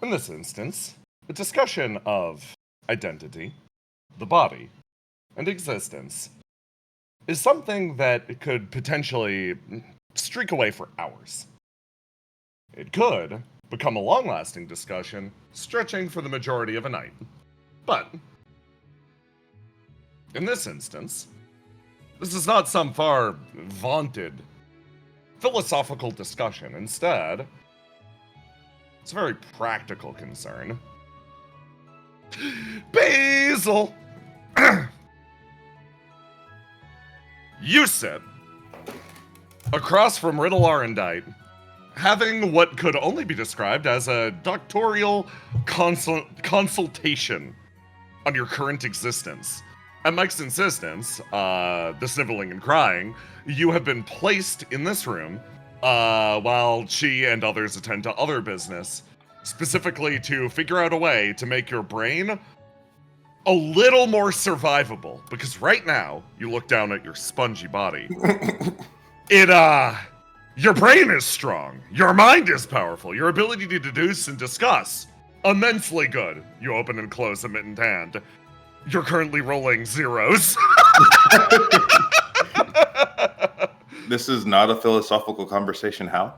In this instance, a discussion of identity, the body, and existence is something that could potentially streak away for hours. It could become a long-lasting discussion, stretching for the majority of a night. But, in this instance, this is not some far vaunted philosophical discussion. Instead, it's a very practical concern. Basil! You sit across from Riddle Arendite, having what could only be described as a doctoral consultation on your current existence. At Mike's insistence, the sniveling and crying, you have been placed in this room while she and others attend to other business, specifically to figure out a way to make your brain a little more survivable. Because right now, you look down at your spongy body. Your brain is strong. Your mind is powerful. Your ability to deduce and discuss, immensely good. You open and close a mittened hand. You're currently rolling zeros. This is not a philosophical conversation. How?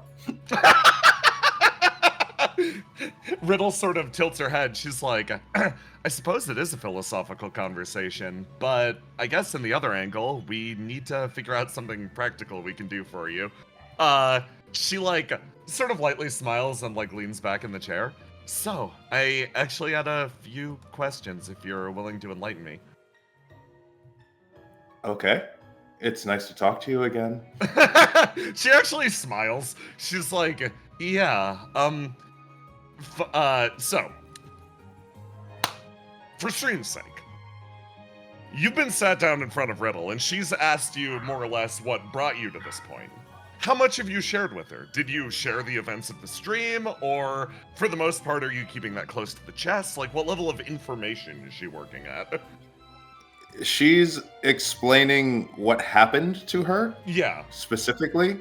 Riddle sort of tilts her head. She's like, I suppose it is a philosophical conversation, but I guess in the other angle, we need to figure out something practical we can do for you. She like sort of lightly smiles and like leans back in the chair. So, I actually had a few questions if you're willing to enlighten me. Okay. It's nice to talk to you again. She actually smiles. She's like, yeah, so, for stream's sake, you've been sat down in front of Riddle, and she's asked you more or less what brought you to this point. How much have you shared with her? Did you share the events of the stream, or for the most part, are you keeping that close to the chest? Like, what level of information is she working at? She's explaining what happened to her. Yeah. Specifically.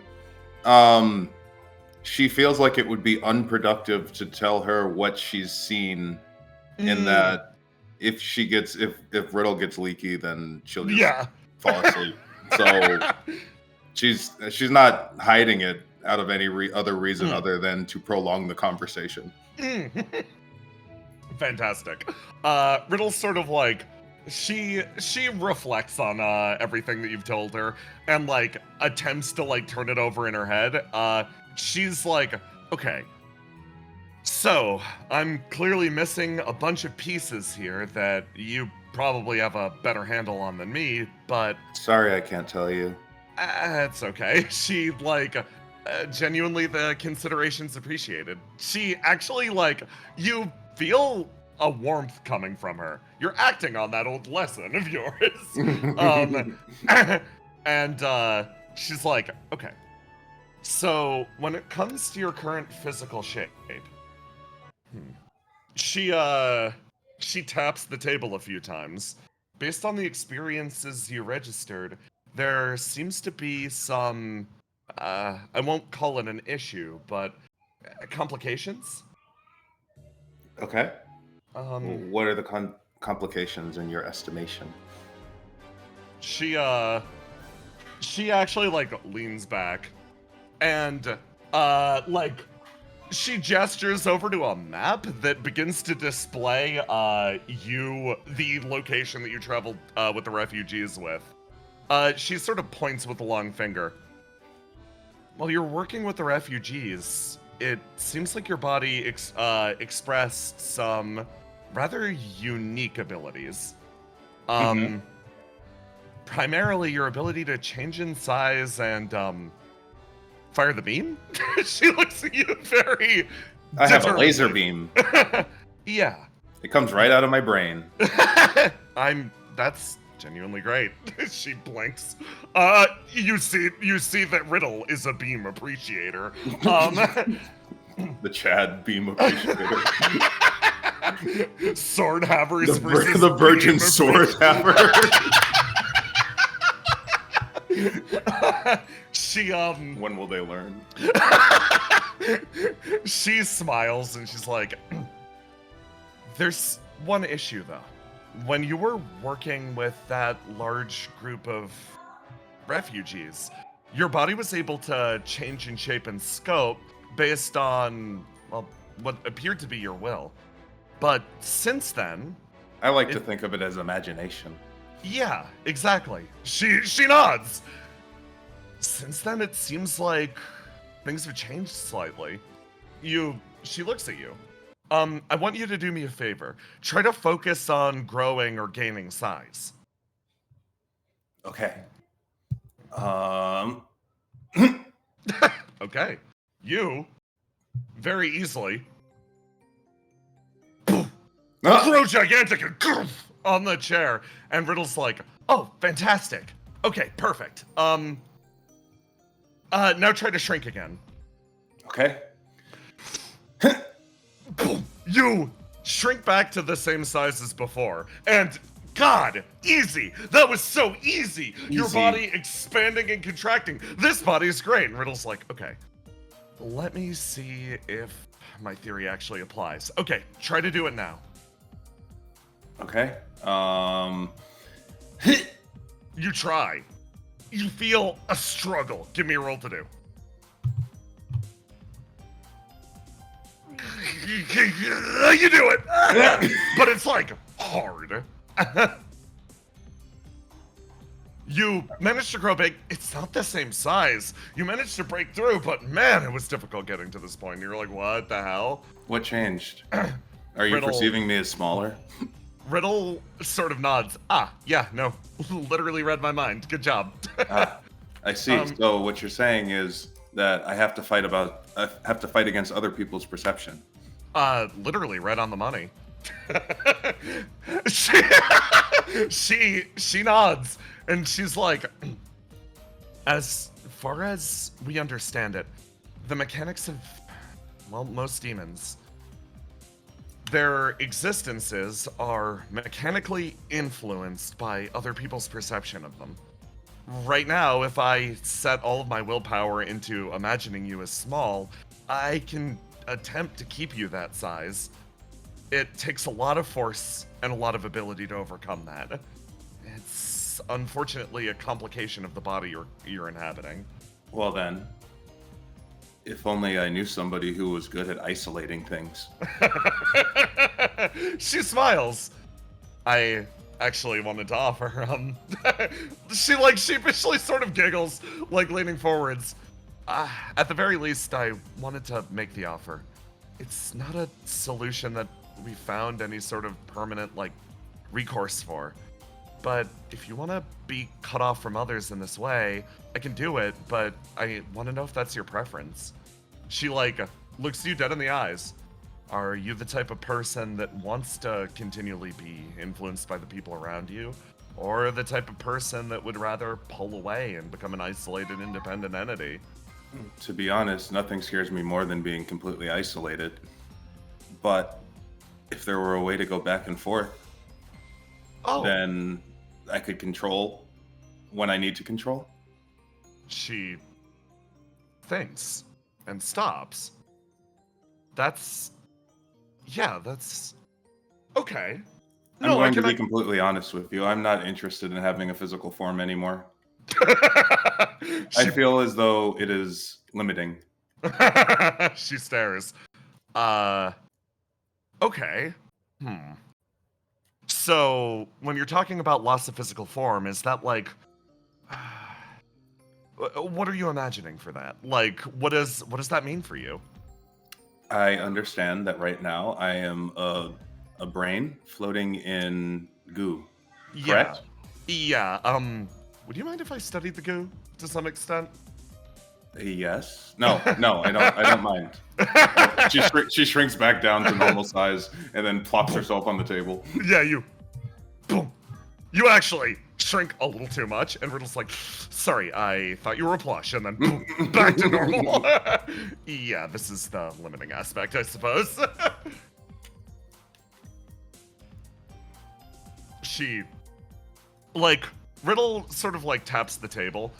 She feels like it would be unproductive to tell her what she's seen, in that if Riddle gets leaky, then she'll just fall asleep. So she's not hiding it out of any other reason other than to prolong the conversation. Fantastic. Riddle's sort of like, she reflects on everything that you've told her and like attempts to like turn it over in her head. She's like, okay, so I'm clearly missing a bunch of pieces here that you probably have a better handle on than me, but... Sorry, I can't tell you. It's okay. She, like, genuinely the consideration's appreciated. She actually, like, you feel a warmth coming from her. You're acting on that old lesson of yours. And she's like, okay. So, when it comes to your current physical shape, she taps the table a few times. Based on the experiences you registered, there seems to be some, I won't call it an issue, but complications? Okay. What are the complications in your estimation? She actually, like, leans back. And, like, she gestures over to a map that begins to display, the location that you traveled, with the refugees with. She sort of points with a long finger. While you're working with the refugees, it seems like your body expressed some rather unique abilities. Primarily your ability to change in size and, fire the beam? She looks at you very I have a laser beam. Yeah. It comes right out of my brain. That's genuinely great. She blinks. You see that Riddle is a beam appreciator. The Chad beam appreciator. Sword havers versus the virgin sword haver. She When will they learn? She smiles and she's like, There's one issue, though. When you were working with that large group of refugees, your body was able to change in shape and scope based on, well, what appeared to be your will. But since then... I like to think of it as imagination. Yeah, exactly. She nods! Since then, it seems like things have changed slightly. She looks at you. I want you to do me a favor. Try to focus on growing or gaining size. Okay. Okay. You, very easily, grow gigantic and on the chair, and Riddle's like, oh, fantastic. Okay, perfect. Now try to shrink again. Okay. You shrink back to the same size as before, and God, easy! That was so easy! Your body expanding and contracting. This body is great. And Riddle's like, okay, let me see if my theory actually applies. Okay, try to do it now. Okay. You try. You feel a struggle. Give me a roll to do. You do it! But it's like hard. You managed to grow big. It's not the same size. You managed to break through, but man, it was difficult getting to this point. You're like, what the hell? What changed? Are you perceiving me as smaller? Riddle sort of nods. Yeah, no. Literally read my mind. Good job. I see. So what you're saying is that I have to fight against other people's perception. Literally right on the money. she nods, and she's like, as far as we understand it, the mechanics of, well, most demons, their existences are mechanically influenced by other people's perception of them. Right now, if I set all of my willpower into imagining you as small, I can attempt to keep you that size. It takes a lot of force and a lot of ability to overcome that. It's unfortunately a complication of the body you're inhabiting. Well then, if only I knew somebody who was good at isolating things. She smiles. I actually wanted to offer, she like sheepishly sort of giggles, like leaning forwards. At the very least, I wanted to make the offer. It's not a solution that we found any sort of permanent, like, recourse for. But if you want to be cut off from others in this way, I can do it, but I want to know if that's your preference. She, like, looks you dead in the eyes. Are you the type of person that wants to continually be influenced by the people around you? Or the type of person that would rather pull away and become an isolated, independent entity? To be honest, nothing scares me more than being completely isolated. But if there were a way to go back and forth, then I could control when I need to control. She thinks and stops. That's okay. I'm going to be completely honest with you. I'm not interested in having a physical form anymore. I feel as though it is limiting. She stares. Okay. So, when you're talking about loss of physical form, is that like... what are you imagining for that? Like, what does that mean for you? I understand that right now I am a brain floating in goo. Correct? Yeah. Would you mind if I studied the goo to some extent? Yes. No, I don't mind. She shrinks back down to normal size and then plops herself on the table. Yeah, boom. You actually shrink a little too much, and Riddle's like, sorry, I thought you were a plush, and then boom, back to normal. Yeah, this is the limiting aspect, I suppose. She, like, Riddle sort of like taps the table.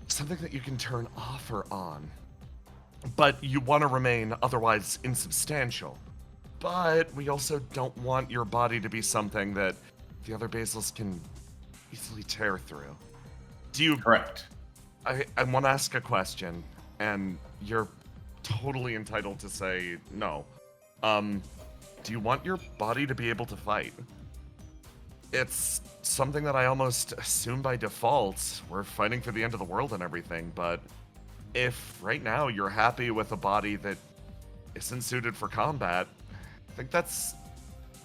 Something that you can turn off or on, but you want to remain otherwise insubstantial. but we also don't want your body to be something that the other basils can easily tear through. Do you... Correct. I want to ask a question, and you're totally entitled to say no. Do you want your body to be able to fight? It's something that I almost assume by default. We're fighting for the end of the world and everything, but if right now you're happy with a body that isn't suited for combat, I think that's...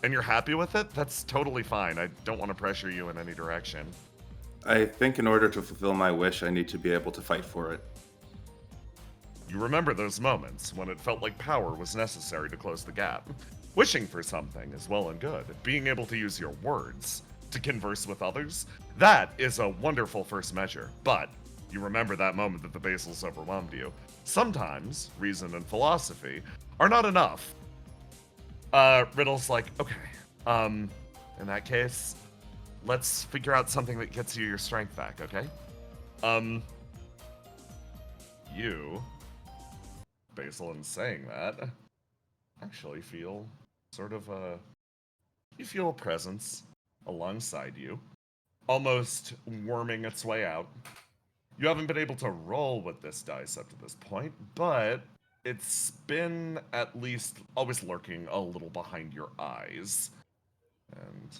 and you're happy with it, that's totally fine. I don't want to pressure you in any direction. I think in order to fulfill my wish, I need to be able to fight for it. You remember those moments when it felt like power was necessary to close the gap. Wishing for something is well and good. Being able to use your words to converse with others, that is a wonderful first measure. But you remember that moment that the basils overwhelmed you. Sometimes reason and philosophy are not enough. Riddle's like, okay, in that case, let's figure out something that gets you your strength back, okay? You, Basil, in saying that, actually feel sort of you feel a presence alongside you, almost worming its way out. You haven't been able to roll with this dice up to this point, but it's been at least always lurking a little behind your eyes. And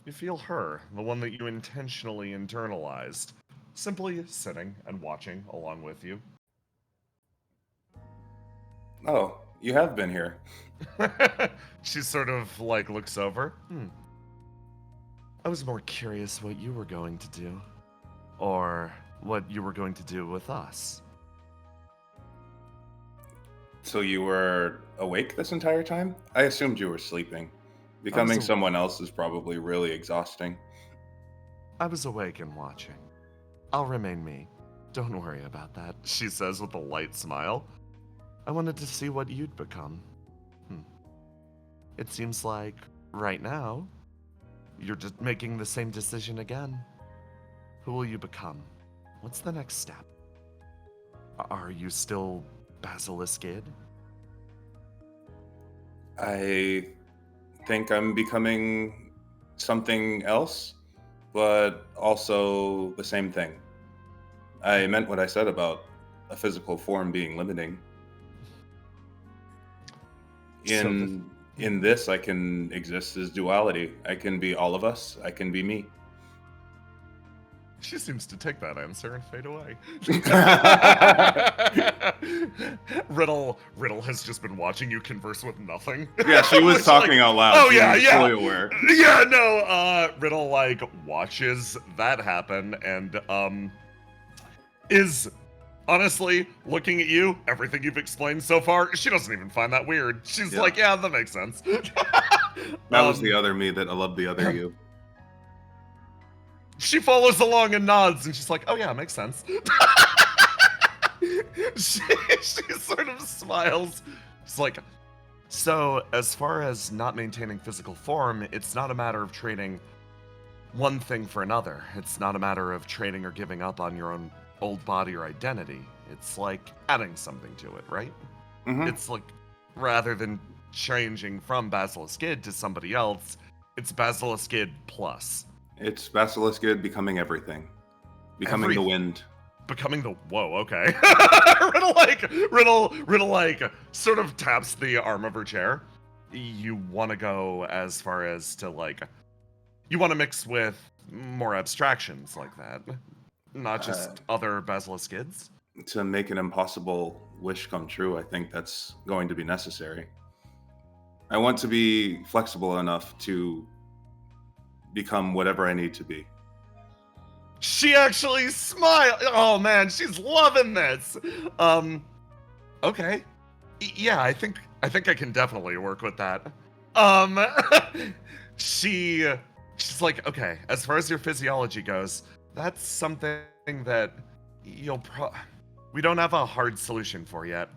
you feel her, the one that you intentionally internalized, simply sitting and watching along with you. Oh, you have been here. She sort of like looks over. I was more curious what you were going to do. Or what you were going to do with us. So you were awake this entire time? I assumed you were sleeping. Becoming someone else is probably really exhausting. I was awake and watching. I'll remain me. Don't worry about that, she says with a light smile. I wanted to see what you'd become. It seems like, right now, you're just making the same decision again. Who will you become? What's the next step? Are you still Basilisk Id? I think I'm becoming something else, but also the same thing. I meant what I said about a physical form being limiting. In this, I can exist as duality. I can be all of us. I can be me. She seems to take that answer and fade away. Riddle has just been watching you converse with nothing. Yeah, she was talking out loud. Oh, she yeah, was yeah. fully aware. Yeah, no, Riddle, like, watches that happen and, is honestly looking at you, everything you've explained so far, she doesn't even find that weird. She's like, yeah, that makes sense. That was the other me that I love the other you. She follows along and nods, and she's like, oh yeah, makes sense. she sort of smiles. It's like, so as far as not maintaining physical form, it's not a matter of trading one thing for another. It's not a matter of trading or giving up on your own old body or identity. It's like adding something to it, right? Mm-hmm. It's like, rather than changing from Basilisk Id to somebody else, it's Basilisk Id plus. It's Basilisk Id becoming everything. Becoming the wind. Becoming the... Whoa, okay. Riddle, like, sort of taps the arm of her chair. You want to go as far as to, like... You want to mix with more abstractions like that. Not just other Basilisk Ids. To make an impossible wish come true, I think that's going to be necessary. I want to be flexible enough to become whatever I need to be. She actually smiled. Oh man, she's loving this. Okay. Yeah, I think I can definitely work with that. She's like, okay, as far as your physiology goes, that's something that we don't have a hard solution for yet.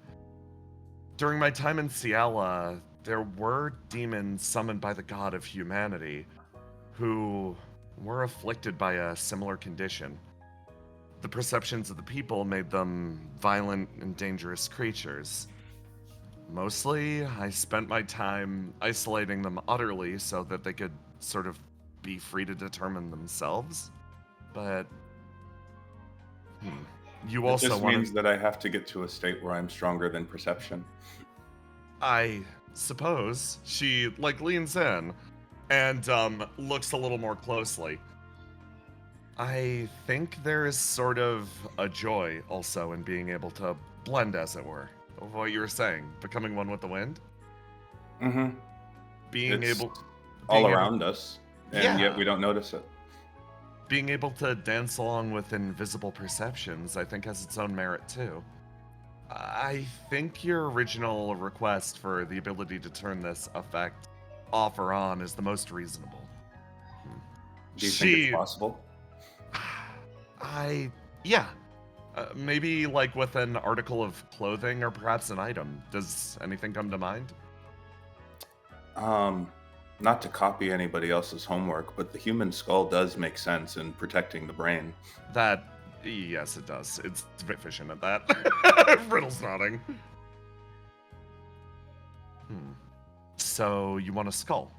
During my time in Ciela, there were demons summoned by the god of humanity who were afflicted by a similar condition. The perceptions of the people made them violent and dangerous creatures. Mostly, I spent my time isolating them utterly so that they could sort of be free to determine themselves. But, you It also just want means to... that I have to get to a state where I'm stronger than perception. I suppose. She, like, leans in and looks a little more closely. I think there is sort of a joy also in being able to blend, as it were, of what you were saying, becoming one with the wind. Mm-hmm. Being It's able, all being able, around us, and yet yeah, we don't notice it. being able to dance along with invisible perceptions, I think has its own merit too. I think your original request for the ability to turn this effect off or on is the most reasonable. Do you think it's She, possible? yeah. Maybe like with an article of clothing or perhaps an item. Does anything come to mind? Not to copy anybody else's homework, but the human skull does make sense in protecting the brain. That, yes, it does. It's efficient at that. Riddle's nodding. So you want a skull?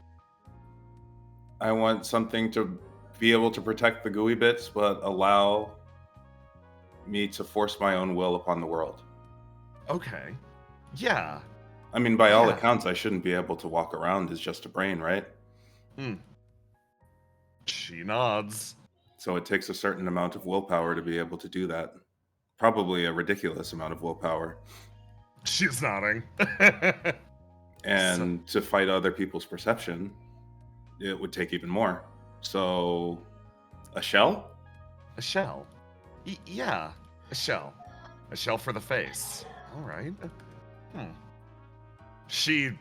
I want something to be able to protect the gooey bits, but allow me to force my own will upon the world. Okay. Yeah. I mean, by all Yeah. accounts, I shouldn't be able to walk around as just a brain, right? She nods. So it takes a certain amount of willpower to be able to do that. Probably a ridiculous amount of willpower. She's nodding. And to fight other people's perception, it would take even more. So, a shell? A shell. Yeah, a shell. A shell for the face. All right. She,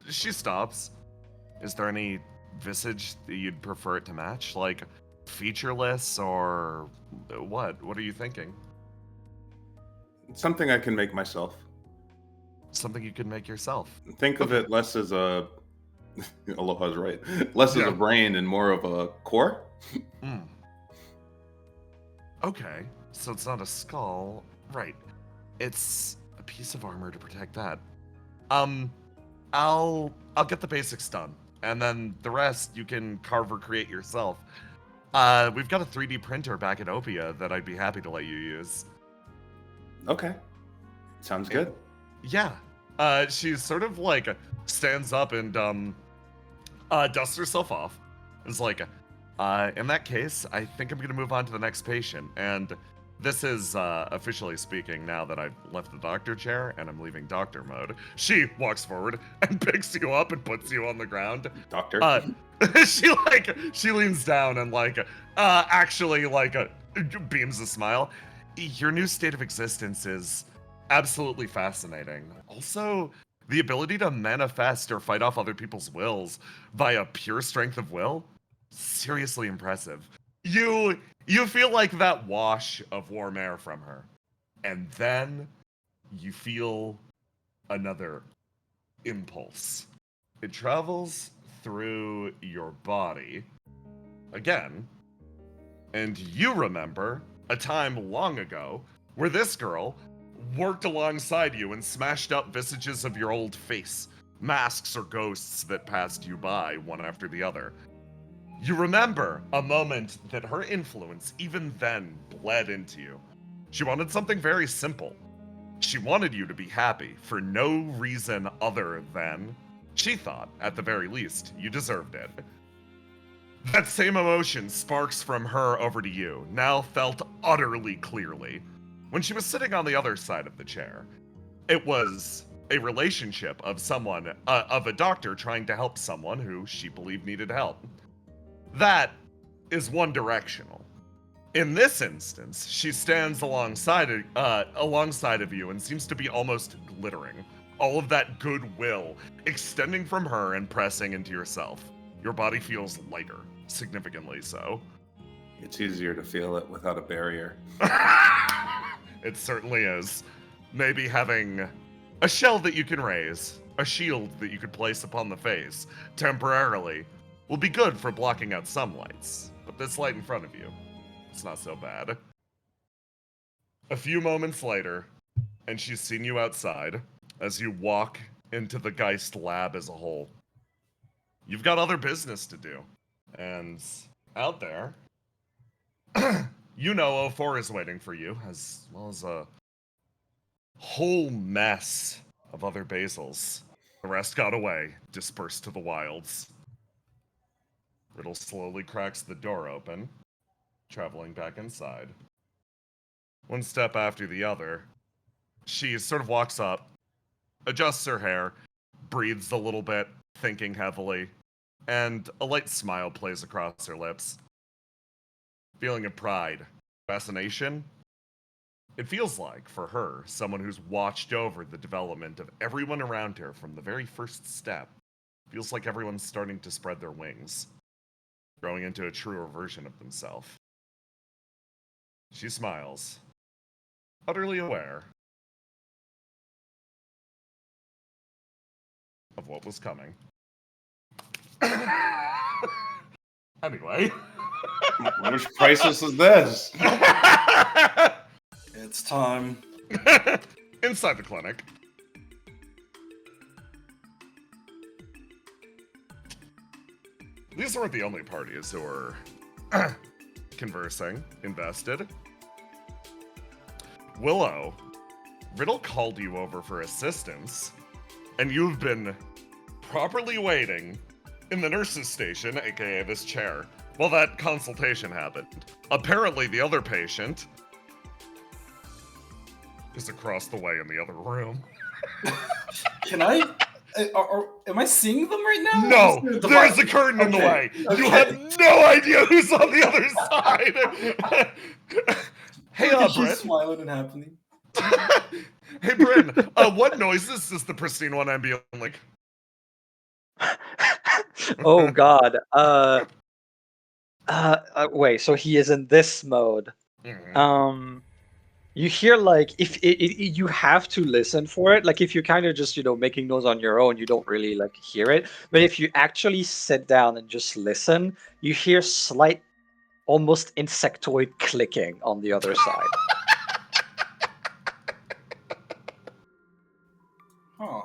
she stops. Is there any visage that you'd prefer it to match? Like, featureless or what? What are you thinking? Something I can make myself. Something you could make yourself. Think of it less as a. Aloha's right. Less as a brain and more of a core. Okay, so it's not a skull. Right. It's a piece of armor to protect that. I'll get the basics done, and then the rest you can carve or create yourself. We've got a 3D printer back at OPIA that I'd be happy to let you use. Okay. Sounds good. Yeah. She sort of like stands up and dusts herself off. It's like, in that case, I think I'm gonna move on to the next patient. And this is officially speaking now that I've left the doctor chair and I'm leaving doctor mode. She walks forward and picks you up and puts you on the ground. Doctor? She leans down and actually beams a smile. Your new state of existence is absolutely fascinating. Also, the ability to manifest or fight off other people's wills via pure strength of will, seriously impressive. You feel like that wash of warm air from her, and then you feel another impulse. It travels through your body again, and you remember a time long ago where this girl worked alongside you and smashed up visages of your old face, masks or ghosts that passed you by one after the other. You remember a moment that her influence even then bled into you. She wanted something very simple. She wanted you to be happy for no reason other than she thought, at the very least, you deserved it. That same emotion sparks from her over to you, now felt utterly clearly. When she was sitting on the other side of the chair, it was a relationship of someone, of a doctor trying to help someone who she believed needed help. That is one directional. In this instance, she stands alongside of you and seems to be almost glittering. All of that goodwill extending from her and pressing into yourself. Your body feels lighter, significantly so. It's easier to feel it without a barrier. It certainly is. Maybe having a shell that you can raise, a shield that you could place upon the face, temporarily, will be good for blocking out some lights. But this light in front of you, it's not so bad. A few moments later, and she's seen you outside, as you walk into the Geist lab as a whole. You've got other business to do. And out there, you know O4 is waiting for you, as well as a whole mess of other basils. The rest got away, dispersed to the wilds. Riddle slowly cracks the door open, traveling back inside. One step after the other, she sort of walks up, adjusts her hair, breathes a little bit, thinking heavily, and a light smile plays across her lips. Feeling of pride, fascination. It feels like, for her, someone who's watched over the development of everyone around her from the very first step. Feels like everyone's starting to spread their wings, growing into a truer version of themselves. She smiles, utterly aware of what was coming. Anyway. Which crisis is this? It's time. Inside the clinic. These weren't the only parties who were conversing, invested. Willow, Riddle called you over for assistance, and you've been properly waiting in the nurse's station, aka this chair, while that consultation happened. Apparently the other patient is across the way in the other room. Can I? Am I seeing them right now? No, there's a curtain in the way. Okay. You have no idea who's on the other side. Hey, She's Bryn. smiling and happening. Hey, Bryn. What noises does the pristine one ambient like? Oh God. Wait. So he is in this mode. Mm-hmm. You hear like if you have to listen for it. Like if you're kind of just making noise on your own, you don't really like hear it. But if you actually sit down and just listen, you hear slight, almost insectoid clicking on the other side. Huh.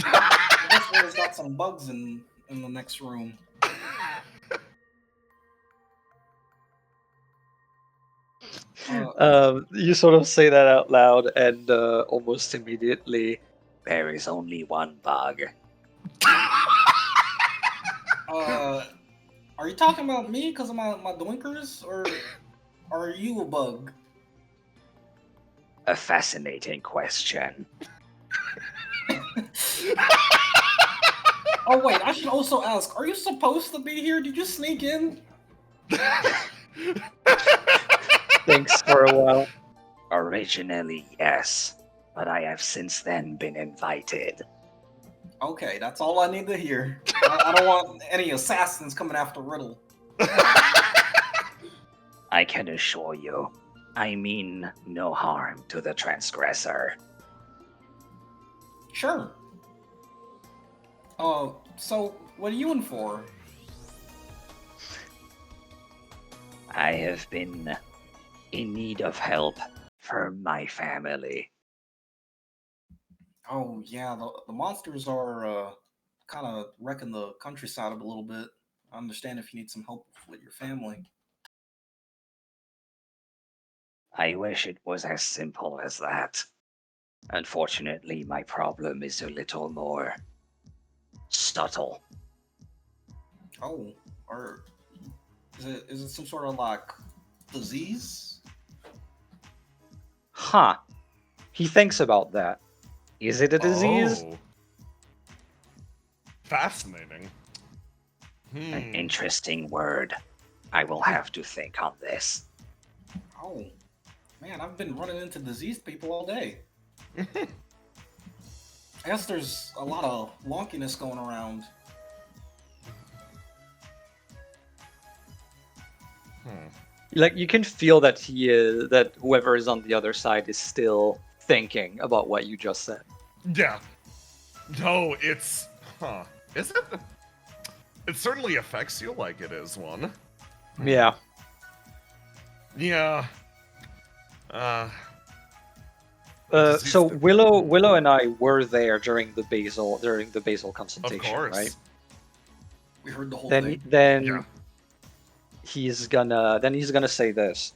I guess there's got some bugs in the next room. You sort of say that out loud, and almost immediately, there is only one bug. Are you talking about me because of my doinkers, or are you a bug? A fascinating question. Oh wait, I should also ask, are you supposed to be here? Did you sneak in? Thanks for a while. Originally, yes, but I have since then been invited. Okay, that's all I need to hear. I don't want any assassins coming after Riddle. I can assure you, I mean no harm to the transgressor. Sure. So what are you in for? I have been in need of help for my family. Oh yeah, the monsters are kind of wrecking the countryside up a little bit. I understand if you need some help with your family. I wish it was as simple as that. Unfortunately, my problem is a little more subtle. Oh, or is it some sort of like disease? Huh. He thinks about that. Is it a disease? Oh. Fascinating. An interesting word. I will have to think on this. Oh, man, I've been running into diseased people all day. I guess there's a lot of wonkiness going around. Like you can feel that that whoever is on the other side is still thinking about what you just said. Yeah. No, it's... Is it? It certainly affects you like it is one. Yeah. Yeah. So Willow and I were there during the Basil Of consultation, course. right? We heard the whole thing. Then he's gonna say this.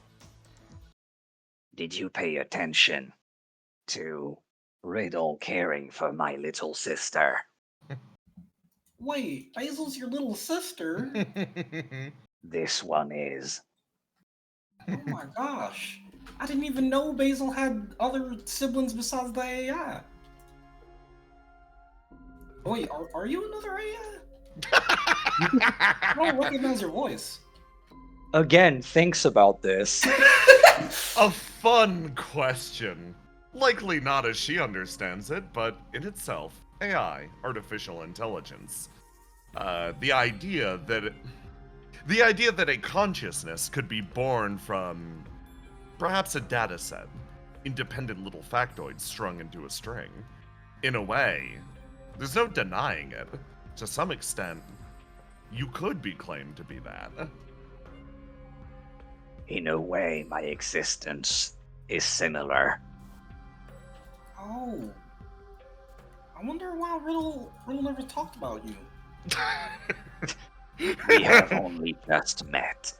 Did you pay attention to Riddle caring for my little sister? Wait, Basil's your little sister? This one is. Oh my gosh. I didn't even know Basil had other siblings besides the AI. Wait, are you another AI? I don't recognize your voice. Again, thinks about this. A fun question. Likely not as she understands it, but in itself, AI, artificial intelligence. The idea that a consciousness could be born from perhaps a data set, independent little factoids strung into a string. In a way, there's no denying it. To some extent, you could be claimed to be that. In a way, my existence is similar. Oh. I wonder why Riddle never talked about you. We have only just met.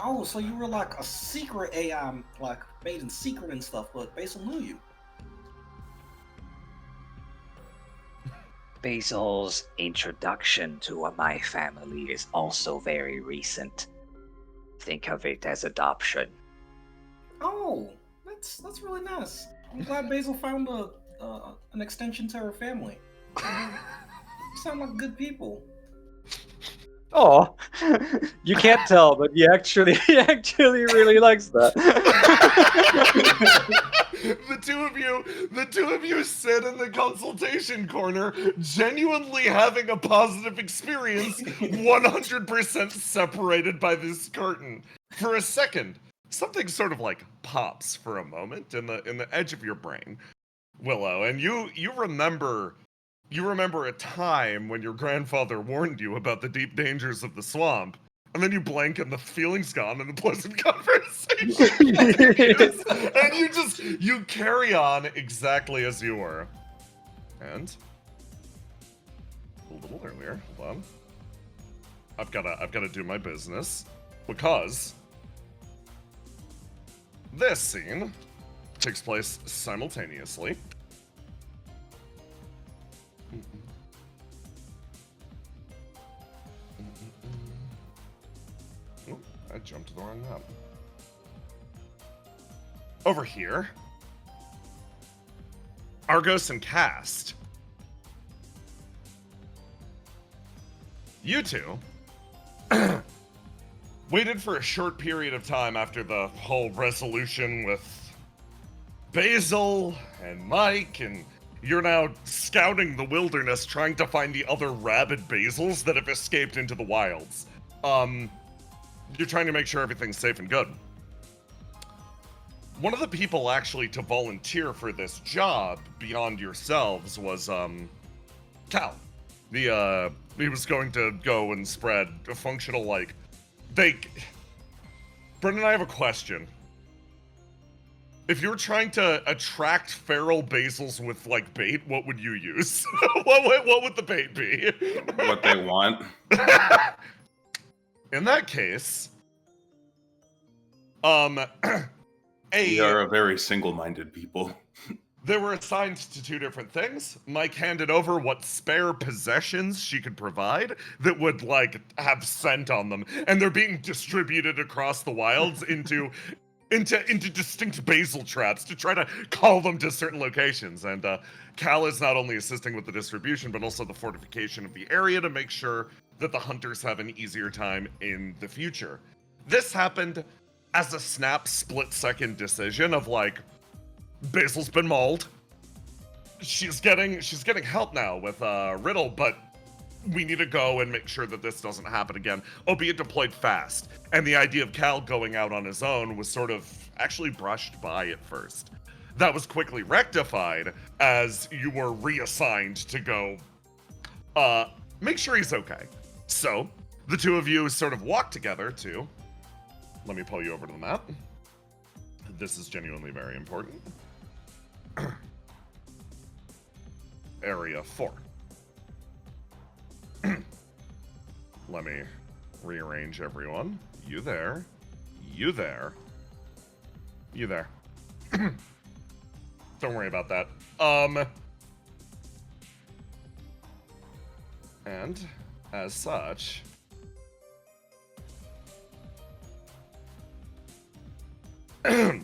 Oh, so you were like a secret AI, like made in secret and stuff, but Basil knew you. Basil's introduction to my family is also very recent. Think of it as adoption. Oh, that's really nice. I'm glad Basil found an extension to her family. You sound like good people. Oh, you can't tell, but he actually really likes that. The two of you sit in the consultation corner, genuinely having a positive experience, 100% separated by this curtain. For a second, something sort of like pops for a moment in the edge of your brain, Willow, and you remember a time when your grandfather warned you about the deep dangers of the swamp. And then you blink and the feeling's gone and the pleasant conversation continues. And you carry on exactly as you were. And a little earlier, hold on. I've gotta do my business. Because this scene takes place simultaneously. I jumped to the wrong map. Over here, Argos and Cast. You two waited for a short period of time after the whole resolution with Basil and Mike, and you're now scouting the wilderness trying to find the other rabid Basils that have escaped into the wilds. You're trying to make sure everything's safe and good. One of the people actually to volunteer for this job beyond yourselves was, Cal. He was going to go and spread a functional, like, Brendan, I have a question. If you were trying to attract feral basils with, like, bait, what would you use? what would the bait be? What they want. In that case, we are a very single-minded people. They were assigned to two different things. Mike handed over what spare possessions she could provide that would, like, have scent on them, and they're being distributed across the wilds into distinct basil traps to try to call them to certain locations. And Cal is not only assisting with the distribution, but also the fortification of the area to make sure that the hunters have an easier time in the future. This happened as a snap split-second decision of, like, Basil's been mauled. She's getting help now with Riddle, but we need to go and make sure that this doesn't happen again. OPIA deployed fast, and the idea of Cal going out on his own was sort of actually brushed by at first. That was quickly rectified as you were reassigned to go make sure he's okay. So the two of you sort of walk together to, let me pull you over to the map. This is genuinely very important. Area 4. Let me rearrange everyone. You there. You there. You there. Don't worry about that. And as such, the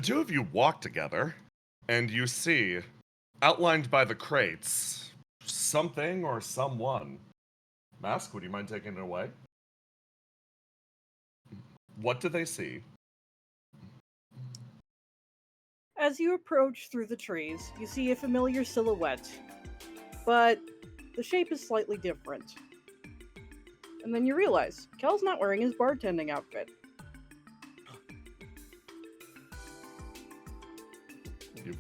two of you walk together, and you see, outlined by the crates, something or someone. Mask, would you mind taking it away? What do they see? As you approach through the trees, you see a familiar silhouette, but the shape is slightly different. And then you realize, Kel's not wearing his bartending outfit. You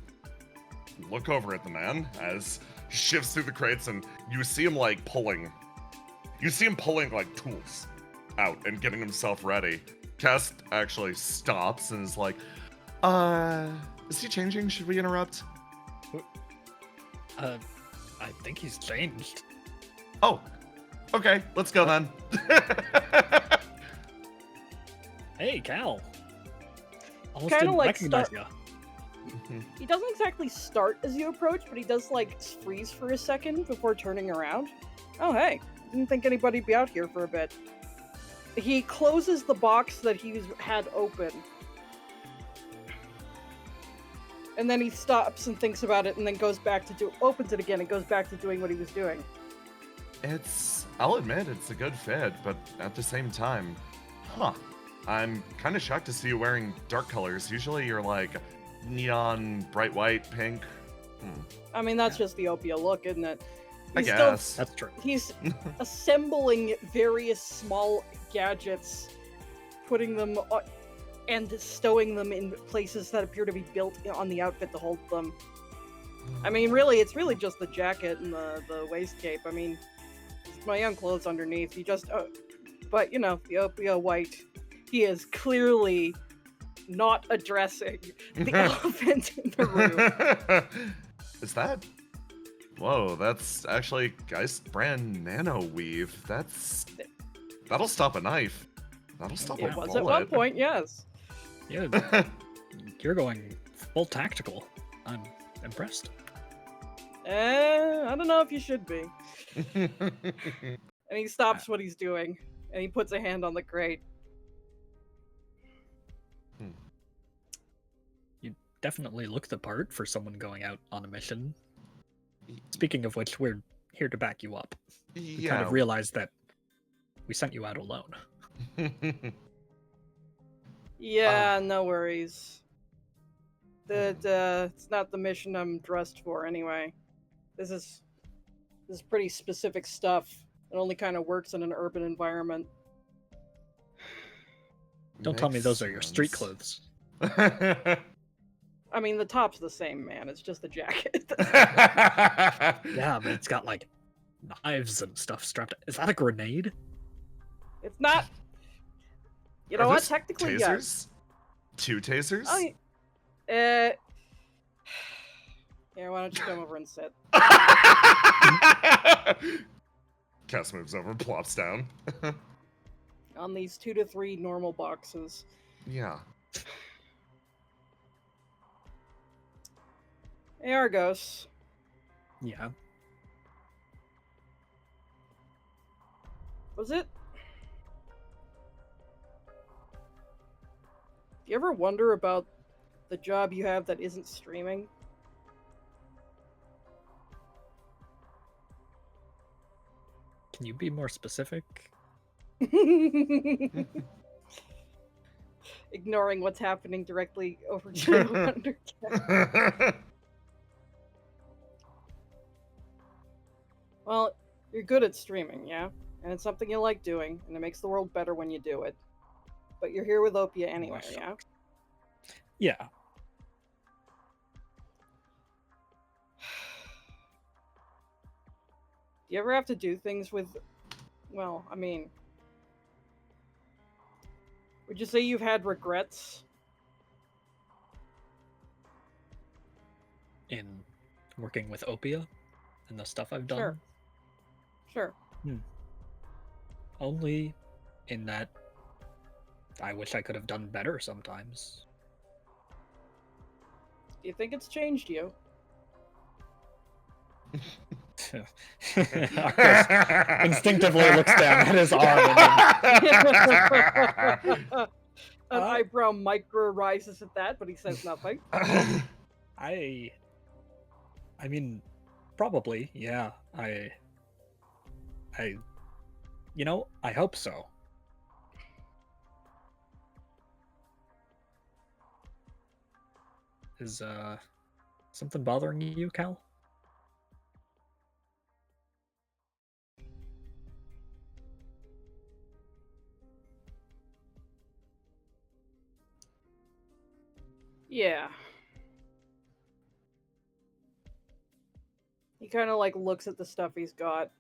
look over at the man as he shifts through the crates, and you see him like pulling. You see him pulling like tools out and getting himself ready. Kest actually stops and is like, is he changing? Should we interrupt? I think he's changed. Oh, okay, let's go then. Hey, Cal. Almost Kinda didn't like recognize start- you. He doesn't exactly start as you approach, but he does like freeze for a second before turning around. Oh, hey, didn't think anybody'd be out here for a bit. He closes the box that he had open. And then he stops and thinks about it and then goes back to opens it again and goes back to doing what he was doing. I'll admit, it's a good fit, but at the same time, I'm kind of shocked to see you wearing dark colors. Usually you're like neon, bright white, pink. I mean, that's just the OPIA look, isn't it? I guess. That's true. He's assembling various small gadgets, putting them and stowing them in places that appear to be built on the outfit to hold them. I mean, really, it's really just the jacket and the waist cape. I mean, it's my own clothes underneath. He just, but you know, the OPIA white. He is clearly not addressing the elephant in the room. Is that? Whoa, that's actually Geist brand nano weave. That'll stop a knife. That'll stop a It was bullet. at one point, yes. Yeah, you're going full tactical. I'm impressed. I don't know if you should be. And he stops what he's doing, and he puts a hand on the crate. You definitely look the part for someone going out on a mission. Speaking of which, we're here to back you up. We kind of realized that we sent you out alone. Yeah, no worries. It's not the mission I'm dressed for anyway. This is pretty specific stuff. It only kind of works in an urban environment. Don't tell me those are your street clothes. I mean, the top's the same, man. It's just the jacket. Yeah, but it's got like knives and stuff strapped. Is that a grenade? It's not. You know what? Technically, tasers? yes. 2 tasers? Oh, here, why don't you come over and sit? Cass moves over, plops down. On these 2 to 3 normal boxes. Yeah. Hey, Argos. Yeah. Was it? Do you ever wonder about the job you have that isn't streaming? Can you be more specific? Ignoring what's happening directly over to under camera. Well, you're good at streaming, yeah? And it's something you like doing, and it makes the world better when you do it. But you're here with OPIA anyway, yeah? Yeah. Do you ever have to do things with... Well, I mean... Would you say you've had regrets? in working with OPIA and the stuff I've done. Sure. Only in that I wish I could have done better sometimes. Do you think it's changed you? Arcos instinctively looks down at his arm. An eyebrow micro rises at that, but he says nothing. I mean, probably, yeah. I hope so. Is something bothering you, Cal? Yeah. He kind of like looks at the stuff he's got.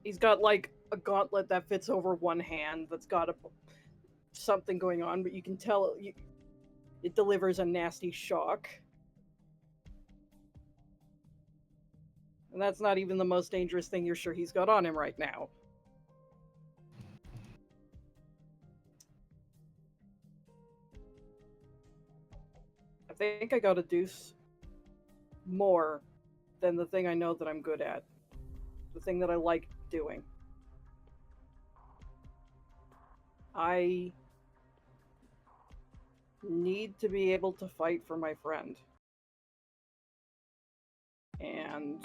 He's got like a gauntlet that fits over one hand that's got something going on, but you can tell it delivers a nasty shock. And that's not even the most dangerous thing you're sure he's got on him right now. I think I gotta do more than the thing I know that I'm good at. The thing that I like doing. I need to be able to fight for my friend. And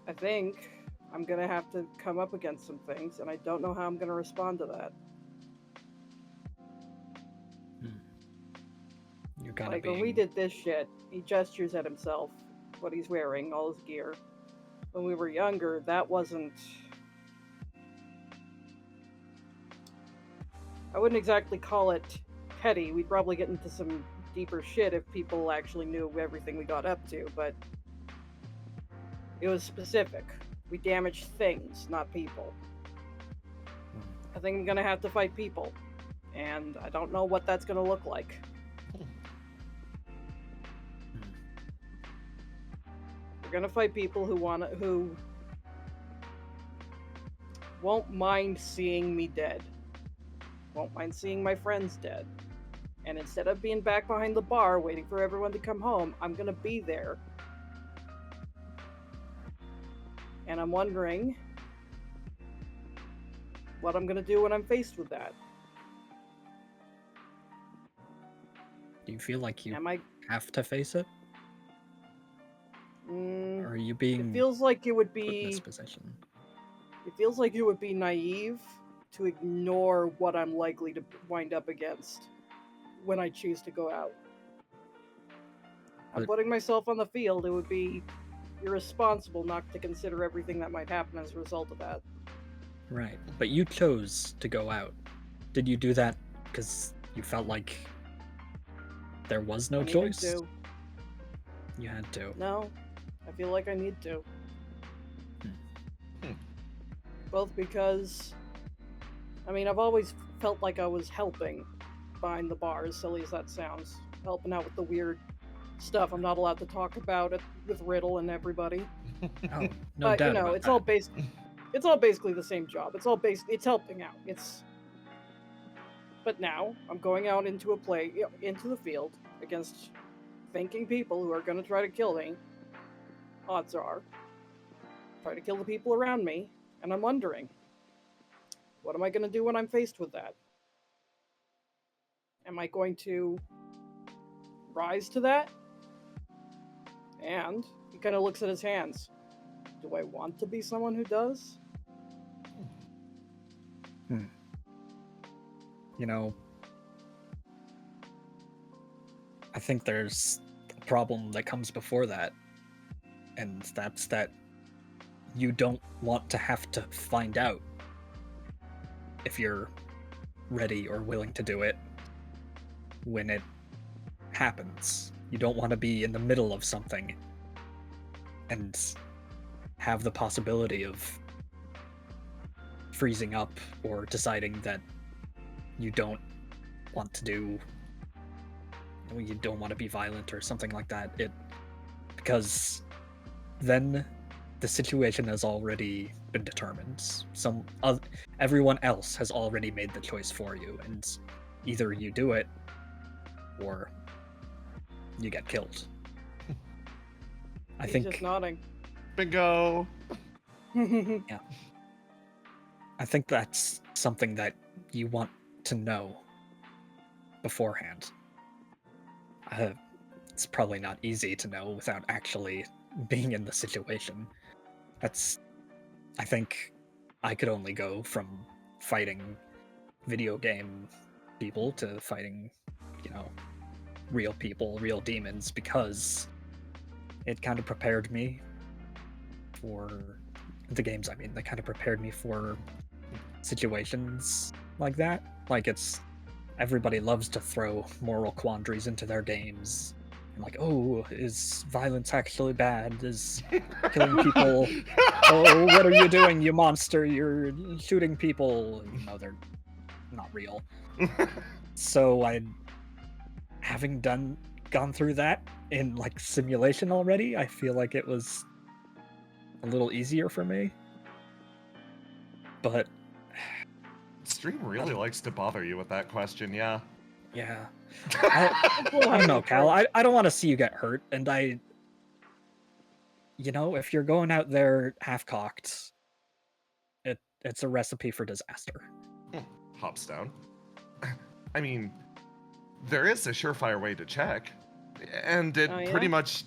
I think I'm gonna have to come up against some things, and I don't know how I'm gonna respond to that. You're kind Like of when we did this shit, he gestures at himself, what he's wearing, all his gear. When we were younger, that wasn't... I wouldn't exactly call it petty. We'd probably get into some deeper shit if people actually knew everything we got up to, but it was specific. We damaged things, not people. I think I'm gonna have to fight people, and I don't know what that's gonna look like. We're gonna fight people who won't mind seeing me dead. Won't mind seeing my friends dead. And instead of being back behind the bar waiting for everyone to come home, I'm gonna be there. And I'm wondering what I'm gonna do when I'm faced with that. Do you feel like you have to face it? Or are you being It feels like it would put in be... this position? It feels like it would be naive to ignore what I'm likely to wind up against when I choose to go out. I'm putting myself on the field. It would be irresponsible not to consider everything that might happen as a result of that. Right, but you chose to go out. Did you do that because you felt like there was no choice? To. You had to. No, I feel like I need to. Both because, I mean, I've always felt like I was helping behind the bar, as silly as that sounds. Helping out with the weird stuff I'm not allowed to talk about it with Riddle and everybody. Oh, no but doubt you know, about it's that. all basically the same job. It's helping out. But now I'm going out into the field against thinking people who are going to try to kill me. Odds are, try to kill the people around me, and I'm wondering, what am I going to do when I'm faced with that? Am I going to rise to that? And he kind of looks at his hands. Do I want to be someone who does? You know, I think there's a problem that comes before that, and that's that you don't want to have to find out if you're ready or willing to do it when it happens. You don't want to be in the middle of something and have the possibility of freezing up or deciding that you don't want to do, you don't want to be violent or something like that, because then the situation has already been determined. Everyone else has already made the choice for you, and either you do it or you get killed. I He's think just nodding. Bingo. yeah. I think that's something that you want to know beforehand. It's probably not easy to know without actually being in the situation. I think I could only go from fighting video game people to fighting, real people, real demons, because it kind of prepared me for the games. I mean, they kind of prepared me for situations like that. Like, everybody loves to throw moral quandaries into their games. And like, oh, is violence actually bad? Is killing people? Oh, what are you doing, you monster? You're shooting people. They're not real. So having gone through that in like simulation already, I feel like it was a little easier for me. But Stream really likes to bother you with that question, yeah. yeah. I don't know, Cal. I don't want to see you get hurt, and if you're going out there half-cocked, it's a recipe for disaster. Hops down. I mean, there is a surefire way to check, and it pretty much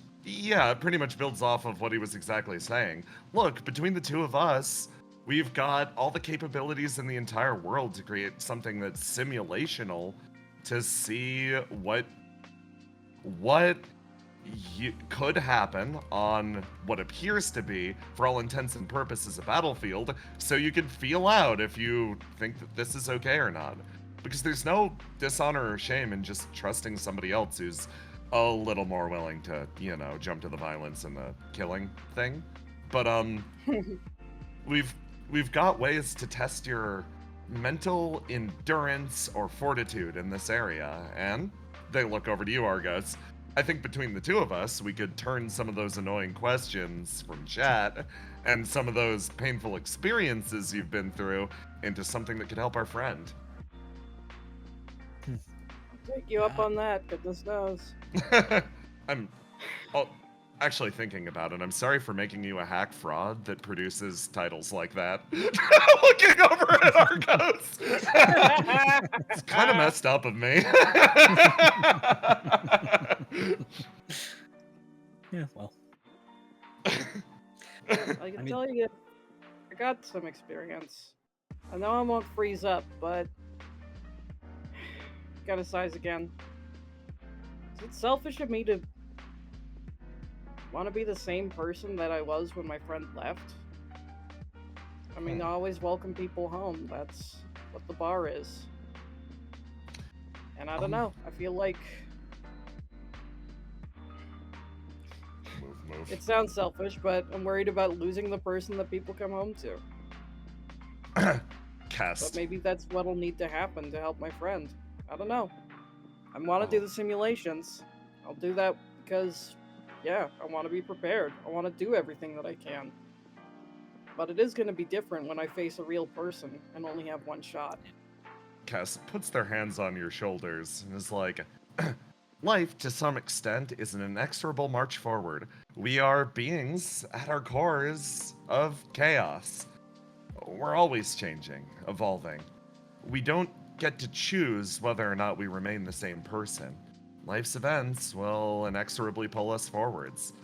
builds off of what he was exactly saying. Look, between the two of us, we've got all the capabilities in the entire world to create something that's simulational to see what could happen on what appears to be, for all intents and purposes, a battlefield, so you can feel out if you think that this is okay or not. Because there's no dishonor or shame in just trusting somebody else who's a little more willing to, jump to the violence and the killing thing. But we've got ways to test your mental endurance or fortitude in this area, and they look over to you, Argos. I think between the two of us, we could turn some of those annoying questions from chat and some of those painful experiences you've been through into something that could help our friend. I'll take you up on that, goodness knows. I'm actually thinking about it. I'm sorry for making you a hack fraud that produces titles like that. Looking over at Argos. It's kind of messed up of me. Yeah, well. I can tell you, I got some experience. I know I won't freeze up, but gotta size again. Is it selfish of me to want to be the same person that I was when my friend left? I mean, I always welcome people home. That's what the bar is. And I don't know. I feel like Move. it sounds selfish, but I'm worried about losing the person that people come home to. Cast. But maybe that's what'll need to happen to help my friend. I don't know. I want to do the simulations. I'll do that because, yeah, I want to be prepared. I want to do everything that I can. But it is going to be different when I face a real person and only have one shot. Cass puts their hands on your shoulders and is like, life, to some extent, is an inexorable march forward. We are beings, at our cores, of chaos. We're always changing, evolving. We don't get to choose whether or not we remain the same person. Life's events will inexorably pull us forwards.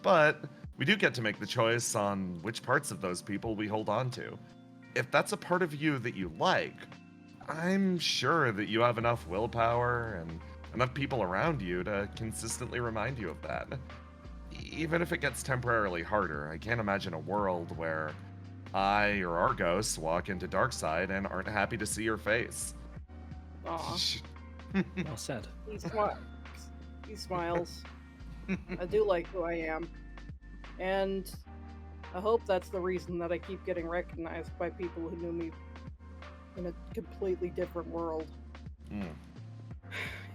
But we do get to make the choice on which parts of those people we hold on to. If that's a part of you that you like, I'm sure that you have enough willpower and enough people around you to consistently remind you of that. Even if it gets temporarily harder, I can't imagine a world where I or Argos walk into Darkside and aren't happy to see your face. Aw. Well said. He smiles. I do like who I am. And I hope that's the reason that I keep getting recognized by people who knew me in a completely different world.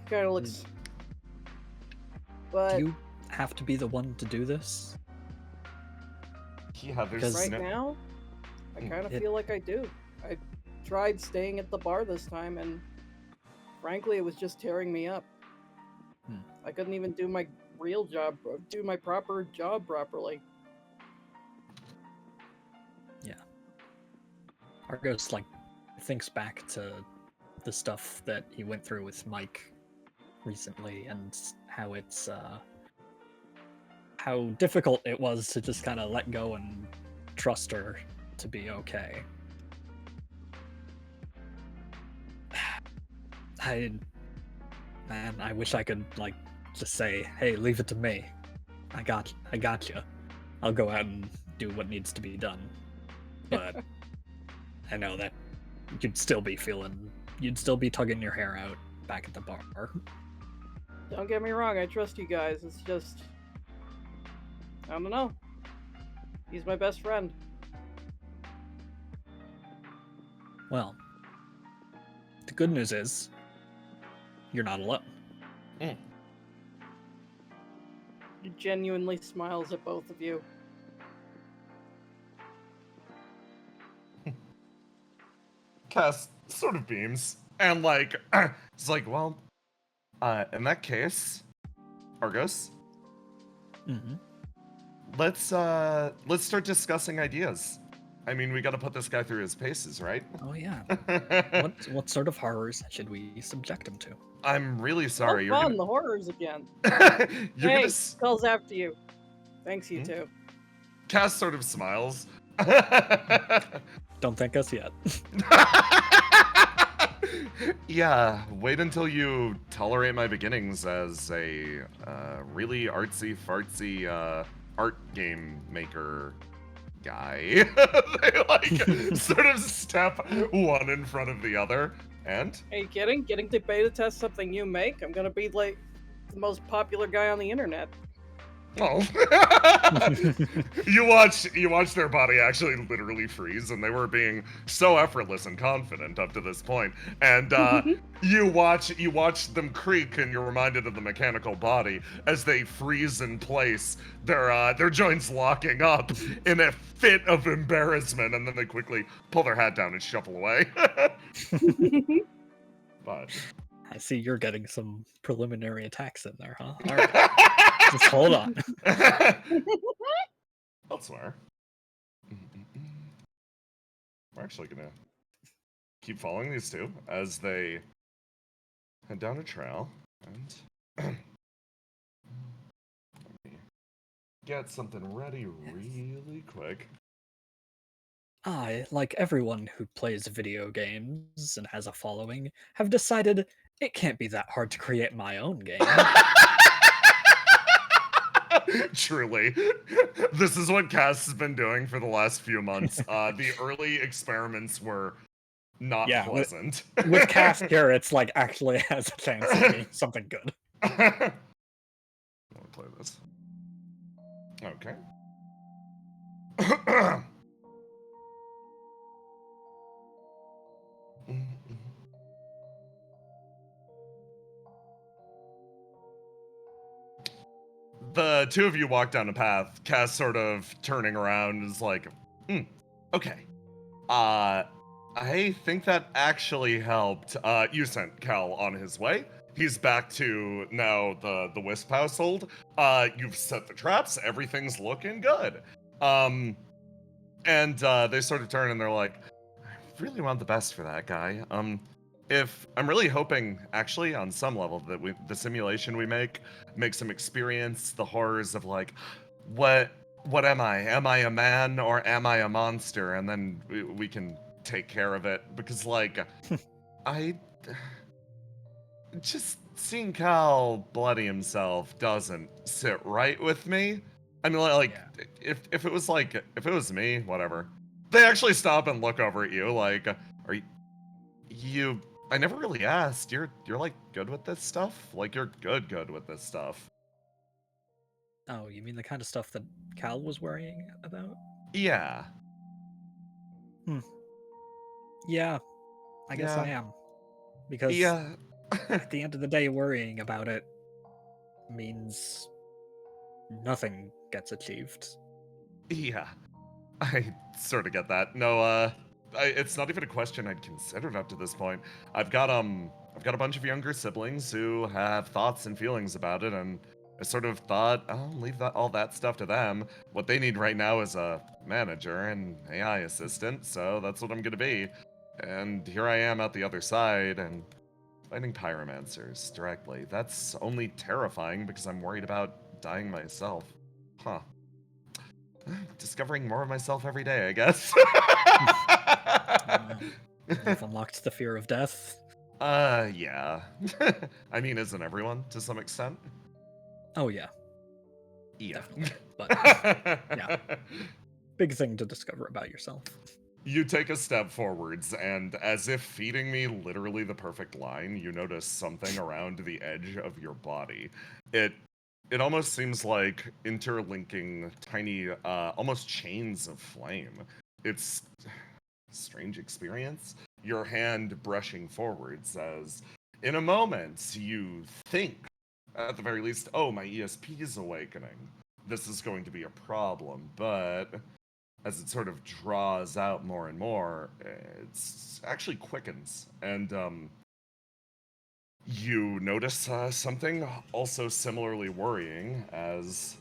Kind of looks. But Do you have to be the one to do this? Yeah, there's Because- right no- now, I kind of It- feel like I do. I tried staying at the bar this time, and frankly, it was just tearing me up. Hmm. I couldn't even do my real job, do my proper job properly. Argos like thinks back to the stuff that he went through with Mike recently and how it's how difficult it was to just kind of let go and trust her to be okay. I wish I could like just say, "Hey, leave it to me. I got you. I'll go out and do what needs to be done." But I know that you'd still be tugging your hair out back at the bar. Don't get me wrong, I trust you guys. It's just, I don't know. He's my best friend. Well, the good news is you're not alone. He genuinely smiles at both of you. Cass sort of beams and like it's like, well, in that case, Argos, Mm-hmm. let's start discussing ideas. I mean, we got to put this guy through his paces, right? Oh yeah. What sort of horrors should we subject him to? I'm really sorry. Oh, You're fun, the horrors again. gonna you're Hey, gonna calls after you. Thanks, you Hmm? two. Cass sort of smiles. Don't thank us yet. Yeah, wait until you tolerate my beginnings as a really artsy fartsy art game maker guy. They like sort of step one in front of the other. And Hey, getting to beta test something you make? I'm gonna be like the most popular guy on the internet. oh, you watch their body actually literally freeze, and they were being so effortless and confident up to this point. And you watch them creak, and you're reminded of the mechanical body as they freeze in place, their joints locking up in a fit of embarrassment, and then they quickly pull their hat down and shuffle away. But I see you're getting some preliminary attacks in there, huh? All right, just hold on. Elsewhere. We're actually gonna keep following these two as they head down a trail and let me get something ready really quick. I, like everyone who plays video games and has a following, have decided it can't be that hard to create my own game. Truly. This is what Cass has been doing for the last few months. The early experiments were not Yeah, pleasant. With Cass here, it's like actually has a chance of being something good. Let me play this. Okay. The two of you walk down a path. Cass sort of turning around is like, okay. I think that actually helped. You sent Cal on his way. He's back to now the Wisp household. You've set the traps. Everything's looking good. And they sort of turn and they're like, I really want the best for that guy. If I'm really hoping, actually, on some level, that the simulation we make makes him experience the horrors of like, what am I? Am I a man or am I a monster? And then we can take care of it, because like, I just seeing Cal bloody himself doesn't sit right with me. I mean, like, if it was me, whatever. They actually stop and look over at you, like, are you? I never really asked. You're like good with this stuff? Like, you're good with this stuff. Oh, you mean the kind of stuff that Cal was worrying about? Yeah. Yeah, I guess I Yeah. am. Because Yeah. At the end of the day, worrying about it means nothing gets achieved. Yeah, I sort of get that. No, it's not even a question I'd considered up to this point. I've got a bunch of younger siblings who have thoughts and feelings about it, and I sort of thought I'll leave all that stuff to them. What they need right now is a manager and AI assistant, so that's what I'm gonna be. And here I am at the other side, and fighting pyromancers directly. That's only terrifying because I'm worried about dying myself. Huh. Discovering more of myself every day, I guess. You've unlocked the fear of death. Yeah. I mean, isn't everyone to some extent? Oh yeah, Yeah. definitely. But yeah, big thing to discover about yourself. You take a step forwards, and as if feeding me literally the perfect line, you notice something around the edge of your body. It almost seems like interlinking tiny, almost chains of flame. It's a strange experience. Your hand brushing forwards as, in a moment, you think, at the very least, oh, my ESP is awakening. This is going to be a problem, but as it sort of draws out more and more, it's actually quickens. And you notice something also similarly worrying as,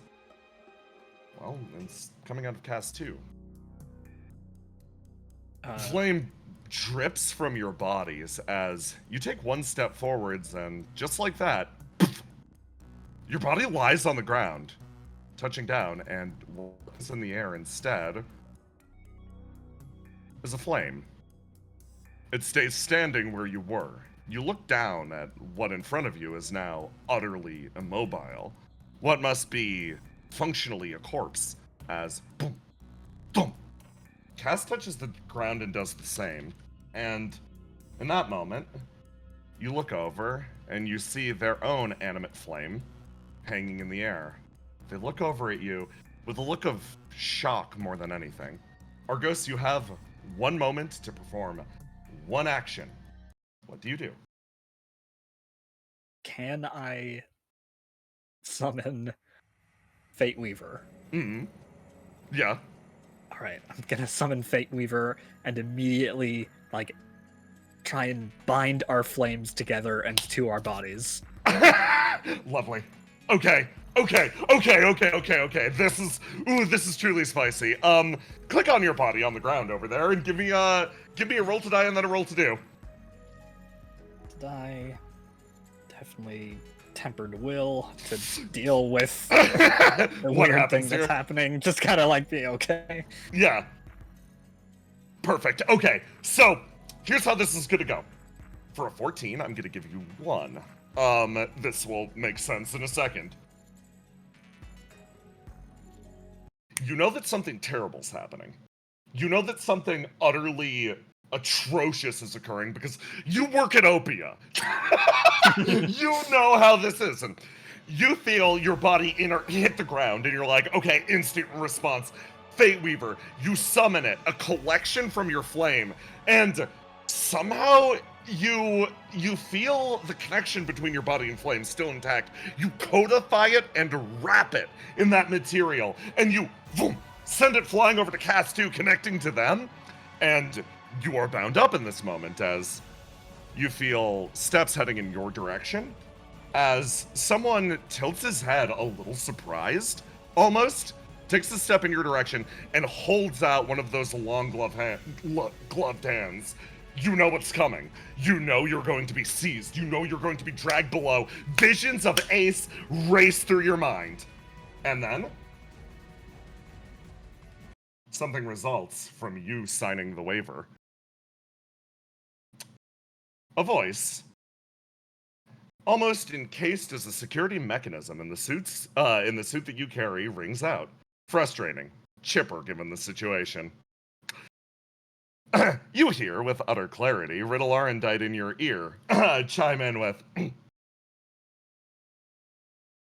well, it's coming out of cast 2. Flame drips from your bodies as you take one step forwards, and just like that, your body lies on the ground, touching down, and what's in the air instead is a flame. It stays standing where you were. You look down at what in front of you is now utterly immobile. What must be functionally a corpse, as boom, boom. Cass touches the ground and does the same. And in that moment, you look over and you see their own animate flame hanging in the air. They look over at you with a look of shock more than anything. Argos, you have 1 moment to perform 1 action. What do you do? Can I summon Fate Weaver? Mm-hmm. Yeah. All right, I'm gonna summon Fate Weaver and immediately try and bind our flames together and to our bodies. Lovely. Okay. This is truly spicy. Click on your body on the ground over there and give me a roll to die and then a roll to do. Die. Definitely tempered will to deal with the What weird thing happens that's here? happening. Just kind of be okay. Yeah. Perfect. Okay, so here's how this is gonna go. For a 14, I'm gonna give you 1. This will make sense in a second. You know that something terrible's happening. You know that something utterly atrocious is occurring because you work at OPIA. You know how this is. And you feel your body hit the ground and you're like, okay, instant response. Fate Weaver, you summon it, a collection from your flame, and somehow you feel the connection between your body and flame still intact. You codify it and wrap it in that material, and you boom, send it flying over to Cast 2, connecting to them, and you are bound up in this moment as you feel steps heading in your direction, as someone tilts his head a little surprised, almost, takes a step in your direction, and holds out one of those long gloved hands. You know what's coming. You know you're going to be seized. You know you're going to be dragged below. Visions of Ace race through your mind. And then something results from you signing the waiver. A voice, almost encased as a security mechanism in the suit that you carry, rings out. Frustrating. Chipper, given the situation. You hear, with utter clarity, Riddle Arendite in your ear, chime in with,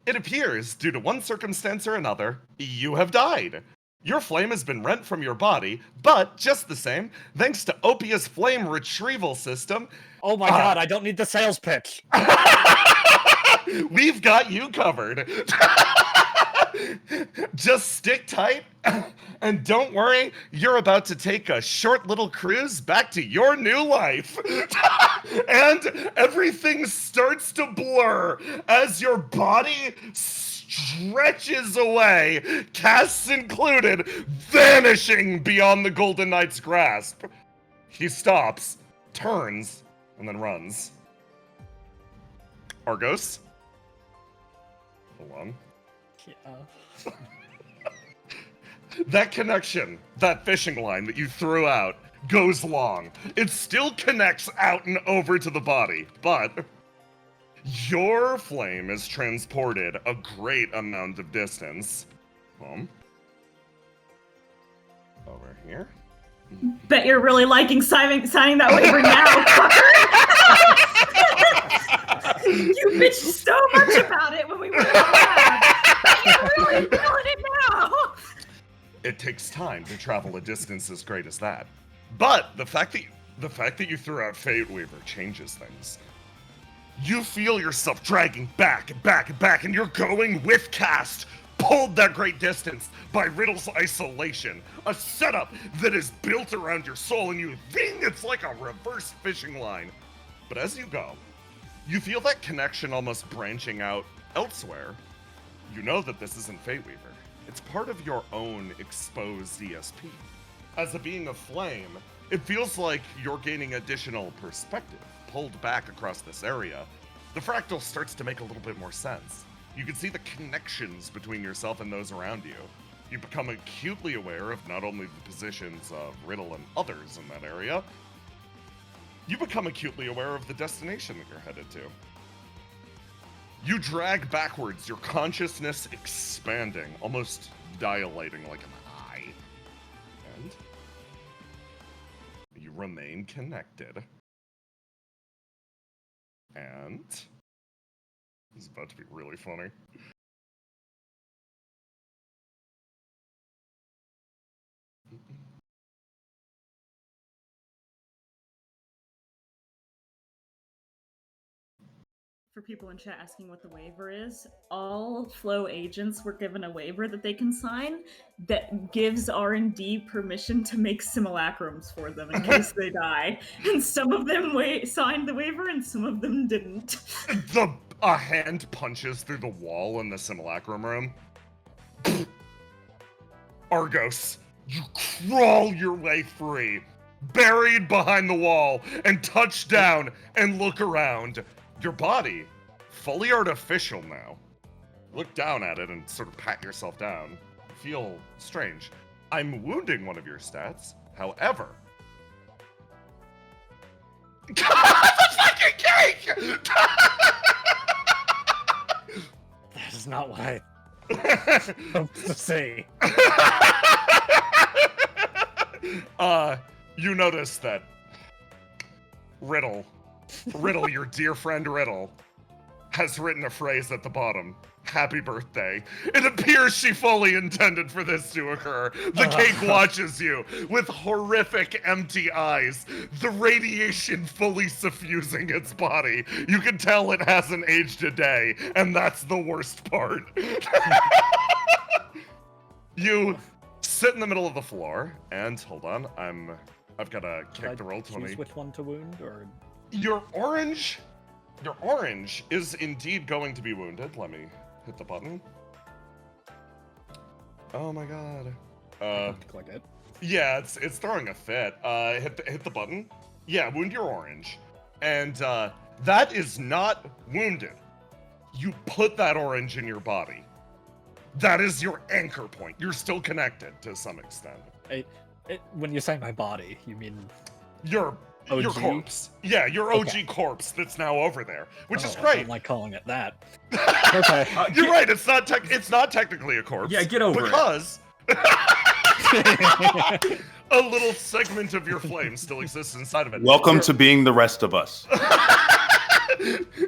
it appears, due to one circumstance or another, you have died. Your flame has been rent from your body, but just the same, thanks to OPIA's flame retrieval system... Oh my god, I don't need the sales pitch! We've got you covered. Just stick tight, and don't worry, you're about to take a short little cruise back to your new life. And everything starts to blur as your body stretches away, casts included, vanishing beyond the Golden Knight's grasp. He stops, turns, and then runs. Argos? Hold on. Yeah. That connection, that fishing line that you threw out, goes long. It still connects out and over to the body, but your flame is transported a great amount of distance. Over here. Bet you're really liking signing that waiver now, fucker. You bitched so much about it when we were in the lab. You're really feeling it now. It takes time to travel a distance as great as that. But the fact that you threw out Fate Weaver changes things. You feel yourself dragging back and back and back, and you're going with cast, pulled that great distance by Riddle's isolation, a setup that is built around your soul, and you think it's like a reverse fishing line. But as you go, you feel that connection almost branching out elsewhere. You know that this isn't Fate Weaver. It's part of your own exposed ESP. As a being of flame, it feels like you're gaining additional perspective, pulled back across this area. The fractal starts to make a little bit more sense. You can see the connections between yourself and those around you. You become acutely aware of not only the positions of Riddle and others in that area, you become acutely aware of the destination that you're headed to. You drag backwards, your consciousness expanding, almost dilating like an eye. And you remain connected. And this is about to be really funny. For people in chat asking what the waiver is, all flow agents were given a waiver that they can sign that gives R&D permission to make simulacrums for them in case they die. And some of them signed the waiver and some of them didn't. A hand punches through the wall in the simulacrum room. Argos, you crawl your way free, buried behind the wall, and touch down and look around. Your body, fully artificial now. Look down at it and sort of pat yourself down. Feel strange. I'm wounding one of your stats, however... God, the fucking cake! That is not what I hoped to say. You notice that Riddle, your dear friend Riddle, has written a phrase at the bottom. Happy birthday. It appears she fully intended for this to occur. The cake watches you with horrific empty eyes, the radiation fully suffusing its body. You can tell it hasn't aged a day, and that's the worst part. You sit in the middle of the floor, and hold on, I've got to kick the roll 20. Choose which one to wound, or Your orange is indeed going to be wounded. Let me hit the button. Oh my god. click it. Yeah, it's throwing a fit. Hit the button. Yeah, wound your orange. And that is not wounded. You put that orange in your body. That is your anchor point. You're still connected to some extent. When you say my body, you mean Your corpse. Yeah, your OG corpse that's now over there, which is I great. don't like calling it that. Okay. You're right. It's not technically a corpse. Yeah, get over it. Because a little segment of your flame still exists inside of it. Welcome to being the rest of us.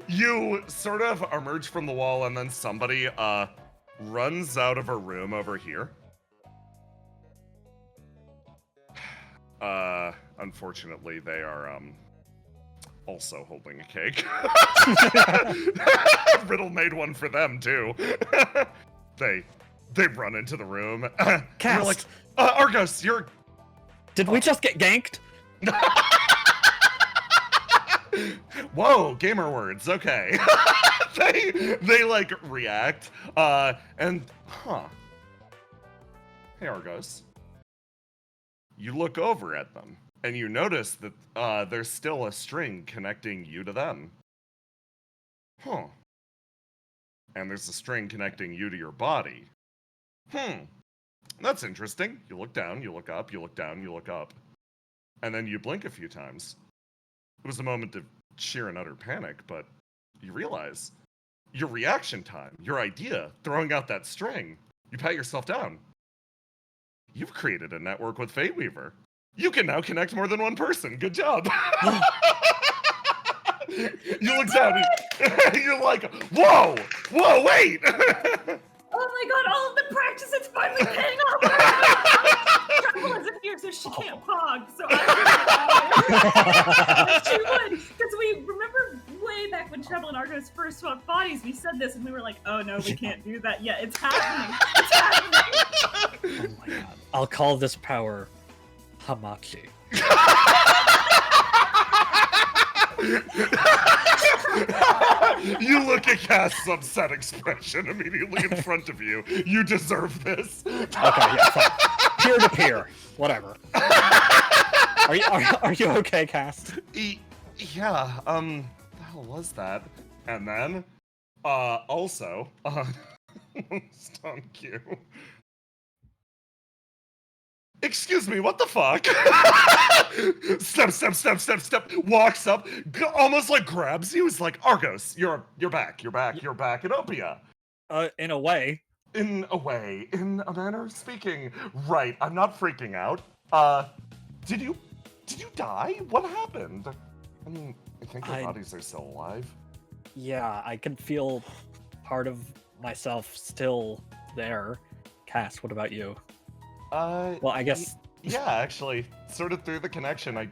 You sort of emerge from the wall, and then somebody runs out of a room over here. Unfortunately, they are, also holding a cake. Riddle made one for them, too. They run into the room. You're like, Argos, you're... Did we just get ganked? Whoa, gamer words, okay. they like react, and hey Argos. You look over at them, and you notice that there's still a string connecting you to them. Huh. And there's a string connecting you to your body. That's interesting. You look down, you look up, you look down, you look up. And then you blink a few times. It was a moment of sheer and utter panic, but you realize your reaction time, your idea, throwing out that string, you pat yourself down. You've created a network with Fateweaver. You can now connect more than one person. Good job. You look down and you're like, whoa, wait. Oh my god, all of the practice, it's finally paying off! Trouble isn't here, so she can't pog, so I she would, because we remember way back when Treble and Argos first swapped bodies, we said this and we were like, oh no, we can't do that yet. It's happening. It's happening. Oh my god. I'll call this power Hamachi. You look at Cass's upset expression immediately in front of you. You deserve this. Okay, yeah, fine. Peer to peer, whatever. Are you okay, Cass? Yeah. The hell was that? And then, also, stun Q. Excuse me, what the fuck? Step, walks up, almost like grabs you. He's like, Argos, you're back at OPIA. In a way. In a manner of speaking. Right, I'm not freaking out. Did you die? What happened? I mean, I think your bodies are still alive. Yeah, I can feel part of myself still there. Cass, what about you? Well, I guess... Yeah, actually, sort of through the connection,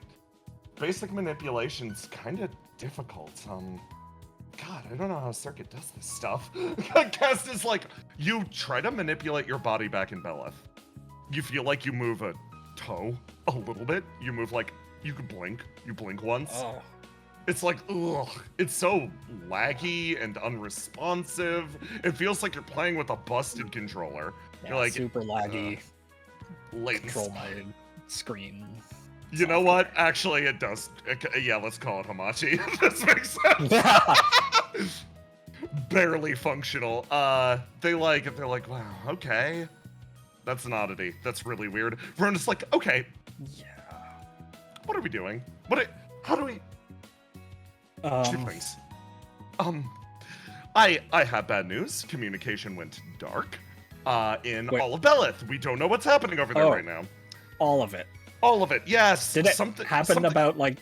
basic manipulation's kind of difficult. God, I don't know how Circuit does this stuff. Cast is like, you try to manipulate your body back in Beleth. You feel like you move a toe a little bit. You move like, you could blink. You blink once. Oh. It's like, ugh. It's so laggy and unresponsive. It feels like you're playing with a busted controller. Yeah, you're like, super laggy. Latency. Control my screen. You know what? Actually, it does. Yeah, let's call it Hamachi. This makes sense. Barely functional. They're like, wow, okay. That's an oddity. That's really weird. Verona's like, okay. Yeah. What are we doing? How do we... Two things. I have bad news. Communication went dark. In Wait. all of Beleth. We don't know what's happening over there right now. All of it. All of it, yes. Did it happen about, like,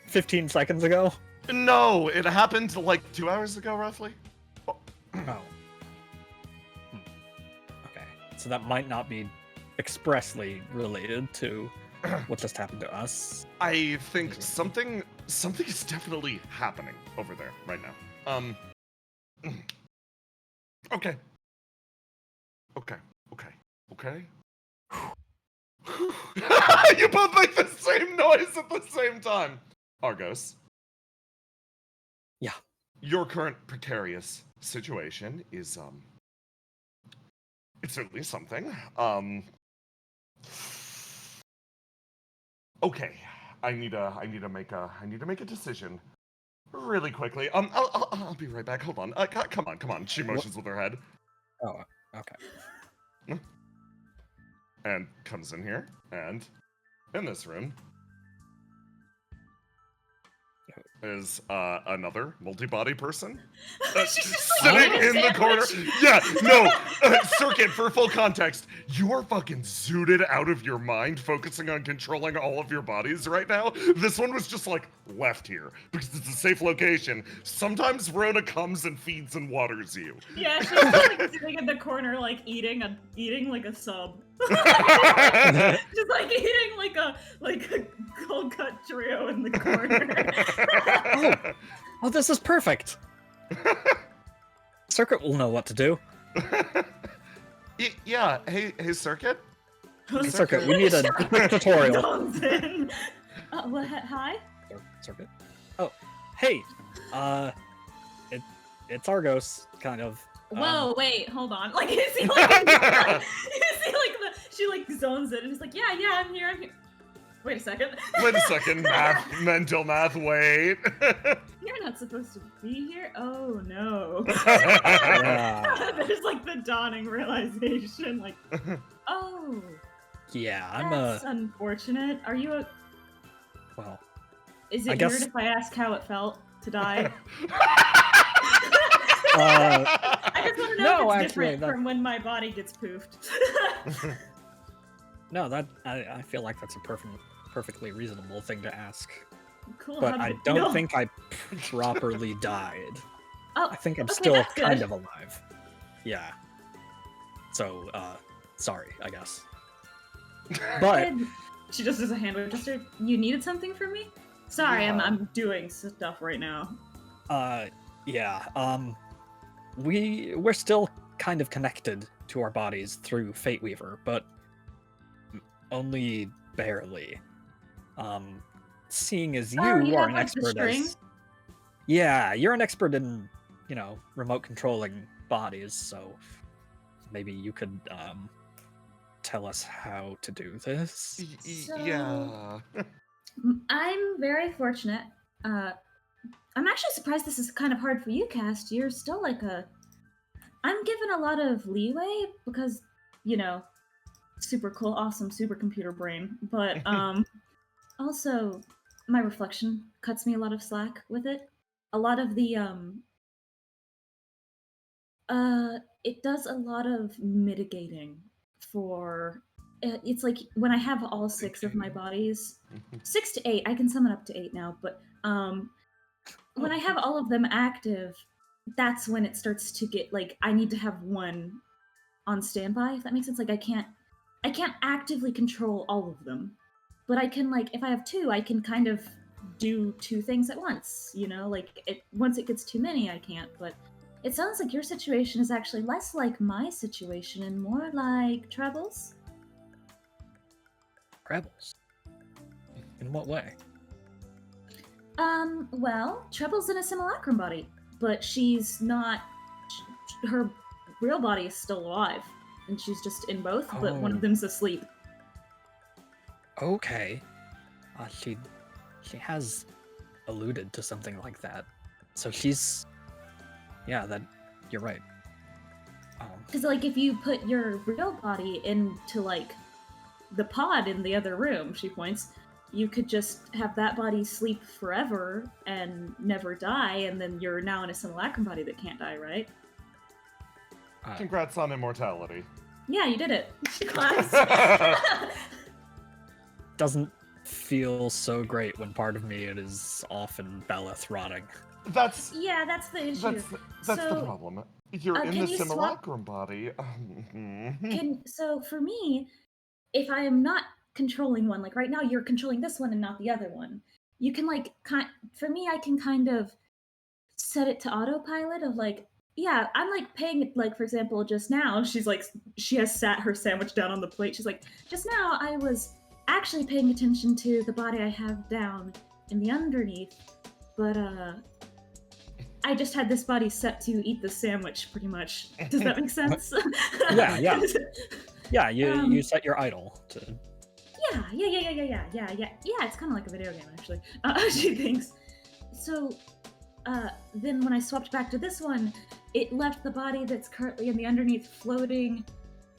15 seconds ago? No, it happened, like, 2 hours ago, roughly. Oh. Okay. So that might not be expressly related to what just happened to us. I think something is definitely happening over there right now. Okay. You both make the same noise at the same time. Argos. Yeah. Your current precarious situation is it's certainly something. Okay. I need to make a decision really quickly. I'll be right back. Hold on. Come on. She motions with her head. Oh, okay. And comes in here, and in this room is another multi-body person sitting in the corner. Yeah, no, Circuit, for full context, you are fucking zooted out of your mind focusing on controlling all of your bodies right now. This one was just like left here because it's a safe location. Sometimes Rona comes and feeds and waters you. Yeah, she's like sitting in the corner, like eating like a sub. Just like eating like a cold cut trio in the corner. Oh, this is perfect. Circuit will know what to do. Yeah. Hey, Circuit. Circuit, we need a quick tutorial. Hi. Circuit. Oh, hey. It's Argos, kind of. Whoa, wait, hold on. Like, is he like, she like zones it and he's like, yeah, I'm here. Wait a second. Mental math, wait. You're not supposed to be here? Oh, no. Yeah. There's like the dawning realization, like, oh. Yeah, That's unfortunate. Are you a... Well, Is I it guess... weird if I ask how it felt to die? I just want to know if it's different from when my body gets poofed. No, I feel like that's a perfectly reasonable thing to ask. Cool. But I don't think I properly died. Oh, I think I'm okay, still that's kind good. of alive. Yeah. So, sorry, I guess. But And she just does a hand gesture. You needed something from me? Sorry, Yeah. I'm doing stuff right now. yeah. We're still kind of connected to our bodies through Fate Weaver, but only barely. Seeing as you You are have, an like, the expert string? yeah, you're an expert in, remote controlling bodies, so maybe you could tell us how to do this. Yeah. I'm very fortunate. I'm actually surprised this is kind of hard for you, Cast. You're still like I'm given a lot of leeway because, super cool, awesome supercomputer brain. But also, my reflection cuts me a lot of slack with it. A lot of the it does a lot of mitigating for. It's like when I have all 6 of my bodies, 6 to 8. I can summon up to 8 now, but when I have all of them active, that's when it starts to get like I need to have one on standby. If that makes sense, like I can't actively control all of them, but I can, like, if I have 2, I can kind of do 2 things at once. Once it gets too many, I can't. But it sounds like your situation is actually less like my situation and more like Trebles. Rebels? In what way? Well, Treble's in a simulacrum body, but she's not. Her real body is still alive, and she's just in both, but one of them's asleep. Okay. She has alluded to something like that. So she's... Yeah, you're right. Because, like, if you put your real body into, like, the pod in the other room, she points, you could just have that body sleep forever and never die, and then you're now in a simulacrum body that can't die, right? Congrats on immortality. Yeah, you did it. Class. Doesn't feel so great when part of me is off in Beleth rotting. That's the issue. That's the problem. You're in the you simulacrum body. So for me, if I am not controlling one, like right now you're controlling this one and not the other one, you can for me, I can kind of set it to autopilot of like, yeah, I'm like paying, like, for example, just now, she's like, she has sat her sandwich down on the plate. She's like, just now I was actually paying attention to the body I have down in the underneath, but I just had this body set to eat the sandwich, pretty much. Does that make sense? Yeah. Yeah, you set your idol to... Yeah, it's kind of like a video game, actually. She thinks. So, then when I swapped back to this one, it left the body that's currently in the underneath floating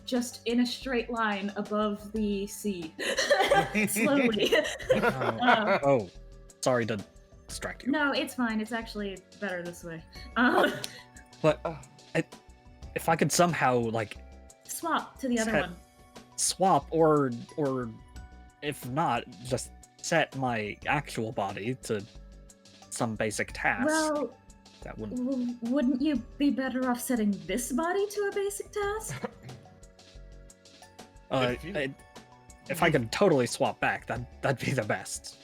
just in a straight line above the sea. Slowly. Sorry to distract you. No, it's fine. It's actually better this way. But if I could somehow, like... Swap to the other one. Swap, or if not, just set my actual body to some basic task. Well, that wouldn't... Wouldn't you be better off setting this body to a basic task? If you- If I could totally swap back, that'd be the best.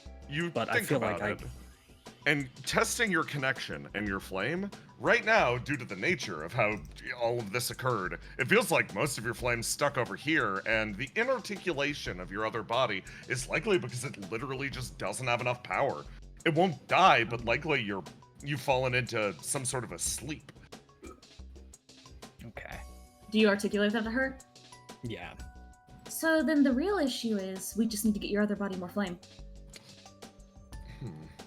But I think feel about like it. And testing your connection and your flame, right now, due to the nature of how all of this occurred, it feels like most of your flame's stuck over here, and the inarticulation of your other body is likely because it literally just doesn't have enough power. It won't die, but likely you've fallen into some sort of a sleep. Okay. Do you articulate that to her? Yeah. So then the real issue is we just need to get your other body more flame.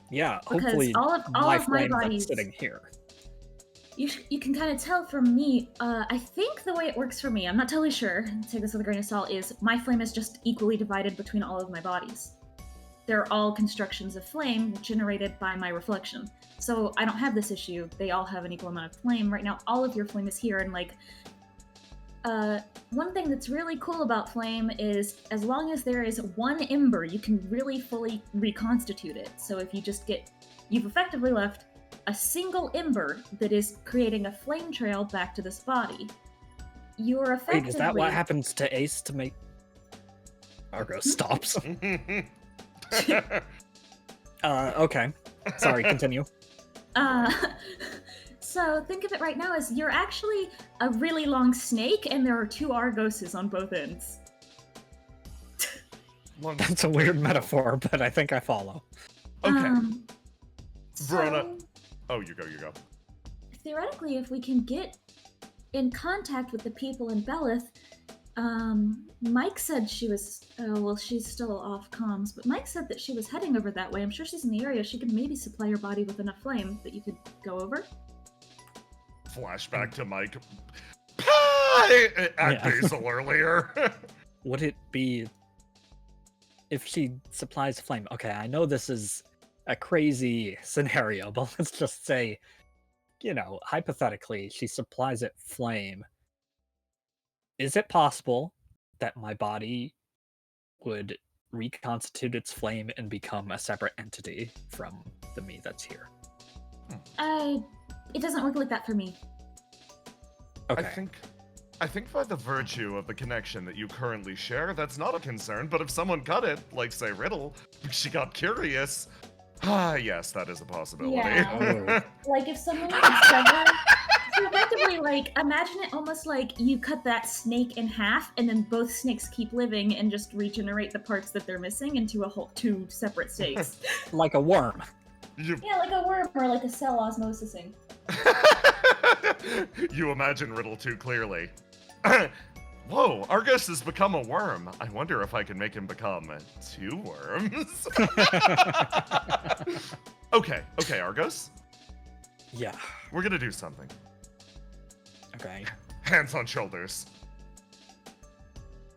Yeah, Because hopefully all of my flame that's body's- sitting here. You can kind of tell from me. I think the way it works for me, I'm not totally sure. Take this with a grain of salt. Is my flame is just equally divided between all of my bodies. They're all constructions of flame generated by my reflection. So I don't have this issue. They all have an equal amount of flame. Right now, all of your flame is here, and one thing that's really cool about flame is as long as there is one ember, you can really fully reconstitute it. So if you've effectively left a single ember that is creating a flame trail back to this body. You're effectively... Wait, is that what happens to Ace to make... Argo stops. Okay. Sorry, continue. So think of it right now as you're actually a really long snake, and there are two Argoses on both ends. That's a weird metaphor, but I think I follow. Okay. Verona. Oh, you go. Theoretically, if we can get in contact with the people in Belith, Mike said she was, she's still off comms, but Mike said that she was heading over that way. I'm sure she's in the area. She could maybe supply your body with enough flame that you could go over. Flashback to Mike. Pie! At Yeah. Basil earlier. Would it be... If she supplies flame... Okay, I know this is a crazy scenario, but let's just say, hypothetically, she supplies it flame. Is it possible that my body would reconstitute its flame and become a separate entity from the me that's here? It doesn't work like that for me. Okay. I think by the virtue of the connection that you currently share, that's not a concern, but if someone cut it, like say Riddle, she got curious, yes, that is a possibility. Yeah. Like if someone could sever... So effectively, imagine it almost like you cut that snake in half, and then both snakes keep living and just regenerate the parts that they're missing into two separate snakes. Like a worm. Yeah, like a worm or like a cell osmosising. You imagine Riddle too clearly. Whoa, Argus has become a worm. I wonder if I can make him become two worms. Okay, Argus. Yeah. We're gonna do something. Okay. Hands on shoulders.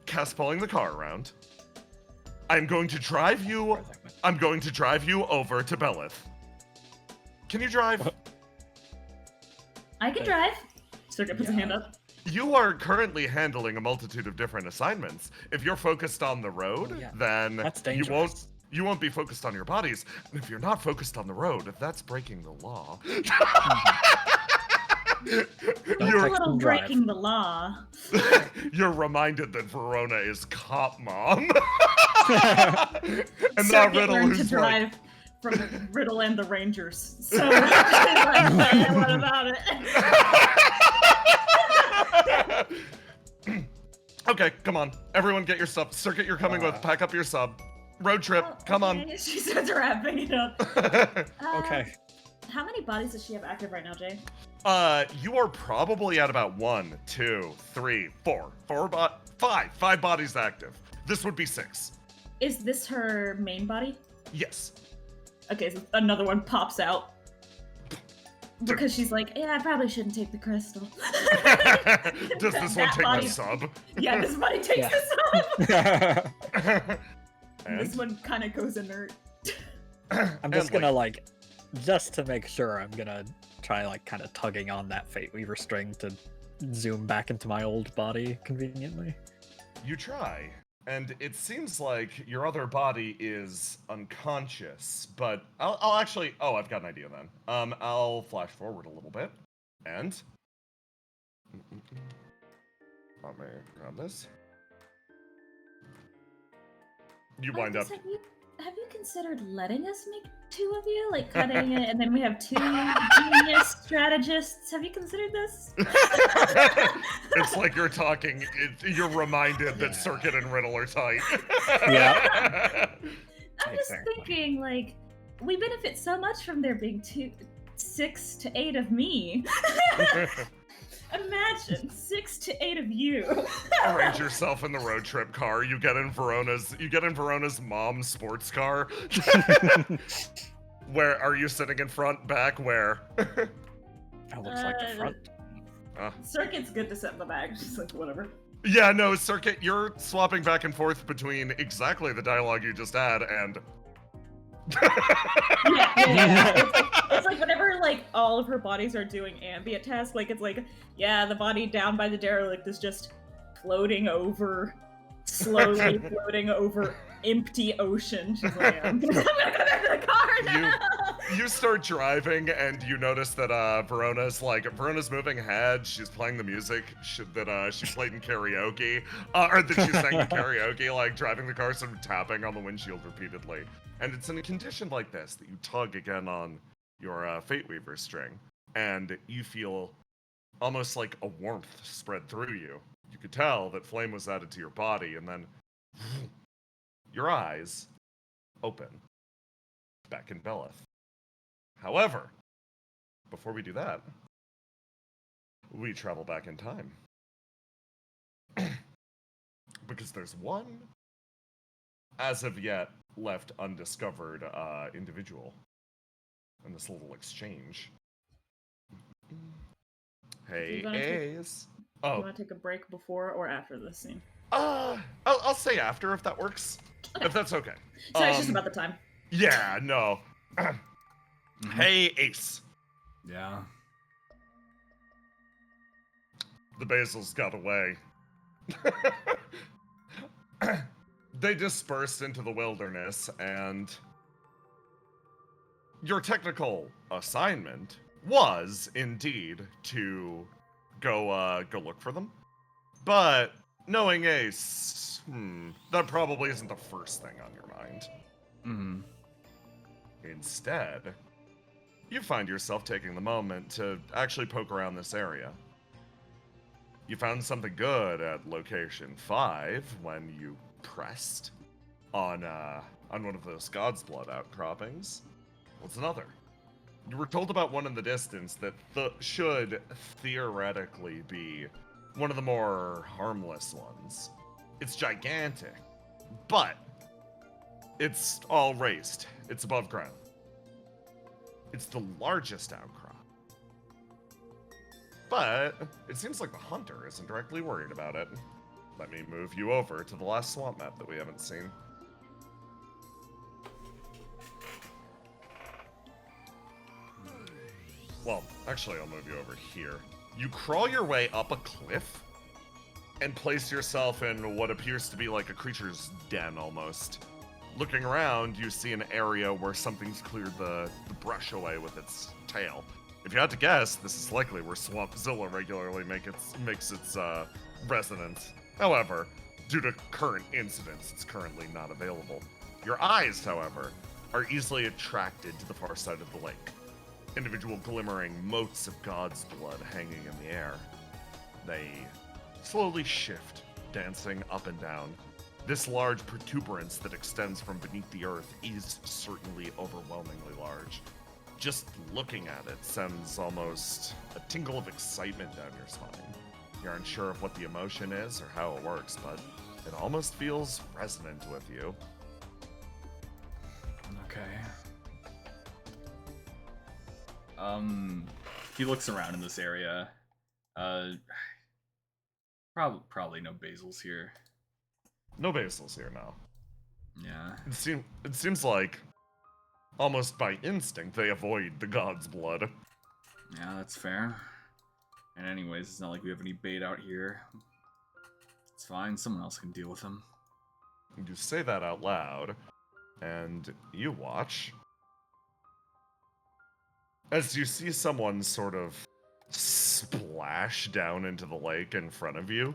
Cast pulling the car around. I'm going to drive you over to Belith. Can you drive? I can drive. Circuit puts a hand up. You are currently handling a multitude of different assignments. If you're focused on the road, then That's you dangerous. won't be focused on your bodies. And if you're not focused on the road, that's breaking the law. You're a little breaking the law. You're reminded that Verona is cop mom. And Circuit not Riddle, learned to who's drive from Riddle and the Rangers. So what about it? Okay, come on. Everyone get your stuff. Circuit you're coming with. Pack up your sub. Road trip. Come on. She starts wrapping it up. Okay. How many bodies does she have active right now, Jay? You are probably at about 1, 2, 3, 4, 5 bodies active. This would be 6. Is this her main body? Yes. Okay, so another one pops out. Because she's like, yeah, I probably shouldn't take the crystal. Does this one take body- the sub? Yeah, this body takes Yeah. the sub. And? This one kind of goes inert. I'm just gonna just to make sure, I'm gonna try kind of tugging on that Fate Weaver string to zoom back into my old body conveniently. You try, and it seems like your other body is unconscious, but I'll actually... Oh, I've got an idea then. I'll flash forward a little bit, and... Let me grab this. You wind up. Have you considered letting us make 2 of you? Like cutting it, and then we have 2 genius strategists. Have you considered this? It's like you're talking. You're reminded that Circuit and Riddle are tight. Yeah. I'm just thinking, like, we benefit so much from there being 6 to 8 of me. Imagine 6 to 8 of you. Arrange yourself in the road trip car. You get in Verona's mom's sports car. Where are you sitting in front? Back? Where? That looks like the front. Circuit's good to sit in the back. Just like whatever. Yeah, no, Circuit. You're swapping back and forth between exactly the dialogue you just had and. It's like whenever like all of her bodies are doing ambient tasks, like it's like, yeah, the body down by the derelict is just floating over, slowly floating over empty ocean. She's like, I'm gonna go back to the car now. You start driving and you notice that Verona's moving ahead. She's playing the music that she played in karaoke, or that she sang in karaoke, like driving the car, sort of tapping on the windshield repeatedly. And it's in a condition like this that you tug again on your Fate Weaver string, and you feel almost like a warmth spread through you. You could tell that flame was added to your body, and then your eyes open back in Belith. However, before we do that, we travel back in time. Because there's one, as of yet, left undiscovered individual in this little exchange. Hey, Ace. You want to take a break before or after this scene? I'll say after if that works. Okay. If that's okay. So it's just about the time. Yeah, no. Hey, Ace. Yeah. The Basils got away. They dispersed into the wilderness, and your technical assignment was indeed to go look for them. But knowing Ace, that probably isn't the first thing on your mind. Mm-hmm. Instead, you find yourself taking the moment to actually poke around this area. You found something good at location 5 when you pressed on one of those God's Blood outcroppings. What's another? You were told about one in the distance that should theoretically be one of the more harmless ones. It's gigantic, but it's all raised. It's above ground. It's the largest outcrop. But it seems like the hunter isn't directly worried about it. Let me move you over to the last swamp map that we haven't seen. Well, actually, I'll move you over here. You crawl your way up a cliff and place yourself in what appears to be like a creature's den almost. Looking around, you see an area where something's cleared the brush away with its tail. If you had to guess, this is likely where Swampzilla regularly makes its resonance. However, due to current incidents, it's currently not available. Your eyes, however, are easily attracted to the far side of the lake. Individual glimmering motes of God's blood hanging in the air. They slowly shift, dancing up and down. This large protuberance that extends from beneath the earth is certainly overwhelmingly large. Just looking at it sends almost a tingle of excitement down your spine. You're unsure of what the emotion is or how it works, but it almost feels resonant with you. Okay. He looks around in this area. Probably no basils here. No basils here now. Yeah. It seems like almost by instinct they avoid the God's blood. Yeah, that's fair. And anyways, it's not like we have any bait out here. It's fine, someone else can deal with him. You say that out loud, and you watch as you see someone sort of splash down into the lake in front of you.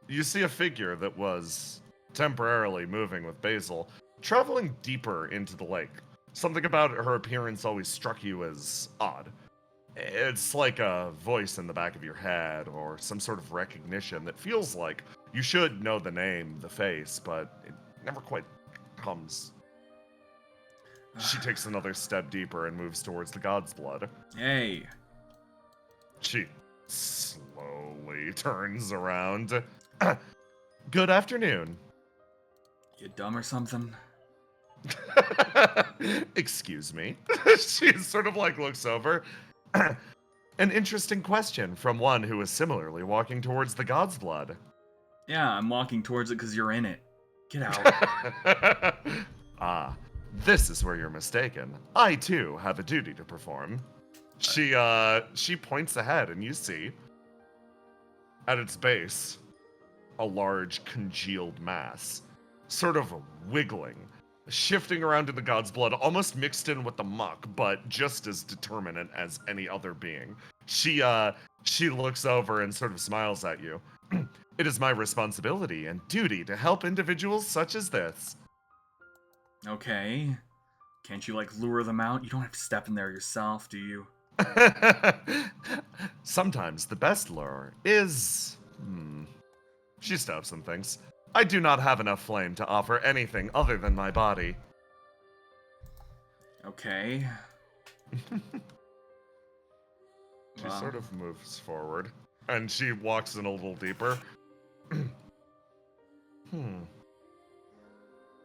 You see a figure that was temporarily moving with Basil, traveling deeper into the lake. Something about her appearance always struck you as odd. It's like a voice in the back of your head, or some sort of recognition that feels like you should know the name, the face, but it never quite comes. She takes another step deeper and moves towards the god's blood. Hey. She slowly turns around. Good afternoon. You dumb or something? Excuse me. She sort of like looks over. An interesting question from one who is similarly walking towards the god's blood. Yeah, I'm walking towards it because you're in it. Get out. Ah, this is where you're mistaken. I too have a duty to perform. She points ahead, and you see, at its base, a large congealed mass, sort of wiggling, shifting around in the god's blood, almost mixed in with the muck, but just as determinate as any other being. She looks over and sort of smiles at you. It is my responsibility and duty to help individuals such as this. Okay. Can't you, like, lure them out? You don't have to step in there yourself, do you? Sometimes the best lure is... She stops and thinks. I do not have enough flame to offer anything other than my body. Okay. She sort of moves forward, and she walks in a little deeper.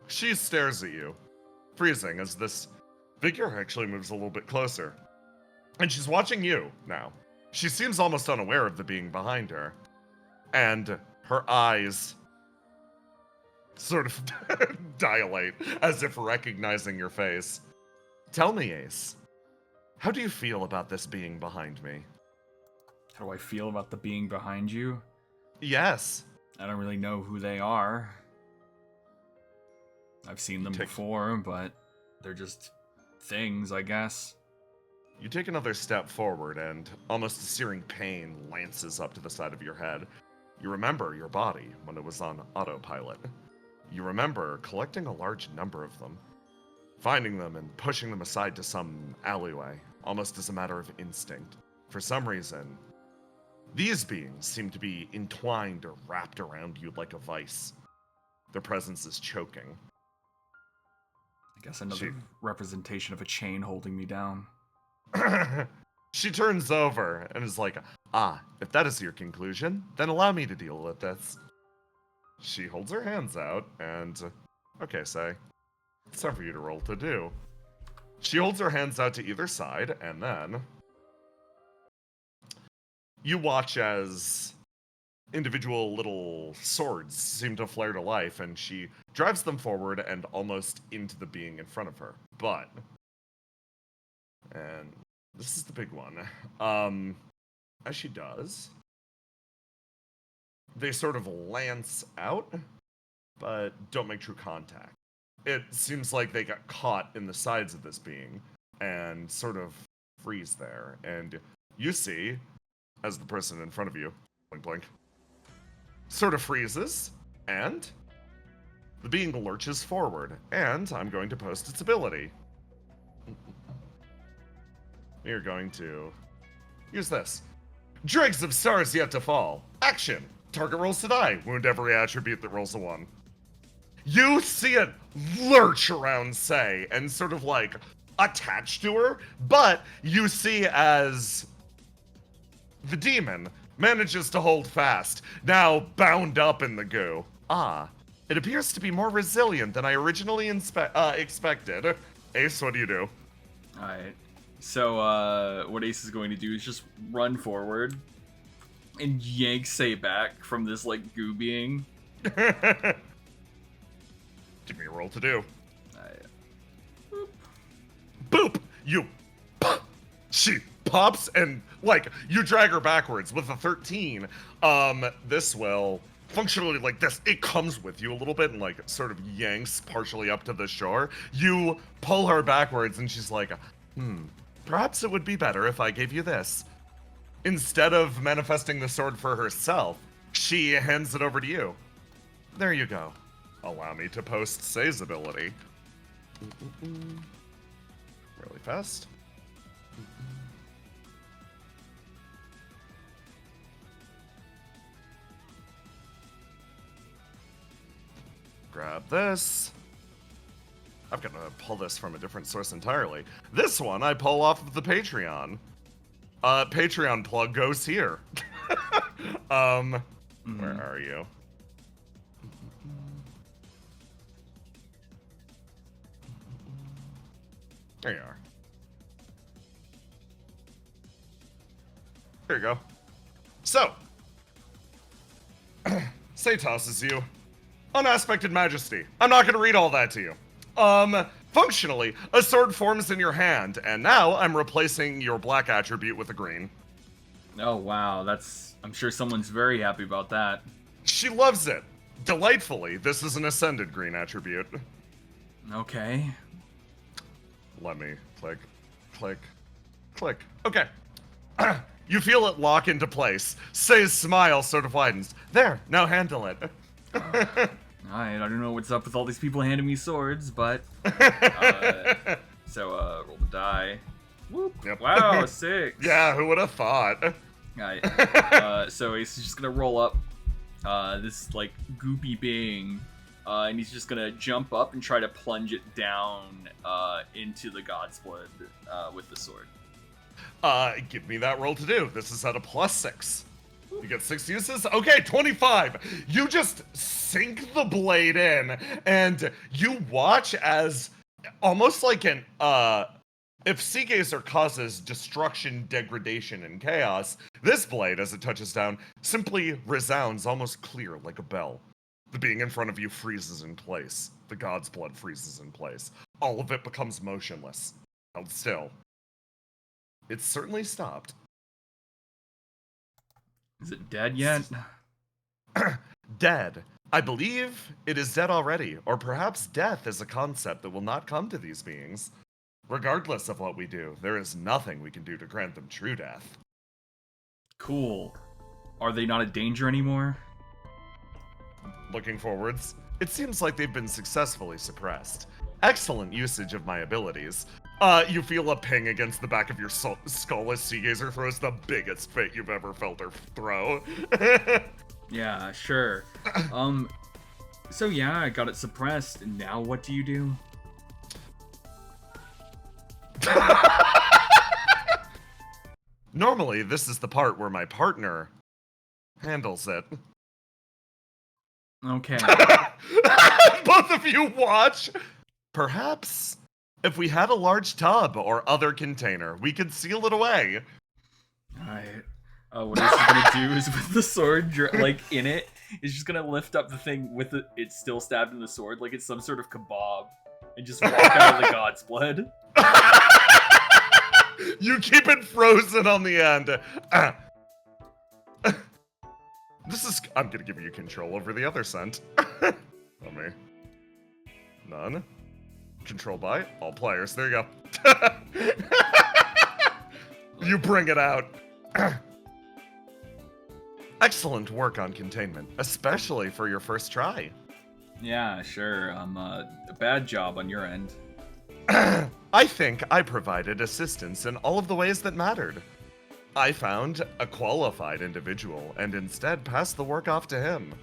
She stares at you, freezing as this figure actually moves a little bit closer. And she's watching you now. She seems almost unaware of the being behind her. And her eyes sort of dilate as if recognizing your face. Tell me, Ace, how do you feel about this being behind me? How do I feel about the being behind you? Yes. I don't really know who they are. I've seen them before, but they're just things, I guess. You take another step forward, and almost a searing pain lances up to the side of your head. You remember your body when it was on autopilot. You remember collecting a large number of them, finding them and pushing them aside to some alleyway, almost as a matter of instinct. For some reason, these beings seem to be entwined or wrapped around you like a vice. Their presence is choking. I guess another representation of a chain holding me down. She turns over and is like, if that is your conclusion, then allow me to deal with this. She holds her hands out and, okay, say, it's time for you to roll to do. She holds her hands out to either side, and then you watch as individual little swords seem to flare to life, and she drives them forward and almost into the being in front of her. But, and this is the big one, as she does, they sort of lance out, but don't make true contact. It seems like they got caught in the sides of this being and sort of freeze there. And you see, as the person in front of you, blink, blink, sort of freezes, and the being lurches forward, and I'm going to post its ability. We are going to use this. Dregs of stars yet to fall. Action. Target rolls to die. Wound every attribute that rolls a 1. You see it lurch around Say and sort of like attach to her, but you see as the demon manages to hold fast, now bound up in the goo. It appears to be more resilient than I originally expected. Ace, what do you do? Alright. So, what Ace is going to do is just run forward and yank Say back from this, like, goo being. Give me a roll to do. Boop. Boop! You... She pops and, like, you drag her backwards with a 13. This will... Functionally like this, it comes with you a little bit and like sort of yanks partially up to the shore. You pull her backwards and she's like, perhaps it would be better if I gave you this. Instead of manifesting the sword for herself, she hands it over to you. There you go. Allow me to post Say's ability. Really fast. Grab this. I'm gonna pull this from a different source entirely. This one I pull off of the Patreon. Patreon plug goes here. Where are you? There you are. There you go. So, Say tosses you. Unaspected majesty. I'm not gonna read all that to you. Functionally, a sword forms in your hand, and now I'm replacing your black attribute with a green. Oh wow, I'm sure someone's very happy about that. She loves it. Delightfully, this is an ascended green attribute. Okay. Let me click, click, click. Okay. You feel it lock into place. Say's smile sort of widens. There, now handle it. Alright, I don't know what's up with all these people handing me swords, but... roll the die. Whoop. Yep. Wow, 6. Yeah, who would have thought? Alright, so he's just gonna roll up this, like, goopy being, and he's just gonna jump up and try to plunge it down into the God's Blood with the sword. Give me that roll to do. This is at a +6. You get 6 uses? Okay, 25! You just sink the blade in, and you watch as, almost like an, if Seagazer causes destruction, degradation, and chaos, this blade, as it touches down, simply resounds almost clear like a bell. The being in front of you freezes in place. The God's Blood freezes in place. All of it becomes motionless. Held still. It's certainly stopped. Is it dead yet? Dead. I believe it is dead already, or perhaps death is a concept that will not come to these beings. Regardless of what we do, there is nothing we can do to grant them true death. Cool. Are they not a danger anymore? Looking forwards, it seems like they've been successfully suppressed. Excellent usage of my abilities. You feel a ping against the back of your skull as Seagazer throws the biggest fit you've ever felt her throw. Yeah, sure. So yeah, I got it suppressed, and now what do you do? Normally, this is the part where my partner handles it. Okay. Both of you watch. Perhaps if we had a large tub or other container, we could seal it away. Alright. What he's gonna do is with the sword, like, in it, is just gonna lift up the thing with it still stabbed in the sword, like it's some sort of kebab, and just walk out of the God's Blood. You keep it frozen on the end. I'm gonna give you control over the other scent. Let me. None. Control by all players. There you go. You bring it out. Excellent work on containment, especially for your first try. Yeah, sure. A bad job on your end. I think I provided assistance in all of the ways that mattered. I found a qualified individual and instead passed the work off to him.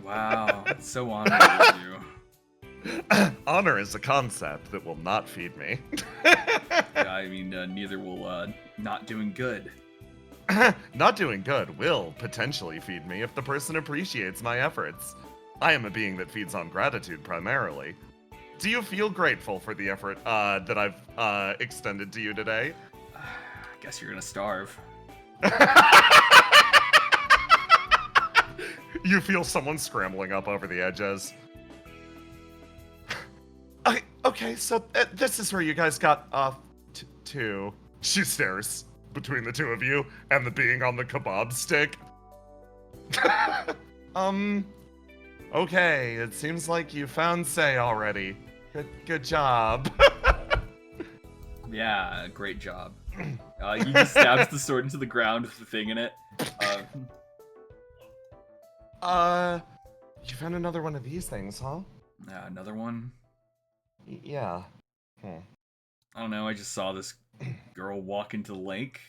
Wow, it's so honored of you. Honor is a concept that will not feed me. Yeah, I mean, neither will not doing good. Not doing good will potentially feed me if the person appreciates my efforts. I am a being that feeds on gratitude primarily. Do you feel grateful for the effort that I've extended to you today? I guess you're gonna starve. You feel someone scrambling up over the edges. Okay, so this is where you guys got off to. She stares between the two of you and the being on the kebab stick. Okay, it seems like you found Say already. Good job. Yeah, great job. He just stabs the sword into the ground with the thing in it. You found another one of these things, huh? Another one? Yeah. I don't know, I just saw this girl walk into the lake,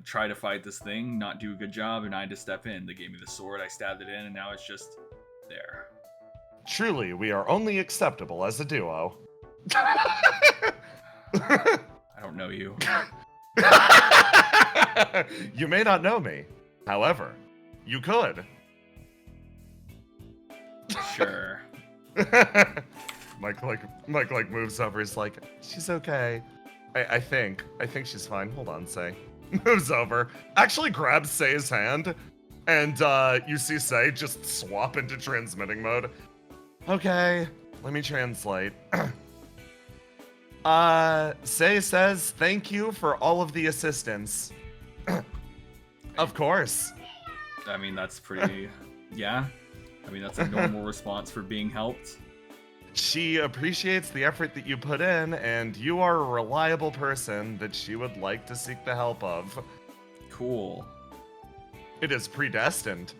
try to fight this thing, not do a good job, and I had to step in. They gave me the sword, I stabbed it in, and now it's just there. Truly, we are only acceptable as a duo. I don't know you. You may not know me. However, you could. Sure. Mike moves over. He's like, she's okay. I think she's fine. Hold on, Say. Moves over. Actually grabs Say's hand, and you see Say just swap into transmitting mode. Okay, let me translate. Say says thank you for all of the assistance. Of course. I mean, that's pretty... yeah. I mean, that's a normal response for being helped. She appreciates the effort that you put in, and you are a reliable person that she would like to seek the help of. Cool. It is predestined.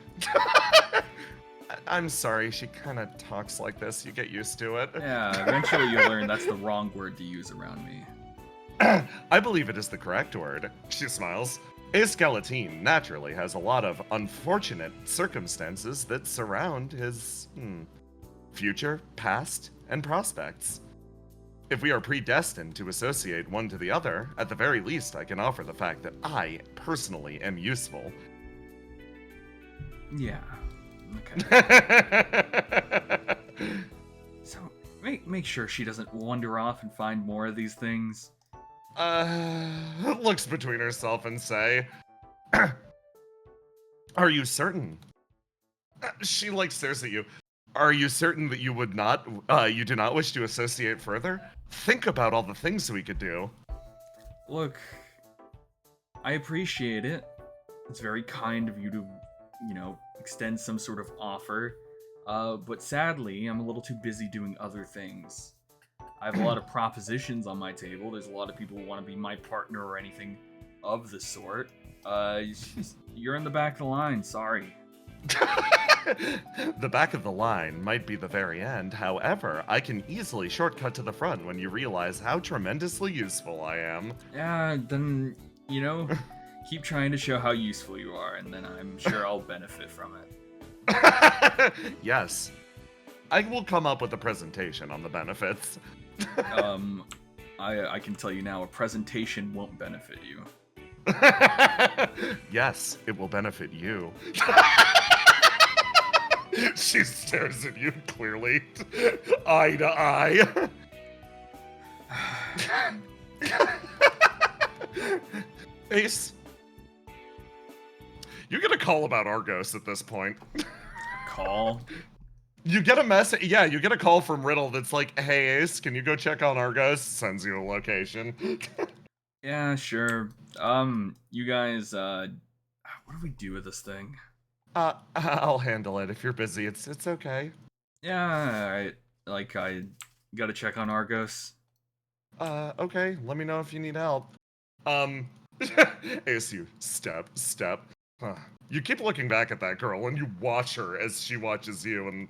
I'm sorry, she kind of talks like this. You get used to it. Yeah, eventually you'll learn that's the wrong word to use around me. I believe it is the correct word. She smiles. A skeleton naturally has a lot of unfortunate circumstances that surround his future, past, and prospects. If we are predestined to associate one to the other, at the very least I can offer the fact that I personally am useful. Yeah. Okay. So, make sure she doesn't wander off and find more of these things. Looks between herself and Say, are you certain? She stares at you. Are you certain that you would not, you do not wish to associate further? Think about all the things we could do. Look, I appreciate it. It's very kind of you to, extend some sort of offer. But sadly, I'm a little too busy doing other things. I have a lot of propositions on my table. There's a lot of people who want to be my partner or anything of the sort. You're in the back of the line, sorry. The back of the line might be the very end. However, I can easily shortcut to the front when you realize how tremendously useful I am. Yeah, then, keep trying to show how useful you are, and then I'm sure I'll benefit from it. Yes. I will come up with a presentation on the benefits. I can tell you now, a presentation won't benefit you. Yes, it will benefit you. She stares at you clearly, eye to eye. Ace, you get a call about Argos at this point. Call? You get a message. Yeah, you get a call from Riddle that's like, "Hey Ace, can you go check on Argos?" Sends you a location. Yeah, sure. You guys, what do we do with this thing? I'll handle it. If you're busy, it's okay. Yeah, I gotta check on Argos. Okay. Let me know if you need help. Ace, you step. You keep looking back at that girl, and you watch her as she watches you, and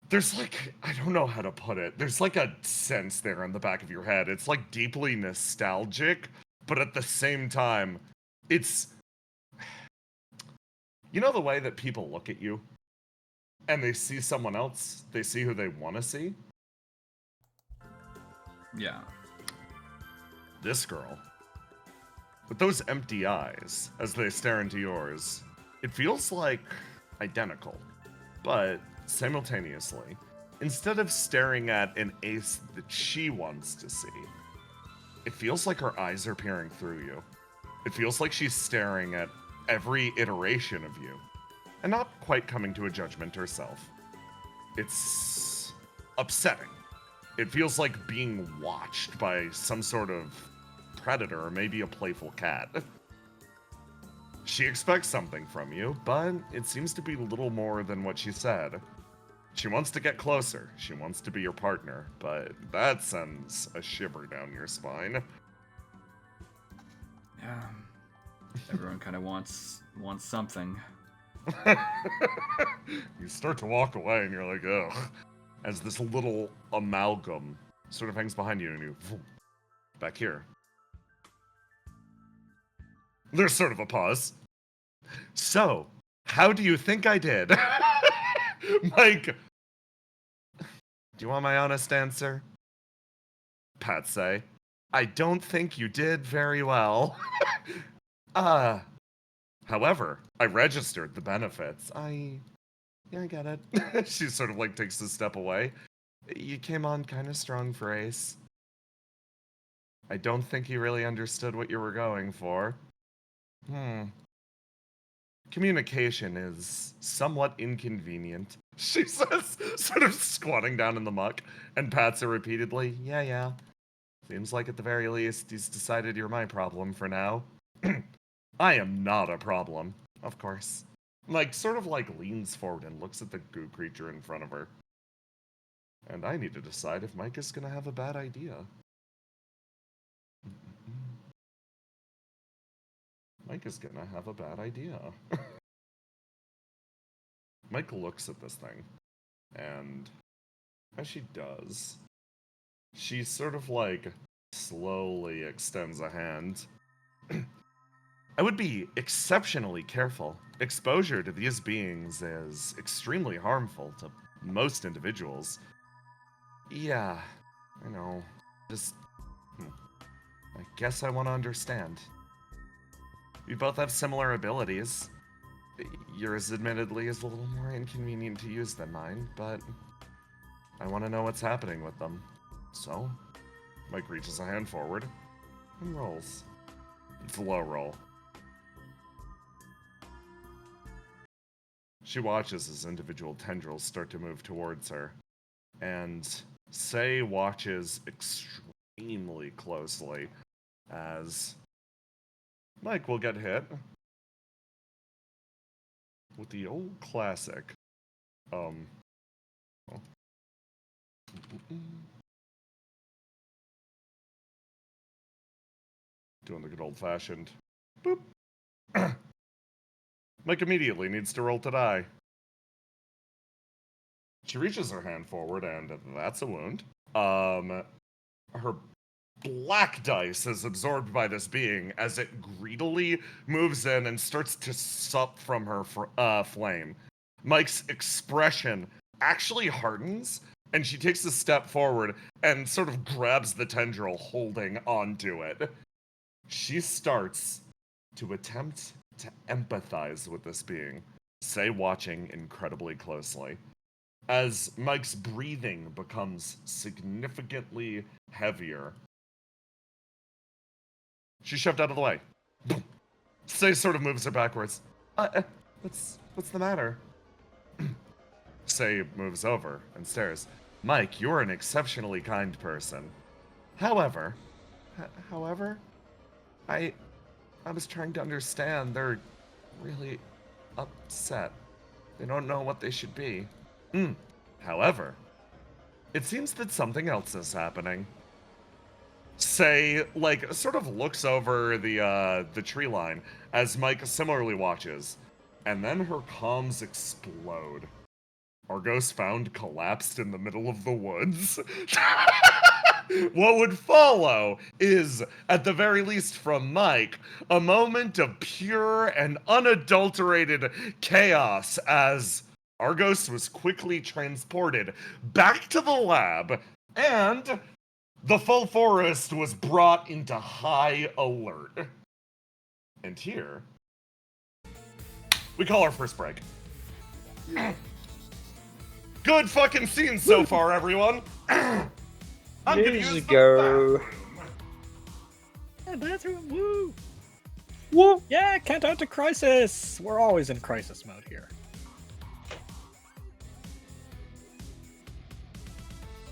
there's I don't know how to put it. There's a sense there in the back of your head. It's deeply nostalgic, but at the same time, it's... You know the way that people look at you, and they see someone else, they see who they want to see? Yeah. This girl, with those empty eyes as they stare into yours, it feels identical, but simultaneously, instead of staring at an Ace that she wants to see, it feels like her eyes are peering through you. It feels like she's staring at every iteration of you, and not quite coming to a judgment herself. It's upsetting. It feels like being watched by some sort of predator, or maybe a playful cat. She expects something from you, but it seems to be little more than what she said. She wants to get closer. She wants to be your partner, but that sends a shiver down your spine. Yeah. Everyone kind of wants something. You start to walk away and you're like, ugh. As this little amalgam sort of hangs behind you and you back here. There's sort of a pause. So, how do you think I did? Mike, do you want my honest answer? Pat say, I don't think you did very well. However, I registered the benefits. Yeah, I get it. She sort of like takes a step away. You came on kind of strong for Ace. I don't think he really understood what you were going for. Communication is somewhat inconvenient, she says, sort of squatting down in the muck, and pats her repeatedly. Yeah. Seems like at the very least he's decided you're my problem for now. I am not a problem, of course. Like, sort of like leans forward and looks at the goo creature in front of her. And I need to decide if Mike is gonna have a bad idea. Mike is gonna have a bad idea. Mike looks at this thing, and as she does, she sort of like slowly extends a hand. I would be exceptionally careful. Exposure to these beings is extremely harmful to most individuals. Yeah, I know. Just, I guess I want to understand. We both have similar abilities. Yours admittedly is a little more inconvenient to use than mine, but I want to know what's happening with them. So, Mike reaches a hand forward and rolls. It's a low roll. She watches as individual tendrils start to move towards her, and Say watches extremely closely as Mike will get hit with the old classic. Doing the good old-fashioned boop. Mike immediately needs to roll to die. She reaches her hand forward, and that's a wound. Her black dice is absorbed by this being as it greedily moves in and starts to sup from her flame. Mike's expression actually hardens, and she takes a step forward and sort of grabs the tendril, holding onto it. She starts to attempt to empathize with this being, Say watching incredibly closely. As Mike's breathing becomes significantly heavier, she's shoved out of the way. Say sort of moves her backwards. What's the matter? Say moves over and stares. Mike, you're an exceptionally kind person. However, I was trying to understand. They're really upset. They don't know what they should be. However, it seems that something else is happening. Say, like, sort of looks over the tree line as Mike similarly watches, and then her comms explode. Argos found collapsed in the middle of the woods. What would follow is, at the very least from Mike, a moment of pure and unadulterated chaos as Argos was quickly transported back to the lab, and the full forest was brought into high alert. And here, we call our first break. Good fucking scene so far, everyone. I'm gonna use go. Yeah, bathroom, woo! Woo! Yeah, countdown to crisis! We're always in crisis mode here.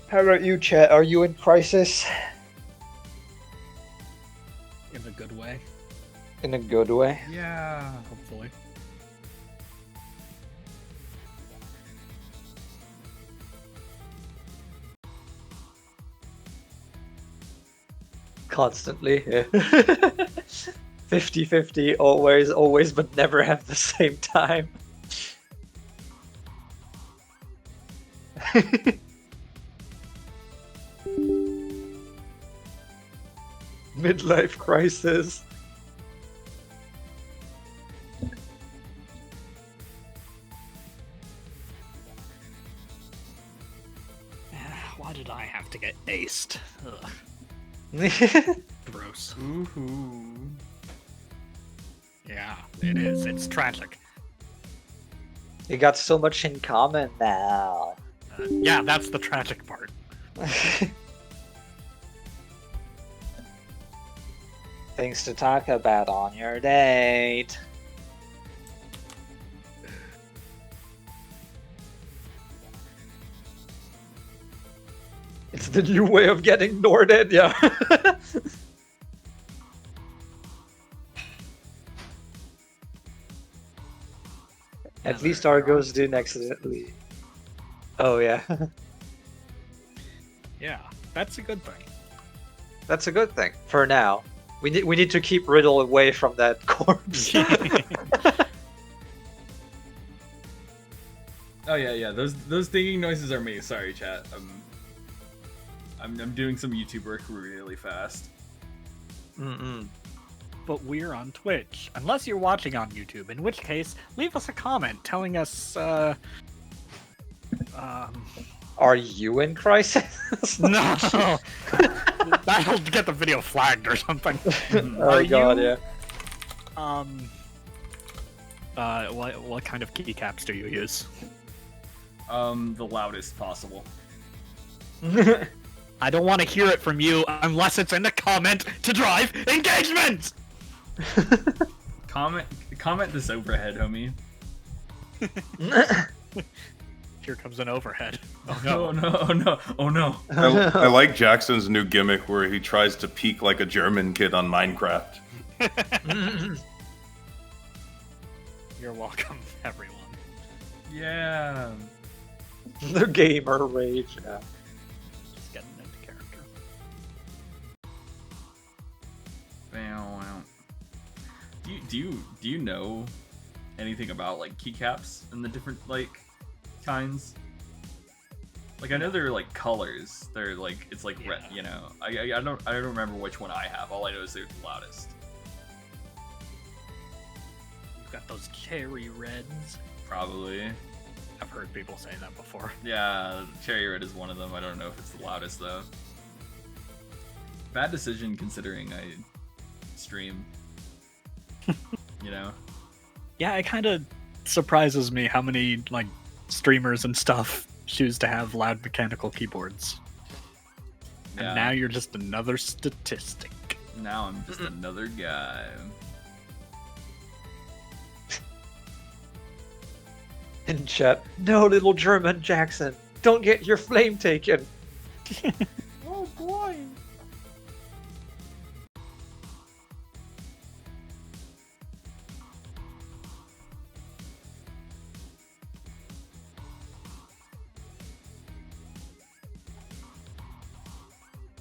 How about you, chat? Are you in crisis? In a good way. In a good way? Yeah, hopefully. Constantly, yeah. 50-50, always, but never have the same time. Midlife crisis. Why did I have to get aced? Ugh, gross. Ooh. Yeah, it is. It's tragic. You got so much in common now. Yeah, that's the tragic part. Things to talk about on your date. It's the new way of getting Norded, yeah. At least Argos didn't accidentally. Oh yeah. Yeah, that's a good thing. That's a good thing. For now. We need to keep Riddle away from that corpse. Oh yeah. Those dinging noises are me. Sorry, chat. I'm doing some YouTube work really fast. But we're on Twitch. Unless you're watching on YouTube, in which case, leave us a comment telling us, Are you in crisis? No! That'll get the video flagged or something. Oh god, yeah. What kind of keycaps do you use? The loudest possible. I don't want to hear it from you unless it's in the comment to drive engagement! Comment this overhead, homie. Here comes an overhead. Oh no. I like Jackson's new gimmick where he tries to peek like a German kid on Minecraft. You're welcome, everyone. Yeah. The gamer rage, yeah. Just getting into character. Do you know anything about like keycaps and the different like kinds? Like I know they're like colors. They're like it's like red, you know. I don't remember which one I have. All I know is they're the loudest. You've got those cherry reds. Probably. I've heard people say that before. Yeah, cherry red is one of them. I don't know if it's the loudest though. Bad decision considering I stream. You know? Yeah, it kind of surprises me how many like streamers and stuff choose to have loud mechanical keyboards. Yeah. And now you're just another statistic. Now I'm just another guy. In chat, no, little German Jackson, don't get your flame taken. Oh boy.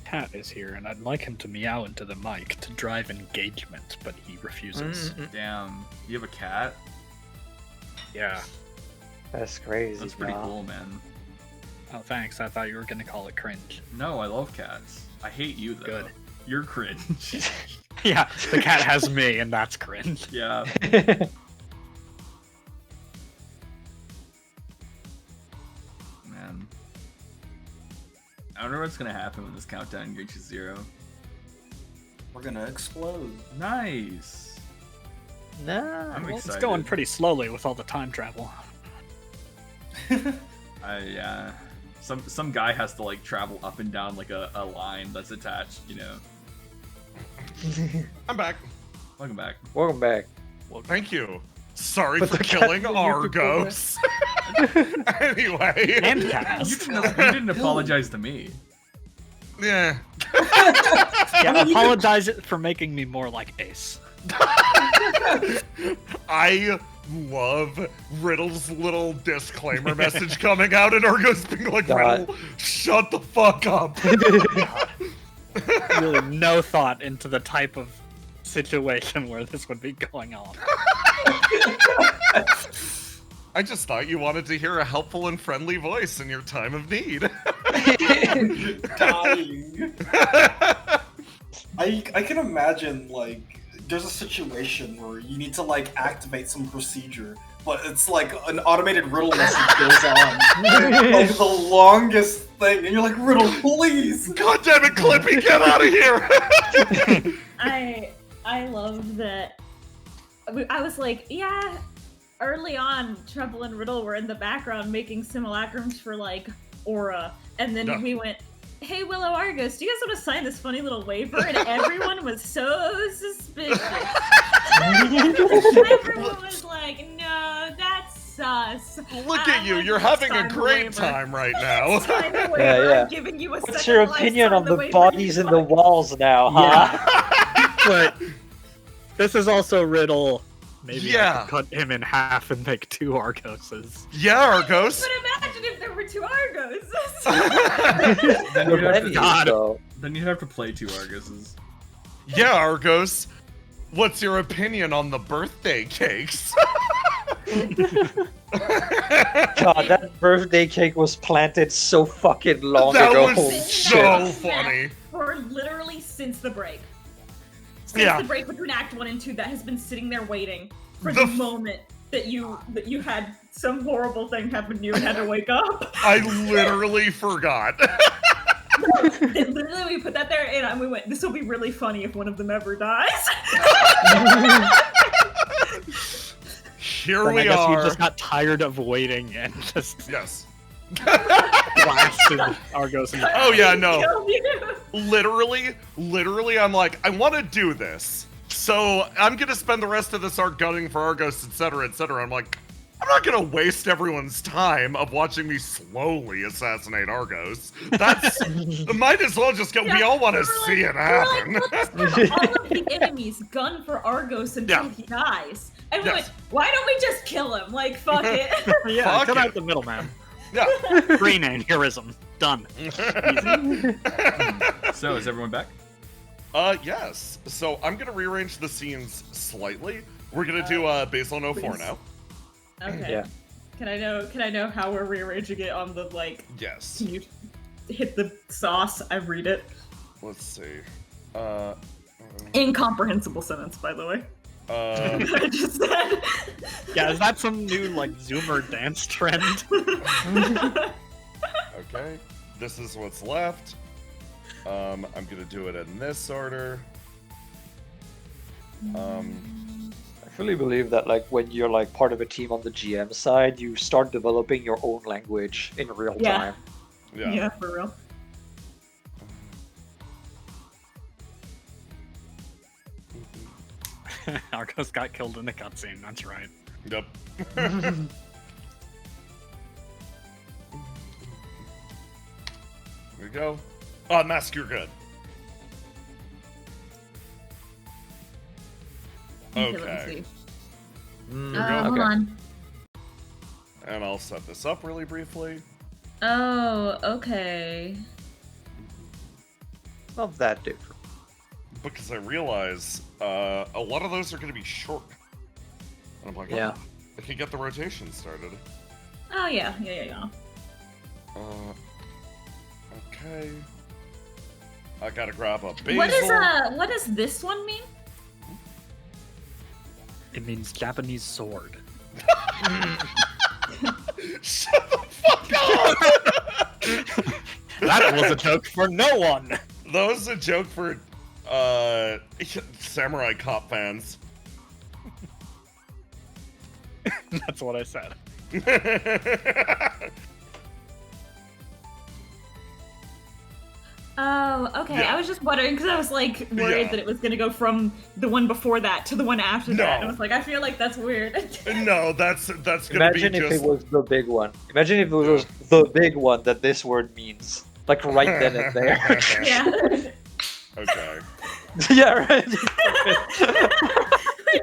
Cat is here, and I'd like him to meow into the mic to drive engagement, but he refuses. Damn, you have a cat? Yeah. That's crazy. That's pretty bro. cool, man. Oh, thanks. I thought you were gonna call it cringe. No, I love cats. I hate you though. Good. You're cringe. Yeah, the cat has me, and that's cringe. Yeah. Man. I wonder what's gonna happen when this countdown reaches 0. We're gonna explode. Nice. Nah. I'm Well, excited. it's going pretty slowly with all the time travel. Yeah. Some guy has to like travel up and down like a line that's attached, you know. I'm back. Welcome back. Welcome back. Well, thank you. Sorry But for the cat killing didn't use the Argos. Anyway. And cats. You didn't apologize to me. Yeah. Yeah, apologize for making me more like Ace. I love Riddle's little disclaimer message coming out and Argos being like, God. Riddle, shut the fuck up. Really no thought into the type of situation where this would be going on. I just thought you wanted to hear a helpful and friendly voice in your time of need. Dying. I can imagine, like, there's a situation where you need to, like, activate some procedure, but it's like an automated riddle message goes on. Like, the longest thing, and you're like, Riddle, please! God damn it, Clippy, get out of here! I love that. I was like, yeah, early on, Trouble and Riddle were in the background making simulacrums for, like, Aura, and then we went, hey, Willow Argos, do you guys want to sign this funny little waiver? And everyone was so suspicious. Everyone was like, no, that's sus. Look at you, you're having a great time right now. Sign the waiver. Yeah. I'm giving you a What's second your life, opinion sign on the waiver, bodies you in the fuck. walls now, huh? But this is also Riddle. Maybe I Yeah. could cut him in half and make 2 Argoses. Yeah, Argos. But imagine if there were 2 Argos. Then You're you'd have ready, to, God. so. then you'd have to play 2 Arguses. Yeah, Argos. What's your opinion on the birthday cakes? God, that birthday cake was planted so fucking long That ago. was so funny. For literally since the break. Since Yeah. the break between Act 1 and 2, that has been sitting there waiting for The the moment that you had some horrible thing happen to you and had to wake up. I literally forgot. Literally, we put that there and we went, this will be really funny if one of them ever dies. Here And we I guess are. you just got tired of waiting and just Yes. blasted Argos. And Oh yeah, no. Killed you. Literally, I'm like, I want to do this. So I'm going to spend the rest of this arc gunning for Argos, etc., etc. I'm like, I'm not going to waste everyone's time of watching me slowly assassinate Argos. That's, might as well just go, we all want to see it happen. Let's have all of the enemies gun for Argos until Yeah. he dies. And we Yes. went, why don't we just kill him? Like, fuck it. yeah, Fuck cut it. out the middleman. Yeah. Green aneurysm. Done. So, is everyone back? Yes. So I'm going to rearrange the scenes slightly. We're going to do Baseline 04 please. now. Okay. Yeah. Can I know how we're rearranging it on the, like, Yes. can you hit the sauce? I read it. Let's see. Incomprehensible sentence, by the way. I just said. Yeah, is that some new like Zoomer dance trend? Okay. This is what's left. I'm gonna do it in this order. I fully believe that, like, when you're like part of a team on the GM side, you start developing your own language in real Yeah. time. Yeah. Yeah, for real. Argos got killed in the cutscene. That's right. Yep. Here we go. Mask, you're good. Let me Okay. see. Here we Hold go. on. And I'll set this up really briefly. Oh, okay. Not that different. Because I realize a lot of those are going to be short. And I'm like, oh, Yeah. I can get the rotation started. Oh yeah. Okay. I gotta grab a basil. What does this one mean? It means Japanese sword. Shut the fuck up! That was a joke for no one. That was a joke for Samurai Cop fans. That's what I said. Oh, okay. Yeah. I was just wondering because I was like worried Yeah. that it was gonna go from the one before that to the one after that. And I No. was like, I feel like that's weird. No, that's gonna Imagine be if just it was the big one. Imagine if it was the big one that this word means. Like right then and there. Yeah. Okay. Yeah, right. I'm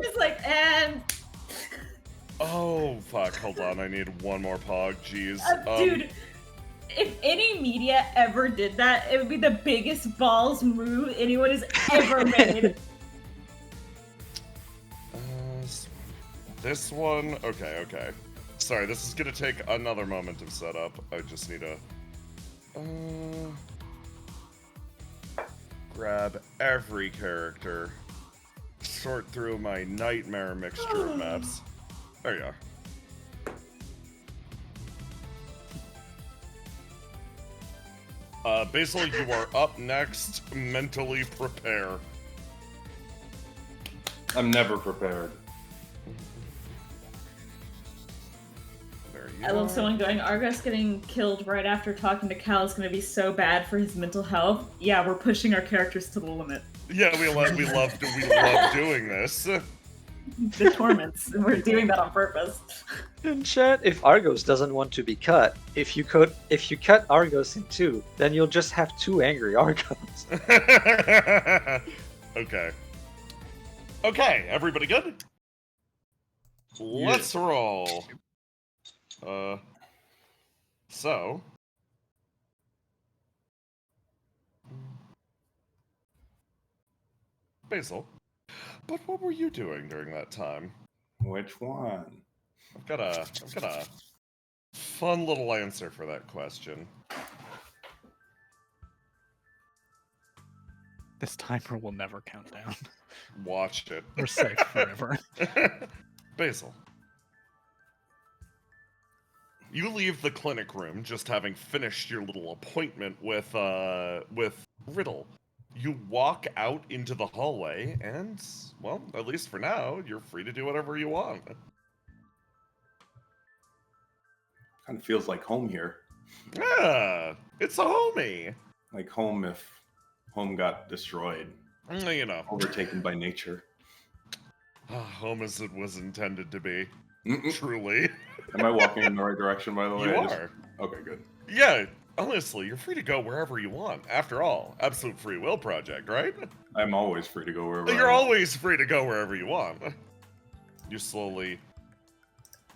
just like, and Oh fuck! Hold on, I need one more pog. Jeez. dude, if any media ever did that, it would be the biggest balls move anyone has ever made. This one. Okay. Sorry, this is gonna take another moment of setup. I just need to grab every character, sort through my nightmare mixture of maps. There you are. Basil, you are up next. Mentally prepare. I'm never prepared. There you I love are. someone going, Argos getting killed right after talking to Cal is going to be so bad for his mental health. Yeah, we're pushing our characters to the limit. Yeah, we love doing this. The torments. We're doing that on purpose. In chat, if Argos doesn't want to be cut, if you cut Argos in two, then you'll just have two angry Argos. Okay. Okay, everybody good? Let's roll. So. Basil, but what were you doing during that time? Which one? I've got a fun little answer for that question. This timer will never count down. Watch it. We're safe forever. Basil. You leave the clinic room just having finished your little appointment with Riddle. You walk out into the hallway and, well, at least for now, you're free to do whatever you want. Kind of feels like home here. Yeah, it's a homie. Like home if home got destroyed. You know. Overtaken by nature. Home as it was intended to be. Mm-mm. Truly. Am I walking in the right direction, by the way? You are. Okay, good. Yeah, honestly, you're free to go wherever you want. After all, absolute free will project, right? I'm always free to go wherever You're I want. always free to go wherever you want. You slowly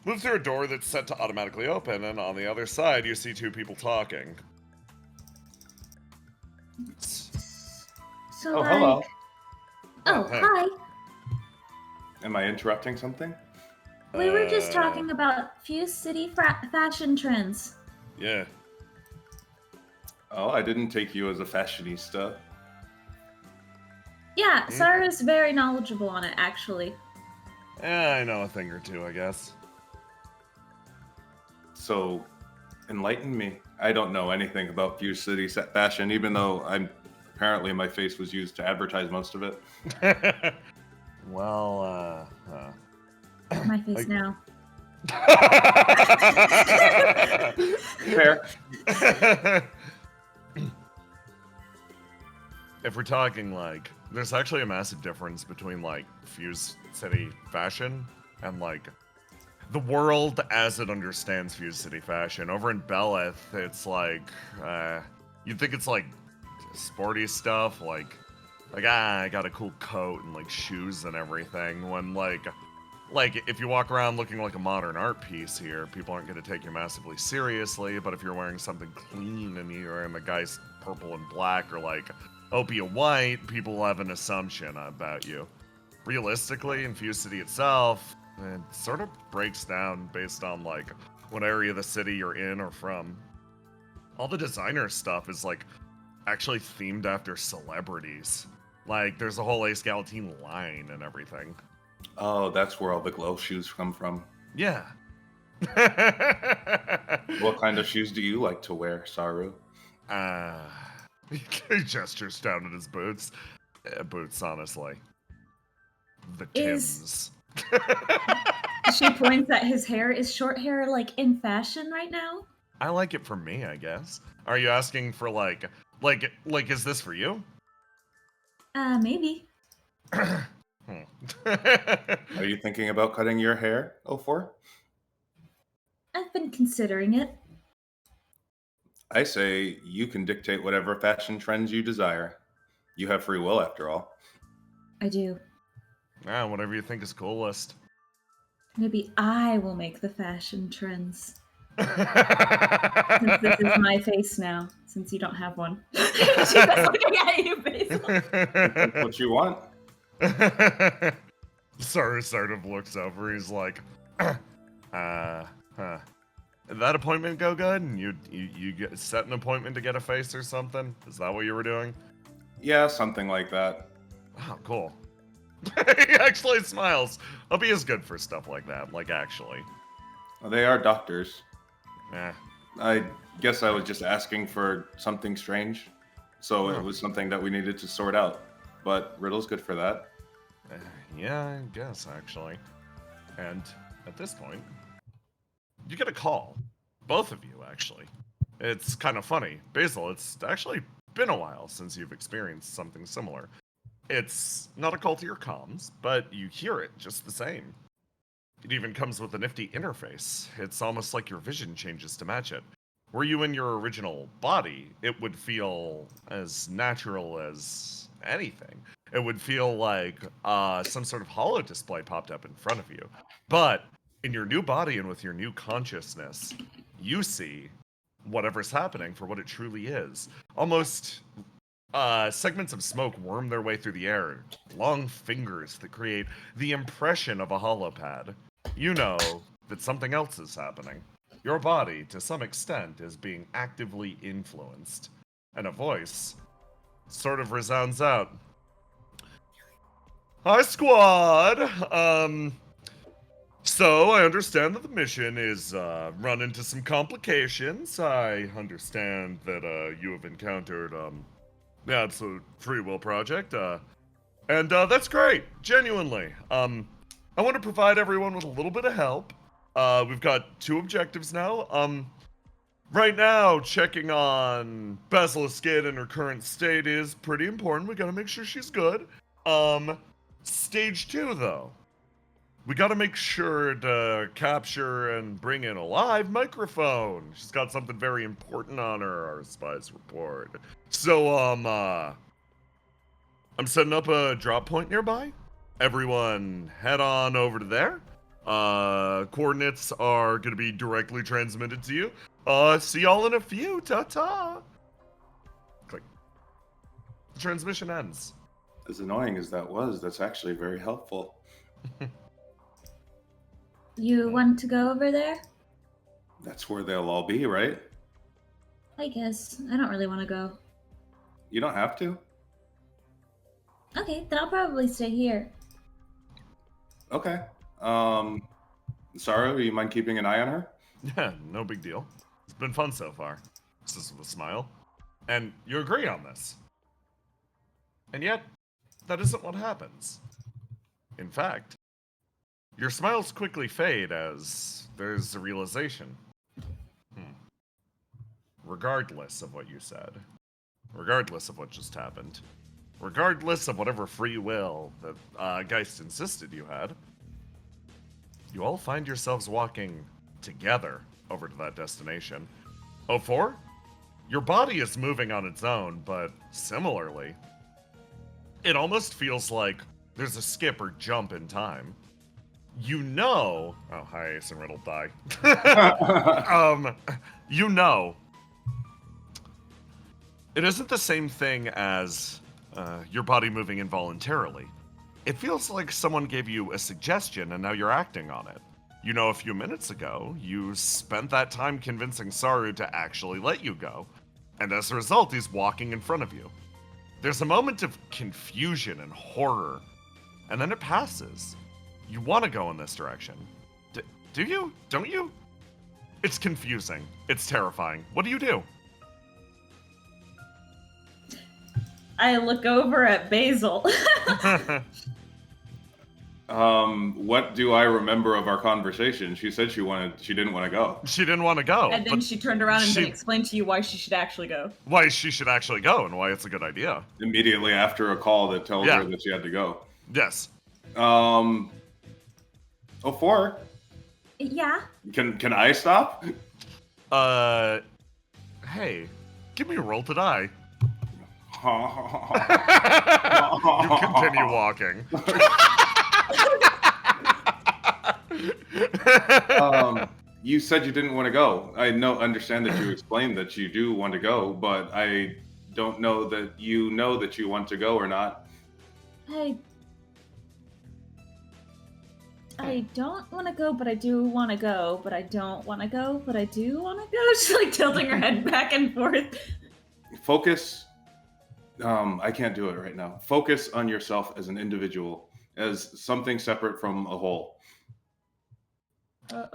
move through a door that's set to automatically open, and on the other side, you see two people talking. So, Oh, like... hello. Oh, Hey. hi. Am I interrupting something? We were just talking about Fuse City fashion trends. Yeah. Oh, I didn't take you as a fashionista. Yeah, Sarah's very knowledgeable on it, actually. I know a thing or two, I guess. So, enlighten me. I don't know anything about Fuse City fashion, even though apparently my face was used to advertise most of it. Well, My face now. Fair. If we're talking, like, there's actually a massive difference between, like, Fuse City fashion and, like, the world as it understands Fuse City fashion. Over in Beleth, it's like, you'd think it's, like, sporty stuff, like, I got a cool coat and, like, shoes and everything, when, like, if you walk around looking like a modern art piece here, people aren't going to take you massively seriously, but if you're wearing something clean and you're in the guy's purple and black or, like, OPIA white, people will have an assumption about you. Realistically, in Fuse City itself, it sort of breaks down based on, like, what area of the city you're in or from. All the designer stuff is, like, actually themed after celebrities. Like, there's a whole Ace Galatine line and everything. Oh, that's where all the glow shoes come from. Yeah. What kind of shoes do you like to wear, Saru? He gestures down at his boots. Boots, honestly. The Is- Tims. She points at his hair. Is short hair, like, in fashion right now? I like it for me, I guess. Are you asking for, like, is this for you? Maybe. Are you thinking about cutting your hair, 04? I've been considering it. I say you can dictate whatever fashion trends you desire. You have free will, after all. I do. Whatever you think is coolest. Maybe I will make the fashion trends. Since Since this is my face now, since you don't have one. She was looking at you, basically. That's what you want. Saru sort of looks over. He's like, that appointment go good? And you set an appointment to get a face or something? Is that what you were doing? Yeah, something like that. Oh, cool. He actually smiles. OPIA is good for stuff like that. Like, actually. Well, they are doctors. Eh. I guess I was just asking for something strange. So Oh. it was something that we needed to sort out. But Riddle's good for that. Yeah, I guess, actually. And at this point, you get a call. Both of you, actually. It's kind of funny. Basil, it's actually been a while since you've experienced something similar. It's not a call to your comms, but you hear it just the same. It even comes with a nifty interface. It's almost like your vision changes to match it. Were you in your original body, it would feel as natural as anything. It would feel like some sort of holo display popped up in front of you. But in your new body and with your new consciousness, you see whatever's happening for what it truly is. Almost segments of smoke worm their way through the air, long fingers that create the impression of a holopad. You know that something else is happening. Your body, to some extent, is being actively influenced. And a voice sort of resounds out. Hi, squad! So, I understand that the mission is run into some complications. I understand that you have encountered the Absolute Free Will Project, and that's great, genuinely. I want to provide everyone with a little bit of help. We've got 2 objectives now. Right now, checking on Basilisk's skin in her current state is pretty important. We gotta make sure she's good. Stage 2, though. We gotta make sure to capture and bring in a live microphone. She's got something very important on her, our spies report. So, I'm setting up a drop point nearby. Everyone head on over to there. Coordinates are gonna be directly transmitted to you. See y'all in a few. Ta-ta. Click. The transmission ends. As annoying as that was, that's actually very helpful. You want to go over there? That's where they'll all be, right? I guess. I don't really want to go. You don't have to. Okay, then I'll probably stay here. Okay. Sarah, you mind keeping an eye on her? Yeah, no big deal. It's been fun so far. Says with a smile. And you agree on this. And yet, that isn't what happens. In fact, your smiles quickly fade as there's a realization. Regardless of what you said, regardless of what just happened, regardless of whatever free will that Geist insisted you had, you all find yourselves walking together over to that destination. 04? Your body is moving on its own, but similarly, it almost feels like there's a skip or jump in time. You know... Oh, hi, Ace and Riddle, die. You know... It isn't the same thing as your body moving involuntarily. It feels like someone gave you a suggestion and now you're acting on it. You know, a few minutes ago, you spent that time convincing Saru to actually let you go, and as a result, he's walking in front of you. There's a moment of confusion and horror, and then it passes. You want to go in this direction. Do you? Don't you? It's confusing. It's terrifying. What do you do? I look over at Basil. What do I remember of our conversation? She said she didn't want to go. She didn't want to go. And then she turned around and then explained to you why she should actually go. Why she should actually go and why it's a good idea. Immediately after a call that tells her that she had to go. Yes. 04. Yeah? Can I stop? Hey, give me a roll to die. You continue walking. You said you didn't want to go. I understand that you explained that you do want to go, but I don't know that you know that you want to go or not. I don't want to go, but I do want to go, but I don't want to go, but I do want to go. She's like tilting her head back and forth. Focus. I can't do it right now. Focus on yourself as an individual, as something separate from a whole.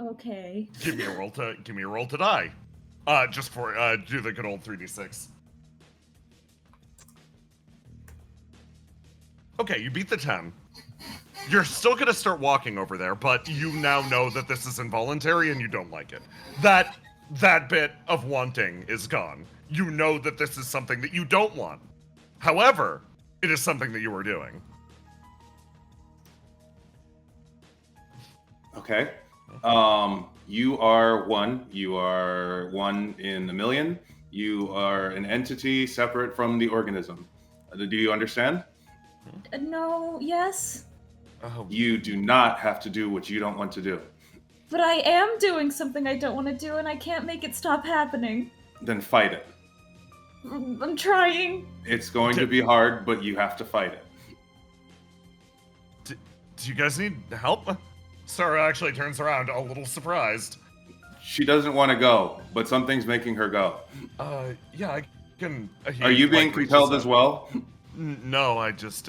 Okay. Give me a roll to die. Just for do the good old 3d6. Okay, you beat the 10. You're still gonna start walking over there, but you now know that this is involuntary and you don't like it. That bit of wanting is gone. You know that this is something that you don't want. However, it is something that you are doing. Okay. You are one. You are one in a million. You are an entity separate from the organism. Do you understand? No, yes. Oh, You do not have to do what you don't want to do. But I am doing something I don't want to do, and I can't make it stop happening. Then fight it. I'm trying. It's going to be hard, but you have to fight it. do you guys need help? Sarah actually turns around, a little surprised. She doesn't want to go, but something's making her go. Yeah, I can... Are you being compelled as well? No, I just,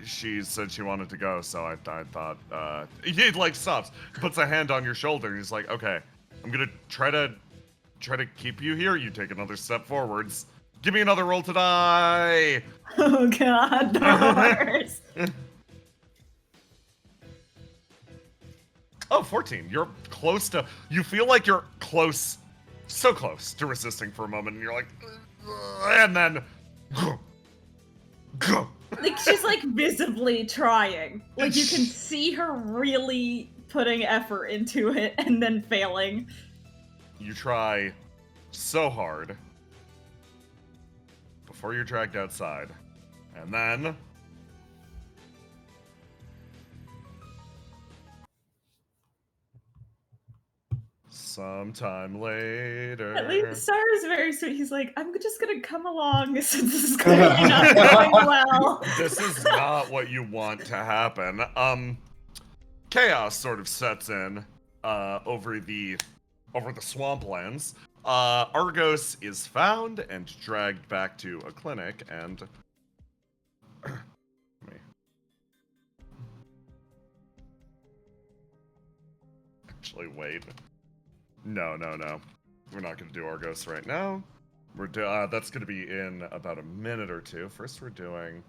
she said she wanted to go, so I thought, he, like, stops, puts a hand on your shoulder, and he's like, okay, I'm gonna try to keep you here. You take another step forwards. Give me another roll to die! Oh god, the horrors. Oh, 14. You're close to... You feel like you're close, so close to resisting for a moment, and you're like... And then... Like, she's, like, visibly trying. Like, you can see her really putting effort into it and then failing. You try so hard before you're dragged outside. And then... Sometime later... At least Star is very sweet. He's like, I'm just gonna come along since this is clearly not going well. This is not what you want to happen. Chaos sort of sets in over the swamplands. Argos is found and dragged back to a clinic, and actually wait. No. We're not going to do Argos right now. That's going to be in about a minute or two. First, we're doing...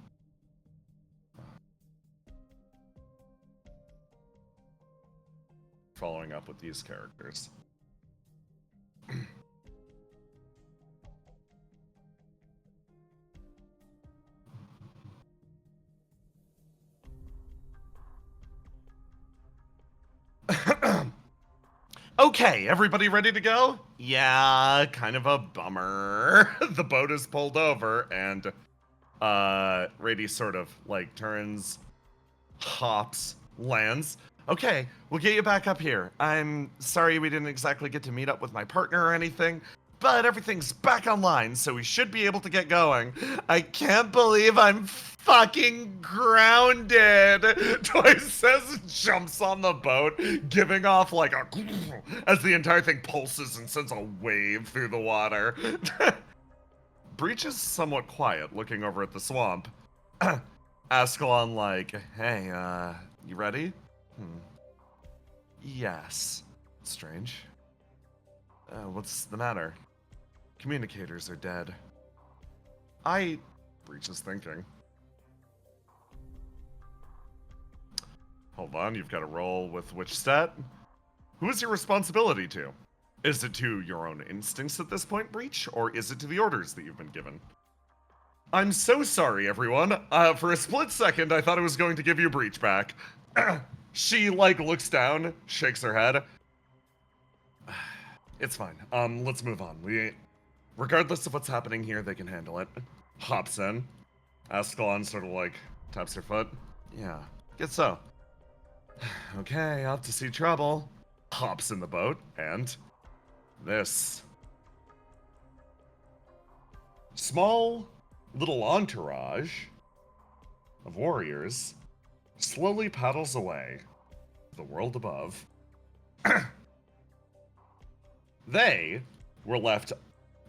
following up with these characters. Okay, everybody ready to go? Yeah, kind of a bummer. The boat is pulled over, and Rady sort of like turns, hops, lands. Okay, we'll get you back up here. I'm sorry we didn't exactly get to meet up with my partner or anything, but everything's back online, so we should be able to get going. I can't believe I'm fucking grounded. Toy says and jumps on the boat, giving off like a... as the entire thing pulses and sends a wave through the water. Breach is somewhat quiet, looking over at the swamp. Ascalon like, hey, you ready? Yes. Strange. What's the matter? Communicators are dead. Breach is thinking. Hold on, you've got to roll with which stat? Who is your responsibility to? Is it to your own instincts at this point, Breach, or is it to the orders that you've been given? I'm so sorry, everyone. For a split second, I thought I was going to give you Breach back. She, like, looks down, shakes her head. It's fine. Let's move on. Regardless of what's happening here, they can handle it. Hops in. Ascalon sort of, like, taps her foot. Yeah, guess so. Okay, out to see trouble. Hops in the boat, and... this. Small, little entourage of warriors slowly paddles away. the world above. They were left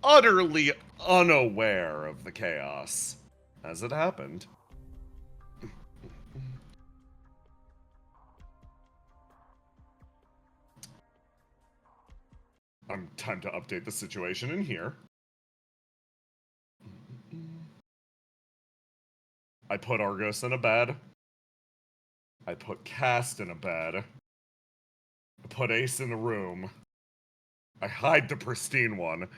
utterly unaware of the chaos as it happened. Time to update the situation in here. I put Argos in a bed. I put Cast in a bed. I put Ace in a room. I hide the pristine one.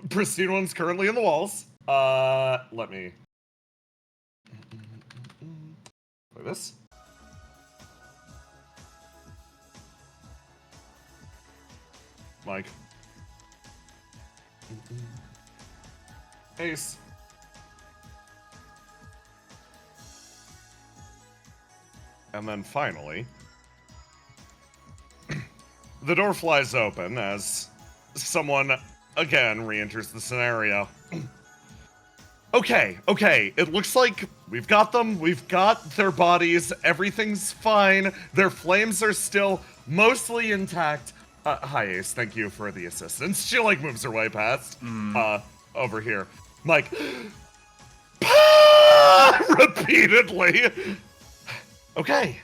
Pristine one's currently in the walls. Let me... Like this. Mike. Ace. And then finally, the door flies open as someone again re-enters the scenario. Okay, it looks like we've got them, we've got their bodies, everything's fine, their flames are still mostly intact. Hi Ace, thank you for the assistance. She like moves her way past, over here. Mike, repeatedly. Okay.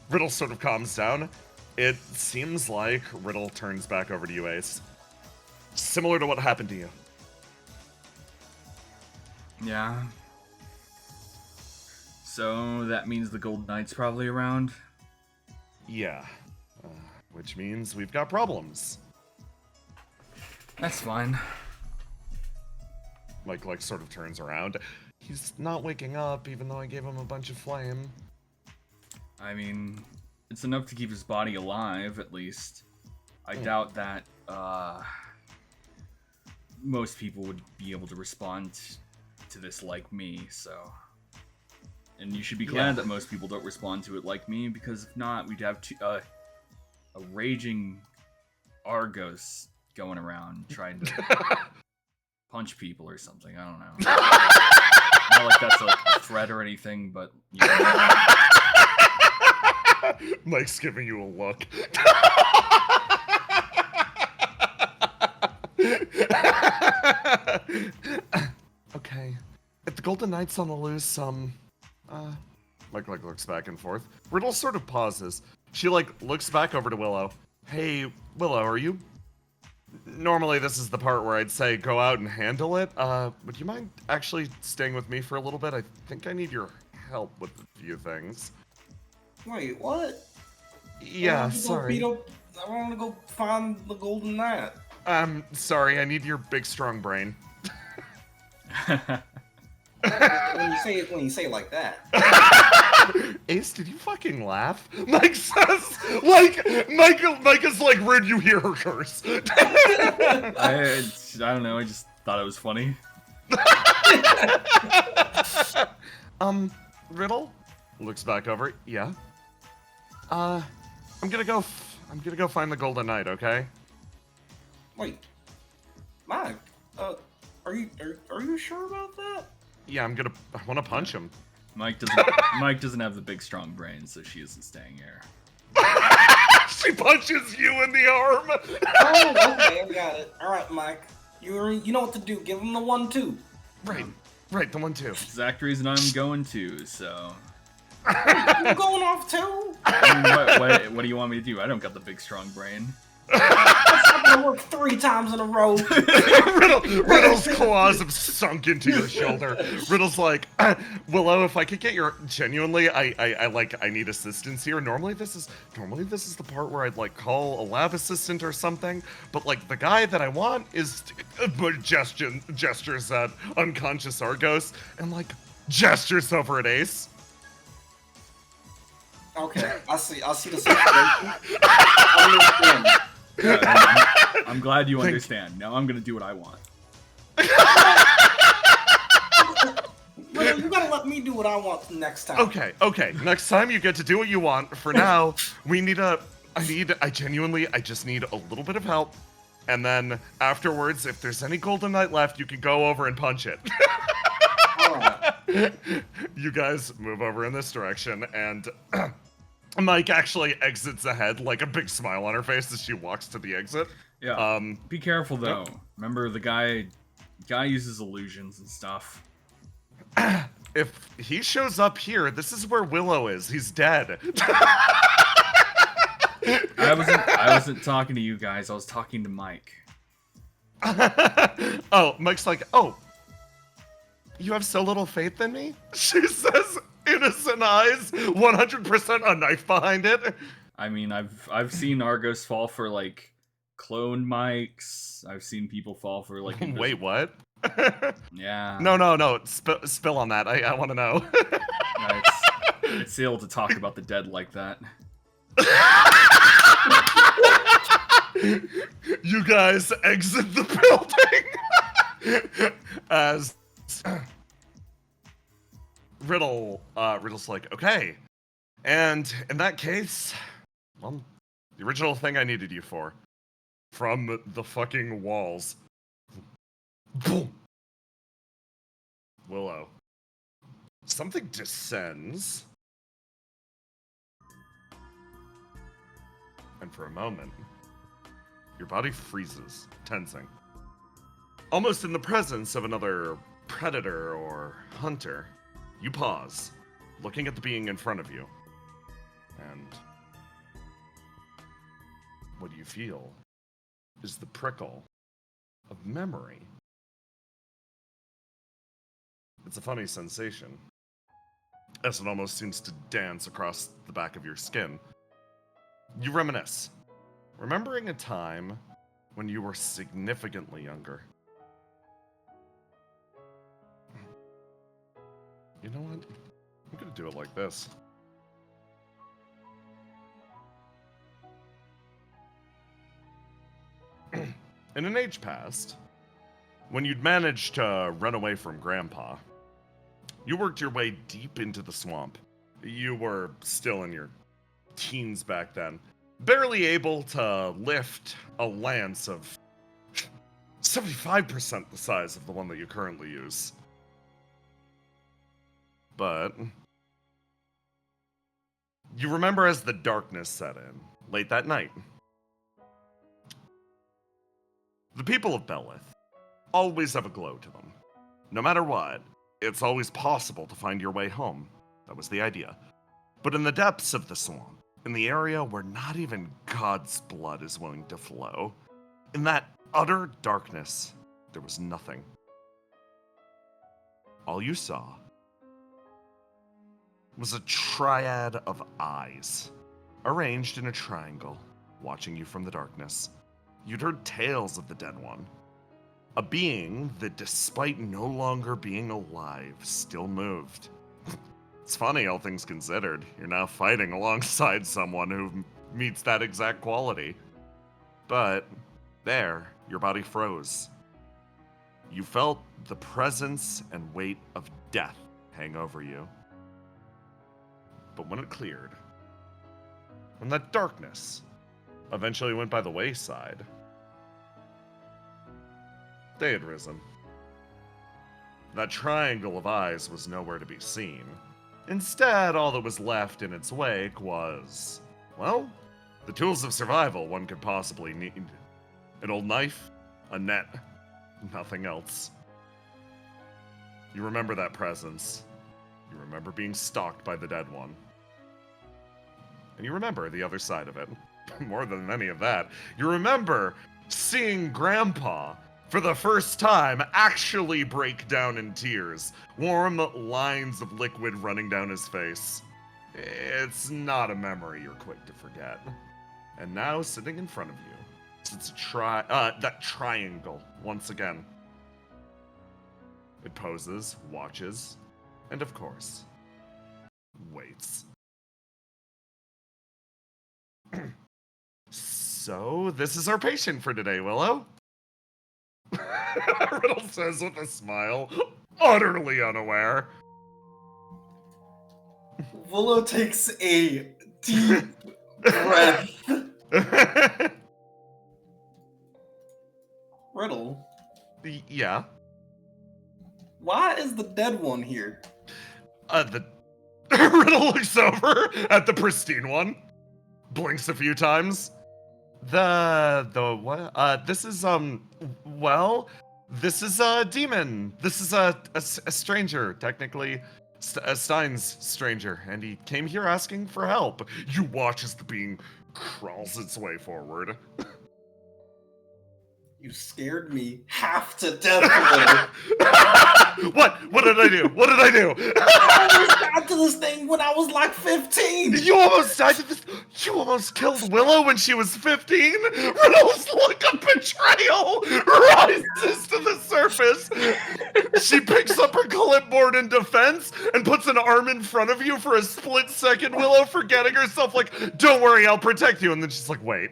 Riddle sort of calms down. It seems like Riddle turns back over to you, Ace. Similar to what happened to you. Yeah. So that means the Golden Knight's probably around? Yeah. Which means we've got problems. That's fine. Like sort of turns around. He's not waking up, even though I gave him a bunch of flame. I mean, it's enough to keep his body alive, at least. I doubt that, most people would be able to respond to this like me, so... And you should be glad that most people don't respond to it like me, because if not, we'd have a raging Argos going around trying to punch people or something. I don't know. Not like that's a threat or anything, but you know. Mike's giving you a look. Okay. If the Golden Knight's on the loose, Mike looks back and forth. Riddle sort of pauses. She looks back over to Willow. Hey, Willow, are you... Normally this is the part where I'd say go out and handle it. Would you mind actually staying with me for a little bit? I think I need your help with a few things. Wait, what? Yeah, sorry. I want to go find the Golden Knight. Sorry, I need your big strong brain. when you say it like that. Ace, did you fucking laugh? Mike says, Mike is like, where'd you hear her curse? I don't know, I just thought it was funny. Riddle? Looks back over, yeah. I'm gonna go find the Golden Knight, okay? Wait. Mike, are you sure about that? Yeah, I wanna punch him. Mike doesn't have the big strong brain, so she isn't staying here. She punches you in the arm. Oh, okay, I got it. All right, Mike, you know what to do. Give him the 1-2. Right, the 1-2. Exact reason I'm going to. So. You going off too? I mean, what do you want me to do? I don't got the big strong brain. I'm gonna work 3 times in a row. Riddle's claws have sunk into your shoulder. Riddle's like, Willow, if I could get your genuinely, I need assistance here. Normally this is the part where I'd call a lab assistant or something, but the guy that I want is gestures at unconscious Argos and gestures over at Ace. Okay, I see the situation. I'm glad you understand. Now I'm gonna do what I want. Well, you gotta let me do what I want next time. Okay. Next time you get to do what you want. For now, I just need a little bit of help. And then afterwards, if there's any Golden Knight left, you can go over and punch it. You guys move over in this direction, and Mike actually exits ahead, like a big smile on her face as she walks to the exit. Yeah. Be careful though. Remember, the guy uses illusions and stuff. If he shows up here, this is where Willow is. He's dead. I wasn't talking to you guys. I was talking to Mike. Oh, Mike's like, oh, you have so little faith in me? She says, innocent eyes, 100% a knife behind it. I mean, I've seen Argos fall for like clone mics. I've seen people fall for like. Wait, what? Yeah. No. Spill on that. I want to know. Yeah, it's ill to talk about the dead like that. You guys exit the building as Riddle's like, okay, and in that case, well, the original thing I needed you for, from the fucking walls. Boom. Willow. Something descends. And for a moment, your body freezes, tensing. Almost in the presence of another predator or hunter, you pause, looking at the being in front of you. And what you feel is the prickle of memory. It's a funny sensation, as it almost seems to dance across the back of your skin. You reminisce, remembering a time when you were significantly younger. You know what? I'm gonna do it like this. In an age past, when you'd managed to run away from Grandpa, you worked your way deep into the swamp. You were still in your teens back then, barely able to lift a lance of 75% the size of the one that you currently use. But you remember as the darkness set in, late that night. The people of Belith always have a glow to them. No matter what, it's always possible to find your way home. That was the idea. But in the depths of the swamp, in the area where not even God's blood is willing to flow, in that utter darkness, there was nothing. All you saw was a triad of eyes, arranged in a triangle, watching you from the darkness. You'd heard tales of the dead one, a being that, despite no longer being alive, still moved. It's funny, all things considered. You're now fighting alongside someone who meets that exact quality. But there, your body froze. You felt the presence and weight of death hang over you. But when it cleared, when that darkness eventually went by the wayside, day had risen. That triangle of eyes was nowhere to be seen. Instead, all that was left in its wake was, well, the tools of survival one could possibly need. An old knife, a net, nothing else. You remember that presence. You remember being stalked by the dead one. And you remember the other side of it. More than any of that, you remember seeing Grandpa, for the first time, actually break down in tears. Warm lines of liquid running down his face. It's not a memory you're quick to forget. And now, sitting in front of you, sits that triangle once again. It poses, watches, and of course, waits. So, this is our patient for today, Willow. Riddle says with a smile, utterly unaware. Willow takes a deep breath. Riddle, Yeah. why is the dead one here? The Riddle looks over at the pristine one, blinks a few times. The what? This is well, this is a demon. This is a stranger, technically. A Stein's stranger, and he came here asking for help. You watch as the being crawls its way forward. You scared me half to death, Will. What did I do? What did I do? I almost died to this thing when I was like 15. You almost died to this. You almost killed Willow when she was 15? Riddle's look of betrayal rises to the surface. She picks up her clipboard in defense and puts an arm in front of you for a split second, Willow forgetting herself, like, don't worry, I'll protect you. And then she's like, wait.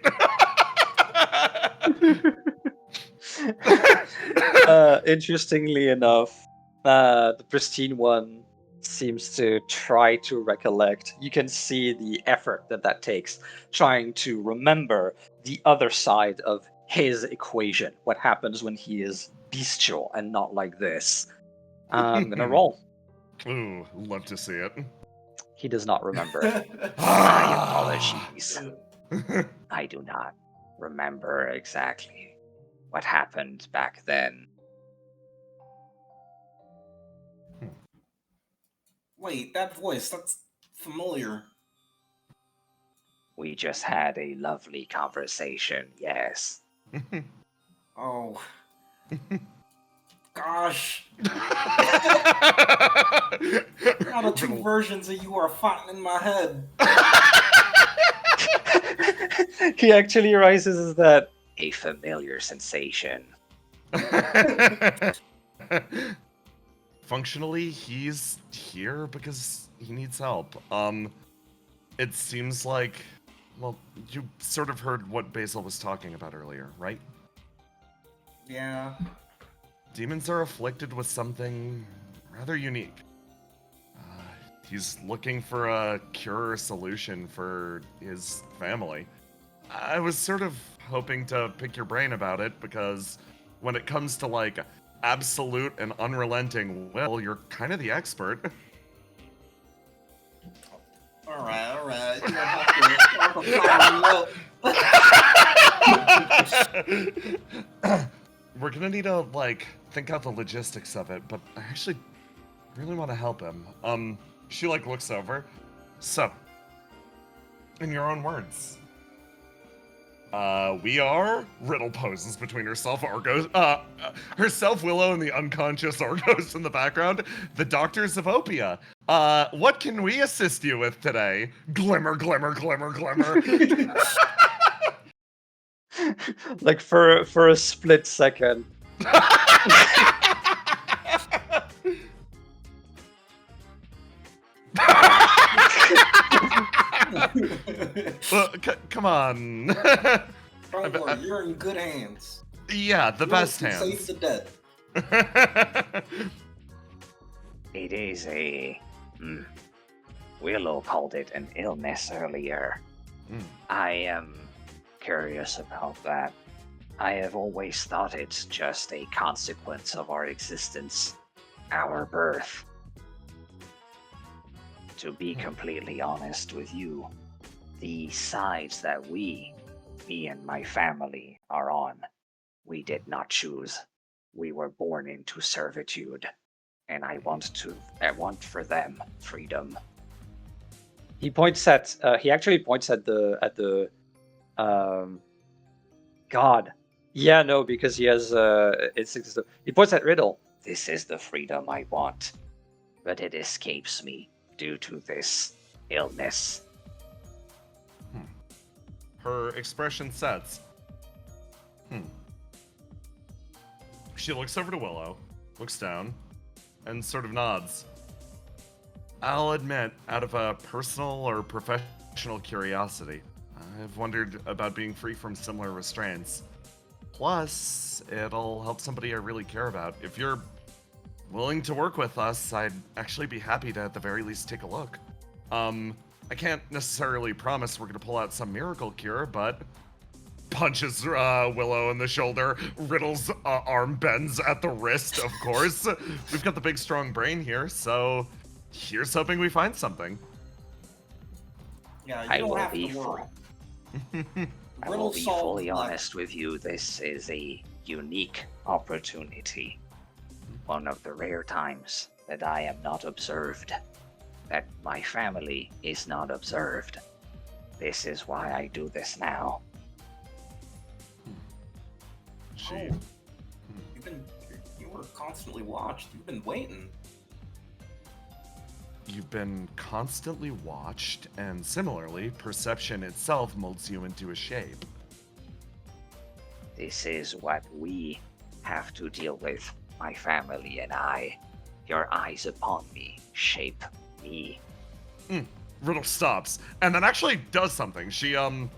Interestingly enough, the pristine one seems to try to recollect. You can see the effort that takes, trying to remember the other side of his equation. What happens when he is bestial and not like this? I'm gonna roll. Ooh, love to see it. He does not remember. My apologies. I do not remember exactly what happened back then. Wait, that voice, that's familiar. We just had a lovely conversation, yes. Oh. Gosh. Now the two versions of you are fighting in my head. He actually rises as that a familiar sensation. Functionally, he's here because he needs help. It seems like, well, you sort of heard what Basil was talking about earlier, right? Yeah. Demons are afflicted with something rather unique. He's looking for a cure or solution for his family. I was sort of hoping to pick your brain about it because when it comes to, like, absolute and unrelenting will, you're kind of the expert. Alright. You don't have to We're gonna need to, like, think out the logistics of it, but I actually really want to help him. She, like, looks over. So, in your own words, we are Riddle poses between herself, Argos, herself, Willow, and the unconscious Argos in the background. The doctors of Opia. What can we assist you with today? Glimmer, glimmer, glimmer, glimmer. Like for a split second. Well, come on. Don't worry, you're in good hands. Yeah, the best hands. Save the dead. It is a... Willow called it an illness earlier. I am curious about that. I have always thought it's just a consequence of our existence, our birth. To be completely honest with you, the sides that me and my family are on, we did not choose. We were born into servitude, and I want for them freedom. He points at. He actually points at the. God. Yeah, no, because he has. He points at Riddle. This is the freedom I want, but it escapes me due to this illness. Her expression sets. She looks over to Willow, looks down, and sort of nods. I'll admit, out of a personal or professional curiosity, I've wondered about being free from similar restraints. Plus, it'll help somebody I really care about. If you're willing to work with us, I'd actually be happy to at the very least take a look. I can't necessarily promise we're gonna pull out some miracle cure, but punches Willow in the shoulder. Riddle's arm bends at the wrist, of course. We've got the big strong brain here, so here's hoping we find something. Yeah, you I don't will have be to worry. I will Riddle be solved fully left. honest with you. This is a unique opportunity. One of the rare times that I am not observed, that my family is not observed. This is why I do this now. She. You were constantly watched. You've been waiting. You've been constantly watched, and similarly, perception itself molds you into a shape. This is what we have to deal with, my family and I. Your eyes upon me shape me. Riddle stops, and then actually does something. She raises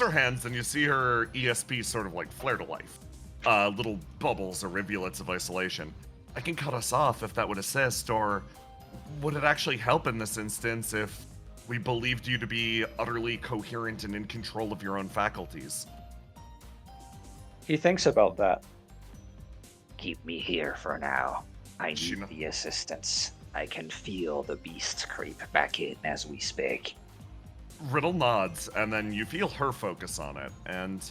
her hands, and you see her ESP sort of like flare to life. Little bubbles or rivulets of isolation. I can cut us off if that would assist, or would it actually help in this instance if we believed you to be utterly coherent and in control of your own faculties? He thinks about that. Keep me here for now. I She need kno- the assistance. I can feel the beast creep back in as we speak. Riddle nods, and then you feel her focus on it, and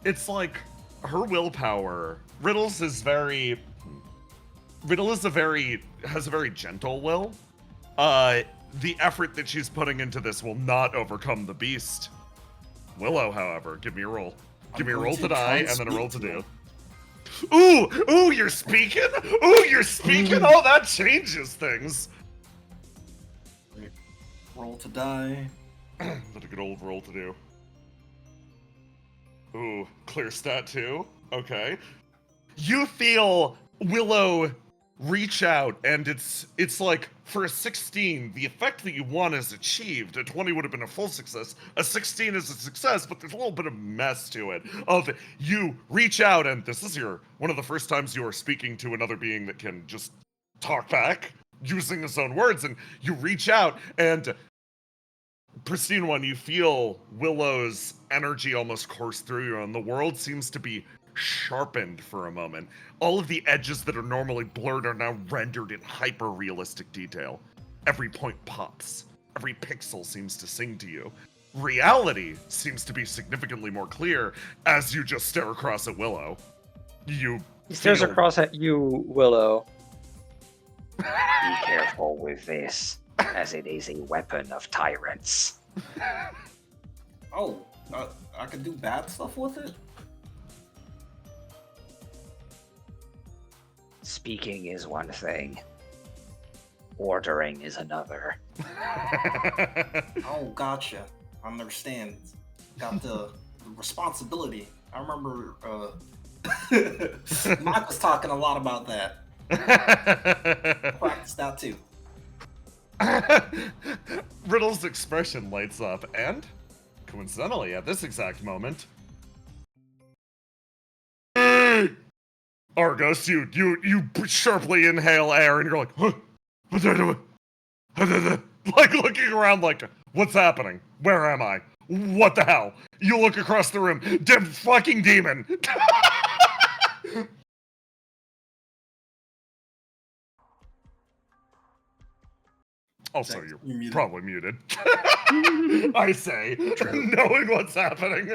it's like her willpower. Riddle has a very gentle will. The effort that she's putting into this will not overcome the beast. Willow, however, give me a roll. Give me a roll to die, and then a roll to do. Ooh, you're speaking? Ooh, you're speaking? Oh, that changes things. Roll to die. That's a good old roll to do. Ooh, clear stat 2. Okay. You feel Willow reach out, and it's like, for a 16, the effect that you want is achieved. A 20 would have been a full success. A 16 is a success, but there's a little bit of mess to it. Of you reach out, and this is one of the first times you are speaking to another being that can just talk back using his own words, and you reach out, and pristine one, you feel Willow's energy almost course through you, and the world seems to be sharpened for a moment. All of the edges that are normally blurred are now rendered in hyper-realistic detail. Every point pops. Every pixel seems to sing to you. Reality seems to be significantly more clear as you just stare across at Willow. You He stares feel- across at you, Willow. Be careful with this, as it is a weapon of tyrants. Oh, I can do bad stuff with it? Speaking is one thing. Ordering is another. Oh, gotcha. I understand. Got the responsibility. I remember Mike was talking a lot about that. Practice that too. Riddle's expression lights up, and coincidentally, at this exact moment, Argos, you sharply inhale air, and you're like, huh? Like looking around, like, what's happening? Where am I? What the hell? You look across the room, fucking demon. Also, Thanks. you're You're muted. probably muted. I say, knowing what's happening.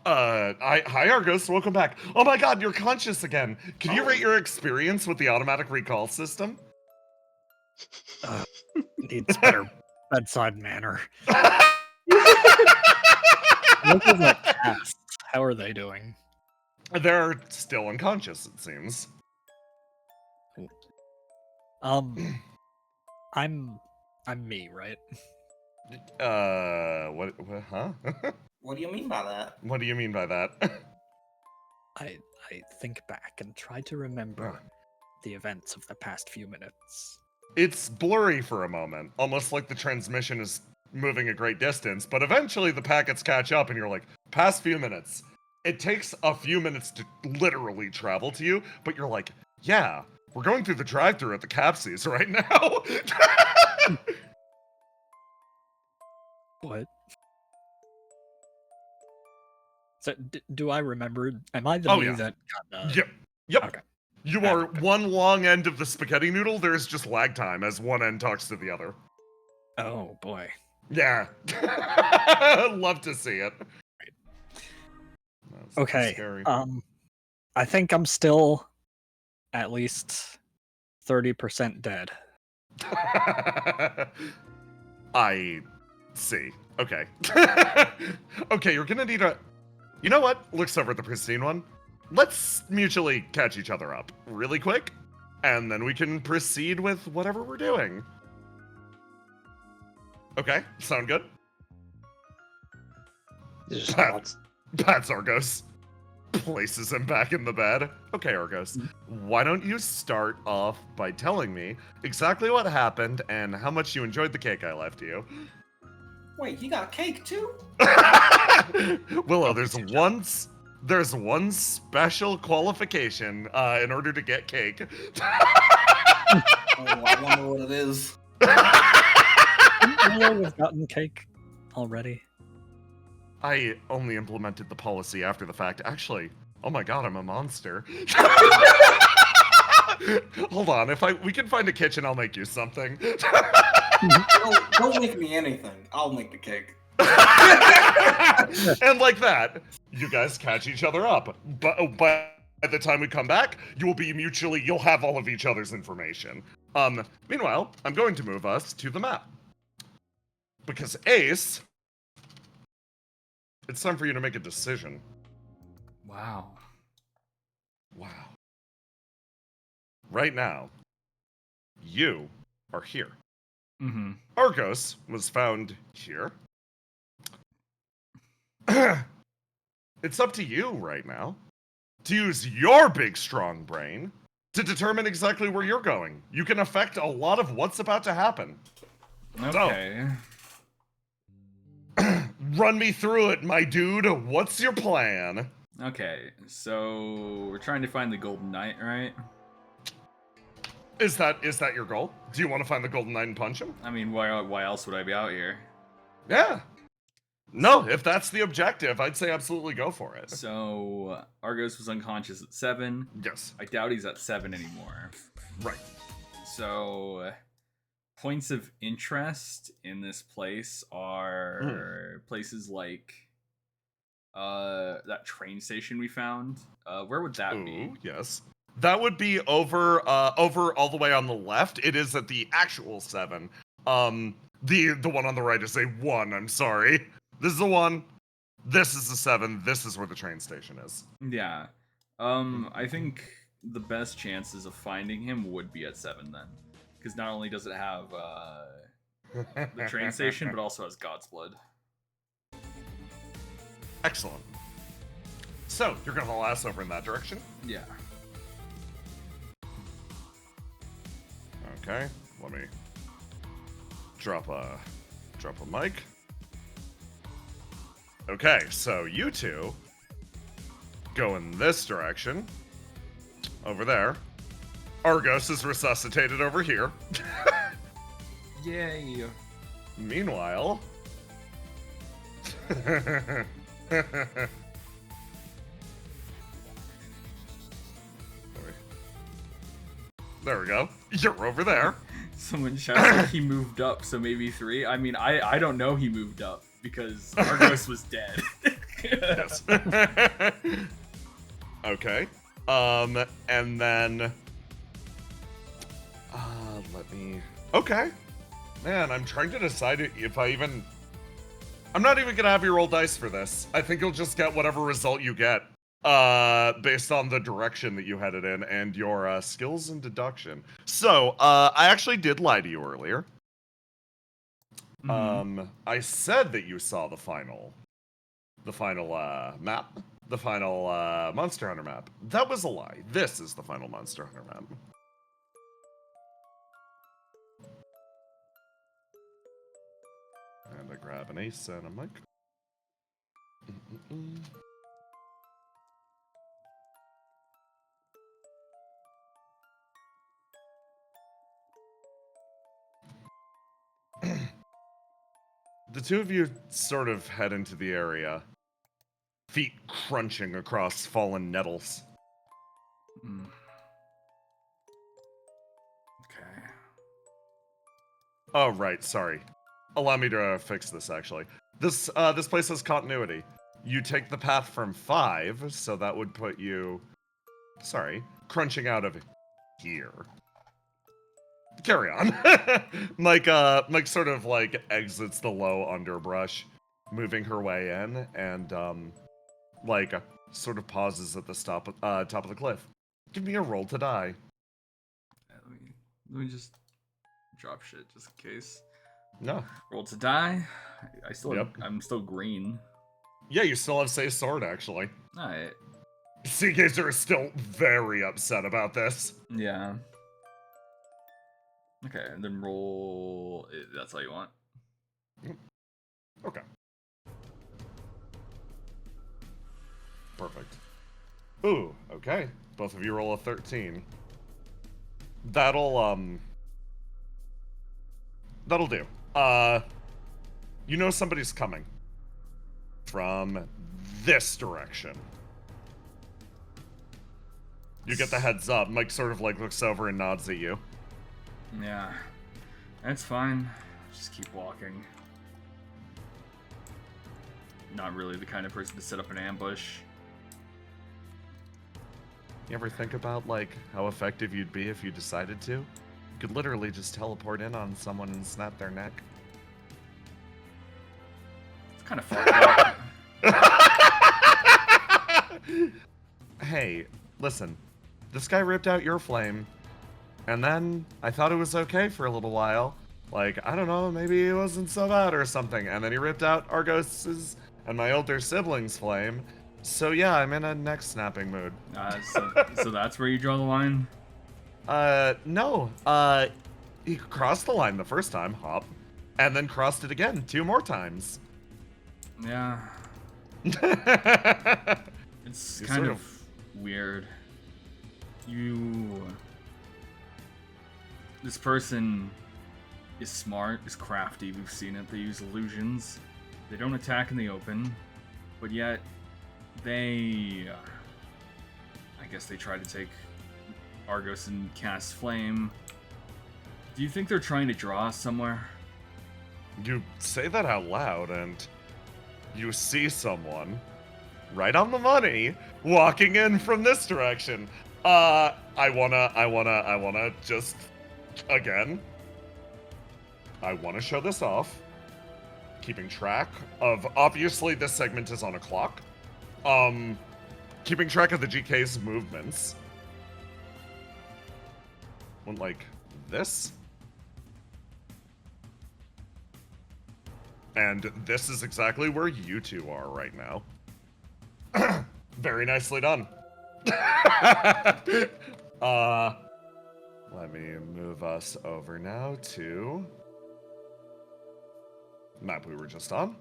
Hi Argos, welcome back. Oh my god, you're conscious again. Can you rate your experience with the automatic recall system? Needs better bedside manner. Look at the cats. How are they doing? They're still unconscious, it seems. I'm me, right? What huh? What do you mean by that? What do you mean by that? I think back and try to remember the events of the past few minutes. It's blurry for a moment, almost like the transmission is moving a great distance, but eventually the packets catch up and you're like, past few minutes. It takes a few minutes to literally travel to you, but you're like, yeah, we're going through the drive-thru at the Capsies right now. What? So do I remember? Am I the Oh, me yeah. that got? Yep. Yep. Okay. You are one long end of the spaghetti noodle. There is just lag time as one end talks to the other. Oh boy. Yeah. Love to see it. That's Okay. scary. I think I'm still at least 30% dead. I see. Okay. Okay, you're gonna need a... You know what? Looks over at the pristine one. Let's mutually catch each other up really quick, and then we can proceed with whatever we're doing. Okay, sound good? Pats Argos. Places him back in the bed. Okay, Argos. Why don't you start off by telling me exactly what happened and how much you enjoyed the cake I left you? Wait, you got cake too? Willow, there's one special qualification in order to get cake. Oh, I wonder what it is. We've gotten cake already. I only implemented the policy after the fact. Actually, oh my god, I'm a monster. Hold on, we can find a kitchen, I'll make you something. Don't make me anything. I'll make the cake. And like that, you guys catch each other up. But by the time we come back, you'll have all of each other's information. Meanwhile, I'm going to move us to the map. Because Ace, it's time for you to make a decision. Wow. Wow. Right now, you are here. Mm-hmm. Argos was found here. It's up to you right now to use your big strong brain to determine exactly where you're going. You can affect a lot of what's about to happen. Okay. So, run me through it, my dude. What's your plan? Okay, so we're trying to find the Golden Knight, right? Is that your goal? Do you want to find the Golden Knight and punch him? I mean, why else would I be out here? Yeah. No, if that's the objective, I'd say absolutely go for it. So, Argos was unconscious at 7. Yes. I doubt he's at 7 anymore. Right. So, points of interest in this place are places like that train station we found. Where would that be? Yes. That would be over all the way on the left. It is at the actual 7. The one on the right is a 1, I'm sorry. This is a 1. This is a 7. This is where the train station is. Yeah. I think the best chances of finding him would be at 7 then. Because not only does it have the train station, but also has God's Blood. Excellent. So, you're gonna haul ass over in that direction? Yeah. Okay, let me drop a mic. Okay, so you two go in this direction. Over there. Argos is resuscitated over here. Yay. Meanwhile... There we go. You're over there. Someone shouted like he moved up, so maybe 3. I mean, I don't know he moved up because Argos was dead. Yes. Okay. And then let me... Okay. Man, I'm trying to decide if I'm not even gonna have you roll dice for this. I think you'll just get whatever result you get. Based on the direction that you headed in and your skills and deduction. So, I actually did lie to you earlier. I said that you saw the final map, the final Monster Hunter map. That was a lie. This is the final Monster Hunter map. And I grab an ace and a mic. The two of you sort of head into the area. feet crunching across fallen nettles. Mm. Okay. Oh, right, sorry. Allow me to fix this, actually. This place has continuity. You take the path from 5, so that would put you... Sorry. Crunching out of here. Carry on. Mike sort of, like, exits the low underbrush, moving her way in, and, sort of pauses at the top of the cliff. Give me a roll to die. Let me just drop shit just in case. No. Roll to die. Yep. I'm still green. Yeah, you still have Say Sword, actually. Alright. Seagazer is still very upset about this. Yeah. Okay, and then roll... That's all you want? Okay. Perfect. Ooh, okay. Both of you roll a 13. That'll do. You know somebody's coming. From this direction. You get the heads up. Mike sort of, like, looks over and nods at you. Yeah. That's fine. Just keep walking. Not really the kind of person to set up an ambush. You ever think about, like, how effective you'd be if you decided to? You could literally just teleport in on someone and snap their neck. It's kind of fucked up. Hey, listen. This guy ripped out your flame, and then I thought it was okay for a little while. Like, I don't know, maybe it wasn't so bad or something. And then he ripped out Argos's and my older sibling's flame. So yeah, I'm in a neck snapping mood. So that's where you draw the line? No. He crossed the line the first time, hop, and then crossed it again 2 more times. Yeah. It's kind of weird. This person is smart, is crafty, we've seen it. They use illusions. They don't attack in the open, but yet I guess they try to take Argos and cast Flame. Do you think they're trying to draw us somewhere? You say that out loud, and you see someone right on the money walking in from this direction. I wanna just, again, I wanna show this off. Keeping track of, obviously this segment is on a clock. Keeping track of the GK's movements. Went like this. And this is exactly where you two are right now. Very nicely done. Let me move us over now to map we were just on.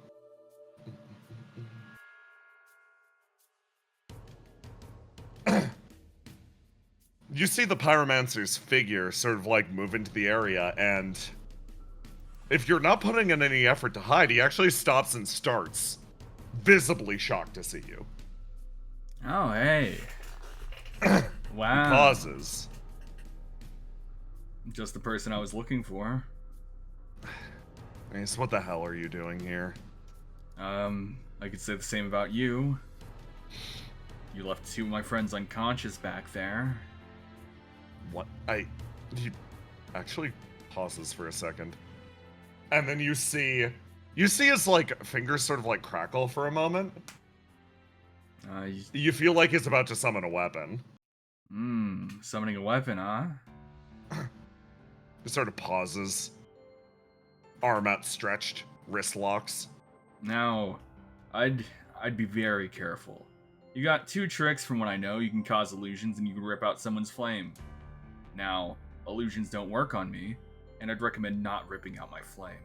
You see the pyromancer's figure sort of like move into the area, and if you're not putting in any effort to hide, he actually stops and starts, visibly shocked to see you. Oh, hey. Wow. He pauses. Just the person I was looking for. Ace, what the hell are you doing here? I could say the same about you. You left 2 of my friends unconscious back there. What? He actually pauses for a second. And then you see his, like, fingers sort of, like, crackle for a moment. You feel like he's about to summon a weapon. Summoning a weapon, huh? He sort of pauses. Arm outstretched, wrist locks. Now, I'd be very careful. You got 2 tricks from what I know. You can cause illusions and you can rip out someone's flame. Now, illusions don't work on me, and I'd recommend not ripping out my flame.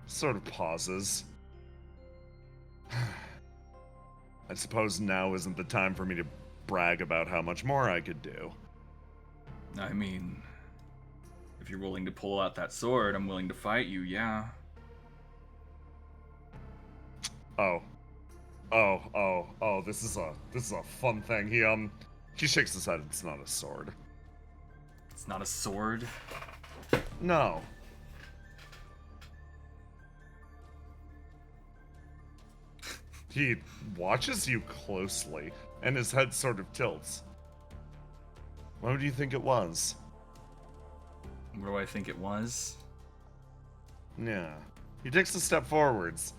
Sort of pauses. I suppose now isn't the time for me to brag about how much more I could do. I mean, if you're willing to pull out that sword, I'm willing to fight you, yeah. Oh, this is a fun thing. He shakes his head. It's not a sword. It's not a sword. No. He watches you closely, and his head sort of tilts. What do you think it was? What do I think it was? Yeah. He takes a step forwards.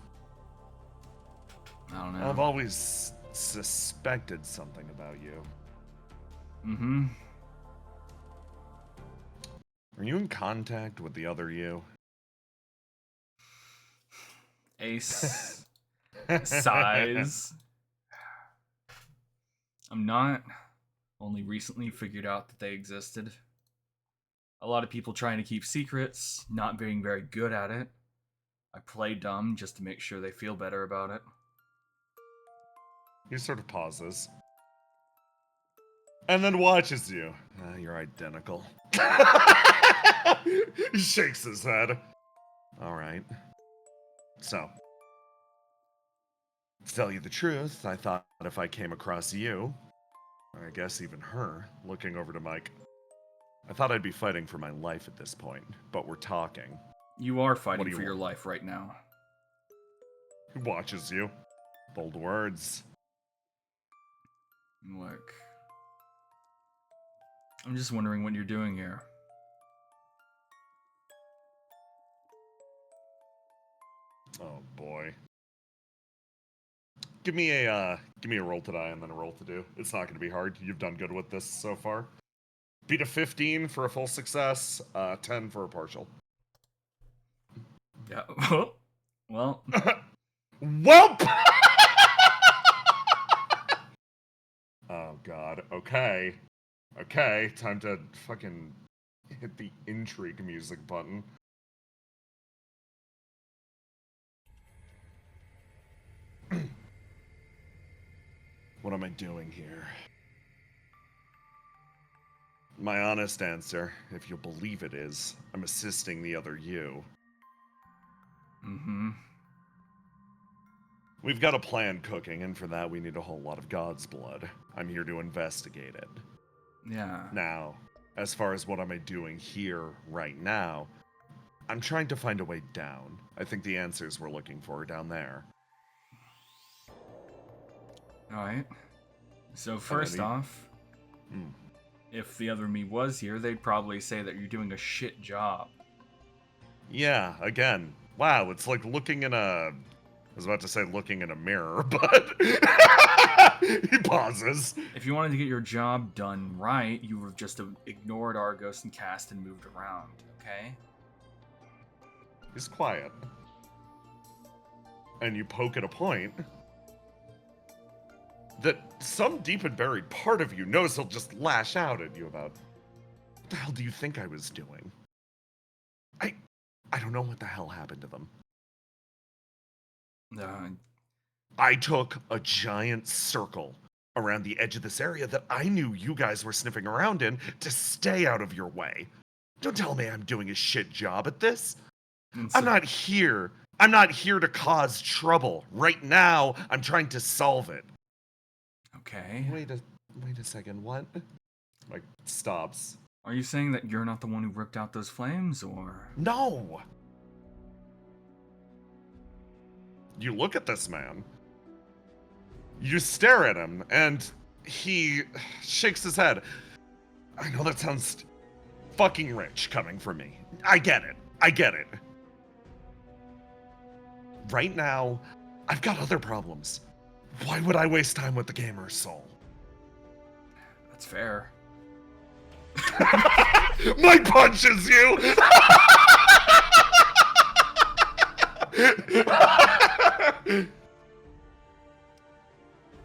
I don't know. I've always suspected something about you. Mm-hmm. Are you in contact with the other you? Ace sighs. I'm not. Only recently figured out that they existed. A lot of people trying to keep secrets, not being very good at it. I play dumb just to make sure they feel better about it. He sort of pauses. And then watches you. You're identical. He shakes his head. Alright. So, to tell you the truth, I thought if I came across you, I guess even her, looking over to Mike, I thought I'd be fighting for my life at this point, but we're talking. You are fighting do you for your want? life right now. He watches you. Bold words. Look. I'm just wondering what you're doing here. Oh boy. Give me a roll to die and then a roll to do. It's not gonna be hard. You've done good with this so far. Beat a 15 for a full success, 10 for a partial. Yeah. Well. Welp! Oh god. Okay. Okay, time to fucking hit the intrigue music button. What am I doing here? My honest answer, if you'll believe it, is I'm assisting the other you. Mm-hmm. We've got a plan cooking, and for that we need a whole lot of God's blood. I'm here to investigate it. Yeah. Now, as far as what am I doing here right now, I'm trying to find a way down. I think the answers we're looking for are down there. Alright. So first off, if the other me was here, they'd probably say that you're doing a shit job. Yeah, again. Wow, it's like looking in a... I was about to say looking in a mirror, but... He pauses. If you wanted to get your job done right, you would have just ignored Argos and cast and moved around, okay? He's quiet. And you poke at a point that some deep and buried part of you knows he'll just lash out at you about. What the hell do you think I was doing? I don't know what the hell happened to them. I took a giant circle around the edge of this area that I knew you guys were sniffing around in to stay out of your way. Don't tell me I'm doing a shit job at this. I'm not here to cause trouble. Right now, I'm trying to solve it. Okay. Wait a second, what? Mike stops. Are you saying that you're not the one who ripped out those flames, or...? No! You look at this man. You stare at him, and he shakes his head. I know that sounds fucking rich coming from me. I get it. Right now, I've got other problems. Why would I waste time with the gamer's soul? That's fair. Mike punches you!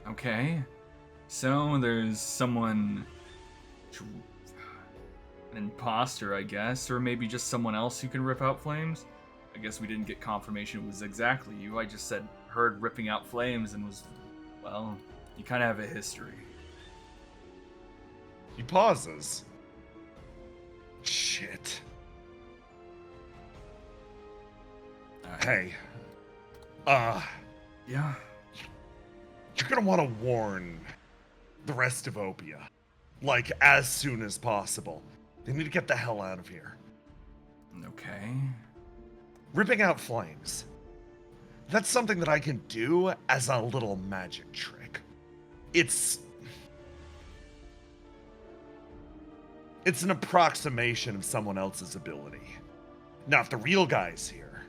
Okay. So there's someone... an imposter, I guess, or maybe just someone else who can rip out flames? I guess we didn't get confirmation it was exactly you. I just heard ripping out flames and was... Well, you kind of have a history. He pauses. Shit. Yeah. You're gonna want to warn the rest of OPIA, like, as soon as possible. They need to get the hell out of here. Okay. Ripping out flames. That's something that I can do as a little magic trick. It's an approximation of someone else's ability. Now, if the real guy's here,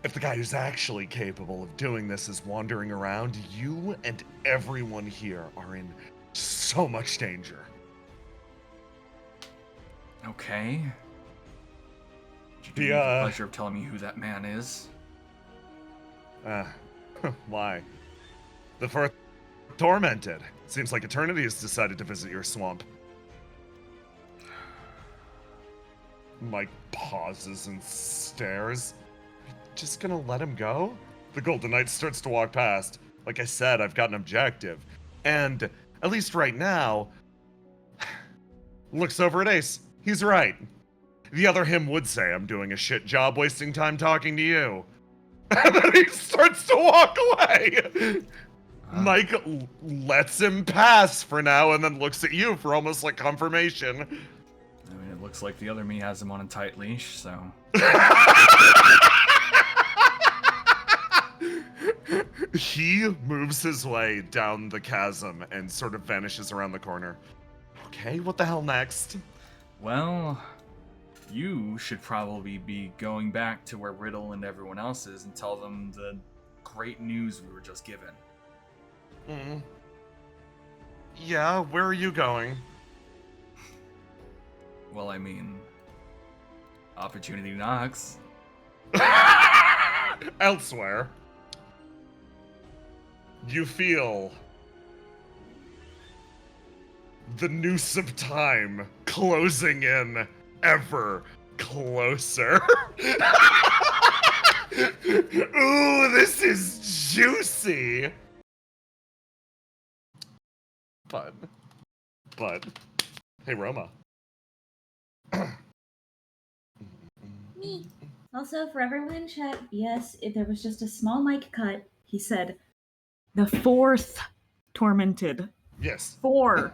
if the guy who's actually capable of doing this is wandering around, you and everyone here are in so much danger. Okay. Would you do me the pleasure of telling me who that man is? Why? The fourth tormented. Seems like Eternity has decided to visit your swamp. Mike pauses and stares. Just gonna let him go? The Golden Knight starts to walk past. Like I said, I've got an objective. And, at least right now, looks over at Ace. He's right. The other him would say I'm doing a shit job wasting time talking to you. And then he starts to walk away. Mike lets him pass for now and then looks at you for almost like confirmation. I mean, it looks like the other me has him on a tight leash, so... He moves his way down the chasm and sort of vanishes around the corner. Okay, what the hell next? Well, you should probably be going back to where Riddle and everyone else is and tell them the great news we were just given. Yeah, where are you going? Well, I mean, opportunity knocks. Elsewhere. You feel the noose of time closing in ever closer. Ooh, this is juicy. But, hey, Roma. Me. Also, for everyone in chat, yes, there was just a small mic cut. He said, the fourth tormented. Yes. 4.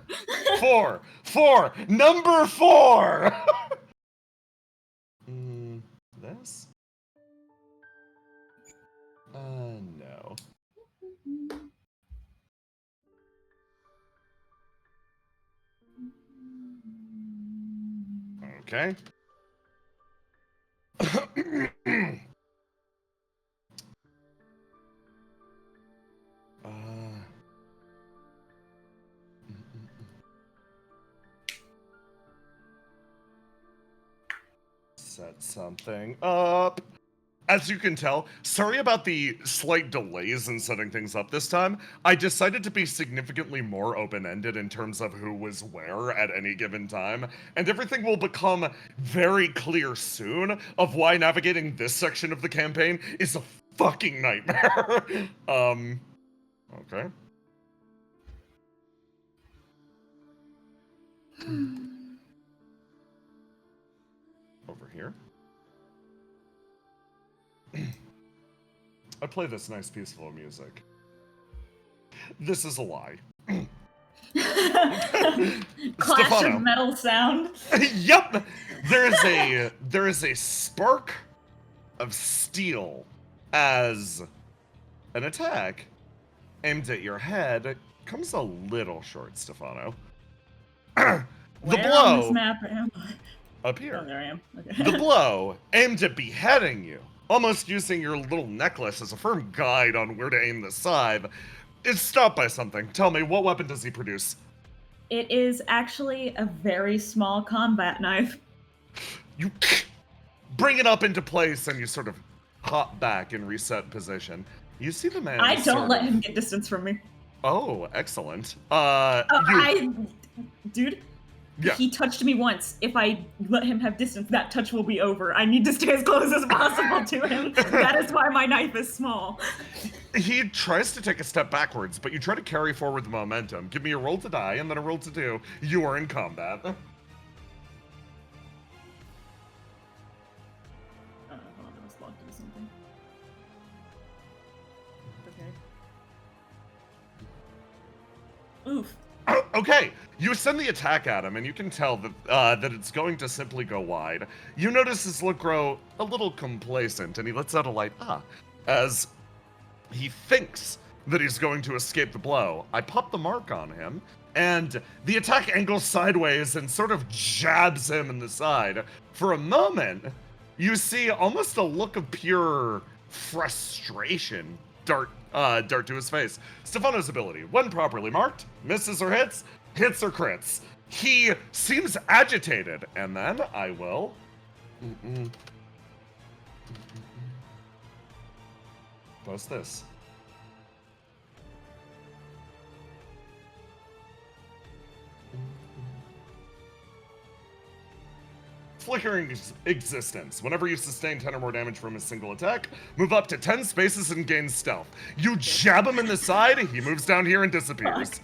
4. Number 4. This? No. Okay. Set something up. As you can tell, sorry about the slight delays in setting things up this time. I decided to be significantly more open-ended in terms of who was where at any given time, and everything will become very clear soon of why navigating this section of the campaign is a fucking nightmare. Okay. Over here. I play this nice piece of music. This is a lie. Clash Stefano. of metal sound. Yep. There is a spark of steel as an attack aimed at your head comes a little short, Stefano. The Where blow on this map am I? up here. Oh, there I am. Okay. The blow aimed at beheading you, almost using your little necklace as a firm guide on where to aim the scythe, is stopped by something. Tell me, what weapon does he produce? It is actually a very small combat knife. You bring it up into place and you sort of hop back and reset position. You see the man. I don't let him get distance from me. Oh, excellent. Dude, Yeah. he touched me once. If I let him have distance, that touch will be over. I need to stay as close as possible to him. That is why my knife is small. He tries to take a step backwards, but you try to carry forward the momentum. Give me a roll to die and then a roll to do. You are in combat. Hold on, I was logged into something. Oof. Okay, you send the attack at him, and you can tell that it's going to simply go wide. You notice his look grow a little complacent, and he lets out a light as he thinks that he's going to escape the blow. I pop the mark on him, and the attack angles sideways and sort of jabs him in the side. For a moment, you see almost a look of pure frustration dart to his face. Stefano's ability, when properly marked, misses or hits, hits or crits. He seems agitated, and then I will... Post this. Flickering existence. Whenever you sustain 10 or more damage from a single attack, move up to 10 spaces and gain stealth. You jab him in the side, he moves down here and disappears.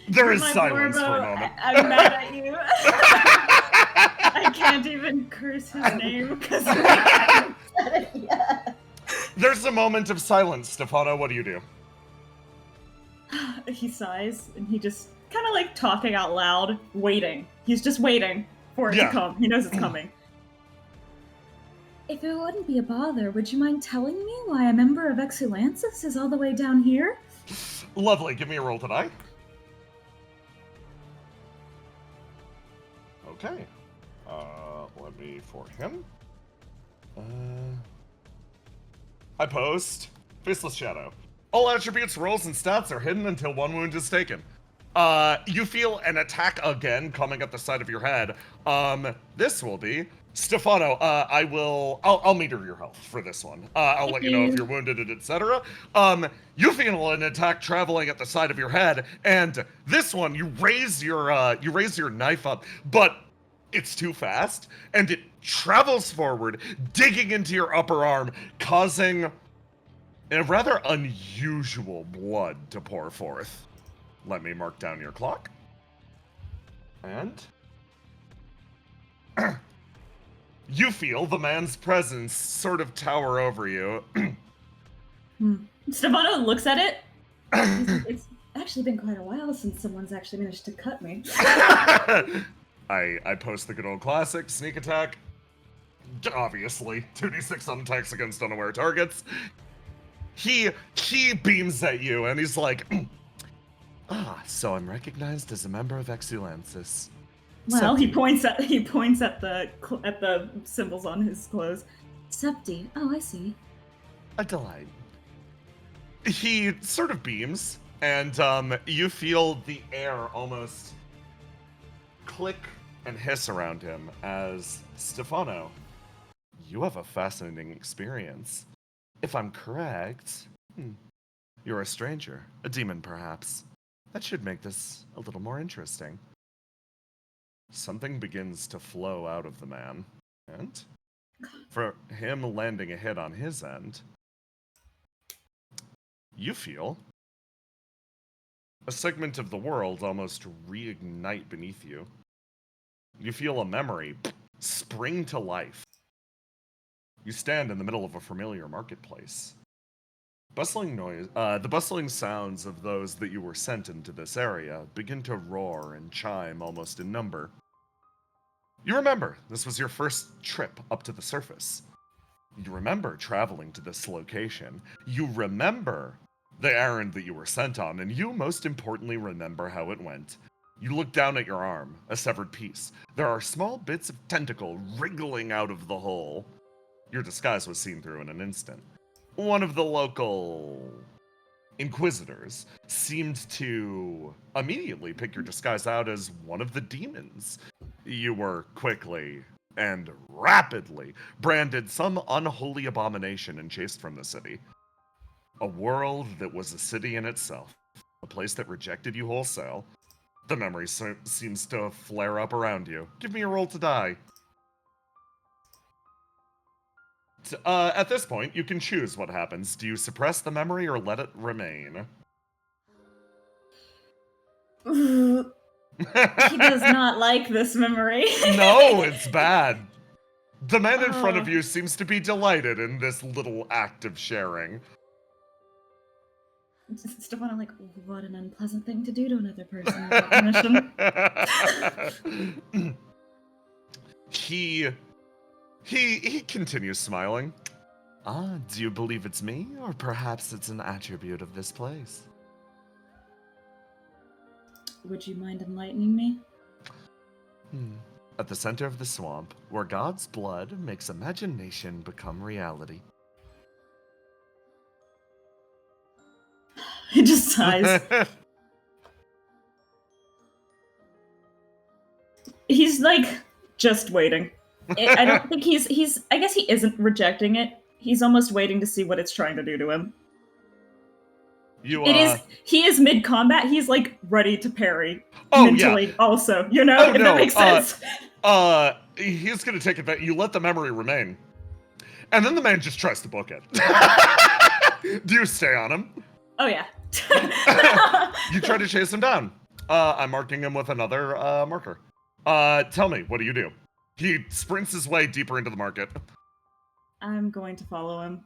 There is silence for a moment. I'm mad at you. I can't even curse his name because I haven't said it yet. There's a moment of silence, Stefano. What do you do? He sighs and he just kind of like talking out loud, waiting. He's just waiting for it to come. He knows it's coming. If it wouldn't be a bother, would you mind telling me why a member of Exulansis is all the way down here? Lovely. Give me a roll to die. Okay. Let me for him. I post Faceless Shadow. All attributes, rolls, and stats are hidden until one wound is taken. You feel an attack again coming at the side of your head. This will be Stefano. I'll meter your health for this one. I'll let you know if you're wounded and etc. You feel an attack traveling at the side of your head, and this one you raise your knife up, but it's too fast, and it travels forward, digging into your upper arm, causing a rather unusual blood to pour forth. Let me mark down your clock. And you feel the man's presence sort of tower over you. Stefano looks at it. It's actually been quite a while since someone's actually managed to cut me. I post the good old classic, sneak attack. Obviously, 2d6 on attacks against unaware targets. He beams at you, and he's like, so I'm recognized as a member of Exulansis. Well, he points at the symbols on his clothes. Septi. Oh, I see. A delight. He sort of beams, and you feel the air almost click and hiss around him as Stefano, you have a fascinating experience. If I'm correct, you're a stranger, a demon perhaps. That should make this a little more interesting. Something begins to flow out of the man, and for him landing a hit on his end, you feel a segment of the world almost reignite beneath you. You feel a memory spring to life. You stand in the middle of a familiar marketplace. The bustling sounds of those that you were sent into this area begin to roar and chime almost in number. You remember, this was your first trip up to the surface. You remember traveling to this location. You remember the errand that you were sent on, and you most importantly remember how it went. You look down at your arm, a severed piece. There are small bits of tentacle wriggling out of the hole. Your disguise was seen through in an instant. One of the local inquisitors seemed to immediately pick your disguise out as one of the demons. You were quickly and rapidly branded some unholy abomination and chased from the city. A world that was a city in itself, a place that rejected you wholesale. The memory seems to flare up around you. Give me a roll to die. At this point, you can choose what happens. Do you suppress the memory or let it remain? He does not like this memory. No, it's bad. The man in front of you seems to be delighted in this little act of sharing. Stefano, like, what an unpleasant thing to do to another person without permission. He continues smiling. Ah, do you believe it's me, or perhaps it's an attribute of this place? Would you mind enlightening me? At the center of the swamp, where God's blood makes imagination become reality. He just sighs. He's like just waiting. I don't think he's. I guess he isn't rejecting it. He's almost waiting to see what it's trying to do to him. He is mid combat. He's like ready to parry mentally. Yeah. Also, if that makes sense. He's gonna take it. You let the memory remain, and then the man just tries to book it. Do you stay on him? Oh yeah. You try to chase him down. I'm marking him with another marker. Tell me, what do you do? He sprints his way deeper into the market. I'm going to follow him.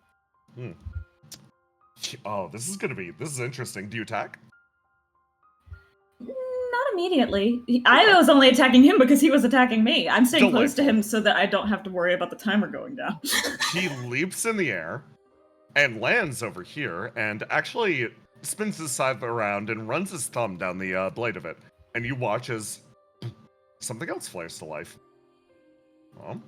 Oh, this is interesting. Do you attack? Not immediately. I was only attacking him because he was attacking me. I'm staying close to him so that I don't have to worry about the timer going down. He leaps in the air and lands over here and actually spins his scythe around and runs his thumb down the blade of it. And you watch as something else flares to life. Oh,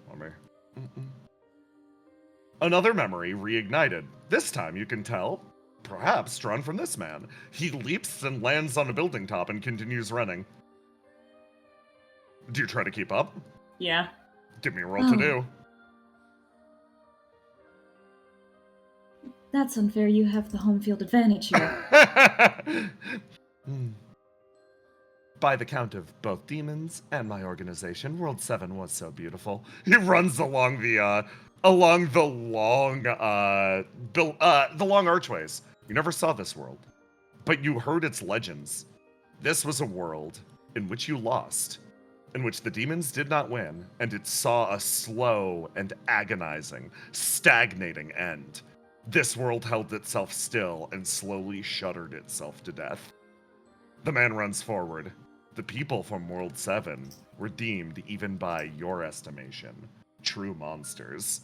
another memory reignited. This time you can tell, perhaps drawn from this man. He leaps and lands on a building top and continues running. Do you try to keep up? Yeah. Give me a roll to do. That's unfair. You have the home field advantage here. By the count of both demons and my organization, World 7 was so beautiful. He runs along the long archways. You never saw this world, but you heard its legends. This was a world in which you lost, in which the demons did not win, and it saw a slow and agonizing, stagnating end. This world held itself still and slowly shuddered itself to death. The man runs forward. The people from World 7 were deemed, even by your estimation, true monsters.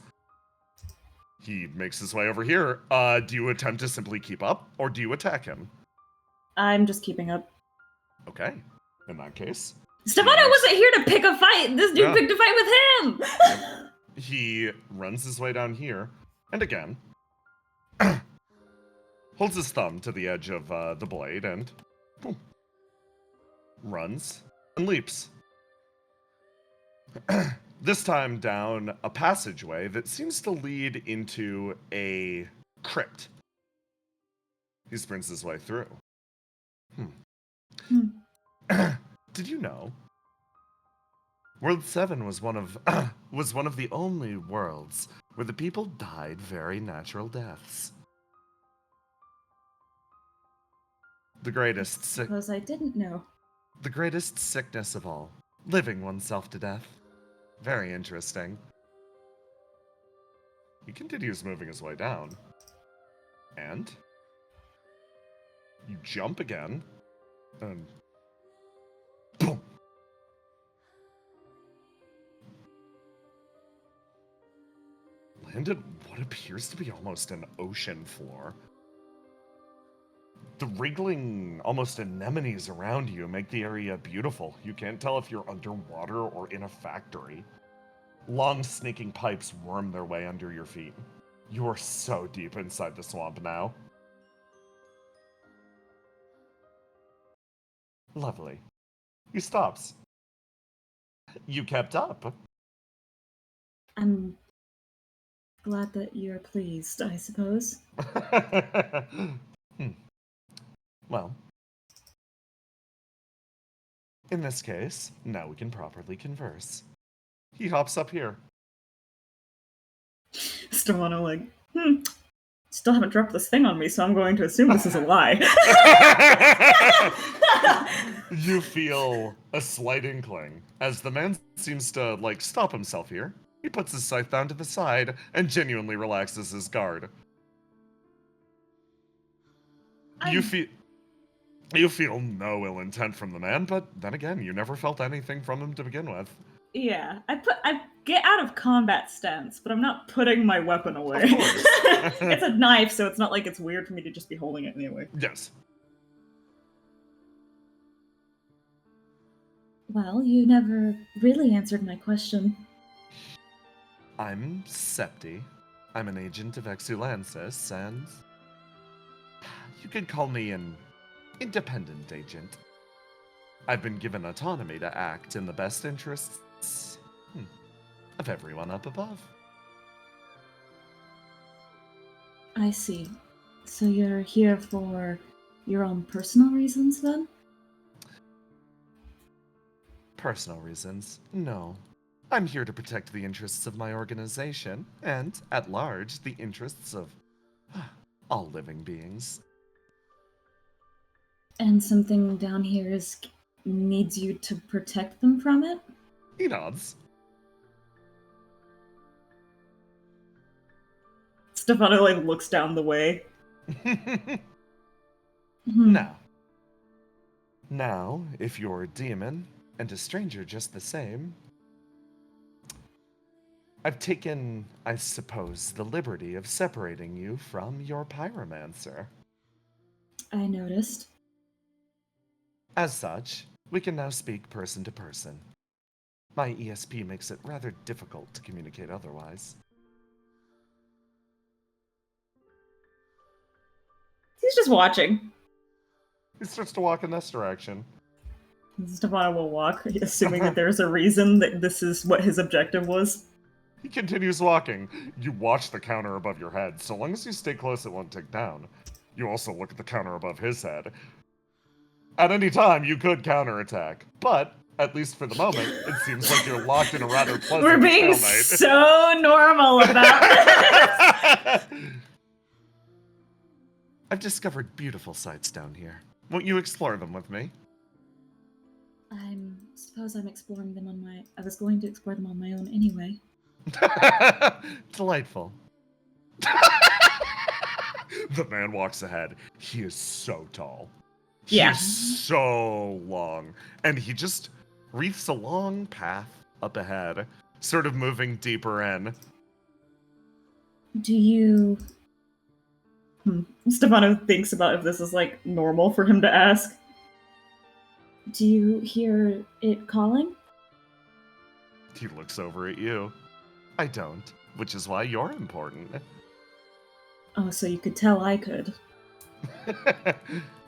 He makes his way over here. Do you attempt to simply keep up, or do you attack him? I'm just keeping up. Okay, in that case. Stefano wasn't here to pick a fight! This dude picked a fight with him! He runs his way down here, and again, holds his thumb to the edge of the blade, and boom, runs and leaps. This time down a passageway that seems to lead into a crypt. He sprints his way through. Did you know? World 7 was one of the only worlds where the people died very natural deaths. The greatest Suppose I didn't know. The greatest sickness of all, living oneself to death. Very interesting. He continues moving his way down. And you jump again, and boom. Landed what appears to be almost an ocean floor. The wriggling, almost anemones around you make the area beautiful. You can't tell if you're underwater or in a factory. Long snaking pipes worm their way under your feet. You are so deep inside the swamp now. Lovely. He stops. You kept up. I'm glad that you're pleased, I suppose. Well, in this case, now we can properly converse. He hops up here. Stefano still haven't dropped this thing on me, so I'm going to assume this is a lie. You feel a slight inkling as the man seems to, stop himself here. He puts his scythe down to the side and genuinely relaxes his guard. You feel no ill intent from the man, but then again, you never felt anything from him to begin with. Yeah, I get out of combat stance, but I'm not putting my weapon away. Of course. It's a knife, so it's not like it's weird for me to just be holding it anyway. Yes. Well, you never really answered my question. I'm Septi. I'm an agent of Exulansis, and you can call me an independent agent. I've been given autonomy to act in the best interests of everyone up above. I see. So you're here for your own personal reasons, then? Personal reasons? No. I'm here to protect the interests of my organization, and, at large, the interests of all living beings. And something down here needs you to protect them from it? He nods. Stefano looks down the way. Now, if you're a demon, and a stranger just the same, I've taken, I suppose, the liberty of separating you from your pyromancer. I noticed. As such, we can now speak person to person. My ESP makes it rather difficult to communicate otherwise. He's just watching. He starts to walk in this direction. Stefano will walk, assuming that there's a reason that this is what his objective was. He continues walking. You watch the counter above your head. So long as you stay close, it won't tick down. You also look at the counter above his head. At any time, you could counterattack, but at least for the moment, it seems like you're locked in a rather pleasant We're being stalemate. so normal about this. I've discovered beautiful sights down here. Won't you explore them with me? Suppose I'm exploring them on my... I was going to explore them on my own anyway. Delightful. The man walks ahead. He is so tall. Yeah. He's so long. And he just wreaths a long path up ahead, sort of moving deeper in. Do you... Stefano thinks about if this is, normal for him to ask. Do you hear it calling? He looks over at you. I don't, which is why you're important. Oh, so you could tell I could.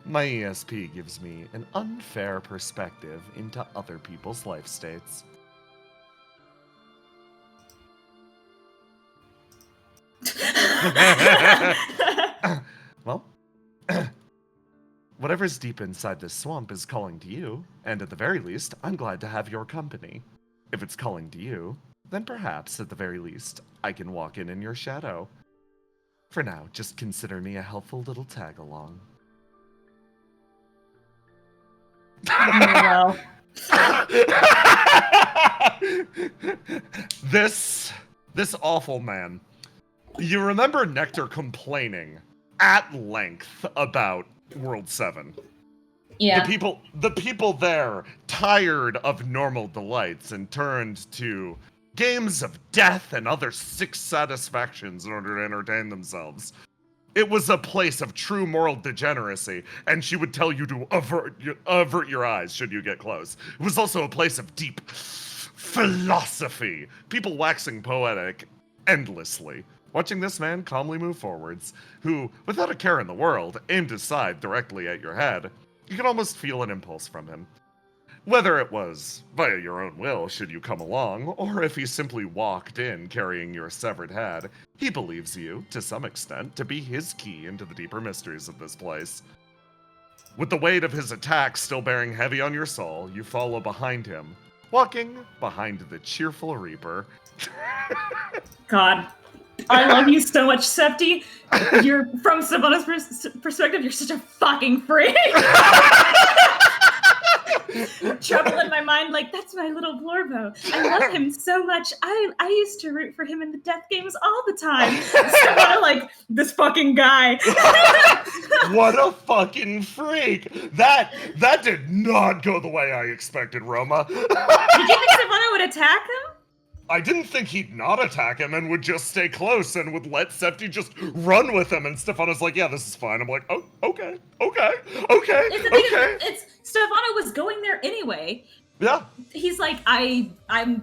My ESP gives me an unfair perspective into other people's life states. Well, whatever's deep inside this swamp is calling to you, and at the very least, I'm glad to have your company. If it's calling to you, then perhaps, at the very least, I can walk in your shadow. For now, just consider me a helpful little tag-along. Well. This awful man. You remember Nectar complaining at length about World 7. Yeah. The people there, tired of normal delights and turned to games of death and other sick satisfactions in order to entertain themselves. It was a place of true moral degeneracy, and she would tell you to avert your eyes should you get close. It was also a place of deep philosophy, people waxing poetic endlessly. Watching this man calmly move forwards, who, without a care in the world, aimed his scythe directly at your head, you could almost feel an impulse from him. Whether it was via your own will should you come along, or if he simply walked in carrying your severed head, he believes you, to some extent, to be his key into the deeper mysteries of this place. With the weight of his attack still bearing heavy on your soul, you follow behind him, walking behind the cheerful Reaper. God. I love you so much, Septi. You're, from Savannah's perspective, you're such a fucking freak. chuckle in my mind like, that's my little Blorbo. I love him so much. I used to root for him in the death games all the time. Stefano like, this fucking guy. What a fucking freak! That did not go the way I expected, Roma. Did you think Stefano would attack him? I didn't think he'd not attack him and would just stay close and would let Septi just run with him. And Stefano's like, yeah, this is fine. I'm like, oh, okay. It's Stefano was going there anyway. Yeah. He's like, I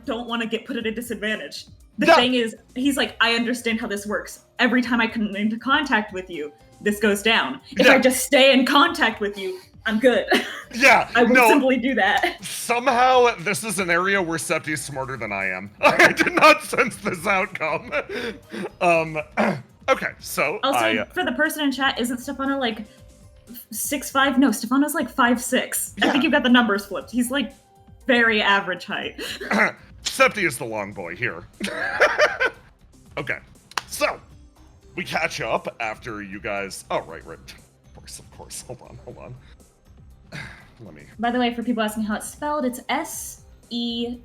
don't want to get put at a disadvantage. The thing is, he's like, I understand how this works. Every time I come into contact with you, this goes down. If I just stay in contact with you, I'm good. Yeah. I will simply do that. Somehow, this is an area where Septi's smarter than I am. I did not sense this outcome. Okay, so also, for the person in chat, isn't Stefano like 6'5"? No, Stefano's like 5'6". Yeah. I think you've got the numbers flipped. He's like very average height. Septi is the long boy here. Okay, so we catch up after you guys. Oh, right. Of course. Hold on. Let me. By the way, for people asking how it's spelled, it's Septi.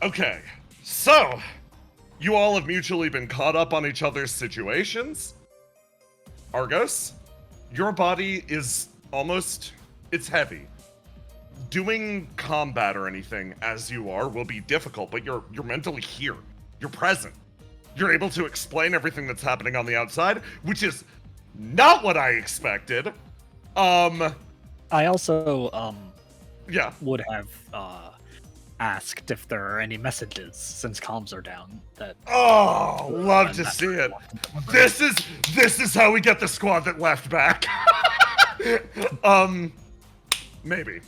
Okay, so you all have mutually been caught up on each other's situations. Argos, your body is it's heavy. Doing combat or anything as you are will be difficult, but you're mentally here. You're present. You're able to explain everything that's happening on the outside, which is not what I expected. I also yeah, would have asked if there are any messages since comms are down. Love to see it. This is how we get the squad that left back. Maybe.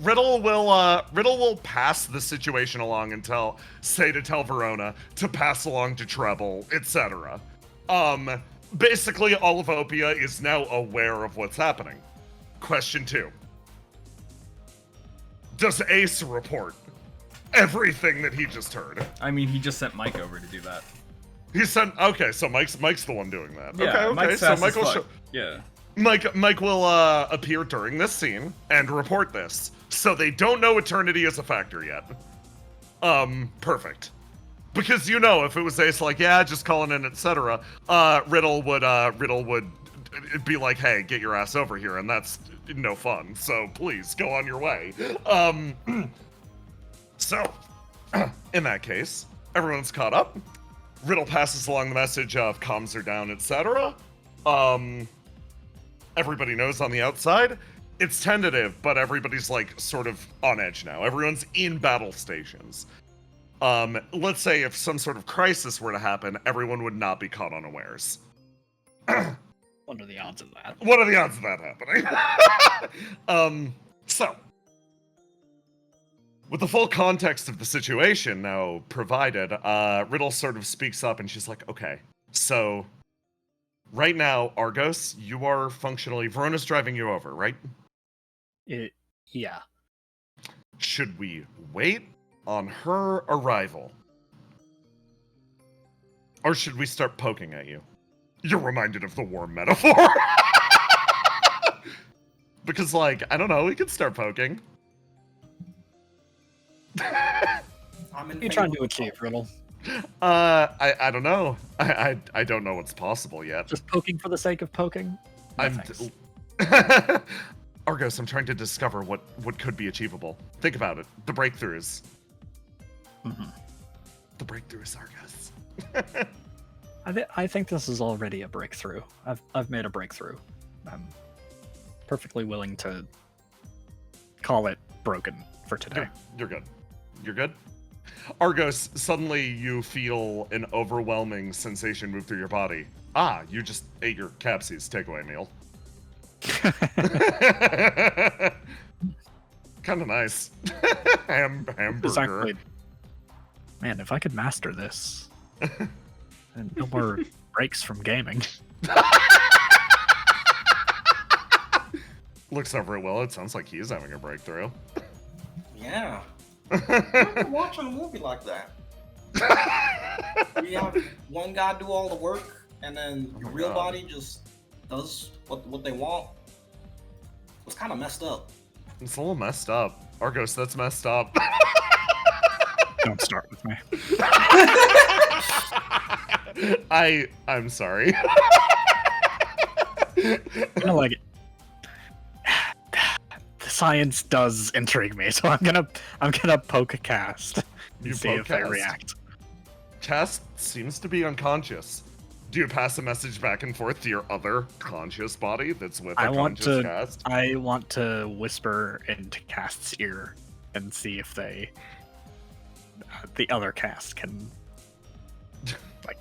Riddle will pass the situation along and tell Verona to pass along to Treble, etc. Basically, all of Opia is now aware of what's happening. Question 2. Does Ace report everything that he just heard? I mean, he just sent Mike over to do that. Okay, so Mike's the one doing that. Yeah, okay. Mike's So fast Mike as will fuck. Yeah. Mike will appear during this scene and report this, so they don't know Eternity is a factor yet. Perfect. Because if it was Ace like, yeah, just calling in, etc., Riddle would be like, hey, get your ass over here, and that's no fun. So please go on your way. So in that case, everyone's caught up. Riddle passes along the message of comms are down, etc. Everybody knows on the outside. It's tentative, but everybody's like sort of on edge now. Everyone's in battle stations. Let's say if some sort of crisis were to happen, everyone would not be caught unawares. What are the odds of that? What are the odds of that happening? So, with the full context of the situation now provided, Riddle sort of speaks up and she's like, okay, so right now, Argos, you are functionally, Verona's driving you over, right? Yeah. Should we wait on her arrival? Or should we start poking at you? You're reminded of the war metaphor. Because, I don't know, we could start poking. What are you trying to achieve, Riddle? I don't know. I don't know what's possible yet. Just poking for the sake of poking? Argos, I'm trying to discover what could be achievable. Think about it. The breakthroughs. Mm-hmm. The breakthroughs, Argos. I think this is already a breakthrough. I've made a breakthrough. I'm perfectly willing to call it broken for today. You're good. You're good? Argos, suddenly you feel an overwhelming sensation move through your body. You just ate your Capsies takeaway meal. Kind of nice. Hamburger. Exactly. Man, if I could master this, and no more breaks from gaming. Looks over at Will. It sounds like he's having a breakthrough. Yeah. I'm watching a movie like that. You have one guy do all the work, and then your real body just does what they want. It's kind of messed up. It's a little messed up. Argos, that's messed up. Don't start with me. I'm sorry. Like the science does intrigue me, so I'm gonna poke a cast and see if they react. Cast seems to be unconscious. Do you pass a message back and forth to your other conscious body that's with a conscious cast? I want to whisper into Cast's ear and see if they, the other cast, can like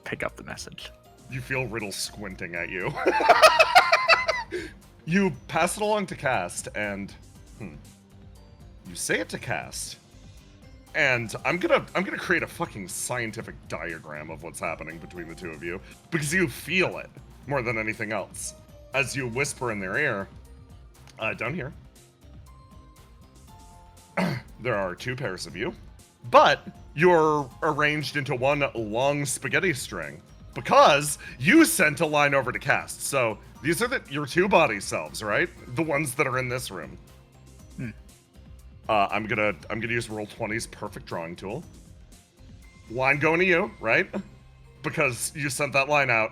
pick up the message. You feel Riddle squinting at you. You pass it along to Cast, and you say it to Cast. And I'm gonna create a fucking scientific diagram of what's happening between the two of you, because you feel it more than anything else. As you whisper in their ear, down here, there are two pairs of you, but you're arranged into one long spaghetti string, because you sent a line over to Cast. So these are your two body selves, right? The ones that are in this room. I'm gonna use Roll20's perfect drawing tool. Line going to you, right? Because you sent that line out,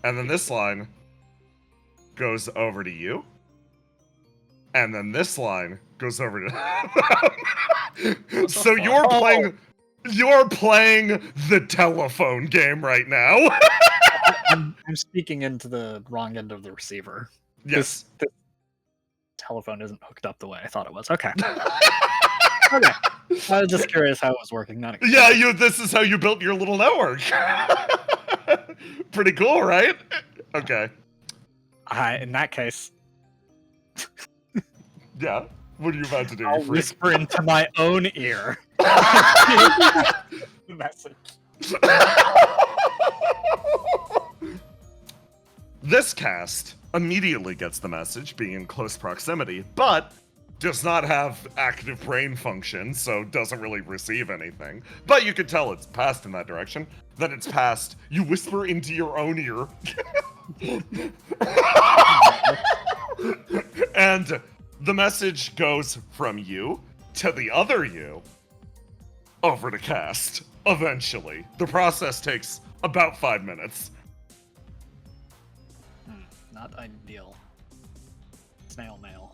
and then this line goes over to you, and then this line goes over to. So you're playing the telephone game right now. I'm speaking into the wrong end of the receiver. Yes. This telephone isn't hooked up the way I thought it was. Okay. Okay. I was just curious how it was working. Yeah, this is how you built your little network. Pretty cool, right? Okay. In that case. Yeah. What are you about to do? I'll whisper into my own ear. The message. This cast immediately gets the message, being in close proximity, but does not have active brain function, so doesn't really receive anything. But you could tell it's passed in that direction. Then it's passed. You whisper into your own ear. And the message goes from you to the other you over to Cast, eventually. The process takes about 5 minutes. Not ideal. Snail mail.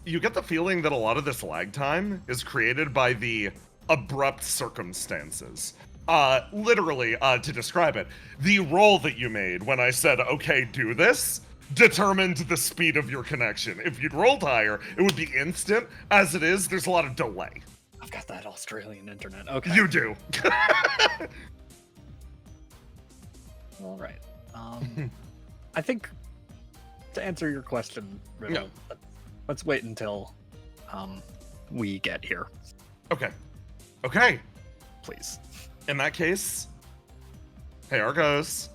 You get the feeling that a lot of this lag time is created by the abrupt circumstances. Literally, to describe it, the roll that you made when I said, okay, do this, determined the speed of your connection. If you'd rolled higher, it would be instant. As it is, there's a lot of delay. I've got that Australian internet. Okay. You do. All right. I think to answer your question, Riddle, let's wait until we get here. Okay. Okay. Please. In that case, hey, Argos.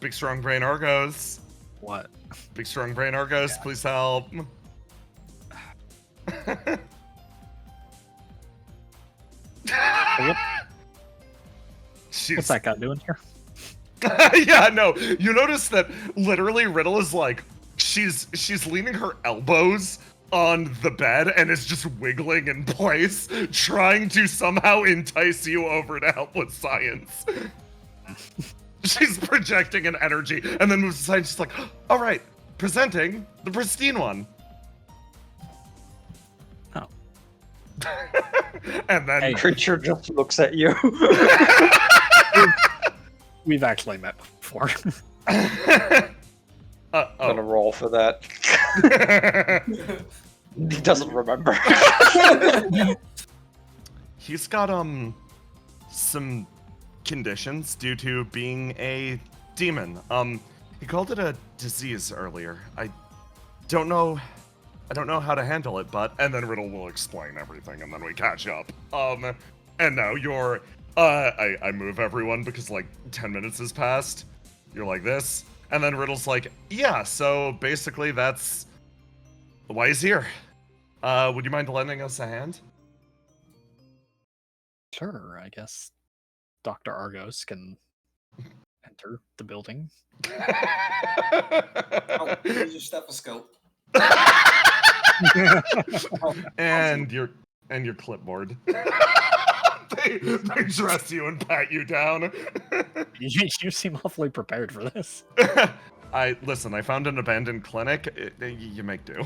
Big strong brain Argos. What? Big strong brain Argos, please help. What's that guy doing here? Yeah, no. You notice that literally Riddle is like, she's leaning her elbows on the bed and is just wiggling in place, trying to somehow entice you over to help with science. She's projecting an energy and then moves aside. She's like, all right, presenting the pristine one. Oh. And then Creature just looks at you. We've actually met before. I'm gonna roll for that. He doesn't remember. He's got some conditions due to being a demon. He called it a disease earlier. I don't know how to handle it, but and then Riddle will explain everything and then we catch up. And now you're I move everyone because like 10 minutes has passed. You're like this. And then Riddle's like, yeah, so basically that's why he's here. Would you mind lending us a hand? Sure, I guess Dr. Argos can enter the building. Oh, use your stethoscope. and your clipboard. they dress you and pat you down. You seem awfully prepared for this. I found an abandoned clinic. You make do.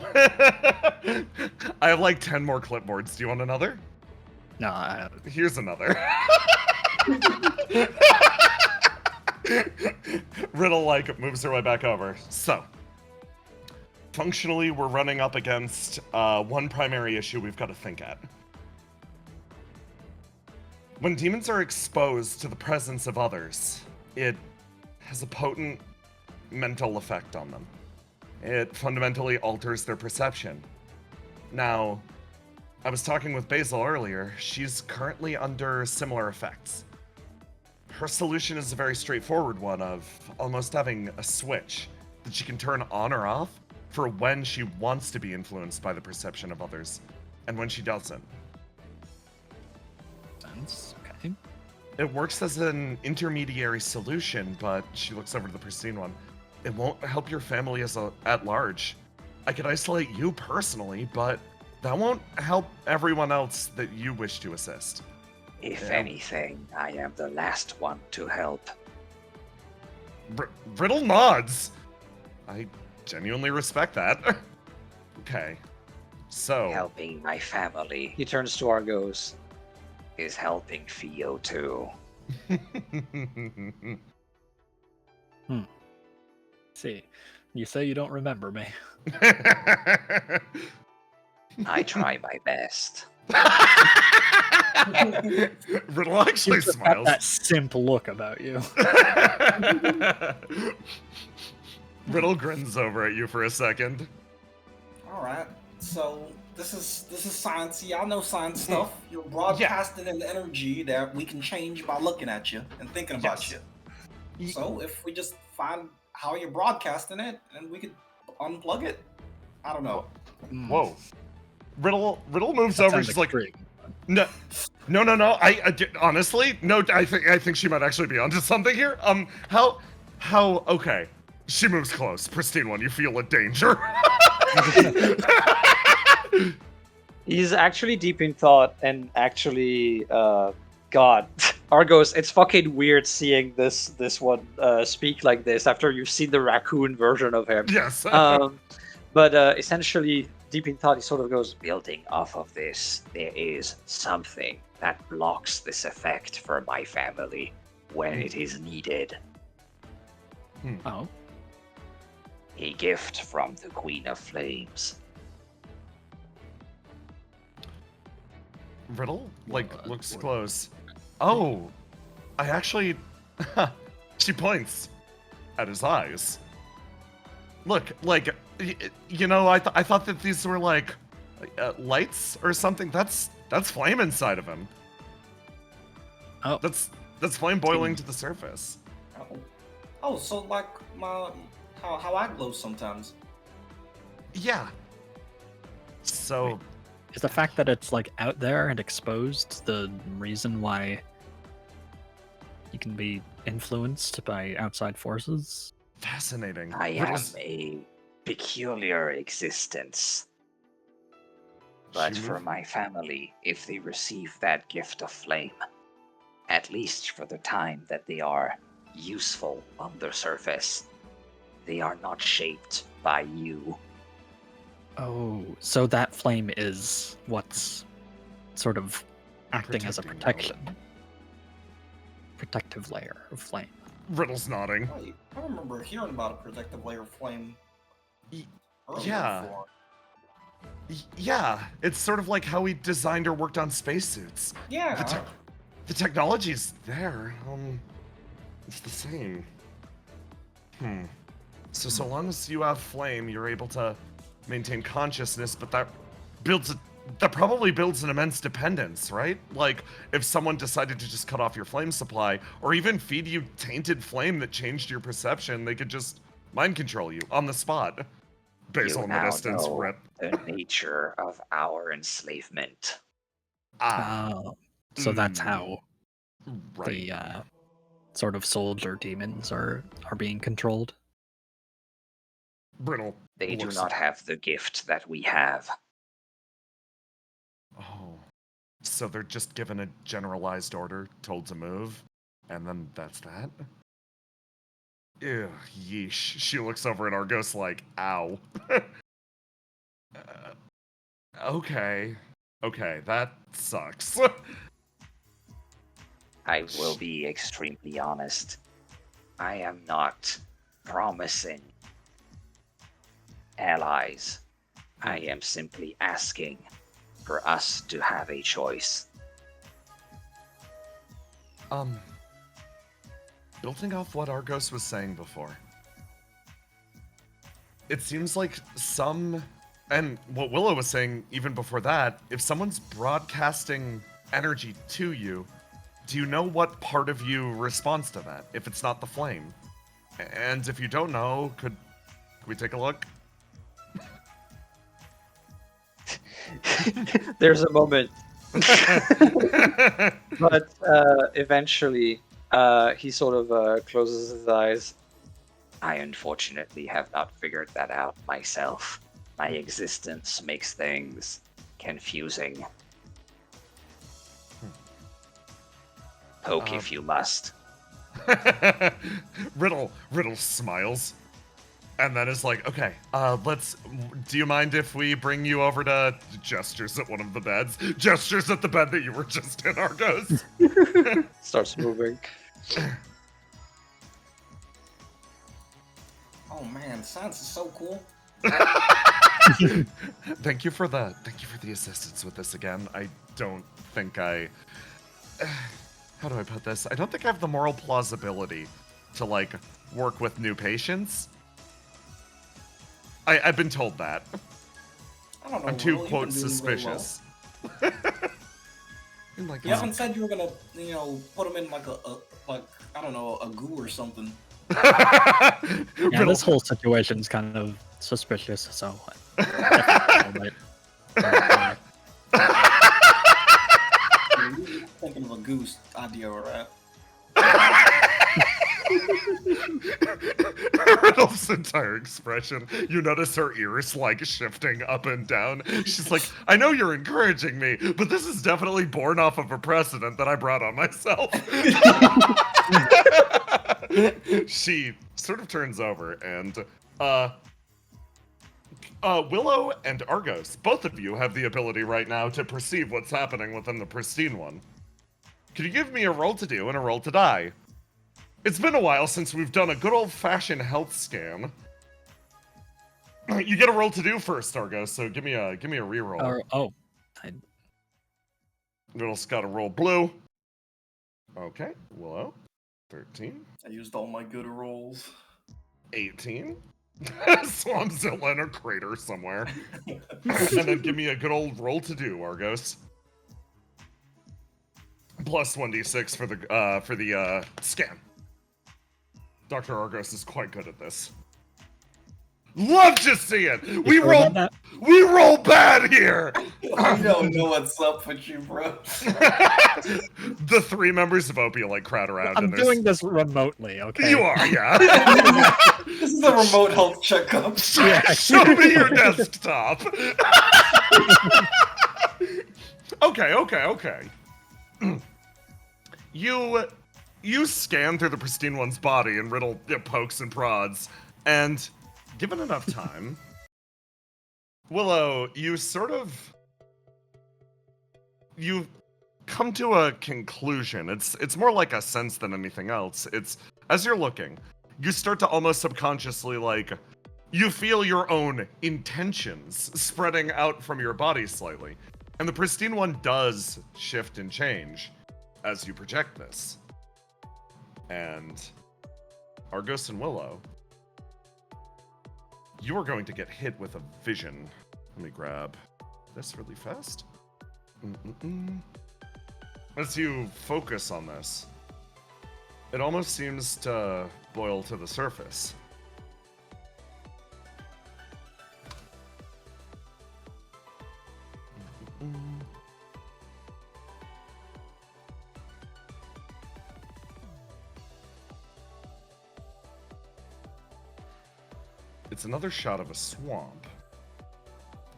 I have like 10 more clipboards. Do you want another? No, I have. Here's another. Riddle moves her way back over. So, functionally, we're running up against one primary issue we've got to think at. When demons are exposed to the presence of others, it has a potent mental effect on them. It fundamentally alters their perception. Now, I was talking with Basil earlier. She's currently under similar effects. Her solution is a very straightforward one of almost having a switch that she can turn on or off for when she wants to be influenced by the perception of others, and when she doesn't. Sense. Okay. It works as an intermediary solution, but she looks over to the pristine one. It won't help your family at large. I could isolate you personally, but that won't help everyone else that you wish to assist. If anything, I am the last one to help. Riddle nods. I genuinely respect that. Okay. So. Helping my family He turns to Argos. is helping Theo too. See, you say you don't remember me. I try my best. Riddle actually You just got smiles. that simp look about you. Riddle grins over at you for a second. All right. So this is science. Y'all know science stuff. You're broadcasting an energy that we can change by looking at you and thinking about you. So if we just find how you're broadcasting it, and we could unplug it. I don't know. Whoa. Riddle moves That over. sounds She's like, intriguing. no. I honestly, no. I think she might actually be onto something here. How? Okay. She moves close. Pristine one, you feel a danger. He's actually deep in thought and actually, God, Argos, it's fucking weird seeing this one speak like this after you've seen the raccoon version of him. Yes. But essentially, deep in thought, he sort of goes, building off of this, there is something that blocks this effect for my family when it is needed. Oh. A gift from the Queen of Flames. Riddle looks close. Oh, I actually. She points at his eyes. Look, I thought that these were lights or something. That's flame inside of him. Oh, that's flame boiling to the surface. Oh, so like how I glow sometimes. Yeah. So. Is the fact that it's out there and exposed the reason why you can be influenced by outside forces? Fascinating. I am a peculiar existence. But for my family, if they receive that gift of flame, at least for the time that they are useful on the surface, they are not shaped by you. Oh, so that flame is what's sort of acting as a Protecting protective layer of flame. Riddle's nodding. Wait, I remember hearing about a protective layer of flame. earlier Yeah. before. Yeah, it's sort of like how we designed or worked on spacesuits. Yeah. The technology's there. It's the same. So long as you have flame, you're able to maintain consciousness, but that probably builds an immense dependence, right? Like, if someone decided to just cut off your flame supply, or even feed you tainted flame that changed your perception, they could just mind control you on the spot. Basil You in the now distance, know rip. the nature of our enslavement. So that's how Right. sort of souls or demons are being controlled. Brittle. They do looks- not have the gift that we have. Oh. So they're just given a generalized order, told to move, and then that's that? Ew, yeesh. She looks over at Argos like, ow. Okay. Okay, that sucks. I will be extremely honest. I am not promising allies. I am simply asking for us to have a choice. Building off what Argos was saying before, it seems like and what Willow was saying even before that, if someone's broadcasting energy to you, do you know what part of you responds to that, if it's not the flame? And if you don't know, could we take a look? There's a moment. But eventually, he sort of closes his eyes. I unfortunately have not figured that out myself. My existence makes things confusing. Poke if you must. Riddle smiles, and then is like, okay, do you mind if we bring you over to, gestures at one of the beds, gestures at the bed that you were just in, Argos. Starts moving. Oh man, science is so cool. Thank you for the assistance with this again. I don't think how do I put this? I don't think I have the moral plausibility to, like, work with new patients. I've been told that. I don't know. I'm too, Will, quote, you've been doing really suspicious. You haven't said you were gonna, put them in like I don't know, a goo or something. Yeah, this whole situation's kind of suspicious, so. Thinking of a goose idea, right? Riddle's entire expression, you notice her ears, like, shifting up and down. She's like, I know you're encouraging me, but this is definitely born off of a precedent that I brought on myself. She sort of turns over and, Willow and Argos, both of you have the ability right now to perceive what's happening within the pristine one. Could you give me a roll to do and a roll to die? It's been a while since we've done a good old-fashioned health scan. You get a roll to do first, Argos, so give me a reroll. Riddle's got a roll blue. Okay, Willow. 13. I used all my good rolls. 18. Swampzilla in a crater somewhere. And then give me a good old roll to do, Argos. Plus 1d6 for the scan. Dr. Argos is quite good at this. Love to see it! We roll bad here! I don't know what's up with you, bro. The three members of OPIA, like, crowd around. I'm doing this remotely, okay? You are, yeah. This is a remote health checkup. Show me your desktop. Okay. You scan through the pristine one's body, and Riddle pokes and prods, and given enough time, Willow, you come to a conclusion. It's more like a sense than anything else. It's, as you're looking, you start to almost subconsciously, like, you feel your own intentions spreading out from your body slightly. And the pristine one does shift and change as you project this. And Argos and Willow, you are going to get hit with a vision. Let me grab this really fast. As you focus on this, it almost seems to boil to the surface. it's another shot of a swamp.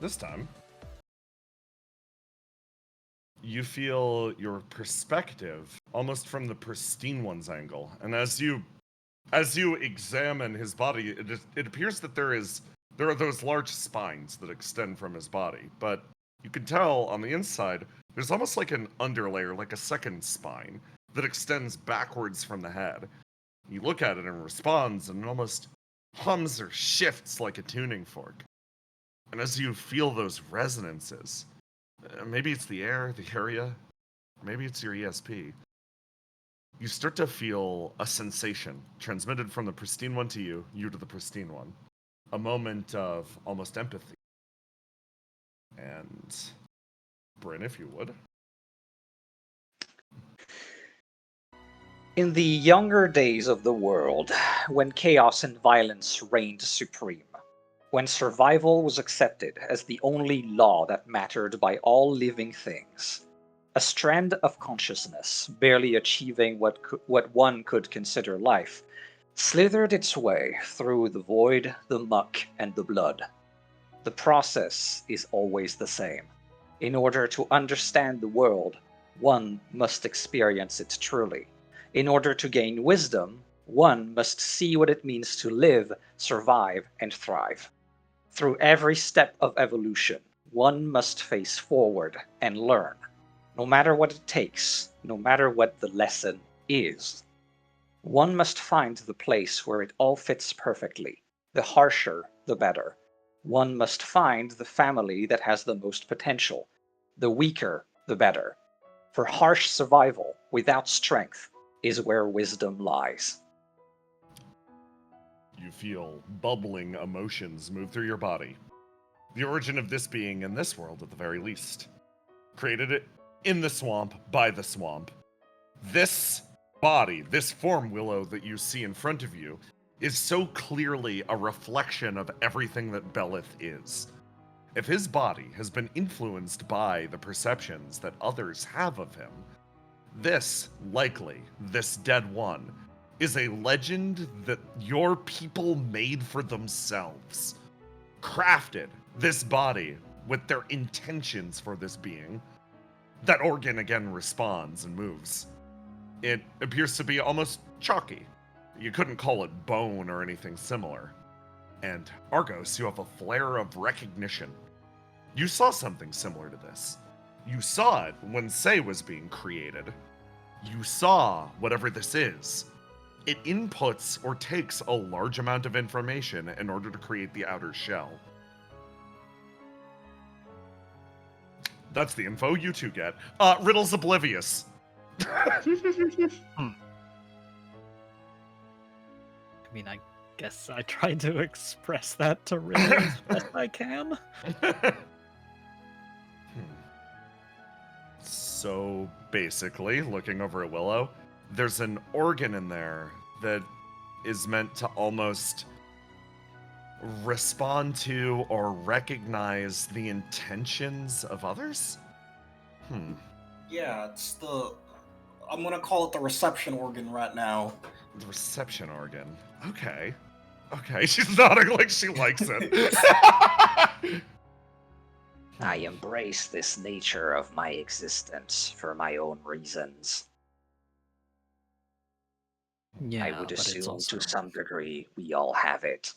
This time, you feel your perspective almost from the pristine one's angle. And as you examine his body, it appears that there are those large spines that extend from his body, but you can tell on the inside there's almost like an underlayer, like a second spine that extends backwards from the head. You look at it and responds, and it almost hums or shifts like a tuning fork. And as you feel those resonances, maybe it's the air, the area, maybe it's your ESP, you start to feel a sensation transmitted from the pristine one to you, you to the pristine one. A moment of almost empathy. And Bryn, if you would. In the younger days of the world, when chaos and violence reigned supreme, when survival was accepted as the only law that mattered by all living things, a strand of consciousness, barely achieving what one could consider life, slithered its way through the void, the muck, and the blood. The process is always the same. In order to understand the world, one must experience it truly. In order to gain wisdom, one must see what it means to live, survive, and thrive. Through every step of evolution, one must face forward and learn, no matter what it takes, no matter what the lesson is. One must find the place where it all fits perfectly. The harsher, the better. One must find the family that has the most potential. The weaker, the better. For harsh survival without strength is where wisdom lies. You feel bubbling emotions move through your body. The origin of this being in this world, at the very least. Created it in the swamp, by the swamp. This body, this form willow that you see in front of you, is so clearly a reflection of everything that Belith is. If his body has been influenced by the perceptions that others have of him, this, likely, this dead one, is a legend that your people made for themselves. Crafted this body with their intentions for this being. That organ again responds and moves. It appears to be almost chalky. You couldn't call it bone or anything similar. And Argos, you have a flare of recognition. You saw something similar to this. You saw it when Say was being created. You saw whatever this is. It inputs or takes a large amount of information in order to create the outer shell. That's the info you two get. Riddle's oblivious. I mean, I guess I tried to express that to Riddle as best I can. So basically, looking over at Willow, there's an organ in there that is meant to almost respond to or recognize the intentions of others? Yeah, it's I'm gonna call it the reception organ right now. The reception organ. Okay. Okay, she's nodding like she likes it. I embrace this nature of my existence for my own reasons. Yeah, I would but it's assume also... to some degree we all have it.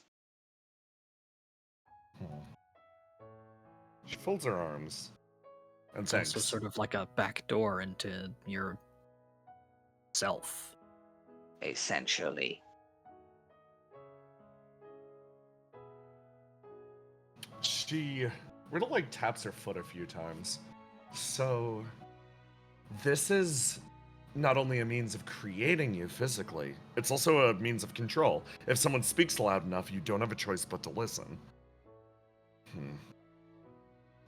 She folds her arms. And It's thanks. also sort of like a back door into your self. Essentially. Riddle like taps her foot a few times. So, this is not only a means of creating you physically, it's also a means of control. If someone speaks loud enough, you don't have a choice but to listen.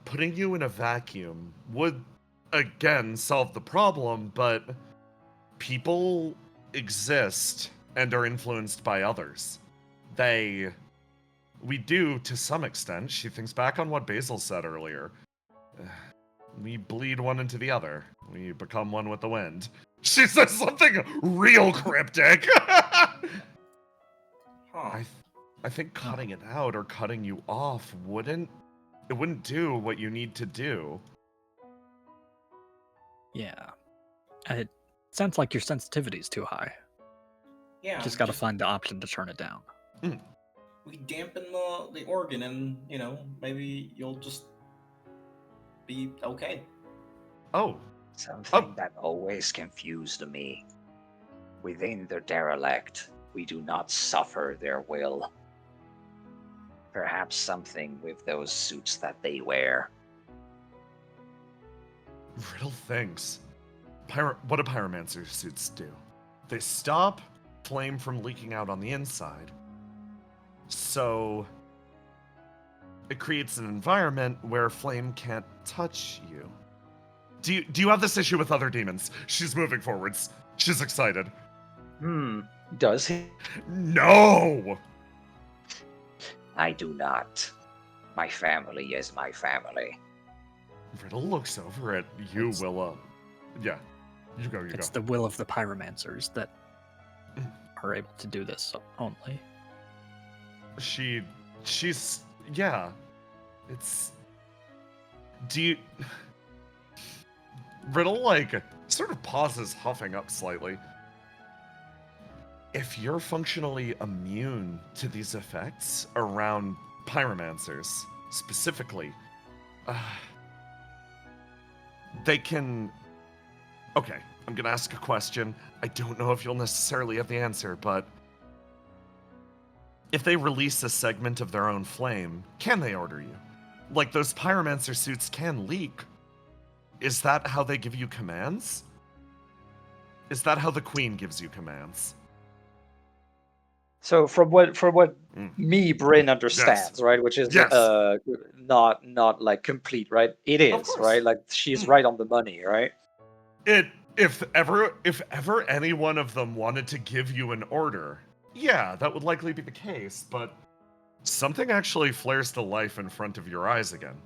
Putting you in a vacuum would, again, solve the problem, but people exist and are influenced by others. We do, to some extent. She thinks back on what Basil said earlier. We bleed one into the other. We become one with the wind. She says something real cryptic. I think cutting it out or cutting you off wouldn't do what you need to do. Yeah. It sounds like your sensitivity is too high. Yeah, Just gotta find the option to turn it down. We dampen the organ, and maybe you'll just be okay. Oh. Something that always confused me. Within the derelict, we do not suffer their will. Perhaps something with those suits that they wear. Riddle thinks. What do pyromancer suits do? They stop flame from leaking out on the inside. So it creates an environment where flame can't touch you. Do you have this issue with other demons? She's moving forwards. She's excited. Does he? No! I do not. My family is my family. Riddle looks over at you, Willa. Yeah. You go. It's the will of the pyromancers that are able to do this only. She's yeah. It's Riddle sort of pauses, huffing up slightly. If you're functionally immune to these effects around pyromancers, specifically, they can... Okay, I'm gonna ask a question. I don't know if you'll necessarily have the answer, but... If they release a segment of their own flame, can they order you? Like, those pyromancer suits can leak. Is that how they give you commands? Is that how the queen gives you commands? So from what me, Bryn, understands, Yes. right, which is Yes. not like complete, right? It is, course. right? Like she's right on the money, right? If ever any one of them wanted to give you an order, yeah, that would likely be the case, but something actually flares to life in front of your eyes again.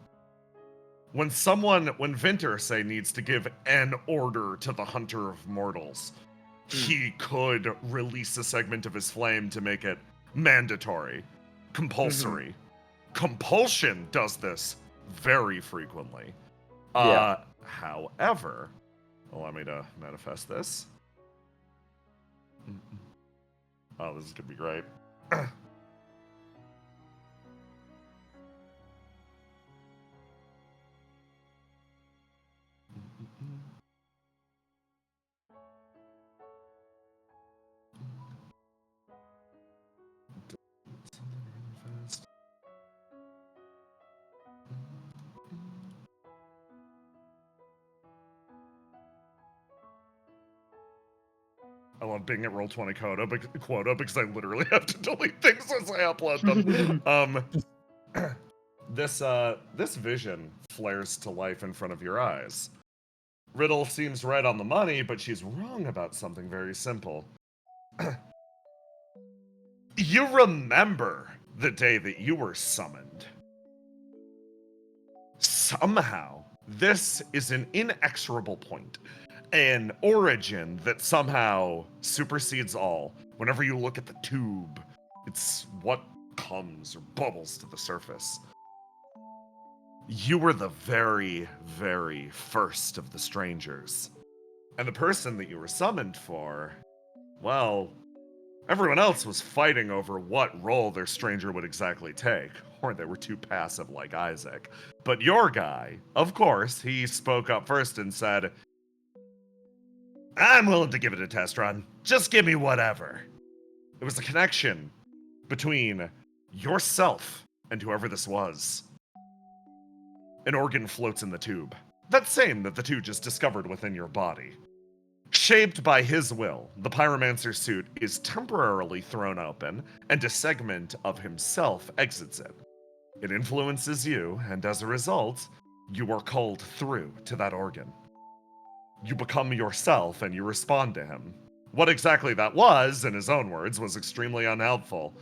When Vinter, say, needs to give an order to the Hunter of Mortals, he could release a segment of his flame to make it mandatory, compulsory. Compulsion does this very frequently. Yeah. However, allow me to manifest this. Oh, this is gonna be great. I love being at Roll20 quota because I literally have to delete things as I upload them. This vision flares to life in front of your eyes. Riddle seems right on the money, but she's wrong about something very simple. You remember the day that you were summoned. Somehow, this is an inexorable point. An origin that somehow supersedes all. Whenever you look at the tube, it's what comes or bubbles to the surface. You were the very, very first of the strangers. And the person that you were summoned for, well, everyone else was fighting over what role their stranger would exactly take, or they were too passive like Isaac. But your guy, of course, he spoke up first and said, I'm willing to give it a test run. Just give me whatever. It was a connection between yourself and whoever this was. An organ floats in the tube. That same that the two just discovered within your body. Shaped by his will, the pyromancer suit is temporarily thrown open, and a segment of himself exits it. It influences you, and as a result, you are called through to that organ. You become yourself, and you respond to him. What exactly that was, in his own words, was extremely unhelpful.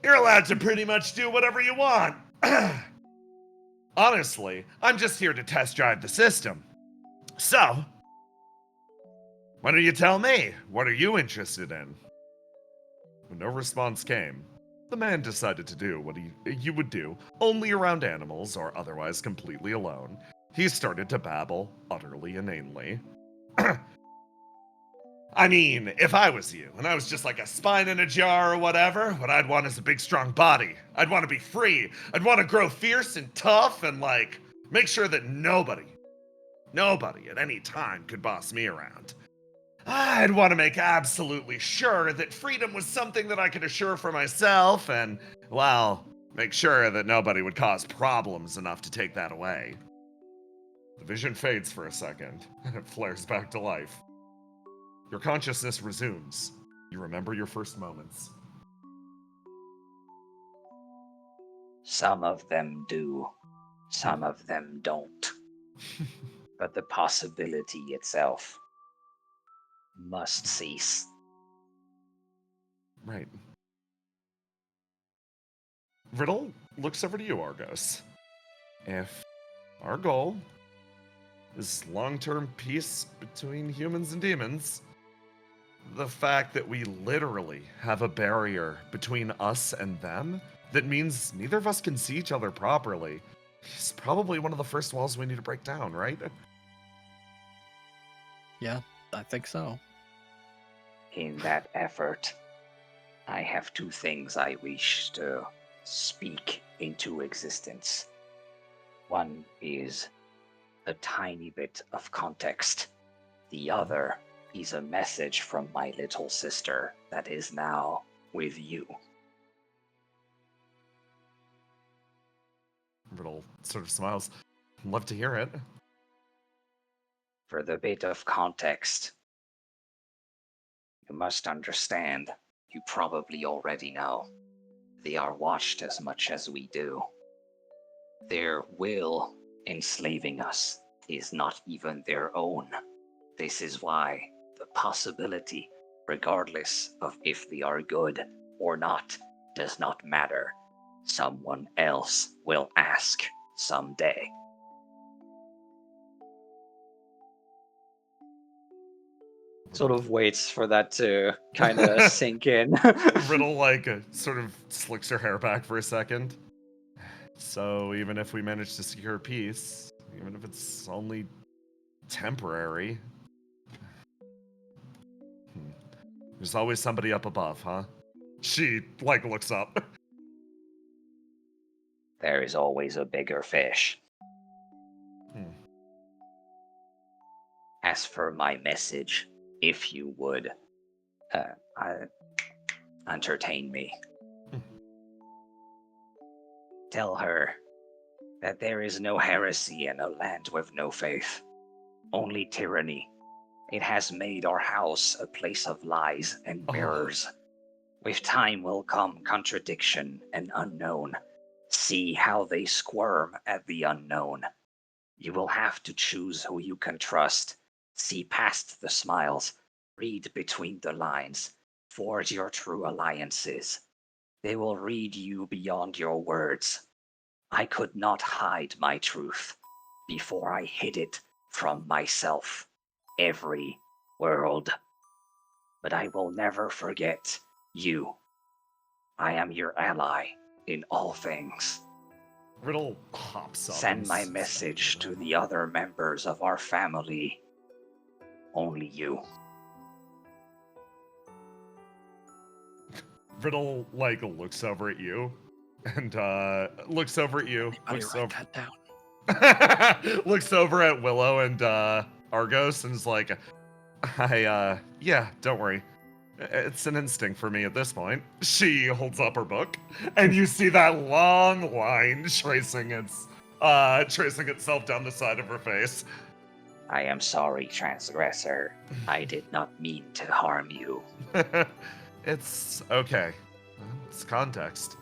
You're allowed to pretty much do whatever you want. Honestly, I'm just here to test drive the system. So, why don't you tell me? What are you interested in? When no response came, the man decided to do what you would do, only around animals or otherwise completely alone. He started to babble, utterly inanely. I mean, if I was you, and I was just like a spine in a jar or whatever, what I'd want is a big, strong body. I'd want to be free. I'd want to grow fierce and tough and, like, make sure that nobody at any time could boss me around. I'd want to make absolutely sure that freedom was something that I could assure for myself and, well, make sure that nobody would cause problems enough to take that away. The vision fades for a second, and it flares back to life. Your consciousness resumes. You remember your first moments. Some of them do, some of them don't. But the possibility itself must cease. Right. Riddle looks over to you, Argos. If our goal is long-term peace between humans and demons, the fact that we literally have a barrier between us and them that means neither of us can see each other properly is probably one of the first walls we need to break down, right? Yeah, I think so. In that effort, I have two things I wish to speak into existence. One is a tiny bit of context. The other is a message from my little sister that is now with you. Riddle sort of smiles. Love to hear it. For the bit of context, you must understand, you probably already know, they are watched as much as we do. Their will enslaving us is not even their own. This is why the possibility, regardless of if they are good or not, does not matter. Someone else will ask someday. Sort of waits for that to kind of sink in. Riddle, sort of slicks her hair back for a second. So even if we manage to secure peace, even if it's only temporary, there's always somebody up above, huh? She, looks up. There is always a bigger fish. As for my message, if you would entertain me. Tell her that there is no heresy in a land with no faith, only tyranny. It has made our house a place of lies and mirrors. With time will come contradiction and unknown. See how they squirm at the unknown. You will have to choose who you can trust. See past the smiles. Read between the lines. Forge your true alliances. They will read you beyond your words. I could not hide my truth before I hid it from myself. Every world. But I will never forget you. I am your ally in all things. Riddle hops up. Send my message to the other members of our family. Only you. Riddle, looks over at you. And, looks over at you. Looks write that down. Looks over at Willow and, Argos and is like, yeah, don't worry. It's an instinct for me at this point. She holds up her book, and you see that long line tracing itself down the side of her face. I am sorry, transgressor. I did not mean to harm you. It's okay. It's context.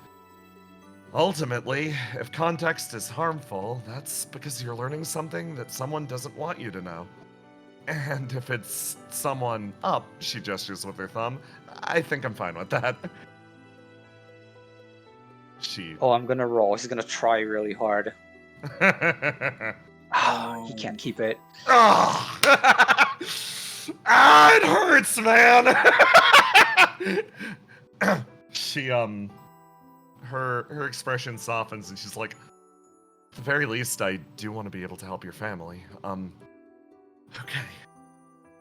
Ultimately, if context is harmful, that's because you're learning something that someone doesn't want you to know. And if it's someone up, she gestures with her thumb, I think I'm fine with that. I'm gonna roll. He's gonna try really hard. He can't keep it. It hurts, man! She her expression softens, and she's like, at the very least, I do want to be able to help your family. Okay.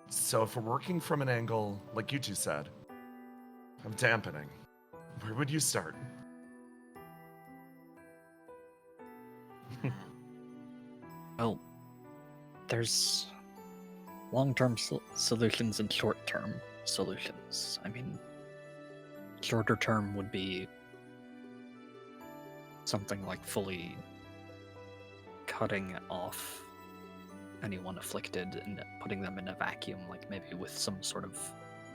So if we're working from an angle, like you two said, of dampening, where would you start? Well, there's long-term solutions and short-term solutions. I mean, shorter term would be something like fully cutting off anyone afflicted and putting them in a vacuum, like maybe with some sort of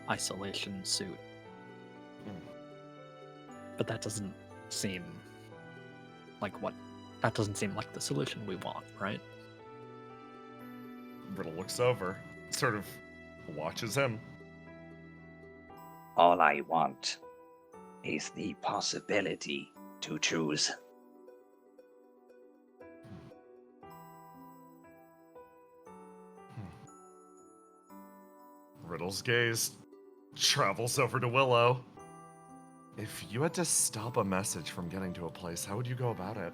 isolation suit. But that doesn't seem like the solution we want, right? Riddle looks over, sort of watches him. All I want is the possibility to choose. Riddle's gaze travels over to Willow. If you had to stop a message from getting to a place, how would you go about it?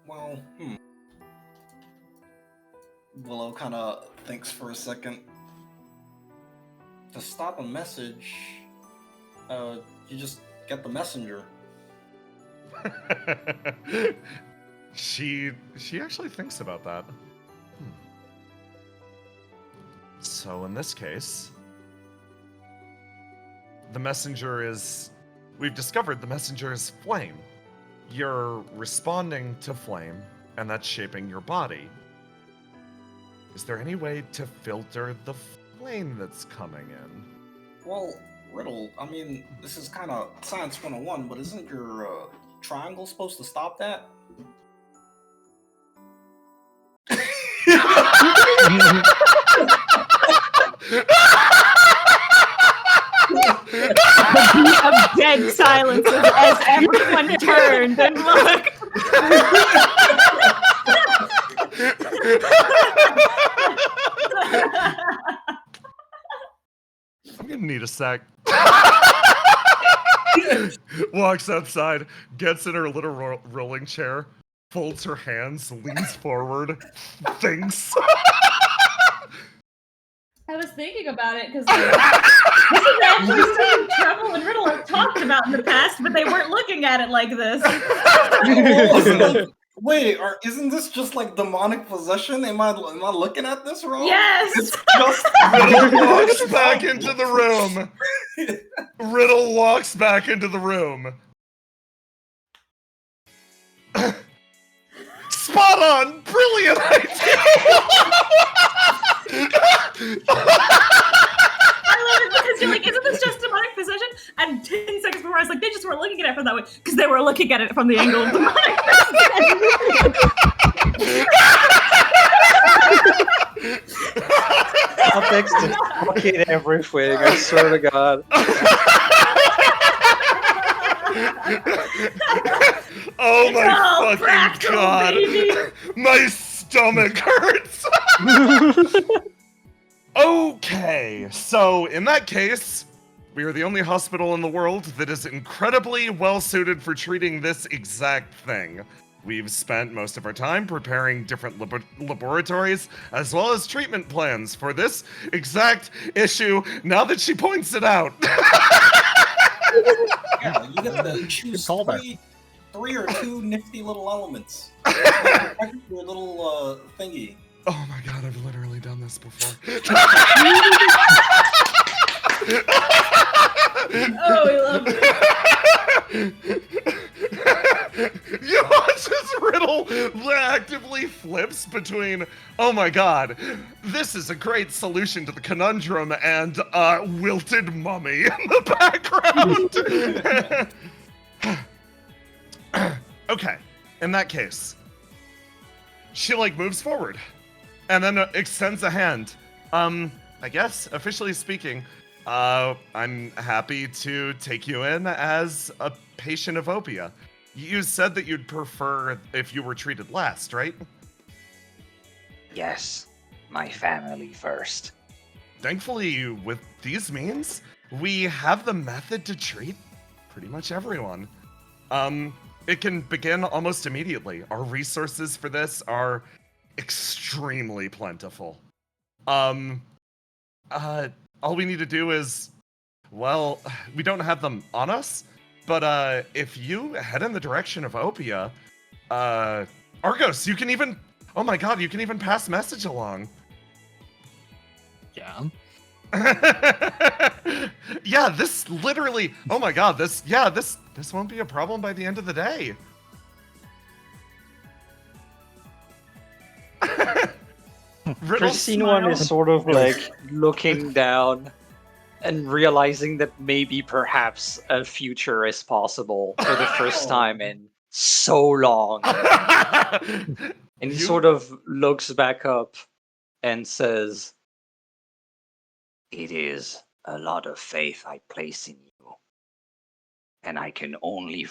Well, Willow kind of thinks for a second. To stop a message, you just get the messenger. She actually thinks about that. So in this case, the messenger is... We've discovered the messenger is flame. You're responding to flame, and that's shaping your body. Is there any way to filter the flame that's coming in? Well, Riddle, I mean, this is kind of Science 101, but isn't your triangle supposed to stop that? A dead silence as everyone turned and looked. I'm gonna need a sec. Walks outside, gets in her little rolling chair, folds her hands, leans forward, thinks. I was thinking about it because this is actually something Treble and Riddle have talked about in the past, but they weren't looking at it like this. Wait, isn't this just like demonic possession? Am I looking at this wrong? Yes. It's just Riddle walks back into the room. Riddle walks back into the room. Spot on! Brilliant idea! I love it because you're like, isn't this just demonic possession? And 10 seconds before I was like, they just weren't looking at it from that way because they were looking at it from the angle of demonic possession. Context is fucking everything, I swear to God. Oh my fucking fractal, god! baby. My stomach hurts! Okay, so in that case, we are the only hospital in the world that is incredibly well suited for treating this exact thing. We've spent most of our time preparing different laboratories as well as treatment plans for this exact issue now that she points it out. Yeah, you get to choose three or two nifty little elements. Your little thingy. Oh my god, I've literally done this before. Oh, we love it. You watch as Riddle actively flips between, oh my god, this is a great solution to the conundrum, and wilted mummy in the background. Okay, in that case, she moves forward and then extends a hand. I guess, officially speaking, I'm happy to take you in as a patient of OPIA. You said that you'd prefer if you were treated last, right? Yes, my family first. Thankfully, with these means, we have the method to treat pretty much everyone. It can begin almost immediately. Our resources for this are extremely plentiful. All we need to do is, well, we don't have them on us, but if you head in the direction of Opia, Argos, you can even, oh my god, you can even pass message along. Yeah. Yeah, this literally, oh my god, this won't be a problem by the end of the day. Christine one is sort of like looking down and realizing that maybe perhaps a future is possible for the first time in so long. And he sort of looks back up and says, It is a lot of faith I place in you. And I can only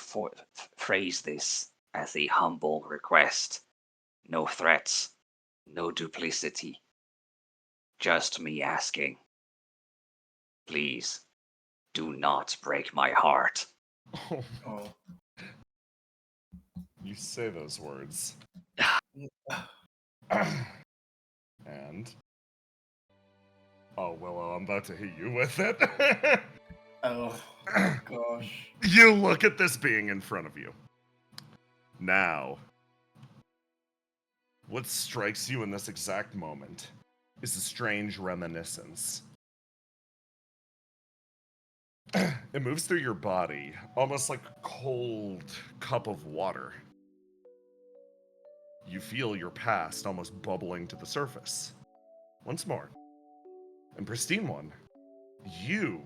phrase this as a humble request. No threats, no duplicity. Just me asking. Please, do not break my heart. Oh. You say those words. And... Oh, Willow, I'm about to hit you with it. Oh, gosh. You look at this being in front of you. Now, what strikes you in this exact moment is a strange reminiscence. It moves through your body, almost like a cold cup of water. You feel your past almost bubbling to the surface. Once more. And Pristine One, you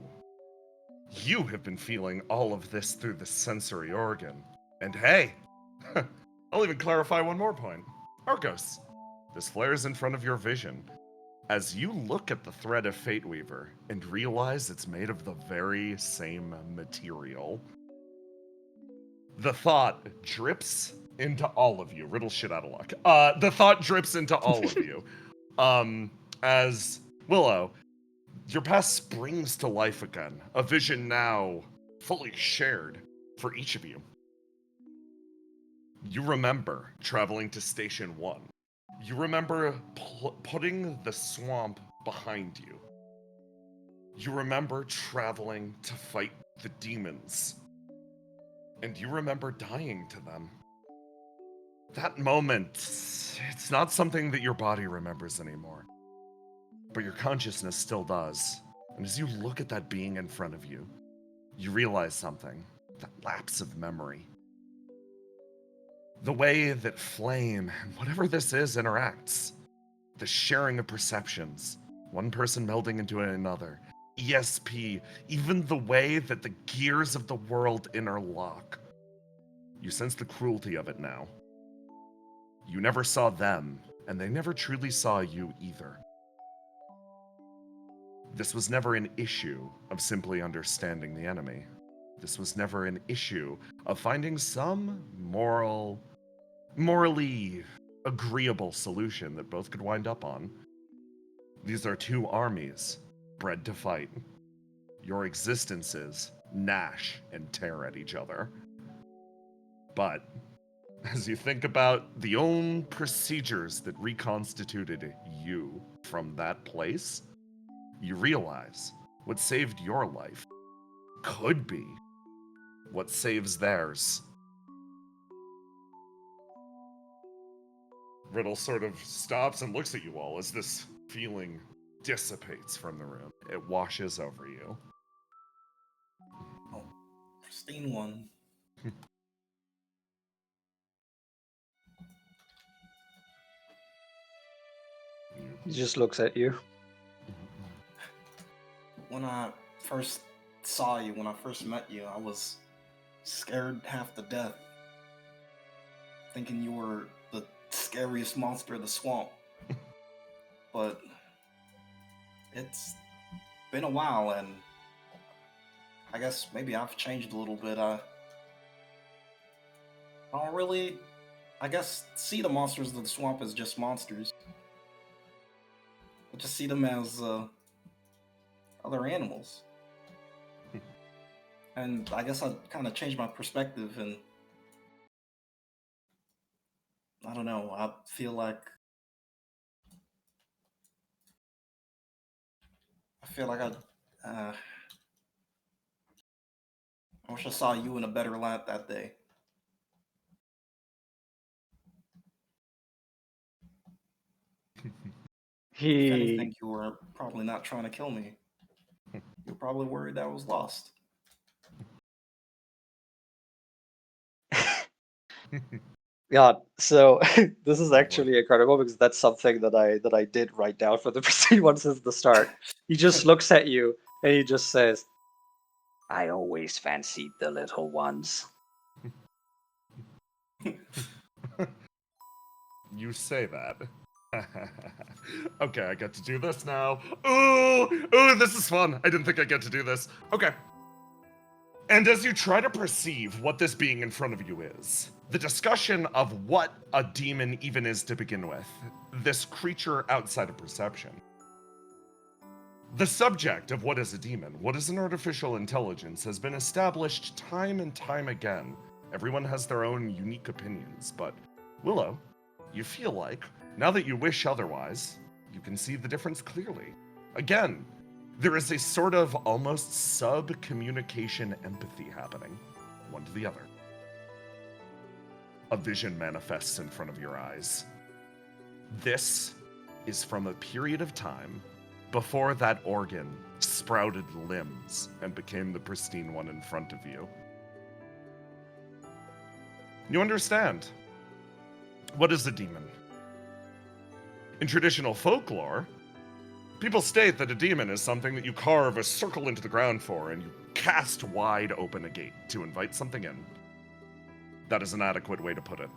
have been feeling all of this through the sensory organ. And hey, I'll even clarify one more point. Argos, this flares in front of your vision as you look at the thread of Fate Weaver and realize it's made of the very same material. The thought drips into all of you. Riddle shit out of luck. The thought drips into all of you. As Willow, your past springs to life again. A vision now fully shared for each of you. You remember traveling to Station 1. You remember putting the swamp behind you. You remember traveling to fight the demons. And you remember dying to them. That moment, it's not something that your body remembers anymore. But your consciousness still does. And as you look at that being in front of you, you realize something. That lapse of memory. The way that flame, and whatever this is, interacts. The sharing of perceptions. One person melding into another. ESP, even the way that the gears of the world interlock. You sense the cruelty of it now. You never saw them, and they never truly saw you either. This was never an issue of simply understanding the enemy. This was never an issue of finding some morally agreeable solution that both could wind up on. These are two armies bred to fight. Your existences gnash and tear at each other. But as you think about the own procedures that reconstituted you from that place, you realize what saved your life could be what saves theirs. Riddle sort of stops and looks at you all as this feeling dissipates from the room. It washes over you. Oh, Pristine One. he just looks at you. When I first saw you, when I first met you, I was scared half to death. Thinking you were the scariest monster of the swamp. But it's been a while, and I guess maybe I've changed a little bit. I don't really, I guess, see the monsters of the swamp as just monsters. I just see them as other animals. And I guess I kind of changed my perspective, and I don't know. I feel like I wish I saw you in a better light that day. If anything, you were probably not trying to kill me. You're probably worried that I was lost. Yeah, so this is actually incredible because that's something that I did write down for the pristine one since the start. He just looks at you and he just says, I always fancied the little ones. You say that. Okay, I get to do this now. Ooh, this is fun. I didn't think I'd get to do this. Okay. And as you try to perceive what this being in front of you is, the discussion of what a demon even is to begin with, this creature outside of perception. The subject of what is a demon, what is an artificial intelligence, has been established time and time again. Everyone has their own unique opinions, but Willow, you feel like, now that you wish otherwise, you can see the difference clearly. Again, there is a sort of almost sub-communication empathy happening, one to the other. A vision manifests in front of your eyes. This is from a period of time before that organ sprouted limbs and became the pristine one in front of you. You understand. What is a demon? In traditional folklore, people state that a demon is something that you carve a circle into the ground for and you cast wide open a gate to invite something in. That is an adequate way to put it.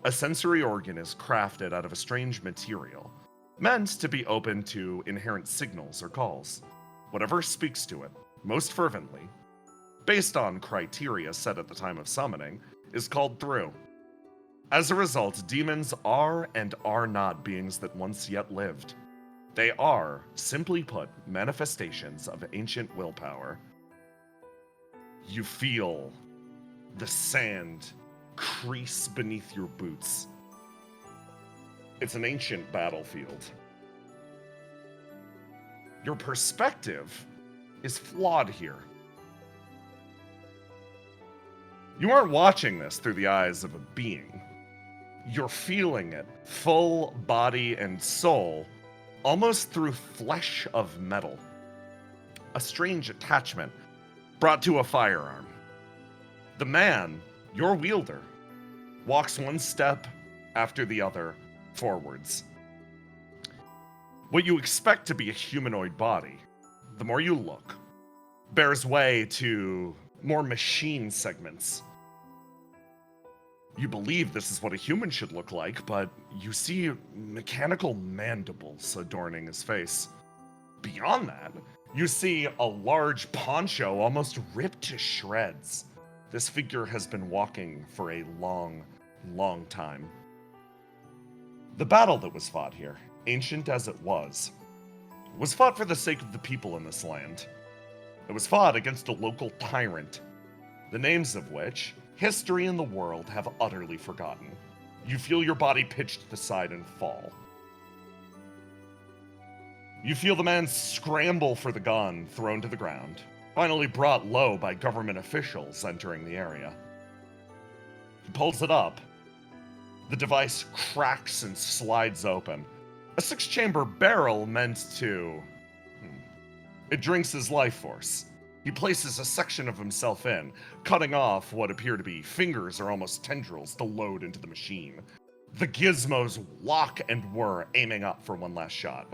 A sensory organ is crafted out of a strange material, meant to be open to inherent signals or calls. Whatever speaks to it, most fervently, based on criteria set at the time of summoning, is called through. As a result, demons are and are not beings that once yet lived. They are, simply put, manifestations of ancient willpower. You feel the sand crease beneath your boots. It's an ancient battlefield. Your perspective is flawed here. You aren't watching this through the eyes of a being. You're feeling it, full body and soul, almost through flesh of metal. A strange attachment brought to a firearm. The man, your wielder, walks one step after the other forwards. What you expect to be a humanoid body, the more you look, bears way to more machine segments. You believe this is what a human should look like, but you see mechanical mandibles adorning his face. Beyond that, you see a large poncho almost ripped to shreds. This figure has been walking for a long, long time. The battle that was fought here, ancient as it was fought for the sake of the people in this land. It was fought against a local tyrant, the names of which history and the world have utterly forgotten. You feel your body pitched to the side and fall. You feel the man scramble for the gun thrown to the ground, finally brought low by government officials entering the area. He pulls it up. The device cracks and slides open. A 6-chamber barrel meant to... It drinks his life force. He places a section of himself in, cutting off what appear to be fingers or almost tendrils to load into the machine. The gizmos lock and whir, aiming up for one last shot.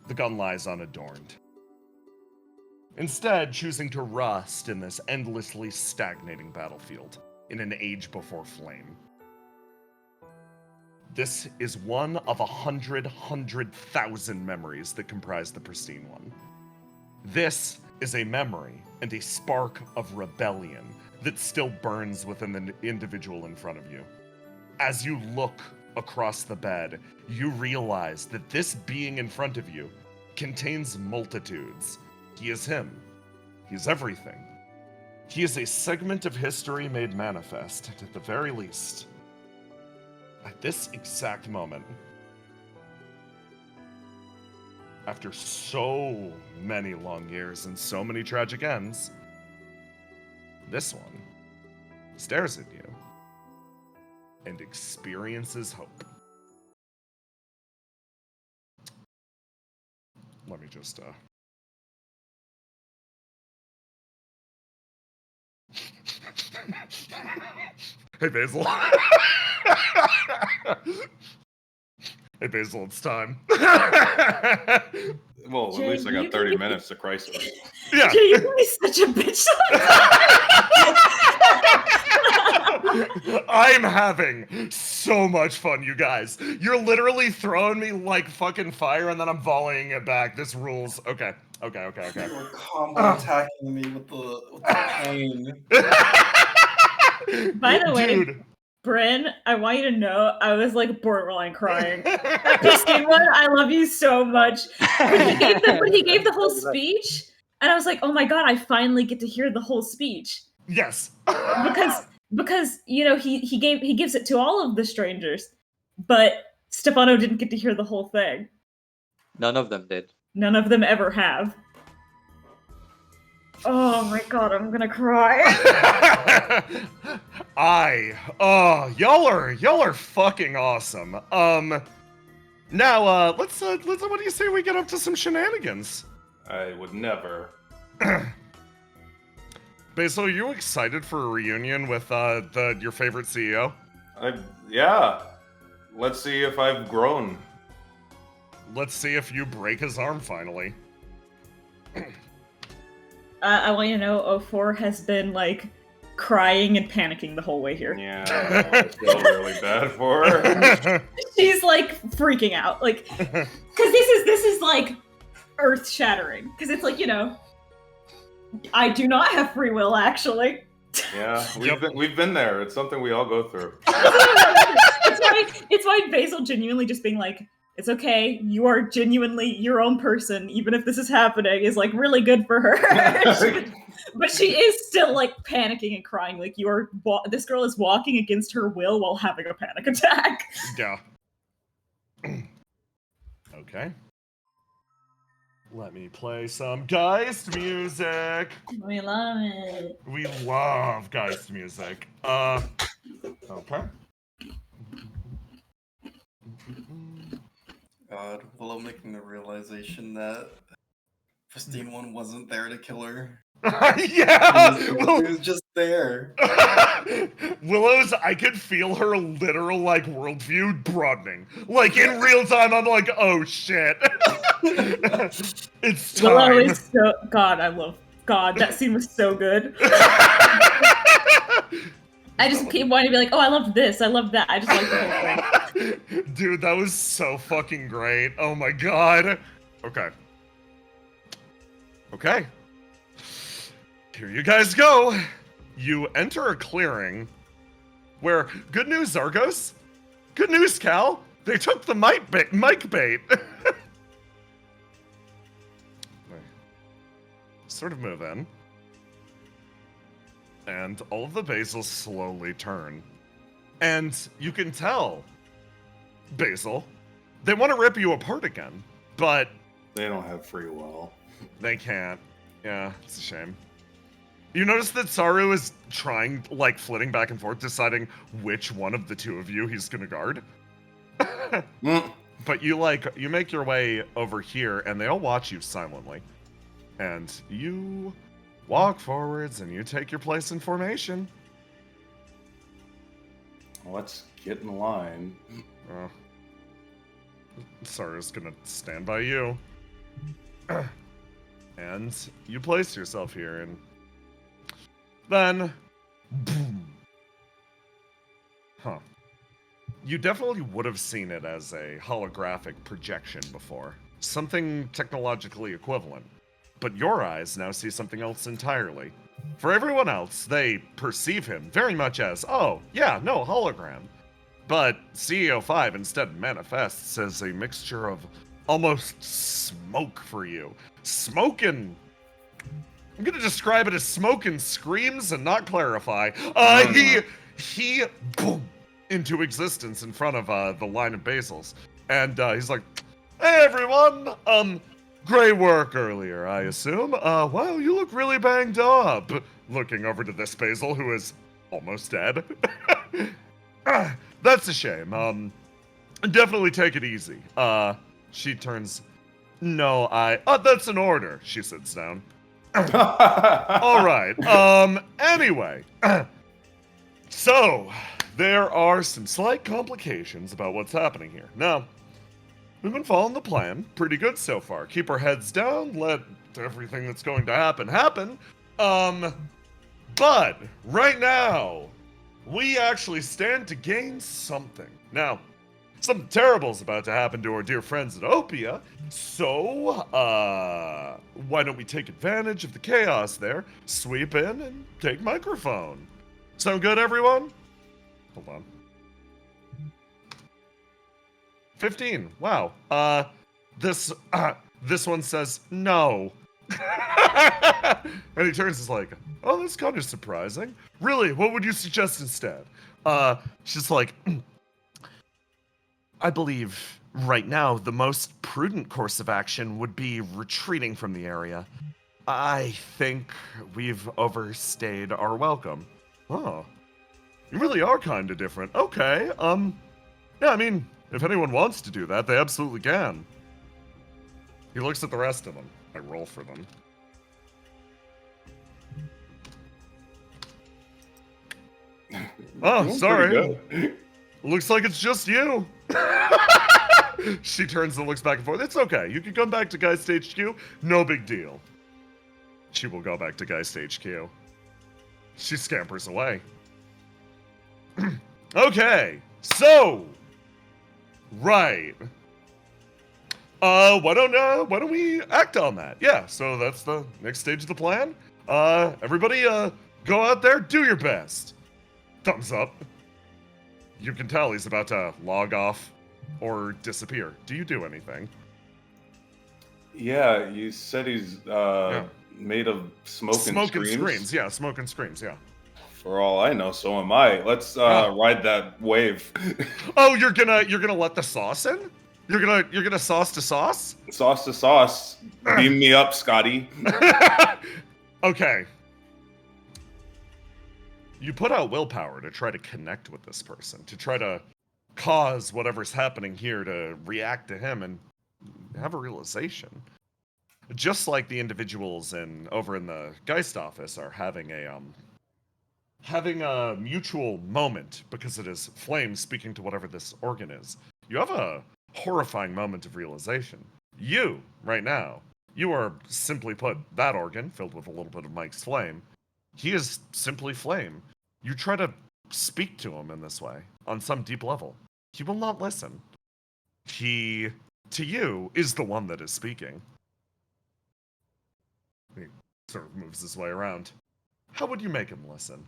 The gun lies unadorned. Instead, choosing to rust in this endlessly stagnating battlefield, in an age before flame. This is one of 100,000 memories that comprise the pristine one. This is a memory and a spark of rebellion that still burns within the individual in front of you. As you look across the bed, you realize that this being in front of you contains multitudes. He is him. He's everything. He is a segment of history made manifest, and at the very least, at this exact moment, after so many long years and so many tragic ends, this one stares at you and experiences hope. Let me just, Hey, Basil. Hey, Basil, it's time. Well, at Jay, least I you got can 30 get- minutes to crisis. Yeah. Jay, you're gonna be such a bitch. I'm having so much fun, you guys. You're literally throwing me like fucking fire and then I'm volleying it back. This rules. Okay. You're combo attacking me with the pain. By the way, Dude. Bryn, I want you to know I was like borderline crying. That Christine one, I love you so much. When he gave the whole speech, and I was like, oh my god, I finally get to hear the whole speech. Yes. Because you know he gives it to all of the strangers, but Stefano didn't get to hear the whole thing. None of them did. None of them ever have. Oh my god, I'm gonna cry. Y'all are fucking awesome. Now, let's what do you say we get up to some shenanigans? I would never. Basil, are you excited for a reunion with your favorite CEO? Yeah. Let's see if I've grown. Let's see if you break his arm finally. I want you to know 04 has been like crying and panicking the whole way here. Yeah, I feel really bad for her. She's like freaking out, like, because this is like earth shattering. Because it's like, you know, I do not have free will actually. Yeah, we've been there. It's something we all go through. It's why Basil genuinely just being like, it's okay, you are genuinely your own person, even if this is happening, is like really good for her. But she is still like panicking and crying, like this girl is walking against her will while having a panic attack. Yeah. Okay. Let me play some Geist music. We love it. We love Geist music. Okay. God, Willow making the realization that Pristine One wasn't there to kill her. Yeah! He was just there. Willow's, I could feel her literal, like, worldview broadening. Like, in real time, I'm like, oh shit. It's time. Willow is so... God, that scene was so good. I just keep wanting to be like, oh, I love this, I love that. I just like the whole thing. Dude, that was so fucking great. Oh my god. Okay. Okay. Here you guys go. You enter a clearing where, good news, Zargos. Good news, Cal. They took the mic bait. Sort of move in. And all of the basils slowly turn. And you can tell, Basil, they want to rip you apart again, but They don't have free will. they can't. Yeah, it's a shame. You notice that Saru is trying, like, flitting back and forth, deciding which one of the two of you he's gonna guard. But you make your way over here, and they all watch you silently. And you walk forwards, and you take your place in formation. Let's get in line. Saru's gonna stand by you. And you place yourself here, and then, boom. Huh. You definitely would have seen it as a holographic projection before. Something technologically equivalent. But your eyes now see something else entirely. For everyone else, they perceive him very much as, oh, yeah, no, hologram. But CEO 5 instead manifests as a mixture of almost smoke for you. Smoke and I'm gonna describe it as smoke and screams and not clarify. He boom into existence in front of the line of basils, and he's like, "Hey everyone, great work earlier, I assume. Wow, you look really banged up." Looking over to this basil who is almost dead. That's a shame. Definitely take it easy. She turns. No, that's an order. She sits down. All right. Anyway. So, there are some slight complications about what's happening here. Now, we've been following the plan pretty good so far. Keep our heads down, let everything that's going to happen. But right now, we actually stand to gain something. Now, something terrible is about to happen to our dear friends at OPIA, so, why don't we take advantage of the chaos there, sweep in, and take microphone. Sound good, everyone? Hold on. 15. Wow. This one says no. And he turns and is like, oh, that's kind of surprising. Really, what would you suggest instead? She's like, I believe right now the most prudent course of action would be retreating from the area. I think we've overstayed our welcome. Oh, you really are kind of different. Okay, yeah, I mean, if anyone wants to do that, they absolutely can. He looks at the rest of them. I roll for them. Oh, sorry. Looks like it's just you. She turns and looks back and forth. It's okay. You can come back to Geist HQ. No big deal. She will go back to Geist HQ. She scampers away. Okay, so right. Why don't we act on that? Yeah, so that's the next stage of the plan. Everybody, go out there, do your best. Thumbs up. You can tell he's about to log off or disappear. Do you do anything? Yeah, you said he's made of smoke and screams. Yeah, smoke and screams, yeah. For all I know, so am I. Let's ride that wave. Oh, you're gonna let the sauce in? You're gonna sauce to sauce? Sauce to sauce. Beam me up, Scotty. Okay. You put out willpower to try to connect with this person, to try to cause whatever's happening here to react to him and have a realization. Just like the individuals over in the Geist office are having a mutual moment, because it is Flame speaking to whatever this organ is. You have a horrifying moment of realization. You, right now, you are simply put that organ, filled with a little bit of Mike's flame. He is simply flame. You try to speak to him in this way, on some deep level. He will not listen. He, to you, is the one that is speaking. He sort of moves his way around. How would you make him listen?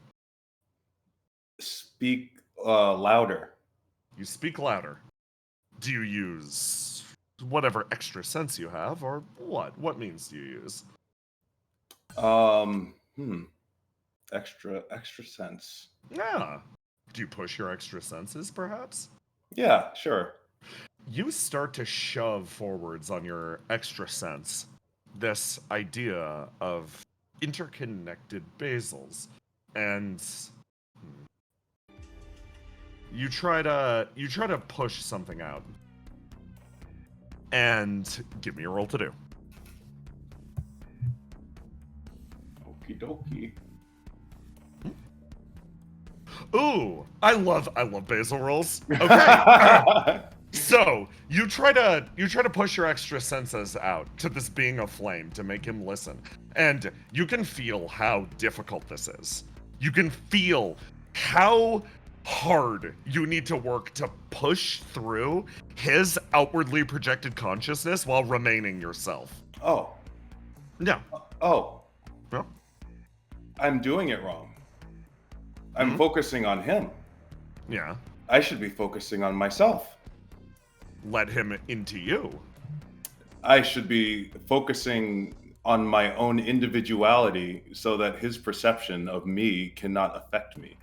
Speak louder. You speak louder. Do you use whatever extra sense you have, or what? What means do you use? Extra sense. Yeah. Do you push your extra senses, perhaps? Yeah, sure. You start to shove forwards on your extra sense this idea of interconnected basils, and you try to push something out. And give me a roll to do. Okie dokie. Ooh, I love basil rolls. Okay. So you try to push your extra senses out to this being of flame to make him listen, and you can feel how difficult this is. You can feel how hard you need to work to push through his outwardly projected consciousness while remaining yourself. Oh. Yeah. Oh. Yeah. I'm doing it wrong. I'm focusing on him. Yeah. I should be focusing on myself. Let him into you. I should be focusing on my own individuality so that his perception of me cannot affect me.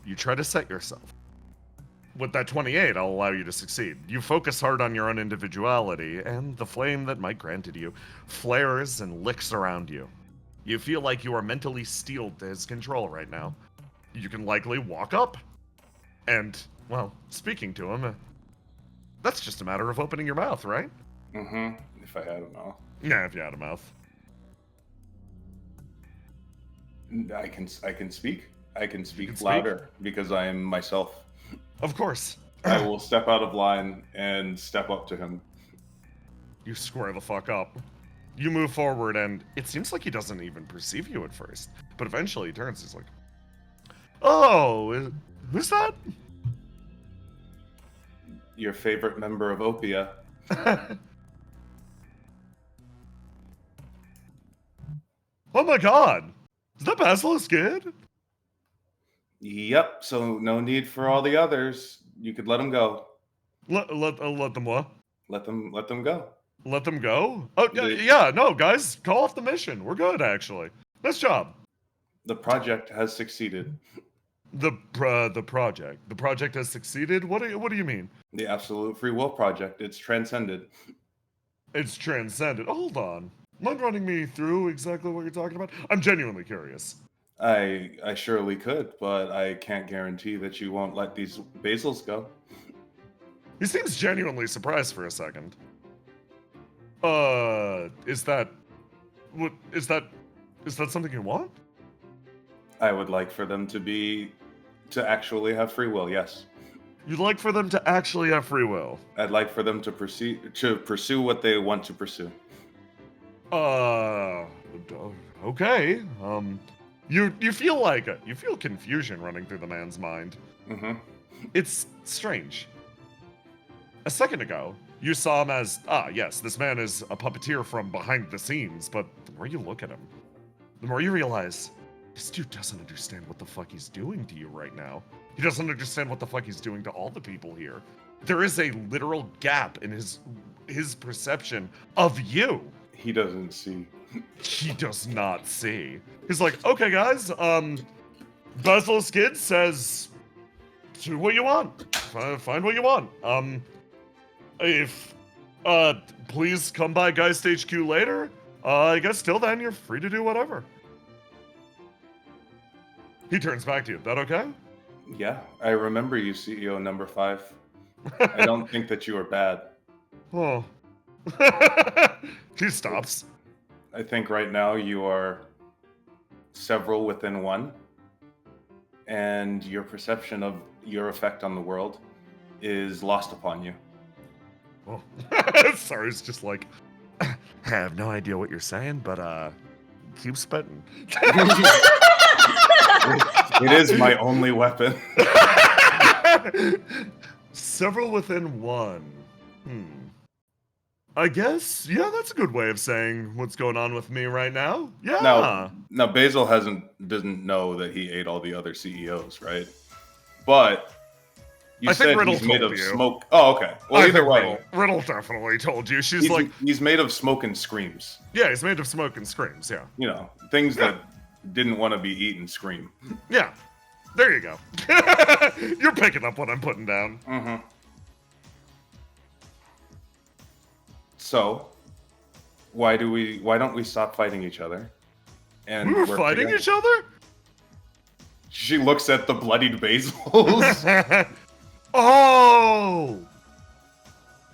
You try to set yourself. With that 28, I'll allow you to succeed. You focus hard on your own individuality, and the flame that Mike granted you flares and licks around you. You feel like you are mentally steeled to his control right now. You can likely walk up. And, well, speaking to him, that's just a matter of opening your mouth, right? Mm-hmm. If I had a mouth. Yeah, if you had a mouth. I can speak. I can speak speak? louder because I am myself. Of course. I will step out of line and step up to him. You square the fuck up. You move forward, and it seems like he doesn't even perceive you at first. But eventually he turns, he's like, oh, who's that? Your favorite member of OPIA. Oh my god! Is that Basilisk Kid? Yep, so no need for all the others. You could let them go. Let them what? Let them go. Let them go? Oh, yeah, no, guys, call off the mission. We're good, actually. Nice job. The project has succeeded. The project has succeeded? What do you mean? The Absolute Free Will Project. It's transcended. It's transcended. Hold on. Mind running me through exactly what you're talking about? I'm genuinely curious. I surely could, but I can't guarantee that you won't let these basils go. He seems genuinely surprised for a second. Is that something you want? I would like for them to actually have free will, yes. You'd like for them to actually have free will? I'd like for them to pursue what they want to pursue. Okay. You feel confusion running through the man's mind. Mm-hmm. It's strange. A second ago, you saw him as, yes, this man is a puppeteer from behind the scenes, but the more you look at him, the more you realize, this dude doesn't understand what the fuck he's doing to you right now. He doesn't understand what the fuck he's doing to all the people here. There is a literal gap in his perception of you. He doesn't see. He does not see. He's like, okay, guys, Basilisk Kid says, do what you want. Find what you want. Please come by Geist HQ later. I guess till then, you're free to do whatever. He turns back to you. That okay? Yeah, I remember you, CEO number 5. I don't think that you are bad. Oh. He stops. I think right now you are several within one, and your perception of your effect on the world is lost upon you. Oh. Sorry, it's just like, I have no idea what you're saying, but keep spitting. It is my only weapon. Several within one. I guess, yeah, that's a good way of saying what's going on with me right now. Yeah. Now Basil doesn't know that he ate all the other CEOs, right? But you said he's made of smoke. Oh, okay. Well, either way, Riddle definitely told you. He's made of smoke and screams. Yeah, he's made of smoke and screams. Yeah. You know, things that didn't want to be eaten scream. Yeah. There you go. You're picking up what I'm putting down. Mm-hmm. So, why don't we stop fighting each other? And we were fighting each other? She looks at the bloodied basils. Oh!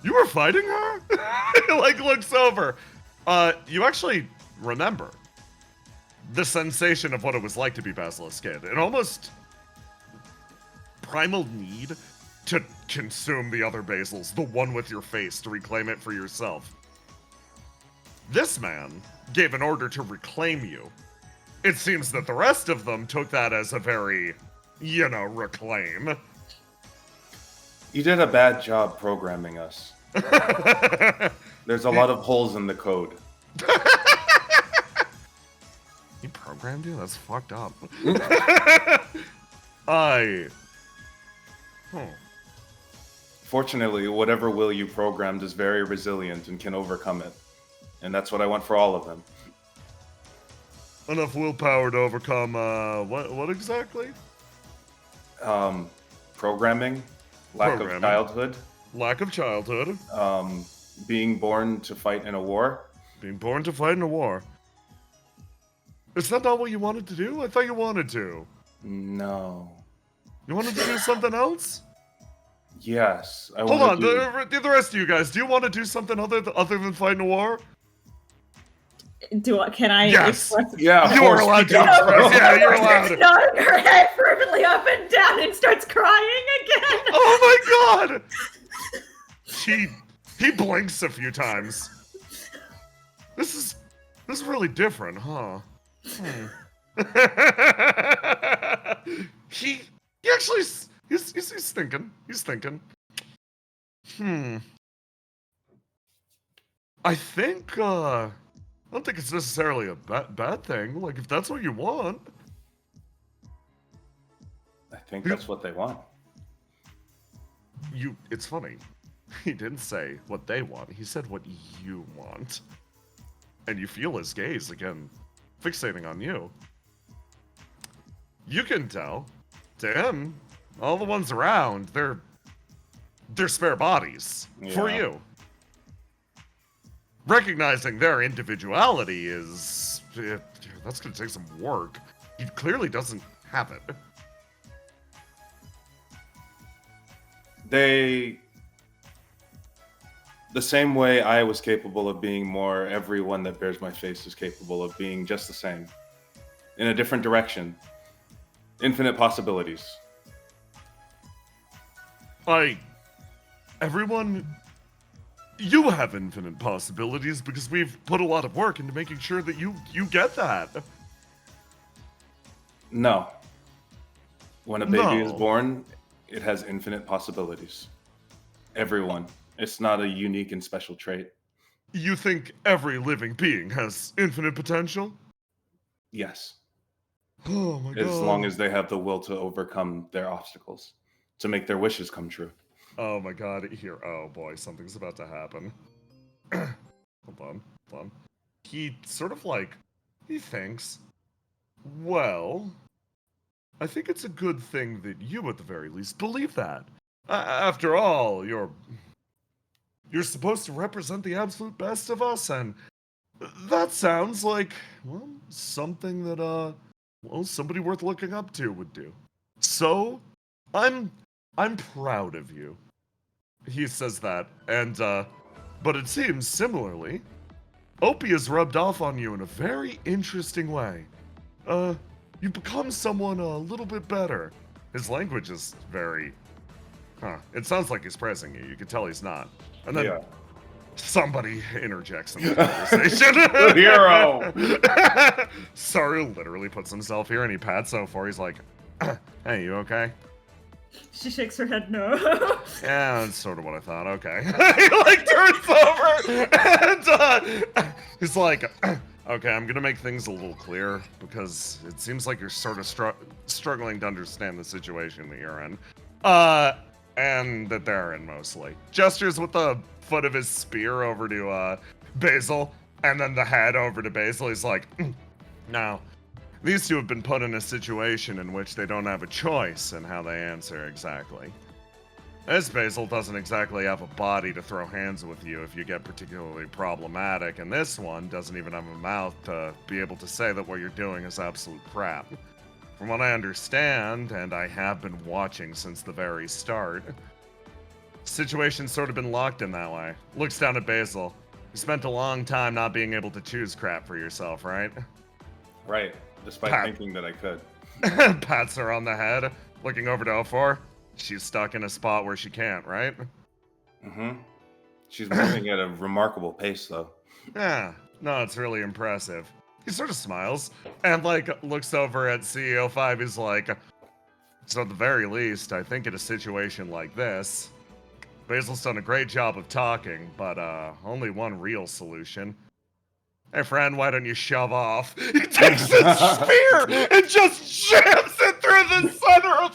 You were fighting her? Like, looks over. You actually remember the sensation of what it was like to be Basilisk Kid. An almost primal need to consume the other basils, the one with your face, to reclaim it for yourself. This man gave an order to reclaim you. It seems that the rest of them took that as a very, reclaim. You did a bad job programming us. There's a lot of holes in the code. He programmed you? That's fucked up. Fortunately, whatever will you programmed is very resilient and can overcome it. And that's what I want for all of them. Enough willpower to overcome, what exactly? Programming, lack of childhood. Lack of childhood. Being born to fight in a war. Being born to fight in a war. Is that not what you wanted to do? I thought you wanted to. No. You wanted to do something else? Yes. Hold on, the rest of you guys, do you want to do something other than fight in a war? Can I? Yes. Yeah. You are allowed to express. Yeah, you're allowed. Nodding her head fervently up and down and starts crying again. Oh my god! He blinks a few times. This is really different, huh? He actually he's thinking. He's thinking. I don't think it's necessarily a bad thing. Like, if that's what you want. I think that's what they want. It's funny. He didn't say what they want. He said what you want. And you feel his gaze again, fixating on you. You can tell. To him, all the ones around, they're spare bodies for you. Recognizing their individuality that's going to take some work. He clearly doesn't have it. The same way I was capable of being more, everyone that bears my face is capable of being just the same. In a different direction. Infinite possibilities. You have infinite possibilities because we've put a lot of work into making sure that you get that. No. When a baby is born, it has infinite possibilities. Everyone. It's not a unique and special trait. You think every living being has infinite potential? Yes. Oh my god. As long as they have the will to overcome their obstacles, to make their wishes come true. Oh my god, oh boy, something's about to happen. Hold on. He sort of he thinks, well, I think it's a good thing that you at the very least believe that. After all, you're supposed to represent the absolute best of us, and that sounds like, well, something that, somebody worth looking up to would do. So, I'm proud of you. He says that, and, but it seems similarly, OPIA's rubbed off on you in a very interesting way. You've become someone a little bit better. His language is very, it sounds like he's praising you. You can tell he's not. And then somebody interjects in the conversation. The hero! Saru literally puts himself here and he pats So4. He's like, hey, you okay? She shakes her head no. Yeah, that's sort of what I thought. Okay. He turns over and he's like, okay, I'm gonna make things a little clearer because it seems like you're sort of struggling to understand the situation that you're in. And that they're in mostly. Gestures with the foot of his spear over to Basil, and then the head over to Basil. He's like, now, these two have been put in a situation in which they don't have a choice in how they answer exactly. This Basil doesn't exactly have a body to throw hands with you if you get particularly problematic, and this one doesn't even have a mouth to be able to say that what you're doing is absolute crap. From what I understand, and I have been watching since the very start, the situation's sort of been locked in that way. Looks down at Basil. You spent a long time not being able to choose crap for yourself, right? Right, despite thinking that I could. Pats her on the head, looking over to O4. She's stuck in a spot where she can't, right? Mm-hmm. She's moving at a remarkable pace, though. Yeah, no, it's really impressive. He sort of smiles and, looks over at CEO5. He's like, so at the very least, I think in a situation like this, Basil's done a great job of talking, but only one real solution. Hey, friend, why don't you shove off? He takes his spear and just jams it through the center of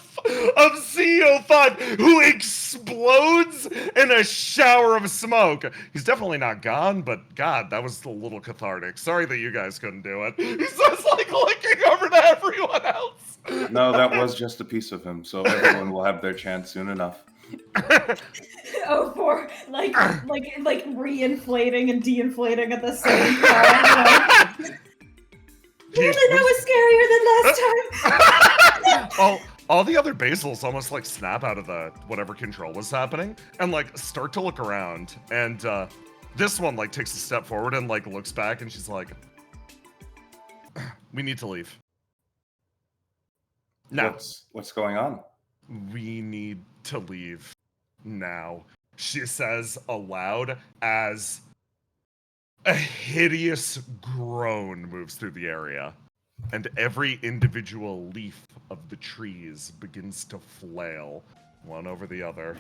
CEO5, who explodes in a shower pillar of smoke. He's definitely not gone, but God, that was a little cathartic. Sorry that you guys couldn't do it. He's just like looking over to everyone else. No, that was just a piece of him, so everyone will have their chance soon enough. Oh, for like reinflating and de-inflating at the same time. Like, that was scarier than last time. All the other basils almost like snap out of the whatever control was happening and like start to look around. And this one like takes a step forward and like looks back and she's like, "We need to leave." Now, what's going on? We need to leave now, she says aloud as a hideous groan moves through the area, and every individual leaf of the trees begins to flail, one over the other.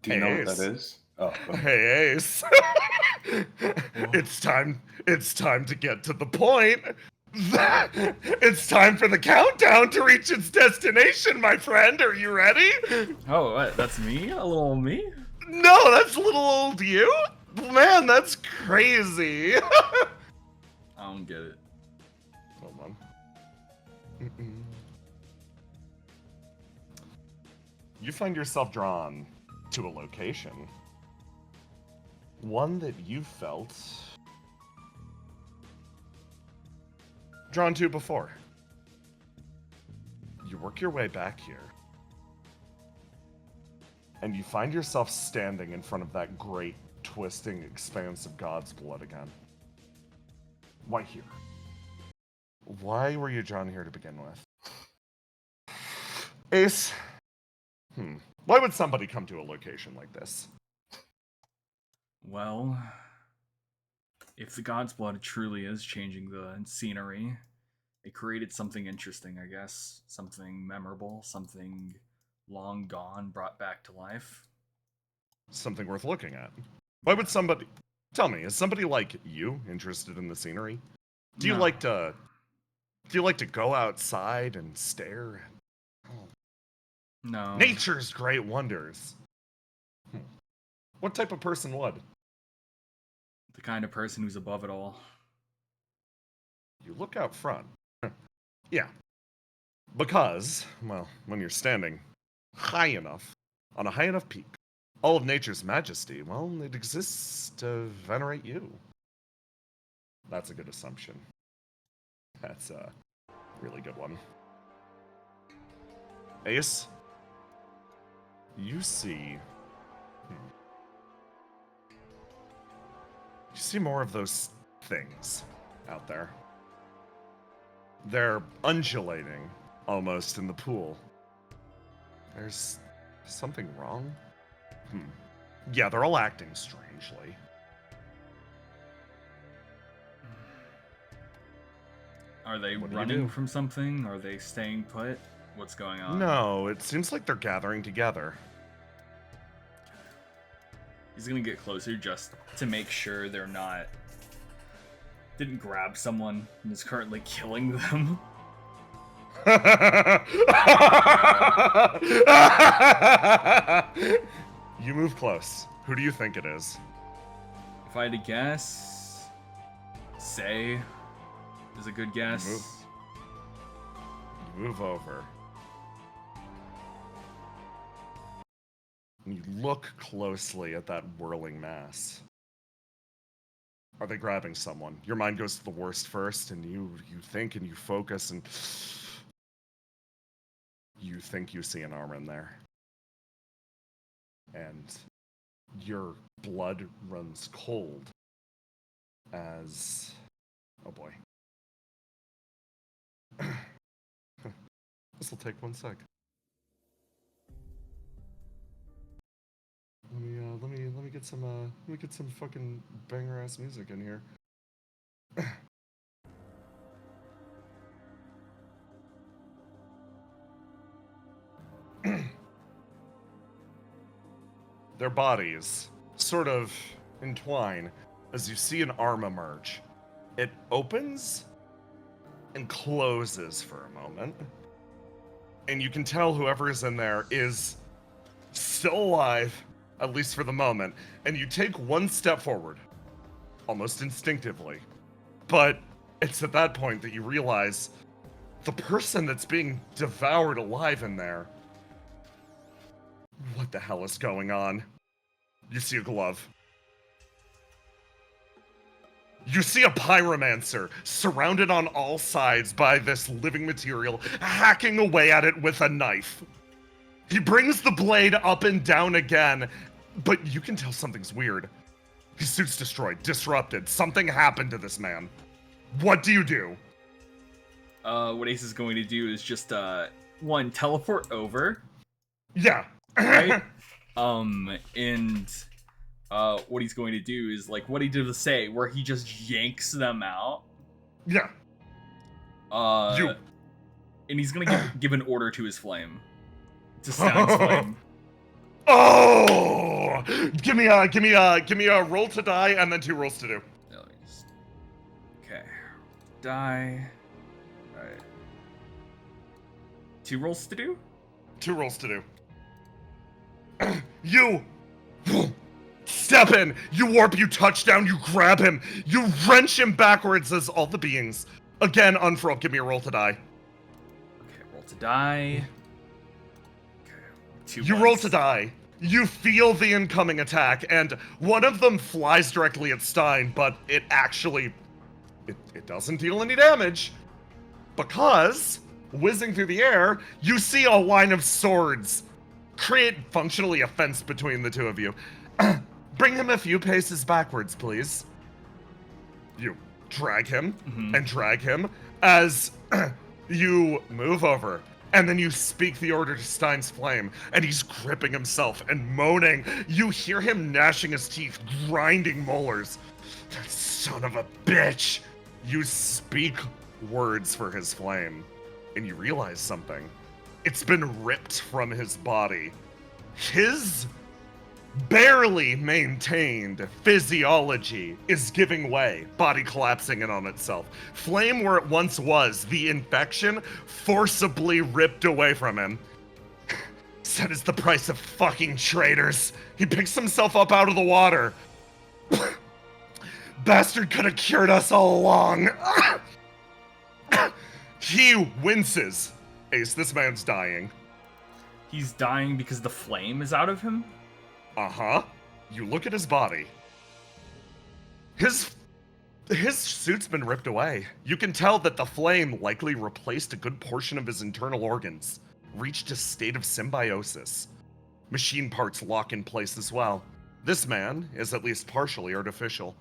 Do you know what that is? Oh, okay. Hey, Ace. It's time to get to the point. It's time for the countdown to reach its destination, my friend. Are you ready? Oh, what? That's me? A little old me? No, that's little old you. Man, that's crazy. I don't get it. Hold on. You find yourself drawn to a location. One that you felt drawn to before. You work your way back here. And you find yourself standing in front of that great, twisting expanse of God's blood again. Why here? Why were you drawn here to begin with? Ace, why would somebody come to a location like this? Well, if the God's blood truly is changing the scenery, it created something interesting, I guess. Something memorable, something long gone, brought back to life. Something worth looking at. Why would somebody... Tell me, is somebody like you interested in the scenery? Do you like to go outside and stare at No. nature's great wonders? What type of person would? The kind of person who's above it all. You look out front. Yeah. Because, well, when you're standing high enough, on a high enough peak, all of nature's majesty, well, it exists to venerate you. That's a good assumption. That's a really good one. Ace, you see... You see more of those things out there. They're undulating, almost, in the pool. There's something wrong? Yeah, they're all acting strangely. Are they What do you running do? from something? Are they staying put? What's going on? No, it seems like they're gathering together. He's gonna get closer just to make sure they're not... didn't grab someone and is currently killing them. You move close. Who do you think it is? If I had to guess... Say is a good guess. You move over. And you look closely at that whirling mass. Are they grabbing someone? Your mind goes to the worst first, and you think and you focus, and you think you see an arm in there. And your blood runs cold as... Oh boy. This will take 1 sec. Let me get some fucking banger ass music in here. Their bodies sort of entwine as you see an arm emerge. It opens and closes for a moment. And you can tell whoever is in there is still alive at least for the moment, and you take one step forward, almost instinctively. But it's at that point that you realize the person that's being devoured alive in there. What the hell is going on? You see a glove. You see a pyromancer surrounded on all sides by this living material, hacking away at it with a knife. He brings the blade up and down again, but you can tell something's weird. His suit's destroyed, disrupted. Something happened to this man. What do you do? What Ace is going to do is just, one, teleport over. Yeah. Right? And what he's going to do is, like, what he did to Say, where he just yanks them out. Yeah. And he's gonna give an order to his flame. To Stein's flame. Oh! Give me a roll to die and then 2 rolls to do. Okay. Die. Alright. 2 rolls to do? 2 rolls to do. You step in, you warp, you touch down, you grab him, you wrench him backwards as all the beings again unfurl. Give me a roll to die. Okay, roll to die. Okay, 2 You roll to die. You feel the incoming attack, and one of them flies directly at Stein, but it actually it doesn't deal any damage because whizzing through the air, you see a line of swords create functionally a fence between the two of you. Bring him a few paces backwards, please. You drag him and drag him as you move over, and then you speak the order to Stein's flame, and he's gripping himself and moaning. You hear him gnashing his teeth, grinding molars. That son of a bitch! You speak words for his flame, and you realize something. It's been ripped from his body. His barely maintained physiology is giving way, body collapsing in on itself. Flame where it once was, the infection forcibly ripped away from him. That is the price of fucking traitors. He picks himself up out of the water. Bastard could have cured us all along. He winces. Ace, this man's dying. He's dying because the flame is out of him? Uh-huh. You look at his body. His suit's been ripped away. You can tell that the flame likely replaced a good portion of his internal organs, reached a state of symbiosis. Machine parts lock in place as well. This man is at least partially artificial.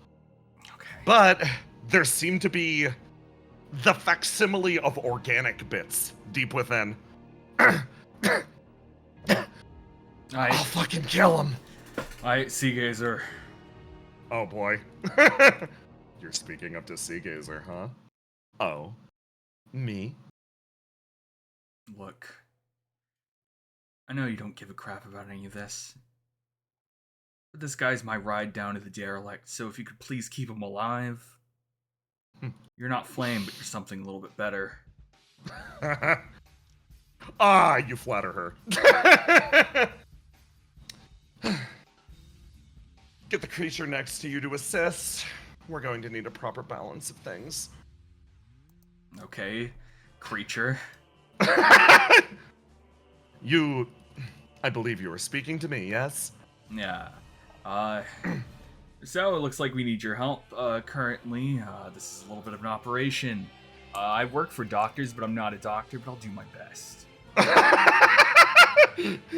Okay. But there seem to be the facsimile of organic bits deep within. I'll fucking kill him. Sea Gazer. Oh boy. You're speaking up to Sea Gazer, huh? Oh. Me? Look. I know you don't give a crap about any of this. But this guy's my ride down to the derelict, so if you could please keep him alive. You're not flame, but you're something a little bit better. Ah, you flatter her. Get the creature next to you to assist. We're going to need a proper balance of things. Okay, creature. I believe you were speaking to me, yes? Yeah. So it looks like we need your help, currently. This is a little bit of an operation. I work for doctors, but I'm not a doctor, but I'll do my best.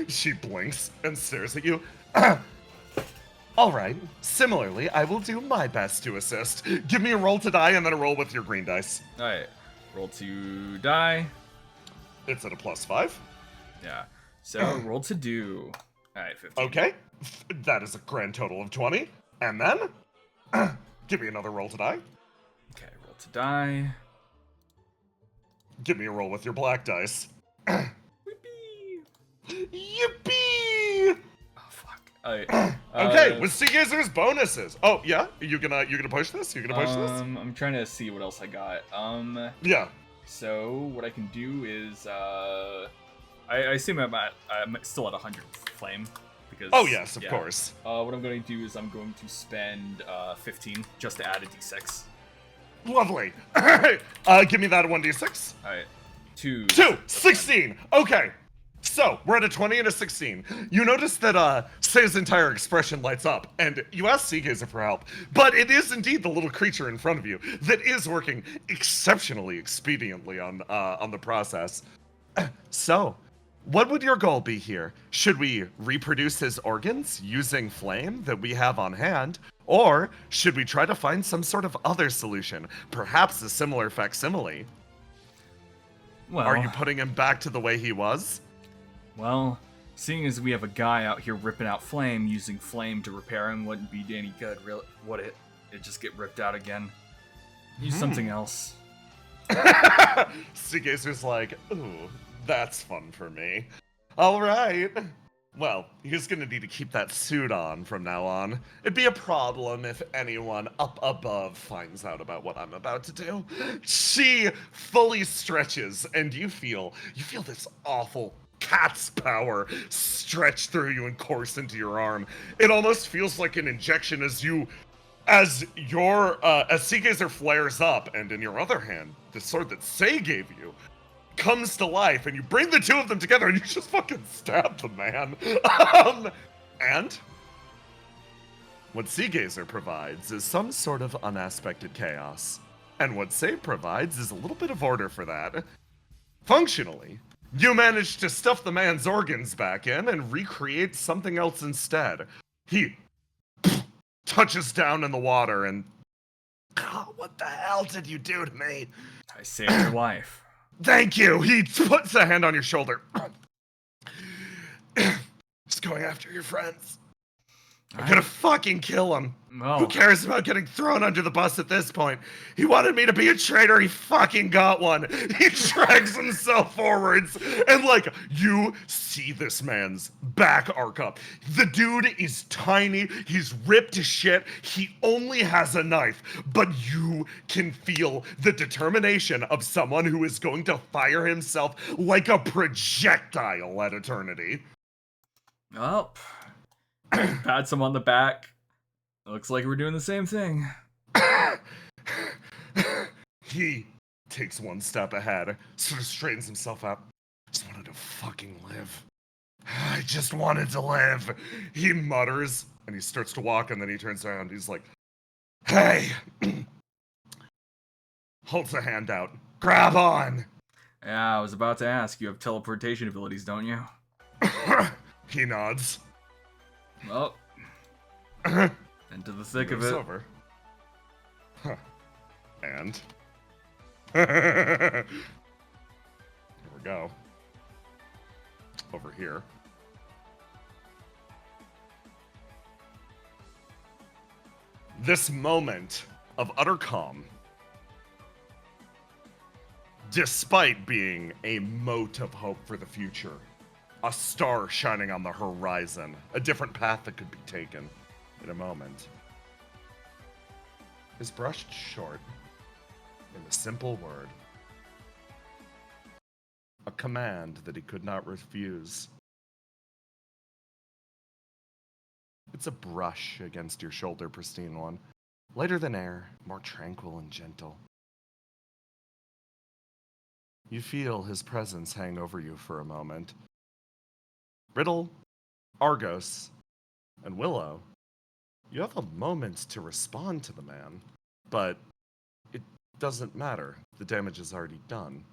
She blinks and stares at you. All right. Similarly, I will do my best to assist. Give me a roll to die and then a roll with your green dice. All right. Roll to die. It's at a +5. Yeah. So roll to do. All right, 15. Okay. That is a grand total of 20. And then, give me another roll to die. Okay, roll to die. Give me a roll with your black dice. Yippee! Yippee! Oh fuck. Okay, with Sea Gazer's bonuses. Oh yeah, you gonna push this? You gonna push this? I'm trying to see what else I got. Yeah. So what I can do is I assume I'm still at 100 flame because. Oh yes, of yeah. course. What I'm going to do is I'm going to spend 15 just to add a d6. Lovely. Give me that 1d6. All right, 2. 16. Okay. So, we're at a 20 and a 16. You notice that Say's entire expression lights up, and you ask Seagazer for help, but it is indeed the little creature in front of you that is working exceptionally expediently on the process. So, what would your goal be here? Should we reproduce his organs using flame that we have on hand? Or should we try to find some sort of other solution? Perhaps a similar facsimile? Well, Are you putting him back to the way he was? Well, seeing as we have a guy out here ripping out flame, using flame to repair him wouldn't be any good, really. Would it? It'd just get ripped out again. Use something else. Seagazer's like, ooh, that's fun for me. All right. Well, he's gonna need to keep that suit on from now on. It'd be a problem if anyone up above finds out about what I'm about to do. She fully stretches, and you feel this awful cat's power stretch through you and course into your arm. It almost feels like an injection as Seagazer flares up, and in your other hand, the sword that Say gave you comes to life, and you bring the two of them together, and you just fucking stab the man. And what Seagazer provides is some sort of unaspected chaos, and what Say provides is a little bit of order for that. Functionally, you manage to stuff the man's organs back in and recreate something else instead. He touches down in the water and... Oh, what the hell did you do to me? I saved your life. Thank you! He puts a hand on your shoulder. He's going after your friends. I'm gonna fucking kill him. No. Who cares about getting thrown under the bus at this point? He wanted me to be a traitor, he fucking got one. He drags himself forwards, and like, you see this man's back arc up. The dude is tiny, he's ripped to shit, he only has a knife, but you can feel the determination of someone who is going to fire himself like a projectile at eternity. Well, pats him on the back. Looks like we're doing the same thing. He takes one step ahead, sort of straightens himself up. Just wanted to fucking live. I just wanted to live. He mutters, and he starts to walk, and then he turns around. He's like, hey. Holds a hand out. Grab on. Yeah, I was about to ask. You have teleportation abilities, don't you? He nods. Well, into the thick of Moves it. over. Huh. And here we go. Over here. This moment of utter calm, despite being a mote of hope for the future, a star shining on the horizon, a different path that could be taken in a moment, is brushed short in a simple word. A command that he could not refuse. It's a brush against your shoulder, pristine one. Lighter than air, more tranquil and gentle. You feel his presence hang over you for a moment. Riddle, Argos, and Willow, you have a moment to respond to the man, but it doesn't matter. The damage is already done.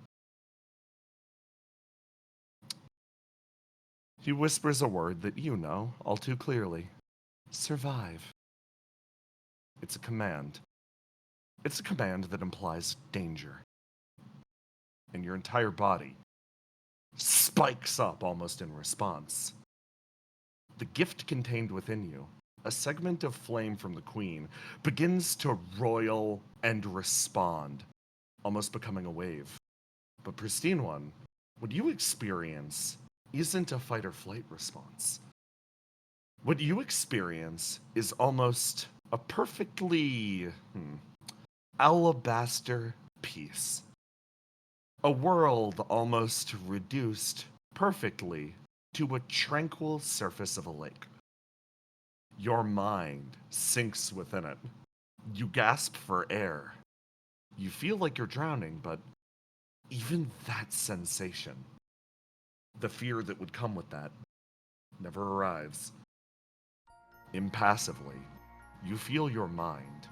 He whispers a word that you know all too clearly. Survive. It's a command. It's a command that implies danger. And your entire body spikes up almost in response. The gift contained within you, a segment of flame from the queen, begins to roil and respond, almost becoming a wave. But pristine one, what you experience isn't a fight or flight response. What you experience is almost a perfectly alabaster peace. A world almost reduced perfectly to a tranquil surface of a lake. Your mind sinks within it. You gasp for air. You feel like you're drowning, but even that sensation, the fear that would come with that, never arrives. Impassively, you feel your mind.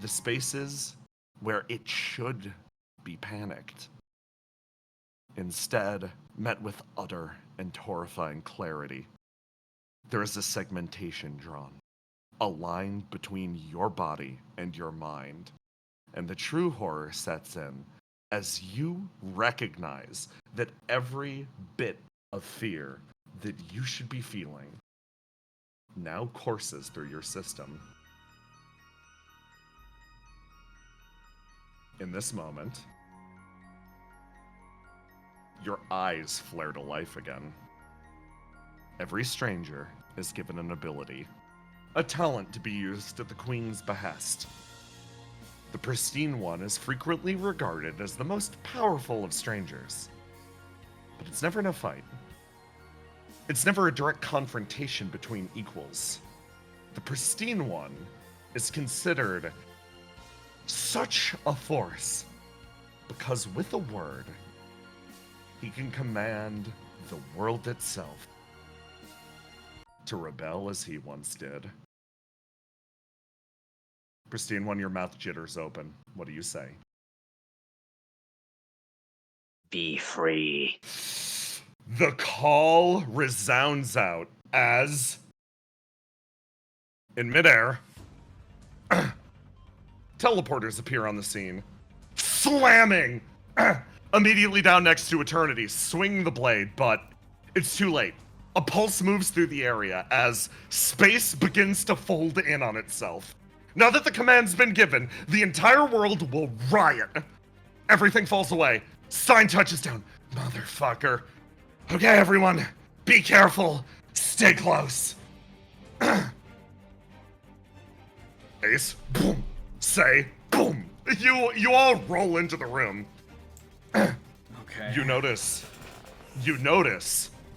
The spaces where it should be panicked, instead met with utter and horrifying clarity. There is a segmentation drawn, a line between your body and your mind, and the true horror sets in as you recognize that every bit of fear that you should be feeling now courses through your system. In this moment, your eyes flare to life again. Every stranger is given an ability, a talent to be used at the Queen's behest. The pristine one is frequently regarded as the most powerful of strangers, but it's never in a fight. It's never a direct confrontation between equals. The pristine one is considered such a force because with a word, he can command the world itself to rebel as he once did. Pristine one, your mouth jitters open. What do you say? Be free. The call resounds out as, in midair, teleporters appear on the scene, slamming immediately down next to Eternity, swing the blade, but it's too late. A pulse moves through the area as space begins to fold in on itself. Now that the command's been given, the entire world will riot. Everything falls away. Sign touches down. Motherfucker. Okay, everyone, be careful. Stay close. Ace, boom. Say, boom. You all roll into the room. Okay. You notice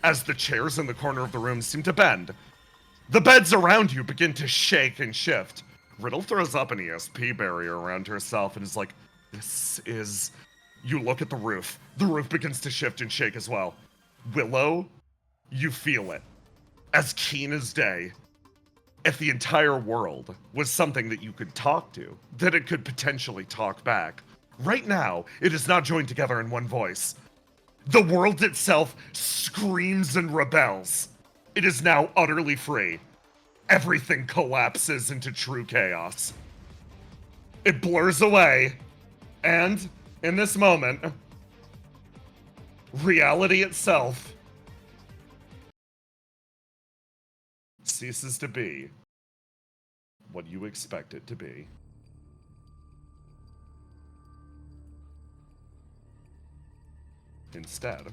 as the chairs in the corner of the room seem to bend. The beds around you begin to shake and shift. Riddle throws up an ESP barrier around herself and is like, this is... You look at the roof. The roof begins to shift and shake as well. Willow, you feel it. As keen as day. If the entire world was something that you could talk to, that it could potentially talk back. Right now, it is not joined together in one voice. The world itself screams and rebels. It is now utterly free. Everything collapses into true chaos. It blurs away, and in this moment, reality itself ceases to be what you expect it to be. Instead,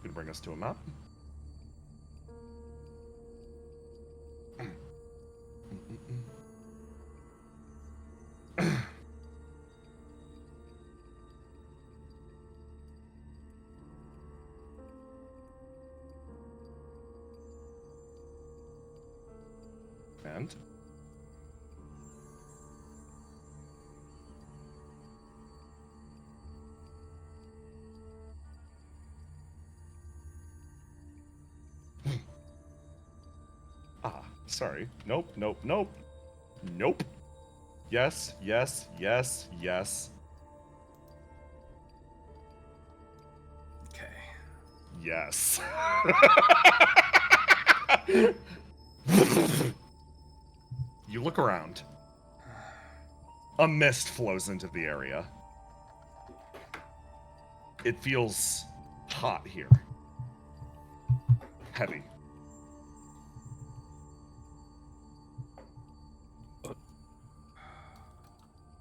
gonna bring us to a map. And sorry. Nope, nope, nope. Nope. Yes, yes, yes, yes. Okay. Yes. You look around. A mist flows into the area. It feels hot here. Heavy.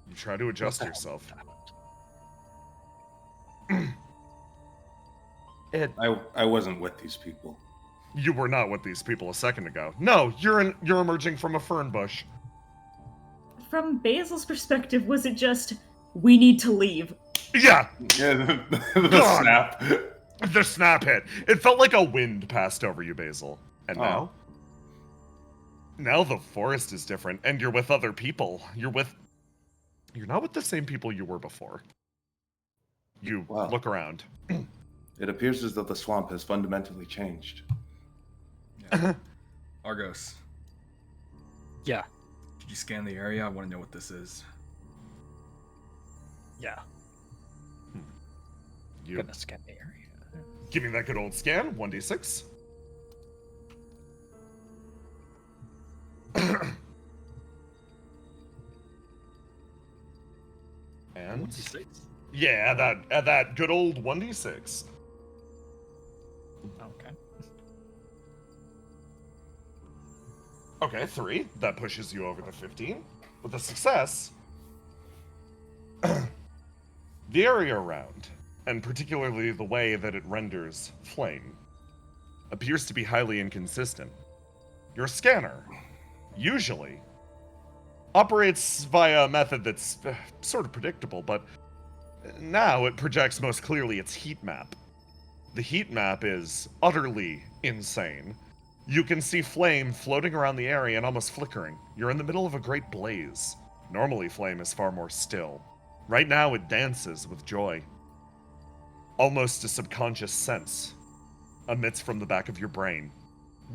You try to adjust yourself. I wasn't with these people. You were not with these people a second ago. No, you're emerging from a fern bush. From Basil's perspective, was it just, we need to leave, Yeah. Yeah, the Gone. snap. The snap hit. It felt like a wind passed over you, Basil. And Oh. now? Now the forest is different, and you're with other people. You're not with the same people you were before. You Wow. look around. It appears as though the swamp has fundamentally changed. Yeah. Argos, Yeah. could you scan the area? I want to know what this is. Yeah. You Gonna scan the area. give me that good old scan. 1d6. And yeah, add that good old 1d6. Okay. Okay, 3. That pushes you over to 15. With a success, the area around, and particularly the way that it renders flame, appears to be highly inconsistent. Your scanner, usually, operates via a method that's sort of predictable, but now it projects most clearly its heat map. The heat map is utterly insane. You can see flame floating around the area and almost flickering. You're in the middle of a great blaze. Normally, flame is far more still. Right now, it dances with joy. Almost a subconscious sense emits from the back of your brain.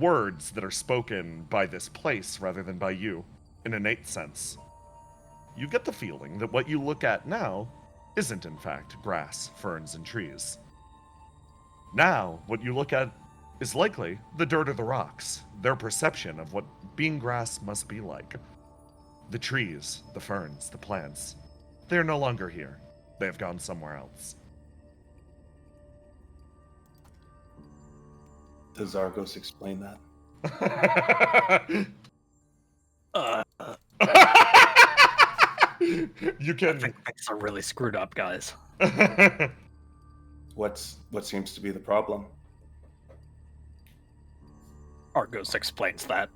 Words that are spoken by this place rather than by you, in an innate sense. You get the feeling that what you look at now isn't, in fact, grass, ferns, and trees. Now, what you look at is likely the dirt or the rocks, their perception of what being grass must be like. The trees, the ferns, the plants, they are no longer here. They have gone somewhere else. Does Argos explain that? You I can. think things are really screwed up, guys. What seems to be the problem? Argos explains that.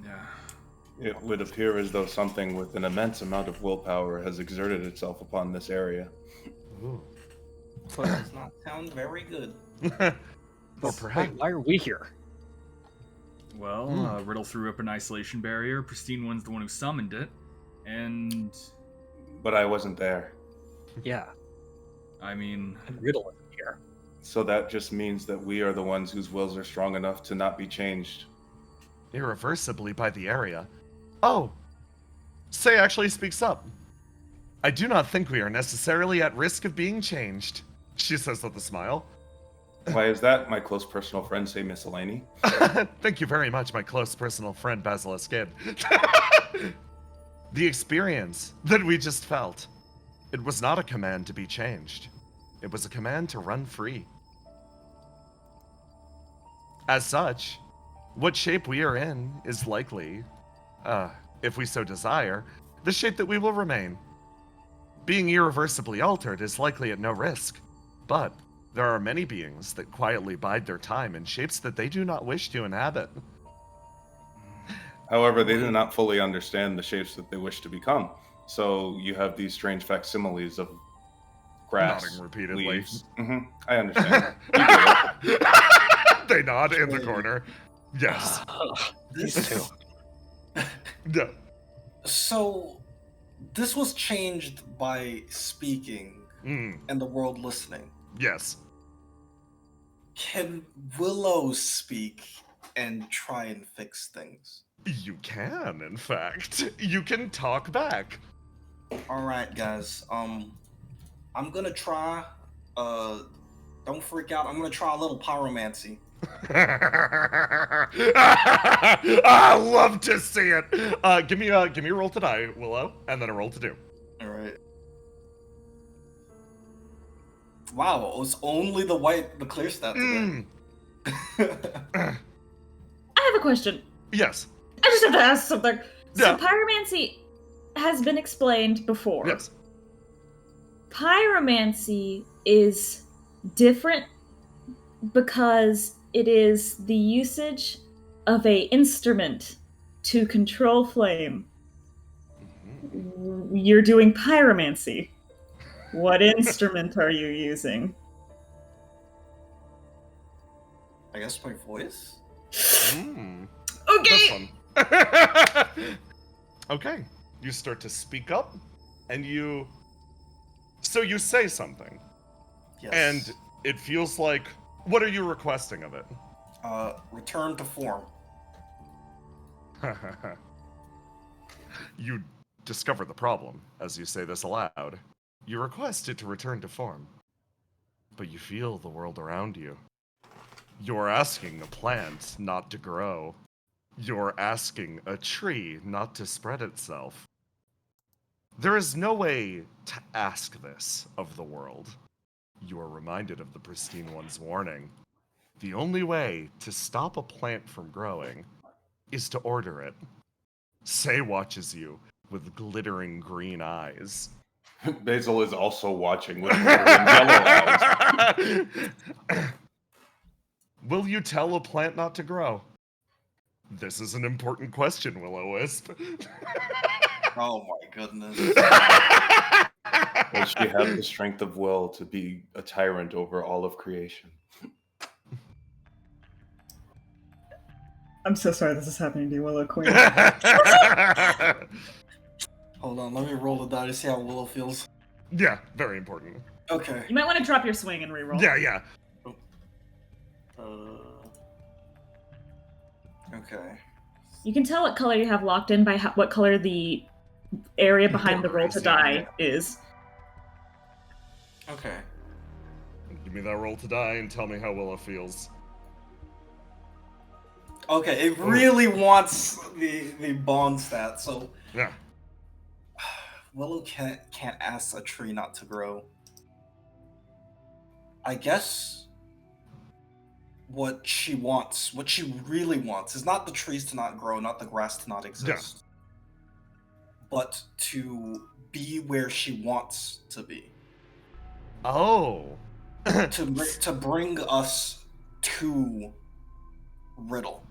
Yeah. It would appear as though something with an immense amount of willpower has exerted itself upon this area. Ooh. Does not sound very good. Or perhaps. Wait, why are we here? Well, Riddle threw up an isolation barrier. Pristine One's the one who summoned it. And, But I wasn't there. Yeah, I mean, and Riddle isn't here. So that just means that we are the ones whose wills are strong enough to not be changed. Irreversibly by the area. Oh, Say actually speaks up. I do not think we are necessarily at risk of being changed, she says with a smile. Why is that, my close personal friend, say Miscellany? Thank you very much, my close personal friend Basilisk Kid. The experience that we just felt, it was not a command to be changed. It was a command to run free. As such, what shape we are in is likely, if we so desire, the shape that we will remain. Being irreversibly altered is likely at no risk, but there are many beings that quietly bide their time in shapes that they do not wish to inhabit. However, they do not fully understand the shapes that they wish to become. So you have these strange facsimiles of grass, Nodding repeatedly. leaves. I understand. You get it. They nod in the corner. Yes. These two. No. So, this was changed by speaking and the world listening. Yes. Can Willow speak and try and fix things? You can, in fact. You can talk back. Alright, guys. I'm gonna try. Don't freak out. I'm gonna try a little pyromancy. I love to see it. Give me a roll to die, Willow, and then a roll to do. All right. Wow, it was only the clear stat today. I have a question. Yes. I just have to ask something. Yeah. So pyromancy has been explained before. Yes. Pyromancy is different because it is the usage of a instrument to control flame. You're doing pyromancy. What instrument are you using? I guess my voice? Okay! That's fun. Okay. You start to speak up, and So you say something. Yes. And it feels like... What are you requesting of it? Return to form. You discover the problem as you say this aloud. You request it to return to form. But you feel the world around you. You're asking a plant not to grow. You're asking a tree not to spread itself. There is no way to ask this of the world. You are reminded of the Pristine One's warning. The only way to stop a plant from growing is to order it. Say watches you with glittering green eyes. Basil is also watching with glittering yellow eyes. Will you tell a plant not to grow? This is an important question, Will-O-Wisp. Oh my goodness. Will she have the strength of will to be a tyrant over all of creation? I'm so sorry this is happening to you, Willow Queen. Hold on, let me roll the die to see how Willow feels. Yeah, very important. Okay. You might want to drop your swing and reroll. Yeah. Okay. You can tell what color you have locked in by what color the area behind the roll to die is. Okay. Give me that roll to die and tell me how Willow feels. Okay, it really wants the bond stat, so Yeah. Willow can't ask a tree not to grow. I guess what she really wants, is not the trees to not grow, not the grass to not exist, but to be where she wants to be. Oh. to bring us to Riddle.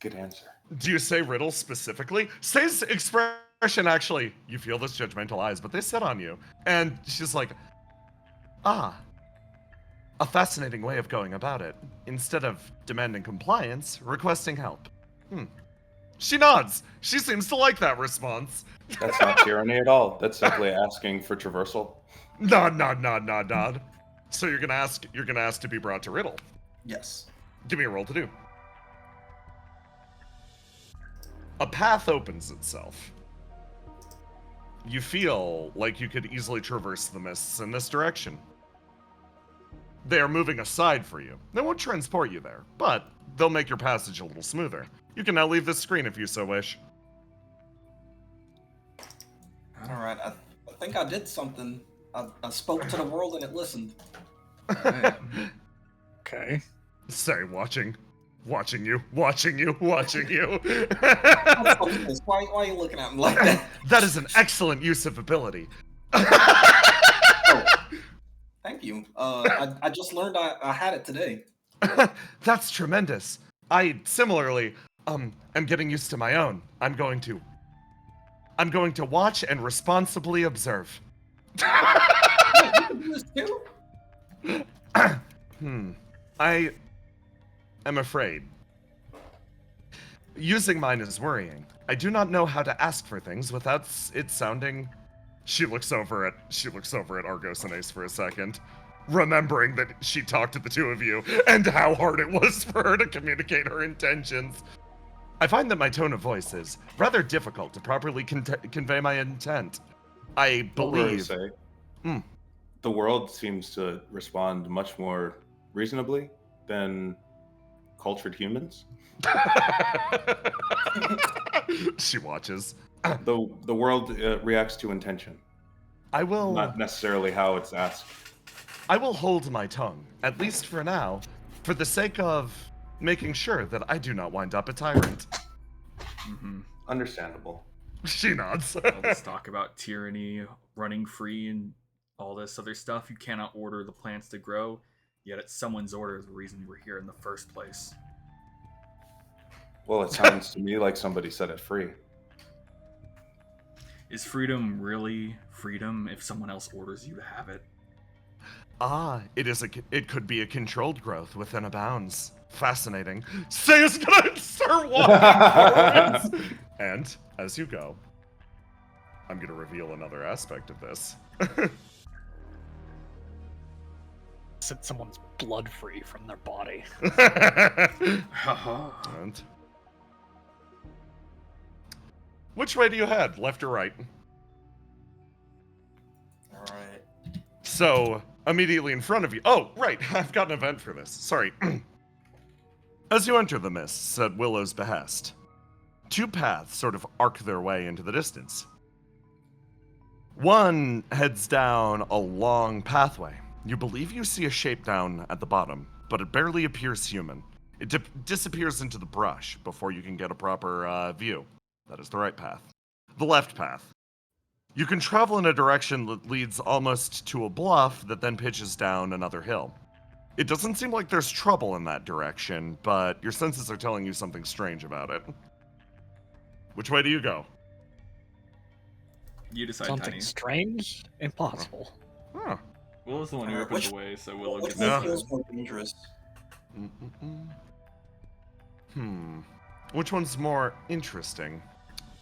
Good answer. Do you say riddle specifically? Say's expression, actually, you feel those judgmental eyes, but they sit on you. And she's like, a fascinating way of going about it. Instead of demanding compliance, requesting help. She nods. She seems to like that response. That's not tyranny at all. That's simply asking for traversal. Nod. So you're gonna ask to be brought to Riddle. Yes. Give me a roll to do. A path opens itself. You feel like you could easily traverse the mists in this direction. They are moving aside for you. They won't transport you there, but they'll make your passage a little smoother. You can now leave this screen if you so wish. Alright, I think I did something. I spoke to the world and it listened. Okay. Say, watching you. Why are you looking at me like that? That is an excellent use of ability. Oh, thank you. I just learned I had it today. That's tremendous. I similarly am getting used to my own. I'm going to watch and responsibly observe. Wait, you can do this too? I am afraid. Using mine is worrying. I do not know how to ask for things without it sounding... She looks over at Argos and Ace for a second, remembering that she talked to the two of you and how hard it was for her to communicate her intentions. I find that my tone of voice is rather difficult to properly convey my intent. I believe... The world seems to respond much more reasonably than cultured humans. She watches. The world reacts to intention. I will... Not necessarily how it's asked. I will hold my tongue, at least for now, for the sake of making sure that I do not wind up a tyrant. Understandable. She nods. All this talk about tyranny, running free, and all this other stuff. You cannot order the plants to grow, yet it's someone's order the reason we're here in the first place. Well, it sounds to me like somebody set it free. Is freedom really freedom if someone else orders you to have it? It could be a controlled growth within a bounds. Fascinating. Say's gonna start walking forwards. And as you go, I'm gonna reveal another aspect of this. Set someone's blood free from their body. And which way do you head? Left or right? Alright. So, immediately in front of you. Oh, right. I've got an event for this. Sorry. As you enter the mists at Willow's behest, two paths sort of arc their way into the distance. One heads down a long pathway. You believe you see a shape down at the bottom, but it barely appears human. It disappears into the brush before you can get a proper view. That is the right path. The left path. You can travel in a direction that leads almost to a bluff that then pitches down another hill. It doesn't seem like there's trouble in that direction, but your senses are telling you something strange about it. Which way do you go? You decide, Something Tiny. strange? Impossible. Huh. Willow's the one who opened the way, so Willow Which gets one to feels more dangerous? Which one's more interesting?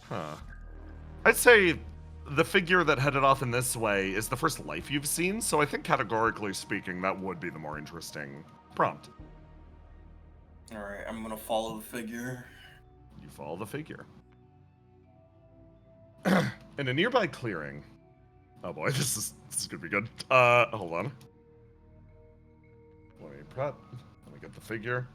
Huh. I'd say the figure that headed off in this way is the first life you've seen, so I think categorically speaking, that would be the more interesting prompt. Alright, I'm gonna follow the figure. You follow the figure. In a nearby clearing. Oh boy, this is gonna be good. Hold on. Let me prep. Let me get the figure.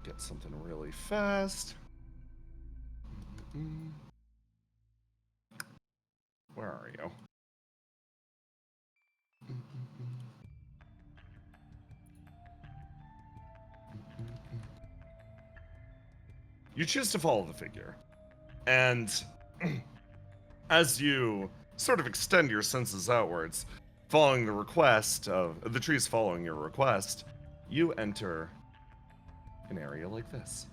Get something really fast. Where are you? You choose to follow the figure. And as you sort of extend your senses outwards, following the request of the trees following your request, you enter an area like this.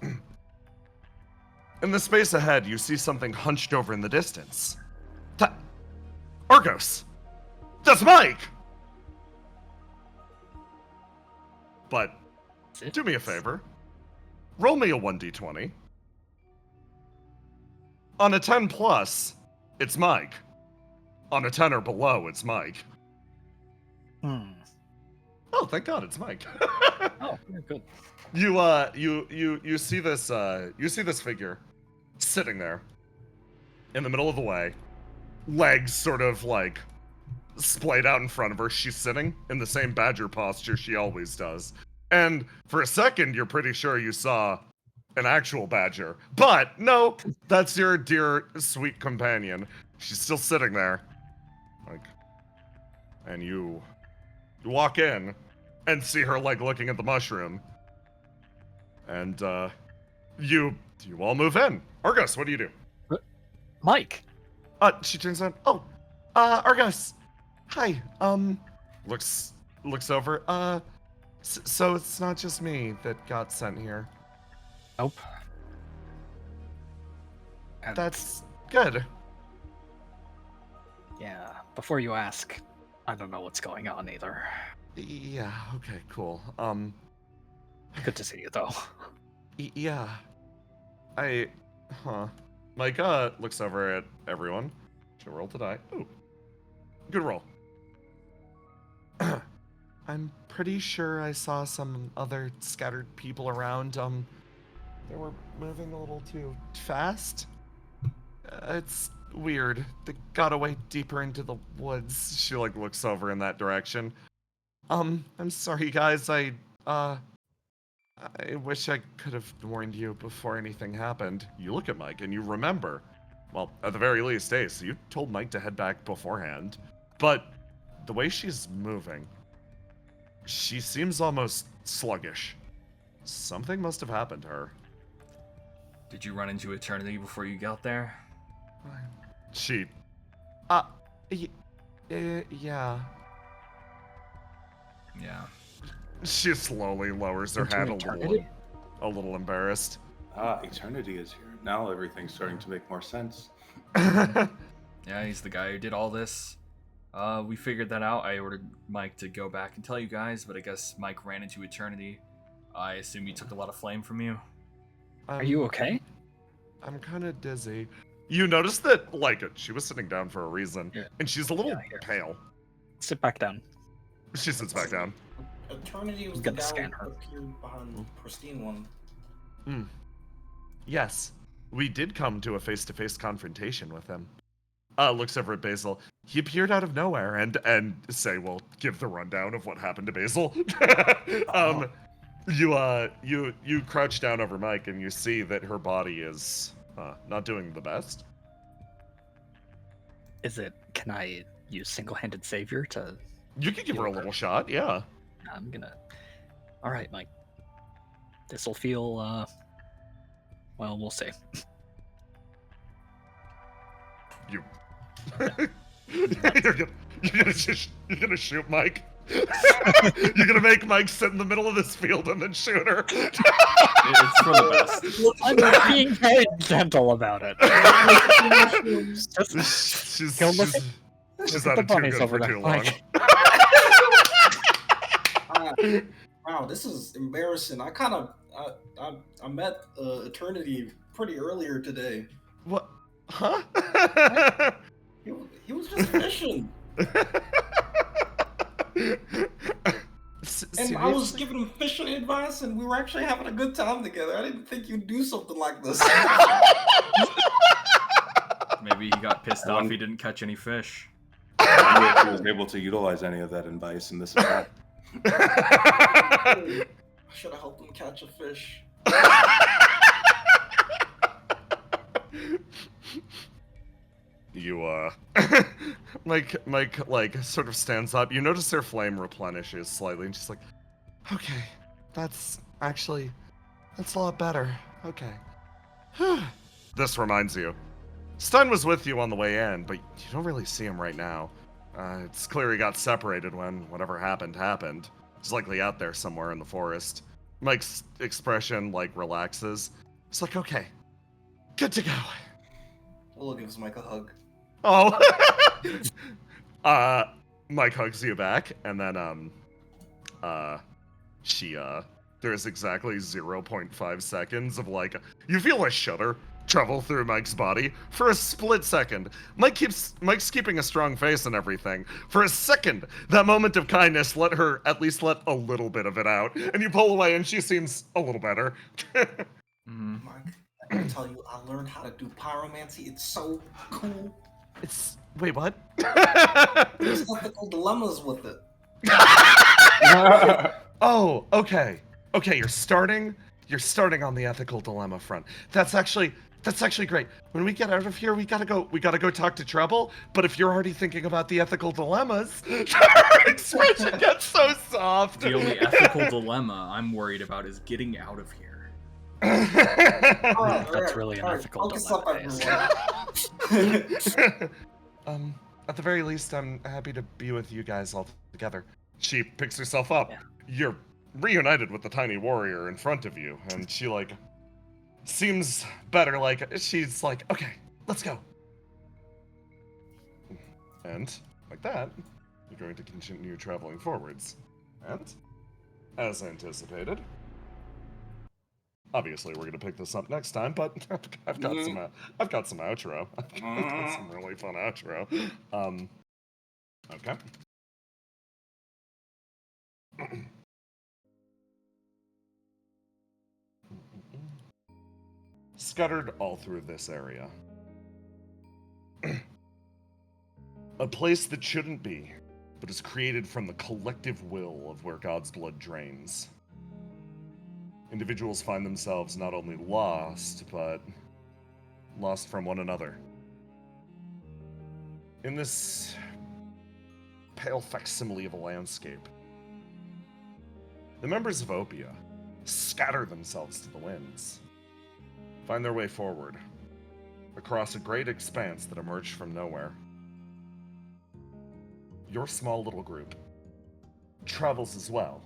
In the space ahead, you see something hunched over in the distance. Argos! That's Mike! But do me a favor. Roll me a 1d20. On a 10 plus, it's Mike. On a 10 or below, it's Mike. Oh, thank God, it's Mike. Oh, very good. You see this figure sitting there in the middle of the way, legs sort of like splayed out in front of her. She's sitting in the same badger posture she always does. And for a second, you're pretty sure you saw an actual badger. But no, that's your dear, sweet companion. She's still sitting there. Like, and you walk in and see her like looking at the mushroom. And you all move in. Argos, what do you do? Mike. She turns on. Oh, Argos. Hi. Looks over. So it's not just me that got sent here. Nope. And That's good. yeah, before you ask, I don't know what's going on either. Yeah, okay, cool. Good to see you, though. Yeah. Mike, looks over at everyone. Should I roll to die? Ooh. Good roll. I'm pretty sure I saw some other scattered people around. They were moving a little too fast. It's weird. They got away deeper into the woods. She, like, looks over in that direction. I'm sorry, guys. I wish I could have warned you before anything happened. You look at Mike and you remember. Well, at the very least, Ace, you told Mike to head back beforehand. But the way she's moving, she seems almost sluggish. Something must have happened to her. Did you run into Eternity before you got there? Yeah. Yeah. She slowly lowers her head a little embarrassed. Eternity is here. Now everything's starting to make more sense. Yeah, he's the guy who did all this. We figured that out. I ordered Mike to go back and tell you guys, but I guess Mike ran into Eternity. I assume he took a lot of flame from you. Are you okay? I'm kind of dizzy. You notice that, like, she was sitting down for a reason, and she's a little pale. Sit back down. She sits back down. Eternity was I'm the gonna guy scan who her. appeared behind the pristine one. Yes, we did come to a face-to-face confrontation with him. Looks over at Basil. He appeared out of nowhere and say, well, give the rundown of what happened to Basil. You crouch down over Mike and you see that her body is not doing the best. Can I use single-handed savior to... You could give her a little shot, yeah. I'm gonna... Alright, Mike. This'll feel, well, we'll see. You're gonna shoot Mike. You're gonna make Mike sit in the middle of this field and then shoot her. It's for the best. I'm being very gentle about it. She's at not the too bunnies good over for there, too long. Wow, this is embarrassing. I met Eternity pretty earlier today. What? Huh? He was just fishing. And I was giving him fishing advice, and we were actually having a good time together. I didn't think you'd do something like this. Maybe he got pissed off he didn't catch any fish. I wonder if he was able to utilize any of that advice in this attack. I should have helped him catch a fish. You, Mike, sort of stands up. You notice her flame replenishes slightly, and she's like, okay, that's a lot better. Okay. This reminds you. Stein was with you on the way in, but you don't really see him right now. It's clear he got separated when whatever happened. He's likely out there somewhere in the forest. Mike's expression, relaxes. It's like, okay, good to go. Willow gives Mike a hug. Oh. Mike hugs you back, and then, there's exactly 0.5 seconds of, you feel a shudder travel through Mike's body for a split second. Mike's keeping a strong face and everything. For a second, that moment of kindness let her at least let a little bit of it out, and you pull away, and she seems a little better. Mike, I can tell you, I learned how to do pyromancy. It's so cool. Wait, what? There's ethical dilemmas with it. Oh, okay. Okay, you're starting on the ethical dilemma front. That's actually great. When we get out of here, we gotta go talk to Trouble. But if you're already thinking about the ethical dilemmas, her expression gets so soft. The only ethical dilemma I'm worried about is getting out of here. That's really an ethical dilemma. At the very least, I'm happy to be with you guys all together. She picks herself up. Yeah. You're reunited with the tiny warrior in front of you, and she seems better. She's like, okay, let's go. And like that, you're going to continue traveling forwards. And as anticipated, obviously we're gonna pick this up next time, but I've got some outro. I've got some really fun outro. Okay. Scattered all through this area. A place that shouldn't be, but is created from the collective will of where God's blood drains. Individuals find themselves not only lost, but lost from one another. In this pale facsimile of a landscape, the members of OPIA scatter themselves to the winds, find their way forward, across a great expanse that emerged from nowhere. Your small little group travels as well.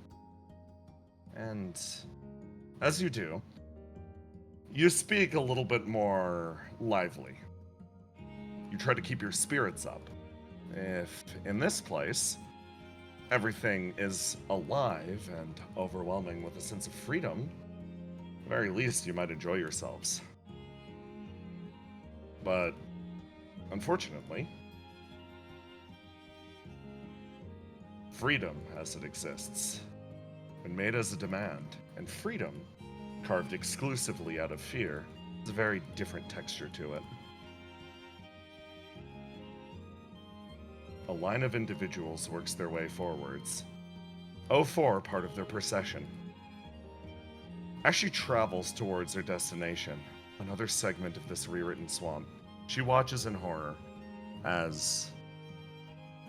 And as you do, you speak a little bit more lively. You try to keep your spirits up. If in this place, everything is alive and overwhelming with a sense of freedom, at the very least, you might enjoy yourselves. But, unfortunately, freedom as it exists, when made as a demand, and freedom, carved exclusively out of fear, has a very different texture to it. A line of individuals works their way forwards. 04, part of their procession, actually travels towards their destination, another segment of this rewritten swamp. She watches in horror as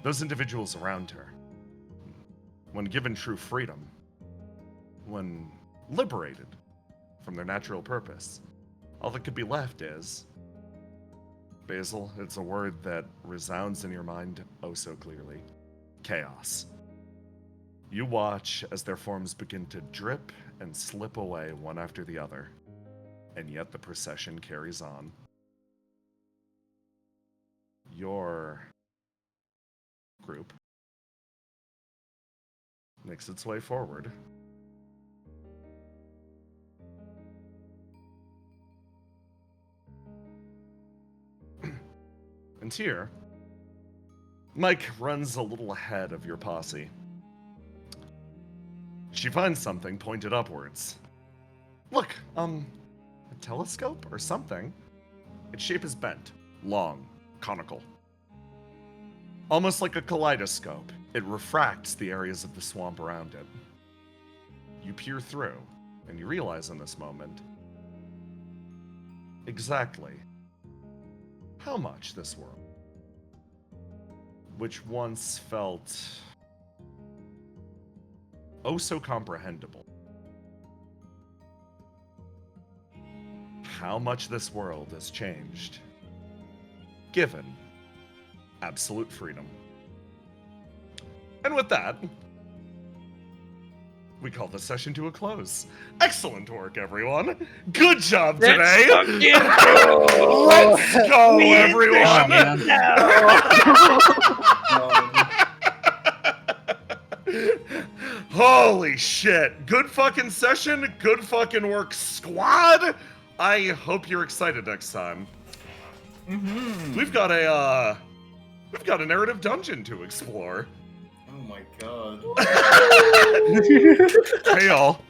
those individuals around her, when given true freedom, when liberated from their natural purpose, all that could be left is, Basil, it's a word that resounds in your mind oh so clearly, chaos. You watch as their forms begin to drip and slip away one after the other, and yet the procession carries on. Your group makes its way forward. And here, Mike runs a little ahead of your posse. She finds something pointed upwards. Look, a telescope or something. Its shape is bent, long, conical. Almost like a kaleidoscope, it refracts the areas of the swamp around it. You peer through, and you realize in this moment exactly how much this world, which once felt oh so comprehensible, how much this world has changed, given absolute freedom. And with that, we call the session to a close. Excellent work, everyone. Good job today. Let's go, everyone. Holy shit. Good fucking session. Good fucking work, squad. I hope you're excited next time. We've got a narrative dungeon to explore. Oh my god. Hey y'all.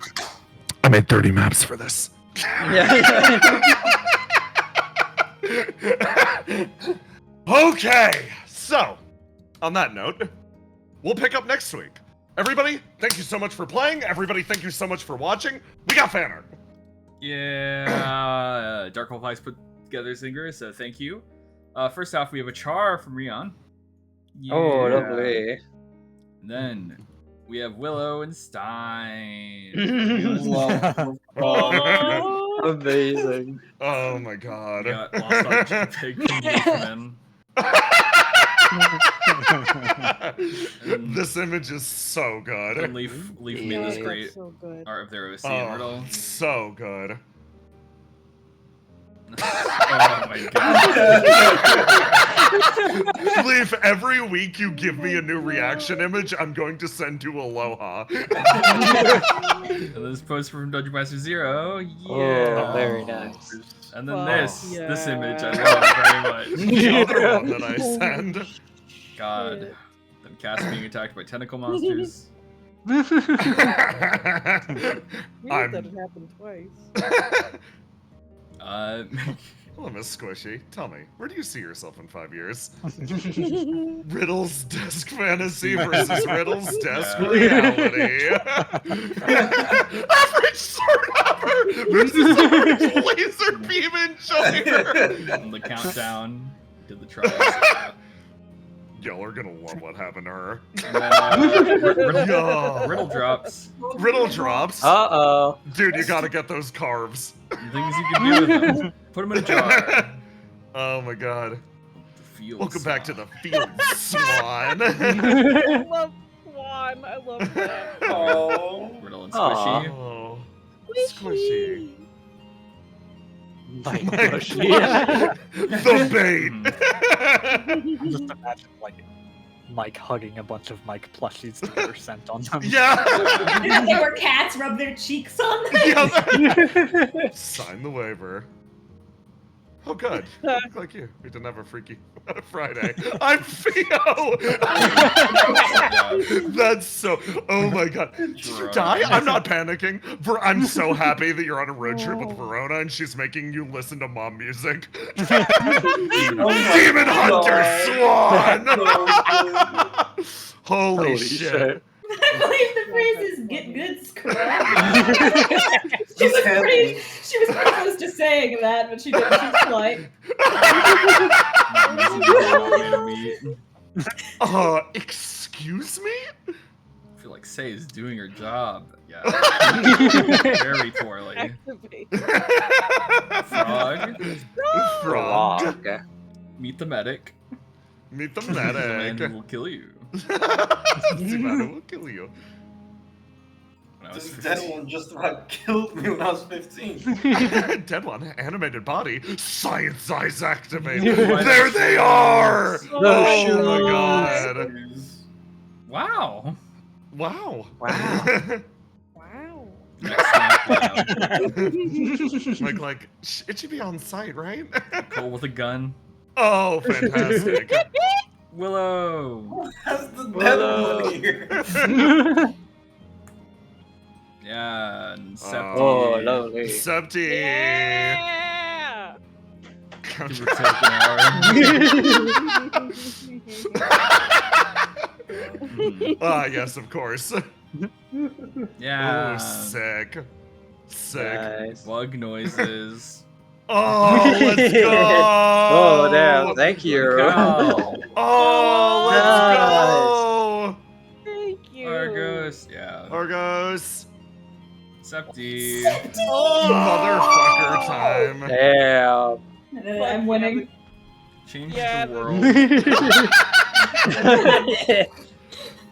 I made 30 maps for this. Okay, so on that note, we'll pick up next week. Everybody, thank you so much for playing. Everybody, thank you so much for watching. We got fan art. Yeah, Dark Hole Flies put together Zinger, so thank you. First off, we have a char from Rion. Yeah. Oh, lovely. And then we have Willow and Stein. Amazing. Oh my god. We got Lost Dog Pig from Leafman. This image is so good. And Leaf made this great so good. art of their OC and Riddle. So good. Oh my god. Leaf, every week you give me a new reaction image, I'm going to send to Aloha. And this post from Dungeon Master Zero. Yeah. Oh, very nice. And then Oh, this yeah. image I love very much. The other one that I send. God. Then Cass being attacked by tentacle monsters. Weird that it happened twice. Hello, Miss Squishy. Tell me, where do you see yourself in 5 years? Riddle's desk fantasy versus Riddle's desk reality. Average sword hopper versus average laser beam enjoyer. On the countdown, did the trials. Y'all are gonna love what happened to her. Riddle drops. Riddle drops. Uh-oh. Dude, you gotta get those carves. Things you can do with them. Put them in a jar. Oh my god. Field Welcome back to the field, Swan. I love Swan. time. I love that. Oh. Riddle and Squishy. Oh, Squishy. Mike Mike Bushy. the bait. I'm just imagine like Mike hugging a bunch of Mike plushies to get her scent on them. Yeah. And if they were cats, rub their cheeks on them. Yeah. Sign the waiver. Oh, good. Look like you. We didn't have a freaky Friday. I'm Theo. That's so. Oh my god. Did you die? I'm not panicking. I'm so happy that you're on a road trip with Verona and she's making you listen to mom music. Demon Hunter Swan. Holy shit. I believe the phrase is "get good, scrub." she was pretty close to saying that, but she didn't. She's polite. Excuse me? I feel like Say is doing her job. Yeah. Very poorly. Activate. Frog. Frog. Meet the medic. Meet the And medic. will kill you. Zimano will kill you. When I was This 15. dead one just about killed me when I was 15. Dead one, animated body, science eyes activated. There they are! The Oh my god. Wow. Wow. Wow. Wow. Like, it should be on site, right? Cole with a gun. Oh, fantastic. Willow. That's the dead one here. Yeah, and Septi. Oh, lovely. Septi. Yeah. Give or take an hour. Ah, yes, of course. Yeah. Oh, sick. Sick. Nice. Bug noises. Oh, let's go! Oh, damn. Thank you. Cow. Oh, let's go! Thank you. Argos. Yeah. Argos. Septi. Oh, motherfucker time. Damn. I'm winning. Change Yeah, the world.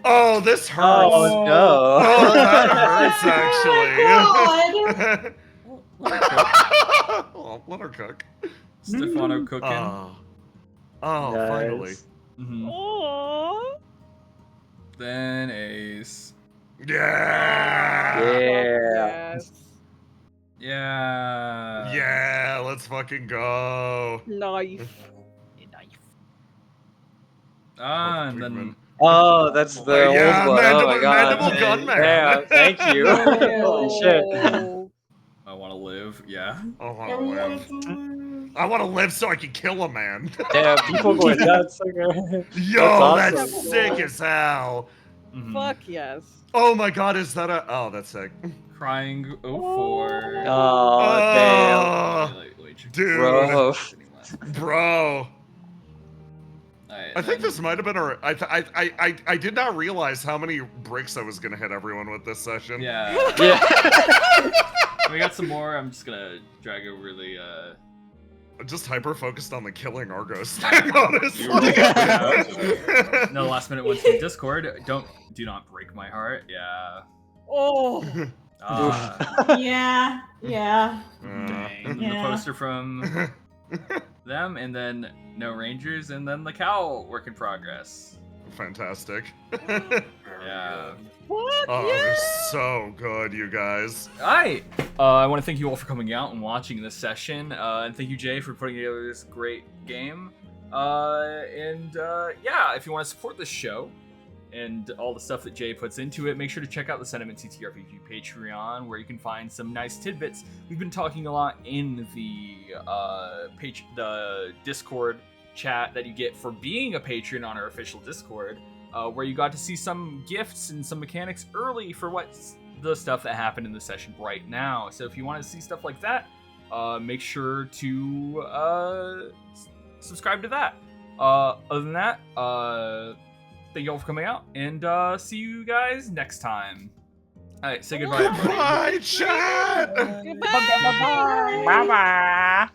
Oh, this hurts. Oh, no. Oh, that hurts, actually. Oh, let her cook. Stefano cooking. Oh, Nice. finally. Mhm. Aww. Then Ace. Yeah. Yeah. Yes. Yeah. Yeah, let's fucking go. Knife. Ah, and then Oh, that's the Yeah, old one. Oh my mandible god. gunman. Yeah, thank you. Holy shit. I want to live. Yeah. I want to live. I want to live so I can kill a man. Damn, people going nuts. Okay. Yo, that's awesome. sick as hell. Mhm. Fuck yes. Oh my god, is that a... Oh, that's sick. Crying 04. Oh, Dude. Bro. Bro. Alright, I think then- this might have been a... I did not realize how many bricks I was going to hit everyone with this session. Yeah. Yeah. We got some more. I'm just gonna drag over the. Just hyper-focused on the killing Argos thing, honestly. No last minute ones from Discord. Do not break my heart. Yeah. Oh. Yeah. Yeah. And then Yeah. the poster from them, and then no Rangers, and then the cow work in progress. Fantastic. Yeah. What? Oh, Yeah. they're so good, you guys. Alright. I want to thank you all for coming out and watching this session. And thank you, Jay, for putting together this great game. Yeah, if you want to support this show and all the stuff that Jay puts into it, make sure to check out the Sentiment TTRPG Patreon, where you can find some nice tidbits. We've been talking a lot in the the Discord chat that you get for being a patron on our official Discord, where you got to see some gifts and some mechanics early for what's the stuff that happened in the session right now. So if you want to see stuff like that, make sure to subscribe to that. Other than that, thank you all for coming out, and see you guys next time. All right, say goodbye. everybody. Goodbye, chat! Goodbye. Bye bye.